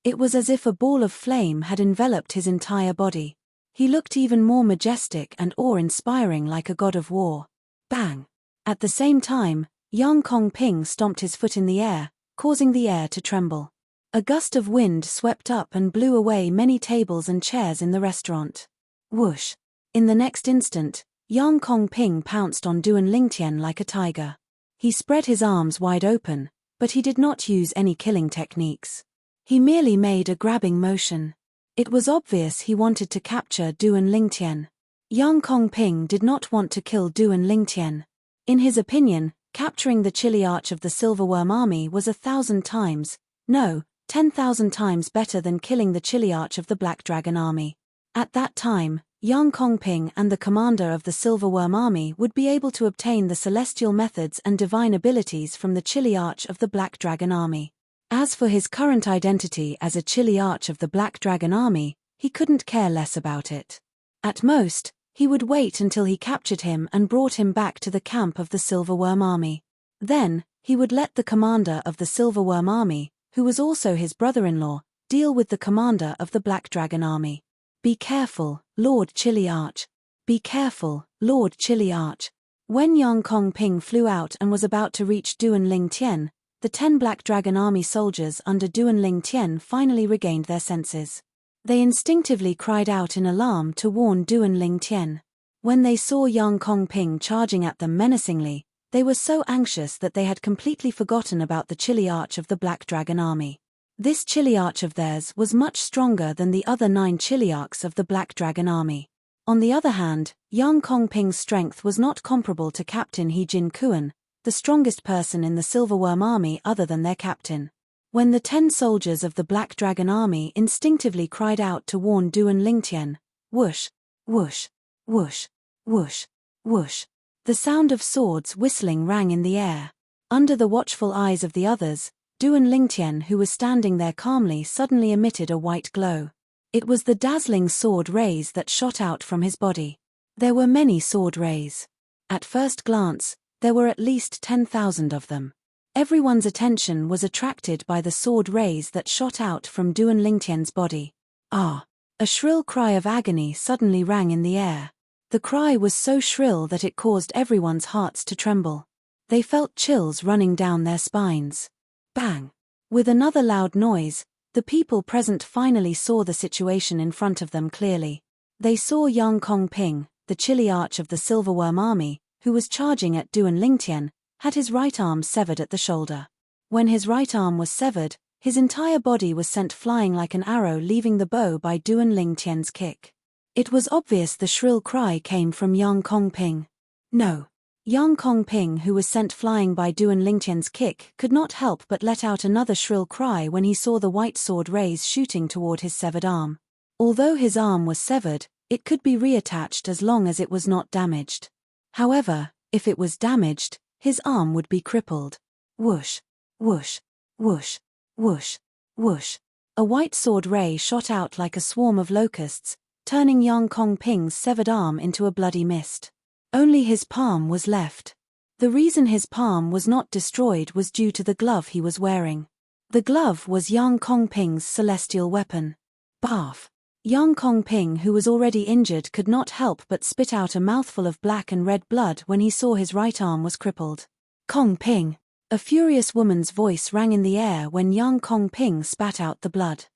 It was as if a ball of flame had enveloped his entire body. He looked even more majestic and awe-inspiring, like a god of war. Bang! At the same time, Yang Kongping stomped his foot in the air, causing the air to tremble. A gust of wind swept up and blew away many tables and chairs in the restaurant. Whoosh! In the next instant, Yang Kongping pounced on Duan Lingtian like a tiger. He spread his arms wide open, but he did not use any killing techniques. He merely made a grabbing motion. It was obvious he wanted to capture Duan Lingtian. Yang Kongping did not want to kill Duan Lingtian. In his opinion, capturing the chilly arch of the Silverworm army was 1,000 times, no, 10,000 times better than killing the chilly arch of the Black Dragon army. At that time, Yang Kongping and the commander of the Silverworm army would be able to obtain the celestial methods and divine abilities from the chilly arch of the Black Dragon army. As for his current identity as a chilly arch of the Black Dragon army, he couldn't care less about it. At most, he would wait until he captured him and brought him back to the camp of the Silverworm army. Then, he would let the commander of the Silverworm army, who was also his brother-in-law, deal with the commander of the Black Dragon army. Be careful, Lord Chilly Arch. Be careful, Lord Chilly Arch. When Yang Kongping flew out and was about to reach Duan Lingtian, the 10 Black Dragon army soldiers under Duan Lingtian finally regained their senses. They instinctively cried out in alarm to warn Duan Lingtian. When they saw Yang Kongping charging at them menacingly, they were so anxious that they had completely forgotten about the chilly arch of the Black Dragon army. This chilly arch of theirs was much stronger than the other 9 chilly arcs of the Black Dragon army. On the other hand, Yang Kongping's strength was not comparable to Captain He Jin Kuan, the strongest person in the Silverworm army other than their captain. When the 10 soldiers of the Black Dragon army instinctively cried out to warn Duan Lingtian, whoosh, whoosh, whoosh, whoosh, whoosh, the sound of swords whistling rang in the air. Under the watchful eyes of the others, Duan Lingtian, who was standing there calmly, suddenly emitted a white glow. It was the dazzling sword rays that shot out from his body. There were many sword rays. At first glance, there were at least 10,000 of them. Everyone's attention was attracted by the sword rays that shot out from Duan Lingtian's body. Ah! A shrill cry of agony suddenly rang in the air. The cry was so shrill that it caused everyone's hearts to tremble. They felt chills running down their spines. Bang! With another loud noise, the people present finally saw the situation in front of them clearly. They saw Yang Kongping, the chilly arch of the Silverworm army, who was charging at Duan Lingtian, had his right arm severed at the shoulder. When his right arm was severed, his entire body was sent flying like an arrow leaving the bow by Duan Lingtian's kick. It was obvious the shrill cry came from Yang Kongping. No. Yang Kongping, who was sent flying by Duan Lingtian's kick, could not help but let out another shrill cry when he saw the white sword rays shooting toward his severed arm. Although his arm was severed, it could be reattached as long as it was not damaged. However, if it was damaged, his arm would be crippled. Whoosh, whoosh, whoosh, whoosh, whoosh. A white sword ray shot out like a swarm of locusts, turning Yang Kongping's severed arm into a bloody mist. Only his palm was left. The reason his palm was not destroyed was due to the glove he was wearing. The glove was Yang Kongping's celestial weapon. Barf. Yang Kongping, who was already injured, could not help but spit out a mouthful of black and red blood when he saw his right arm was crippled. Kongping! A furious woman's voice rang in the air when Yang Kongping spat out the blood.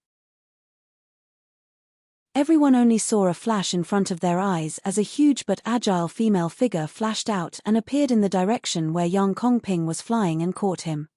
Everyone only saw a flash in front of their eyes as a huge but agile female figure flashed out and appeared in the direction where Yang Kongping was flying and caught him.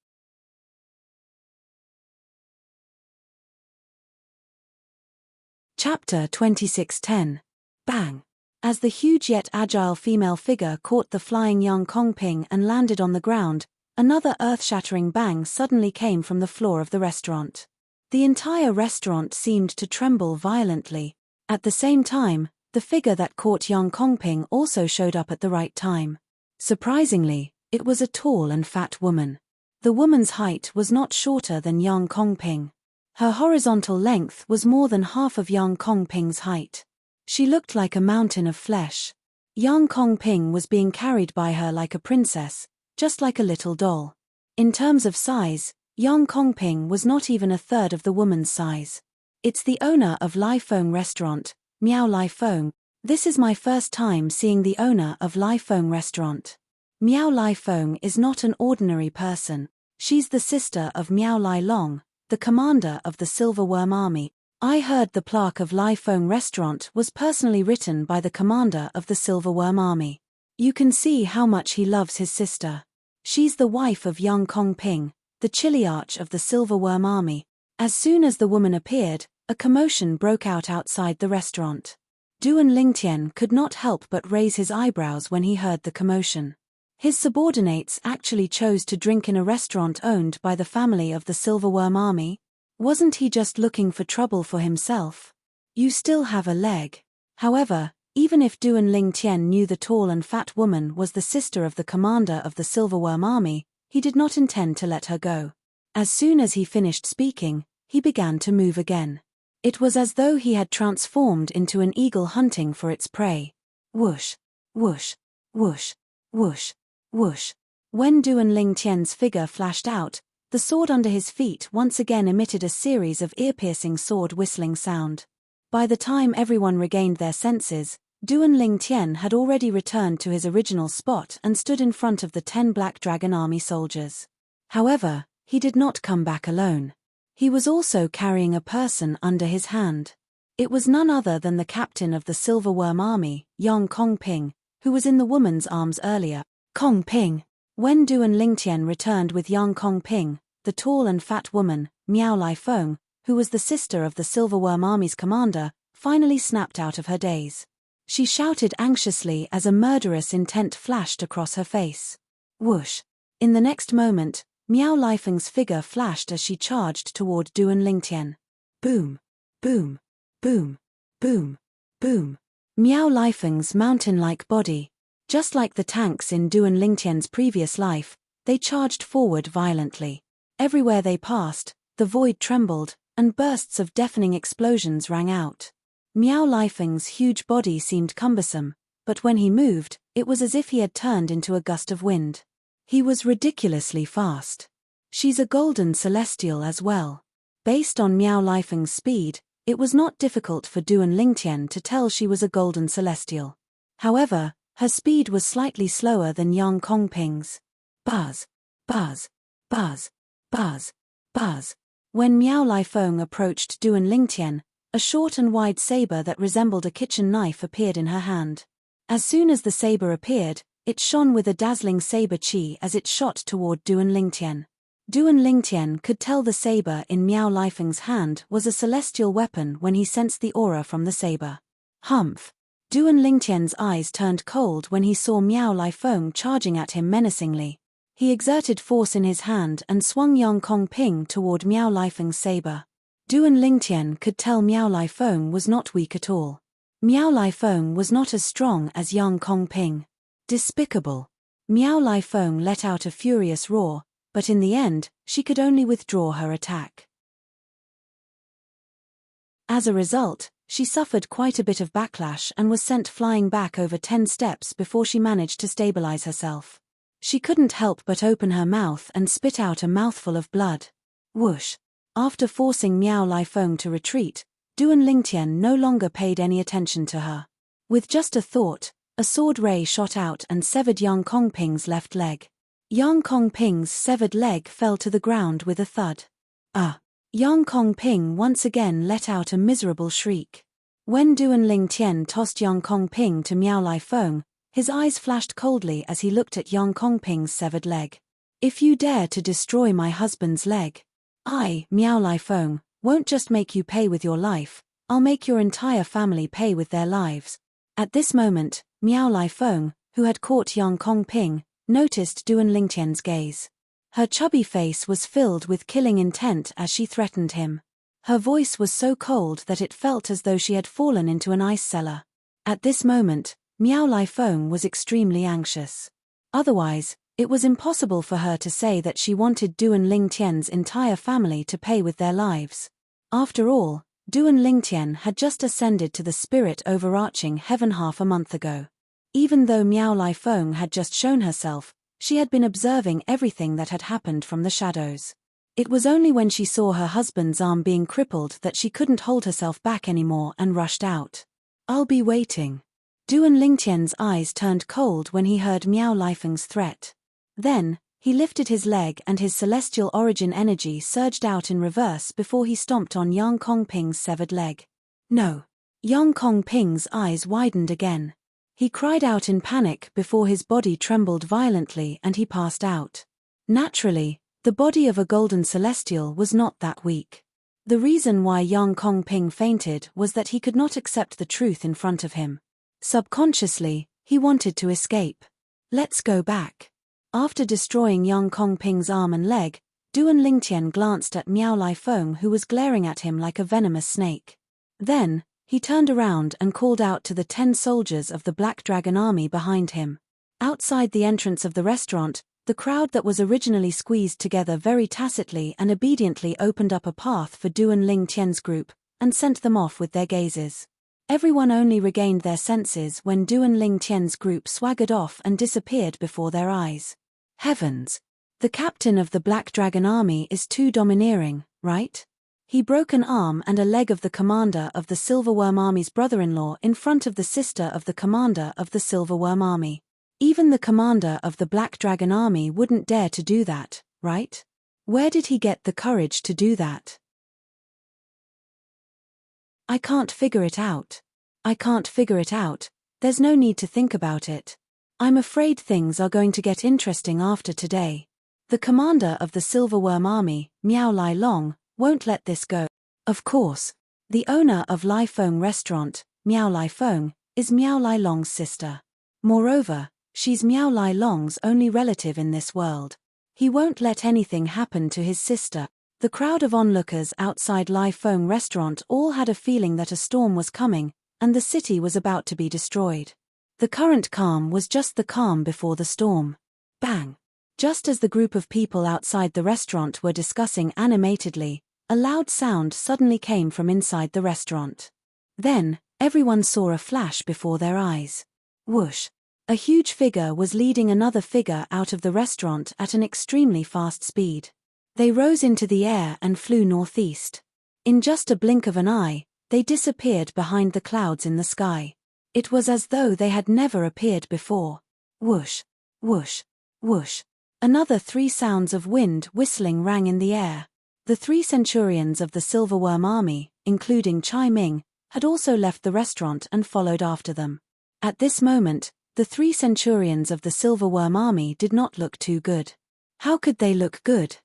Chapter 26:10. Bang! As the huge yet agile female figure caught the flying Yang Kongping and landed on the ground, another earth-shattering bang suddenly came from the floor of the restaurant. The entire restaurant seemed to tremble violently. At the same time, the figure that caught Yang Kongping also showed up at the right time. Surprisingly, it was a tall and fat woman. The woman's height was not shorter than Yang Kongping. Her horizontal length was more than half of Yang Kongping's height. She looked like a mountain of flesh. Yang Kongping was being carried by her like a princess, just like a little doll. In terms of size, Yang Kongping was not even a third of the woman's size. It's the owner of Lai Feng restaurant, Miao Lai Feng. This is my first time seeing the owner of Lai Feng restaurant. Miao Lai Feng is not an ordinary person. She's the sister of Miao Lai Long, the commander of the Silverworm Army. I heard the plaque of Lai Feng restaurant was personally written by the commander of the Silverworm Army. You can see how much he loves his sister. She's the wife of Yang Kongping, the chiliarch of the Silverworm Army. As soon as the woman appeared, a commotion broke out outside the restaurant. Duan Lingtian could not help but raise his eyebrows when he heard the commotion. His subordinates actually chose to drink in a restaurant owned by the family of the Silverworm Army? Wasn't he just looking for trouble for himself? You still have a leg. However, even if Duan Lingtian knew the tall and fat woman was the sister of the commander of the Silverworm Army, he did not intend to let her go. As soon as he finished speaking, he began to move again. It was as though he had transformed into an eagle hunting for its prey. Whoosh, whoosh, whoosh, whoosh, whoosh. When Duan Lingtian's figure flashed out, the sword under his feet once again emitted a series of ear-piercing sword whistling sound. By the time everyone regained their senses, Duan Lingtian had already returned to his original spot and stood in front of the 10 Black Dragon Army soldiers. However, he did not come back alone. He was also carrying a person under his hand. It was none other than the captain of the Silverworm Army, Yang Kongping, who was in the woman's arms earlier. Kongping. When Duan Lingtian returned with Yang Kongping, the tall and fat woman, Miao Lai Feng, who was the sister of the Silverworm Army's commander, finally snapped out of her daze. She shouted anxiously as a murderous intent flashed across her face. Whoosh! In the next moment, Miao Lai Feng's figure flashed as she charged toward Duan Lingtian. Boom! Boom! Boom! Boom! Boom! Miao Lai Feng's mountain-like body. Just like the tanks in Duan Lingtian's previous life, they charged forward violently. Everywhere they passed, the void trembled, and bursts of deafening explosions rang out. Miao Lai Feng's huge body seemed cumbersome, but when he moved, it was as if he had turned into a gust of wind. He was ridiculously fast. She's a golden celestial as well. Based on Miao Lai Feng's speed, it was not difficult for Duan Lingtian to tell she was a golden celestial. However, her speed was slightly slower than Yang Kongping's. Buzz, buzz, buzz, buzz, buzz. When Miao Lai Feng approached Duan Lingtian, a short and wide saber that resembled a kitchen knife appeared in her hand. As soon as the saber appeared, it shone with a dazzling saber chi as it shot toward Duan Lingtian. Duan Lingtian could tell the saber in Miao Lai Feng's hand was a celestial weapon when he sensed the aura from the saber. Humph! Duan Lingtian's eyes turned cold when he saw Miao Lai Feng charging at him menacingly. He exerted force in his hand and swung Yang Kongping toward Miao Lai Feng's saber. Duan Lingtian could tell Miao Lai Feng was not weak at all. Miao Lai Feng was not as strong as Yang Kongping. Despicable. Miao Lai Feng let out a furious roar, but in the end, she could only withdraw her attack. As a result, she suffered quite a bit of backlash and was sent flying back over 10 steps before she managed to stabilize herself. She couldn't help but open her mouth and spit out a mouthful of blood. Whoosh! After forcing Miao Lifeng to retreat, Duan Lingtian no longer paid any attention to her. With just a thought, a sword ray shot out and severed Yang Kongping's left leg. Yang Kongping's severed leg fell to the ground with a thud. Yang Kongping once again let out a miserable shriek. When Duan Lingtian tossed Yang Kongping to Miao Lifeng, his eyes flashed coldly as he looked at Yang Kongping's severed leg. If you dare to destroy my husband's leg, I, Miao Lifeng, won't just make you pay with your life, I'll make your entire family pay with their lives. At this moment, Miao Lifeng, who had caught Yang Kongping, noticed Duan Lingtian's gaze. Her chubby face was filled with killing intent as she threatened him. Her voice was so cold that it felt as though she had fallen into an ice cellar. At this moment, Miao Lifeng was extremely anxious. Otherwise, it was impossible for her to say that she wanted Duan Lingtian's entire family to pay with their lives. After all, Duan Lingtian had just ascended to the spirit overarching heaven half a month ago. Even though Miao Lifeng had just shown herself, she had been observing everything that had happened from the shadows. It was only when she saw her husband's arm being crippled that she couldn't hold herself back anymore and rushed out. I'll be waiting. Duan Lingtian's eyes turned cold when he heard Miao Lifeng's threat. Then, he lifted his leg and his celestial origin energy surged out in reverse before he stomped on Yang Kongping's severed leg. No. Yang Kongping's eyes widened again. He cried out in panic before his body trembled violently and he passed out. Naturally, the body of a golden celestial was not that weak. The reason why Yang Kongping fainted was that he could not accept the truth in front of him. Subconsciously, he wanted to escape. Let's go back. After destroying Yang Kongping's arm and leg, Duan Lingtian glanced at Miao Lifeng, who was glaring at him like a venomous snake. Then, he turned around and called out to the 10 soldiers of the Black Dragon Army behind him. Outside the entrance of the restaurant, the crowd that was originally squeezed together very tacitly and obediently opened up a path for Duan Lingtian's group, and sent them off with their gazes. Everyone only regained their senses when Duan Lingtian's group swaggered off and disappeared before their eyes. Heavens! The captain of the Black Dragon Army is too domineering, right? He broke an arm and a leg of the commander of the Silverworm Army's brother-in-law in front of the sister of the commander of the Silverworm Army. Even the commander of the Black Dragon Army wouldn't dare to do that, right? Where did he get the courage to do that? I can't figure it out. I can't figure it out. There's no need to think about it. I'm afraid things are going to get interesting after today. The commander of the Silverworm Army, Miao Lilong, won't let this go. Of course, the owner of Lifeng Restaurant, Miao Lifeng, is Miao Lilong's sister. Moreover, she's Miao Lilong's only relative in this world. He won't let anything happen to his sister. The crowd of onlookers outside Lifeng Restaurant all had a feeling that a storm was coming, and the city was about to be destroyed. The current calm was just the calm before the storm. Bang! Just as the group of people outside the restaurant were discussing animatedly, a loud sound suddenly came from inside the restaurant. Then, everyone saw a flash before their eyes. Whoosh! A huge figure was leading another figure out of the restaurant at an extremely fast speed. They rose into the air and flew northeast. In just a blink of an eye, they disappeared behind the clouds in the sky. It was as though they had never appeared before. Whoosh! Whoosh! Whoosh! Another 3 sounds of wind whistling rang in the air. The 3 centurions of the Silverworm Army, including Chai Ming, had also left the restaurant and followed after them. At this moment, the 3 centurions of the Silverworm Army did not look too good. How could they look good?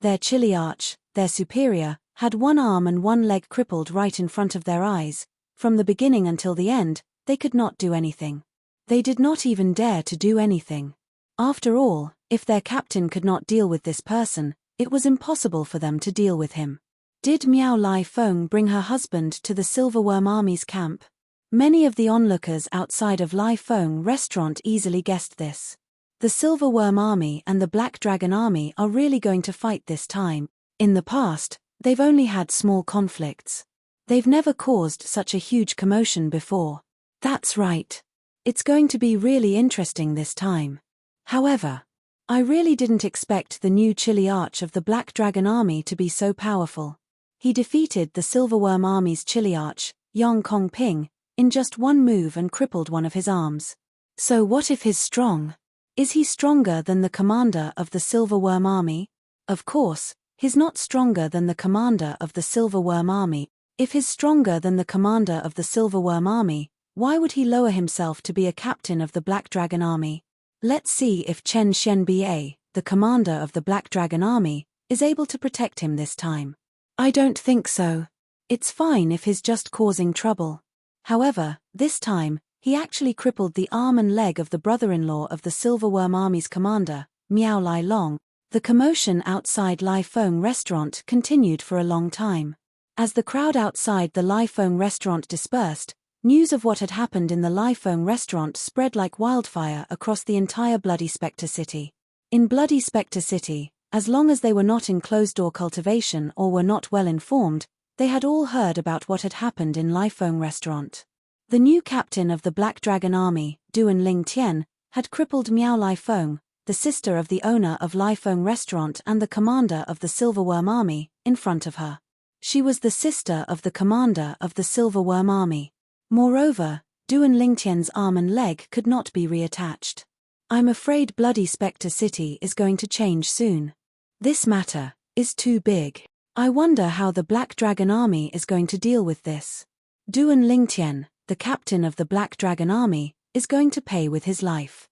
Their Chiliarch, their superior, had 1 arm and 1 leg crippled right in front of their eyes. From the beginning until the end, they could not do anything. They did not even dare to do anything. After all, if their captain could not deal with this person, it was impossible for them to deal with him. Did Miao Lifeng bring her husband to the Silverworm Army's camp? Many of the onlookers outside of Lifeng Restaurant easily guessed this. The Silverworm Army and the Black Dragon Army are really going to fight this time. In the past, they've only had small conflicts. They've never caused such a huge commotion before. That's right. It's going to be really interesting this time. However, I really didn't expect the new chilly arch of the Black Dragon Army to be so powerful. He defeated the Silverworm Army's chilly arch, Yang Kong Ping, in just one move and crippled one of his arms. So what if he's strong? Is he stronger than the commander of the Silverworm Army? Of course, he's not stronger than the commander of the Silverworm Army. If he's stronger than the commander of the Silverworm Army, why would he lower himself to be a captain of the Black Dragon Army? Let's see if Chen Xianbei, the commander of the Black Dragon Army, is able to protect him this time. I don't think so. It's fine if he's just causing trouble. However, this time, he actually crippled the arm and leg of the brother-in-law of the Silverworm Army's commander, Miao Lai Long. The commotion outside Lai Feng restaurant continued for a long time. As the crowd outside the Lai Feng restaurant dispersed, news of what had happened in the Lai Feng restaurant spread like wildfire across the entire Bloody Spectre City. In Bloody Spectre City, as long as they were not in closed-door cultivation or were not well informed, they had all heard about what had happened in Lai Feng restaurant. The new captain of the Black Dragon Army, Duan Ling Tian, had crippled Miao Lai Feng, the sister of the owner of Lai Feng restaurant and the commander of the Silverworm Army, in front of her. She was the sister of the commander of the Silverworm Army. Moreover, Duan Ling Tian's arm and leg could not be reattached. I'm afraid Bloody Spectre City is going to change soon. This matter is too big. I wonder how the Black Dragon Army is going to deal with this. Duan Ling Tian, the captain of the Black Dragon Army, is going to pay with his life.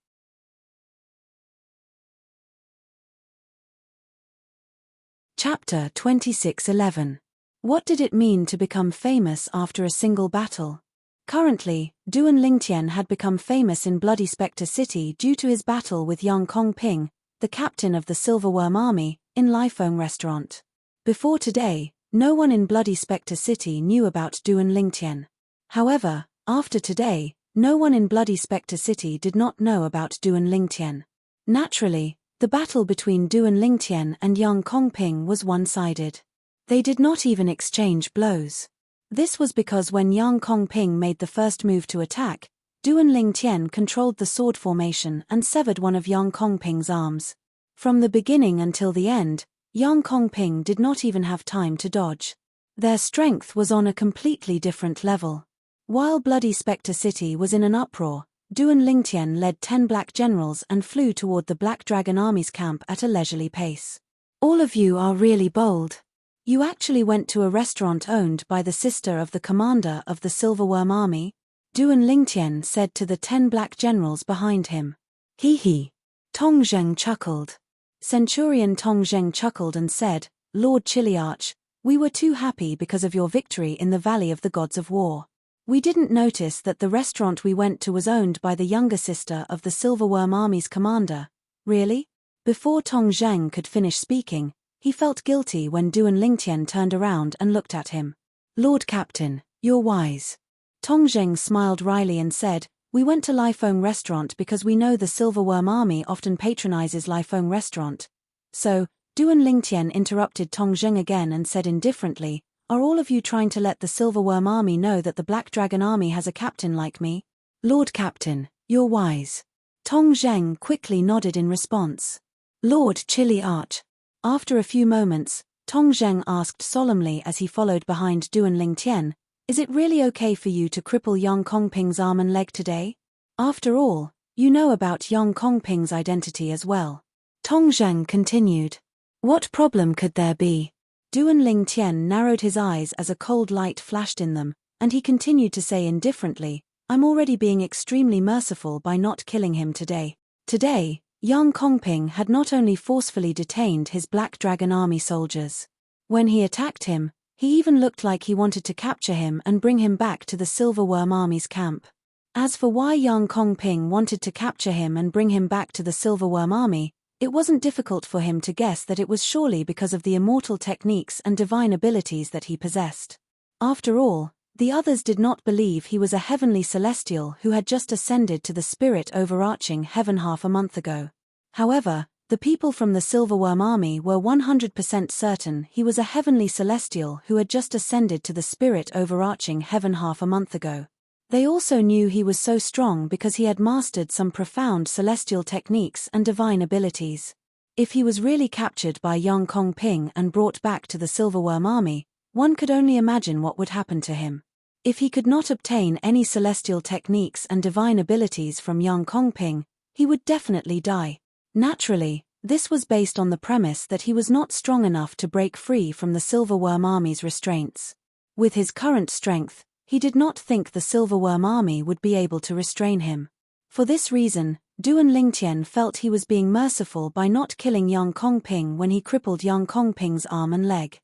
Chapter 26:11. What did it mean to become famous after a single battle? Currently, Duan Ling Tian had become famous in Bloody Spectre City due to his battle with Yang Kong Ping, the captain of the Silverworm Army, in Lai Feng restaurant. Before today, no one in Bloody Spectre City knew about Duan Ling Tian. However, after today, no one in Bloody Spectre City did not know about Duan Ling Tian. Naturally, the battle between Duan Ling Tian and Yang Kong Ping was one-sided. They did not even exchange blows. This was because when Yang Kong Ping made the first move to attack, Duan Ling Tian controlled the sword formation and severed one of Yang Kong Ping's arms. From the beginning until the end, Yang Kong Ping did not even have time to dodge. Their strength was on a completely different level. While Bloody Spectre City was in an uproar, Duan Ling Tian led 10 black generals and flew toward the Black Dragon Army's camp at a leisurely pace. All of you are really bold. You actually went to a restaurant owned by the sister of the commander of the Silverworm Army? Duan Ling Tian said to the 10 black generals behind him. Hee hee. Tong Zheng chuckled. Centurion Tong Zheng chuckled and said, Lord Chiliarch, we were too happy because of your victory in the Valley of the Gods of War. We didn't notice that the restaurant we went to was owned by the younger sister of the Silverworm Army's commander. Really? Before Tong Zheng could finish speaking, he felt guilty when Duan Ling Tian turned around and looked at him. Lord Captain, you're wise. Tong Zheng smiled wryly and said, we went to Lai Feng restaurant because we know the Silverworm Army often patronizes Lai Feng restaurant. So, Duan Ling Tian interrupted Tong Zheng again and said indifferently, are all of you trying to let the Silverworm Army know that the Black Dragon Army has a captain like me? Lord Captain, you're wise. Tong Zheng quickly nodded in response. Lord Chiliarch. After a few moments, Tong Zheng asked solemnly as he followed behind Duan Ling Tian, is it really okay for you to cripple Yang Kong Ping's arm and leg today? After all, you know about Yang Kong Ping's identity as well. Tong Zheng continued. What problem could there be? Duan Ling Tian narrowed his eyes as a cold light flashed in them, and he continued to say indifferently, I'm already being extremely merciful by not killing him today. Today, Yang Kong Ping had not only forcefully detained his Black Dragon Army soldiers. When he attacked him, he even looked like he wanted to capture him and bring him back to the Silverworm Army's camp. As for why Yang Kong Ping wanted to capture him and bring him back to the Silverworm Army, it wasn't difficult for him to guess that it was surely because of the immortal techniques and divine abilities that he possessed. After all, the others did not believe he was a heavenly celestial who had just ascended to the spirit overarching heaven half a month ago. However, The people from the Silverworm army were 100% certain he was a heavenly celestial who had just ascended to the spirit overarching heaven half a month ago. They also knew he was so strong because he had mastered some profound celestial techniques and divine abilities. If he was really captured by Yang Kongping and brought back to the Silverworm army, one could only imagine what would happen to him. If he could not obtain any celestial techniques and divine abilities from Yang Kongping, he would definitely die. Naturally, this was based on the premise that he was not strong enough to break free from the Silverworm army's restraints. With his current strength, he did not think the Silverworm army would be able to restrain him. For this reason, Duan Lingtian felt he was being merciful by not killing Yang Kongping when he crippled Yang Kongping's arm and leg.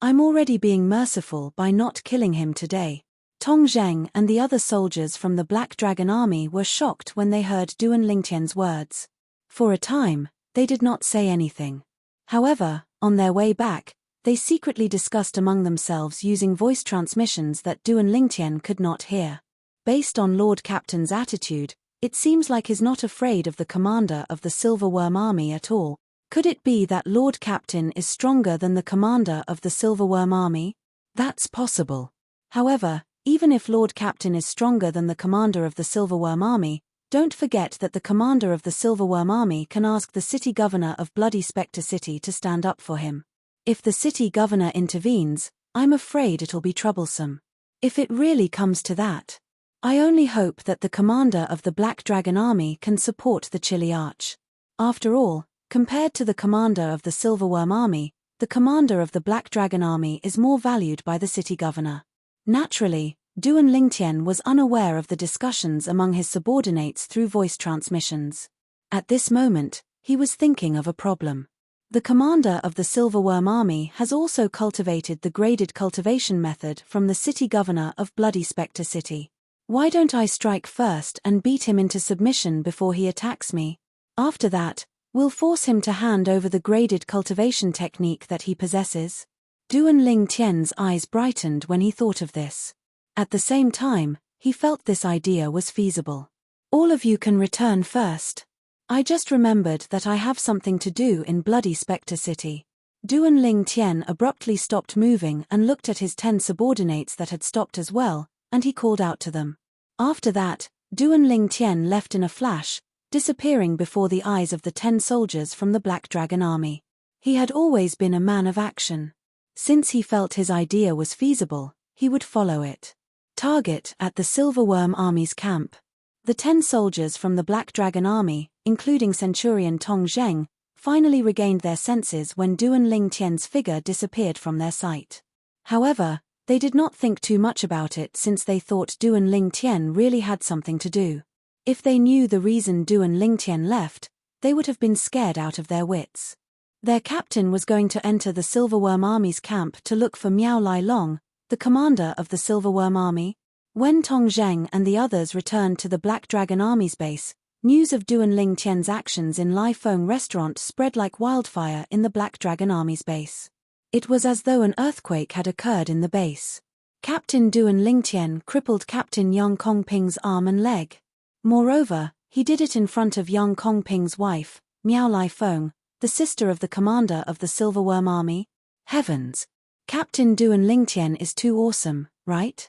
I'm already being merciful by not killing him today. Tong Zheng and the other soldiers from the Black Dragon army were shocked when they heard Duan Lingtian's words. For a time, they did not say anything. However, on their way back, they secretly discussed among themselves using voice transmissions that Duan Lingtian could not hear. Based on Lord Captain's attitude, it seems like he's not afraid of the commander of the Silverworm army at all. Could it be that Lord Captain is stronger than the commander of the Silverworm army? That's possible. However, even if Lord Captain is stronger than the commander of the Silverworm army, don't forget that the commander of the Silverworm army can ask the city governor of Bloody Spectre City to stand up for him. If the city governor intervenes, I'm afraid it'll be troublesome. If it really comes to that, I only hope that the commander of the Black Dragon army can support the Chili Arch. After all, compared to the commander of the Silverworm army, the commander of the Black Dragon army is more valued by the city governor. Naturally, Duan Lingtian was unaware of the discussions among his subordinates through voice transmissions. At this moment, he was thinking of a problem. The commander of the Silverworm army has also cultivated the graded cultivation method from the city governor of Bloody Spectre City. Why don't I strike first and beat him into submission before he attacks me? After that, we'll force him to hand over the graded cultivation technique that he possesses. Duan Lingtian's eyes brightened when he thought of this. At the same time, he felt this idea was feasible. All of you can return first. I just remembered that I have something to do in Bloody Spectre City. Duan Lingtian abruptly stopped moving and looked at his 10 subordinates that had stopped as well, and he called out to them. After that, Duan Lingtian left in a flash, disappearing before the eyes of the 10 soldiers from the Black Dragon army. He had always been a man of action. Since he felt his idea was feasible, he would follow it. Target at the Silverworm army's camp. The 10 soldiers from the Black Dragon army, including Centurion Tong Zheng, finally regained their senses when Duan Lingtian's figure disappeared from their sight. However, they did not think too much about it since they thought Duan Lingtian really had something to do. If they knew the reason Duan Lingtian left, they would have been scared out of their wits. Their captain was going to enter the Silverworm army's camp to look for Miao Lai Long, the commander of the Silverworm army. When Tong Zheng and the others returned to the Black Dragon army's base, news of Duan Lingtian's actions in Lai Feng restaurant spread like wildfire in the Black Dragon army's base. It was as though an earthquake had occurred in the base. Captain Duan Lingtian crippled Captain Yang Kongping's arm and leg. Moreover, he did it in front of Yang Kongping's wife, Miao Lai Feng, the sister of the commander of the Silverworm army. Heavens! Captain Duan Lingtian is too awesome, right?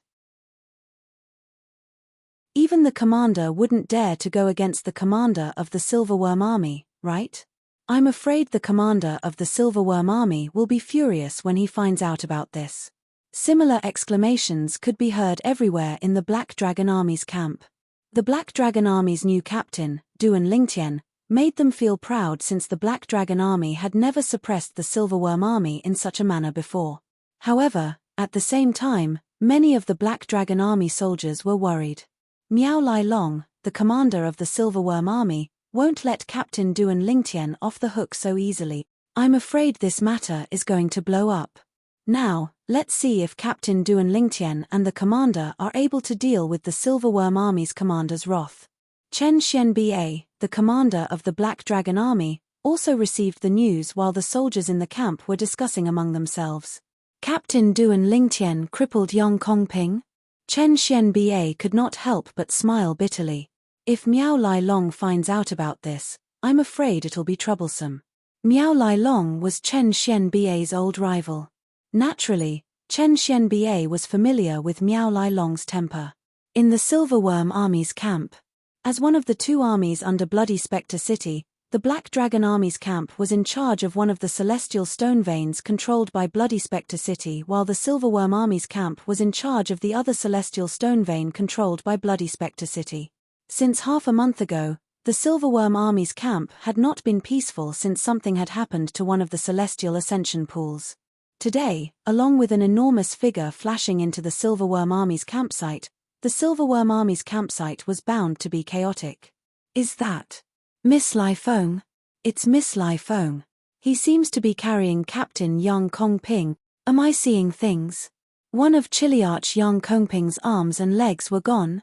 Even the commander wouldn't dare to go against the commander of the Silverworm army, right? I'm afraid the commander of the Silverworm army will be furious when he finds out about this. Similar exclamations could be heard everywhere in the Black Dragon army's camp. The Black Dragon army's new captain, Duan Lingtian, made them feel proud since the Black Dragon army had never suppressed the Silverworm army in such a manner before. However, at the same time, many of the Black Dragon army soldiers were worried. Miao Lai Long, the commander of the Silverworm army, won't let Captain Duan Lingtian off the hook so easily. I'm afraid this matter is going to blow up. Now, let's see if Captain Duan Lingtian and the commander are able to deal with the Silverworm army's commander's wrath. Chen Xianbei, the commander of the Black Dragon army, also received the news while the soldiers in the camp were discussing among themselves. Captain Duan Lingtian crippled Yang Kongping? Chen Xianbei could not help but smile bitterly. If Miao Lai Long finds out about this, I'm afraid it'll be troublesome. Miao Lai Long was Chen Xianbia's old rival. Naturally, Chen Xianbia was familiar with Miao Lai Long's temper. In the Silverworm Army's camp, as one of the two armies under Bloody Spectre City, the Black Dragon Army's camp was in charge of one of the celestial stone veins controlled by Bloody Spectre City, while the Silverworm Army's camp was in charge of the other celestial stone vein controlled by Bloody Spectre City. Since half a month ago, the Silverworm Army's camp had not been peaceful since something had happened to one of the celestial ascension pools. Today, along with an enormous figure flashing into the Silverworm Army's campsite, the Silverworm Army's campsite was bound to be chaotic. Is that Miss Lai Feng? It's Miss Lai Feng. He seems to be carrying Captain Yang Kongping. Am I seeing things? One of Chiliarch Yang Kongping's arms and legs were gone.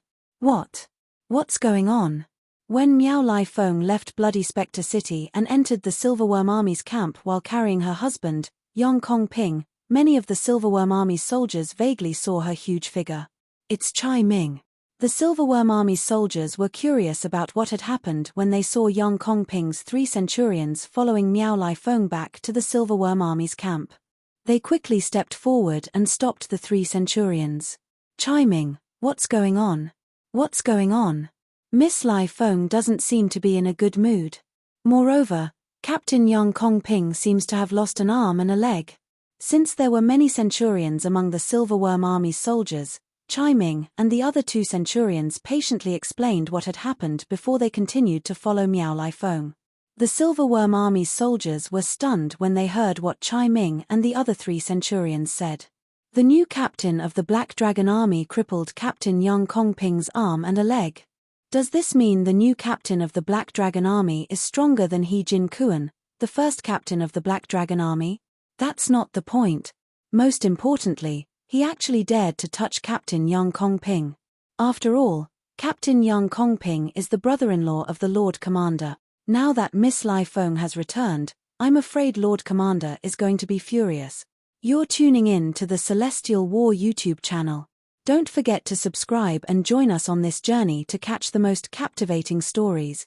What's going on? When Miao Lai Feng left Bloody Spectre City and entered the Silverworm Army's camp while carrying her husband, Yang Kongping, many of the Silverworm Army's soldiers vaguely saw her huge figure. It's Chai Ming. The Silverworm Army's soldiers were curious about what had happened when they saw Yang Kongping's 3 centurions following Miao Lai Feng back to the Silverworm Army's camp. They quickly stepped forward and stopped the 3 centurions. Chai Ming, what's going on? What's going on? Miss Lai Feng doesn't seem to be in a good mood. Moreover, Captain Yang Kongping seems to have lost an arm and a leg. Since there were many centurions among the Silverworm Army's soldiers, Chai Ming and the other 2 centurions patiently explained what had happened before they continued to follow Miao Lai Feng. The Silverworm Army's soldiers were stunned when they heard what Chai Ming and the other 3 centurions said. The new captain of the Black Dragon Army crippled Captain Yang Kongping's arm and a leg. Does this mean the new captain of the Black Dragon Army is stronger than He Jin Kuan, the first captain of the Black Dragon Army? That's not the point. Most importantly, he actually dared to touch Captain Yang Kongping. After all, Captain Yang Kongping is the brother-in-law of the Lord Commander. Now that Miss Lai Feng has returned, I'm afraid Lord Commander is going to be furious. You're tuning in to the Celestial War YouTube channel. Don't forget to subscribe and join us on this journey to catch the most captivating stories.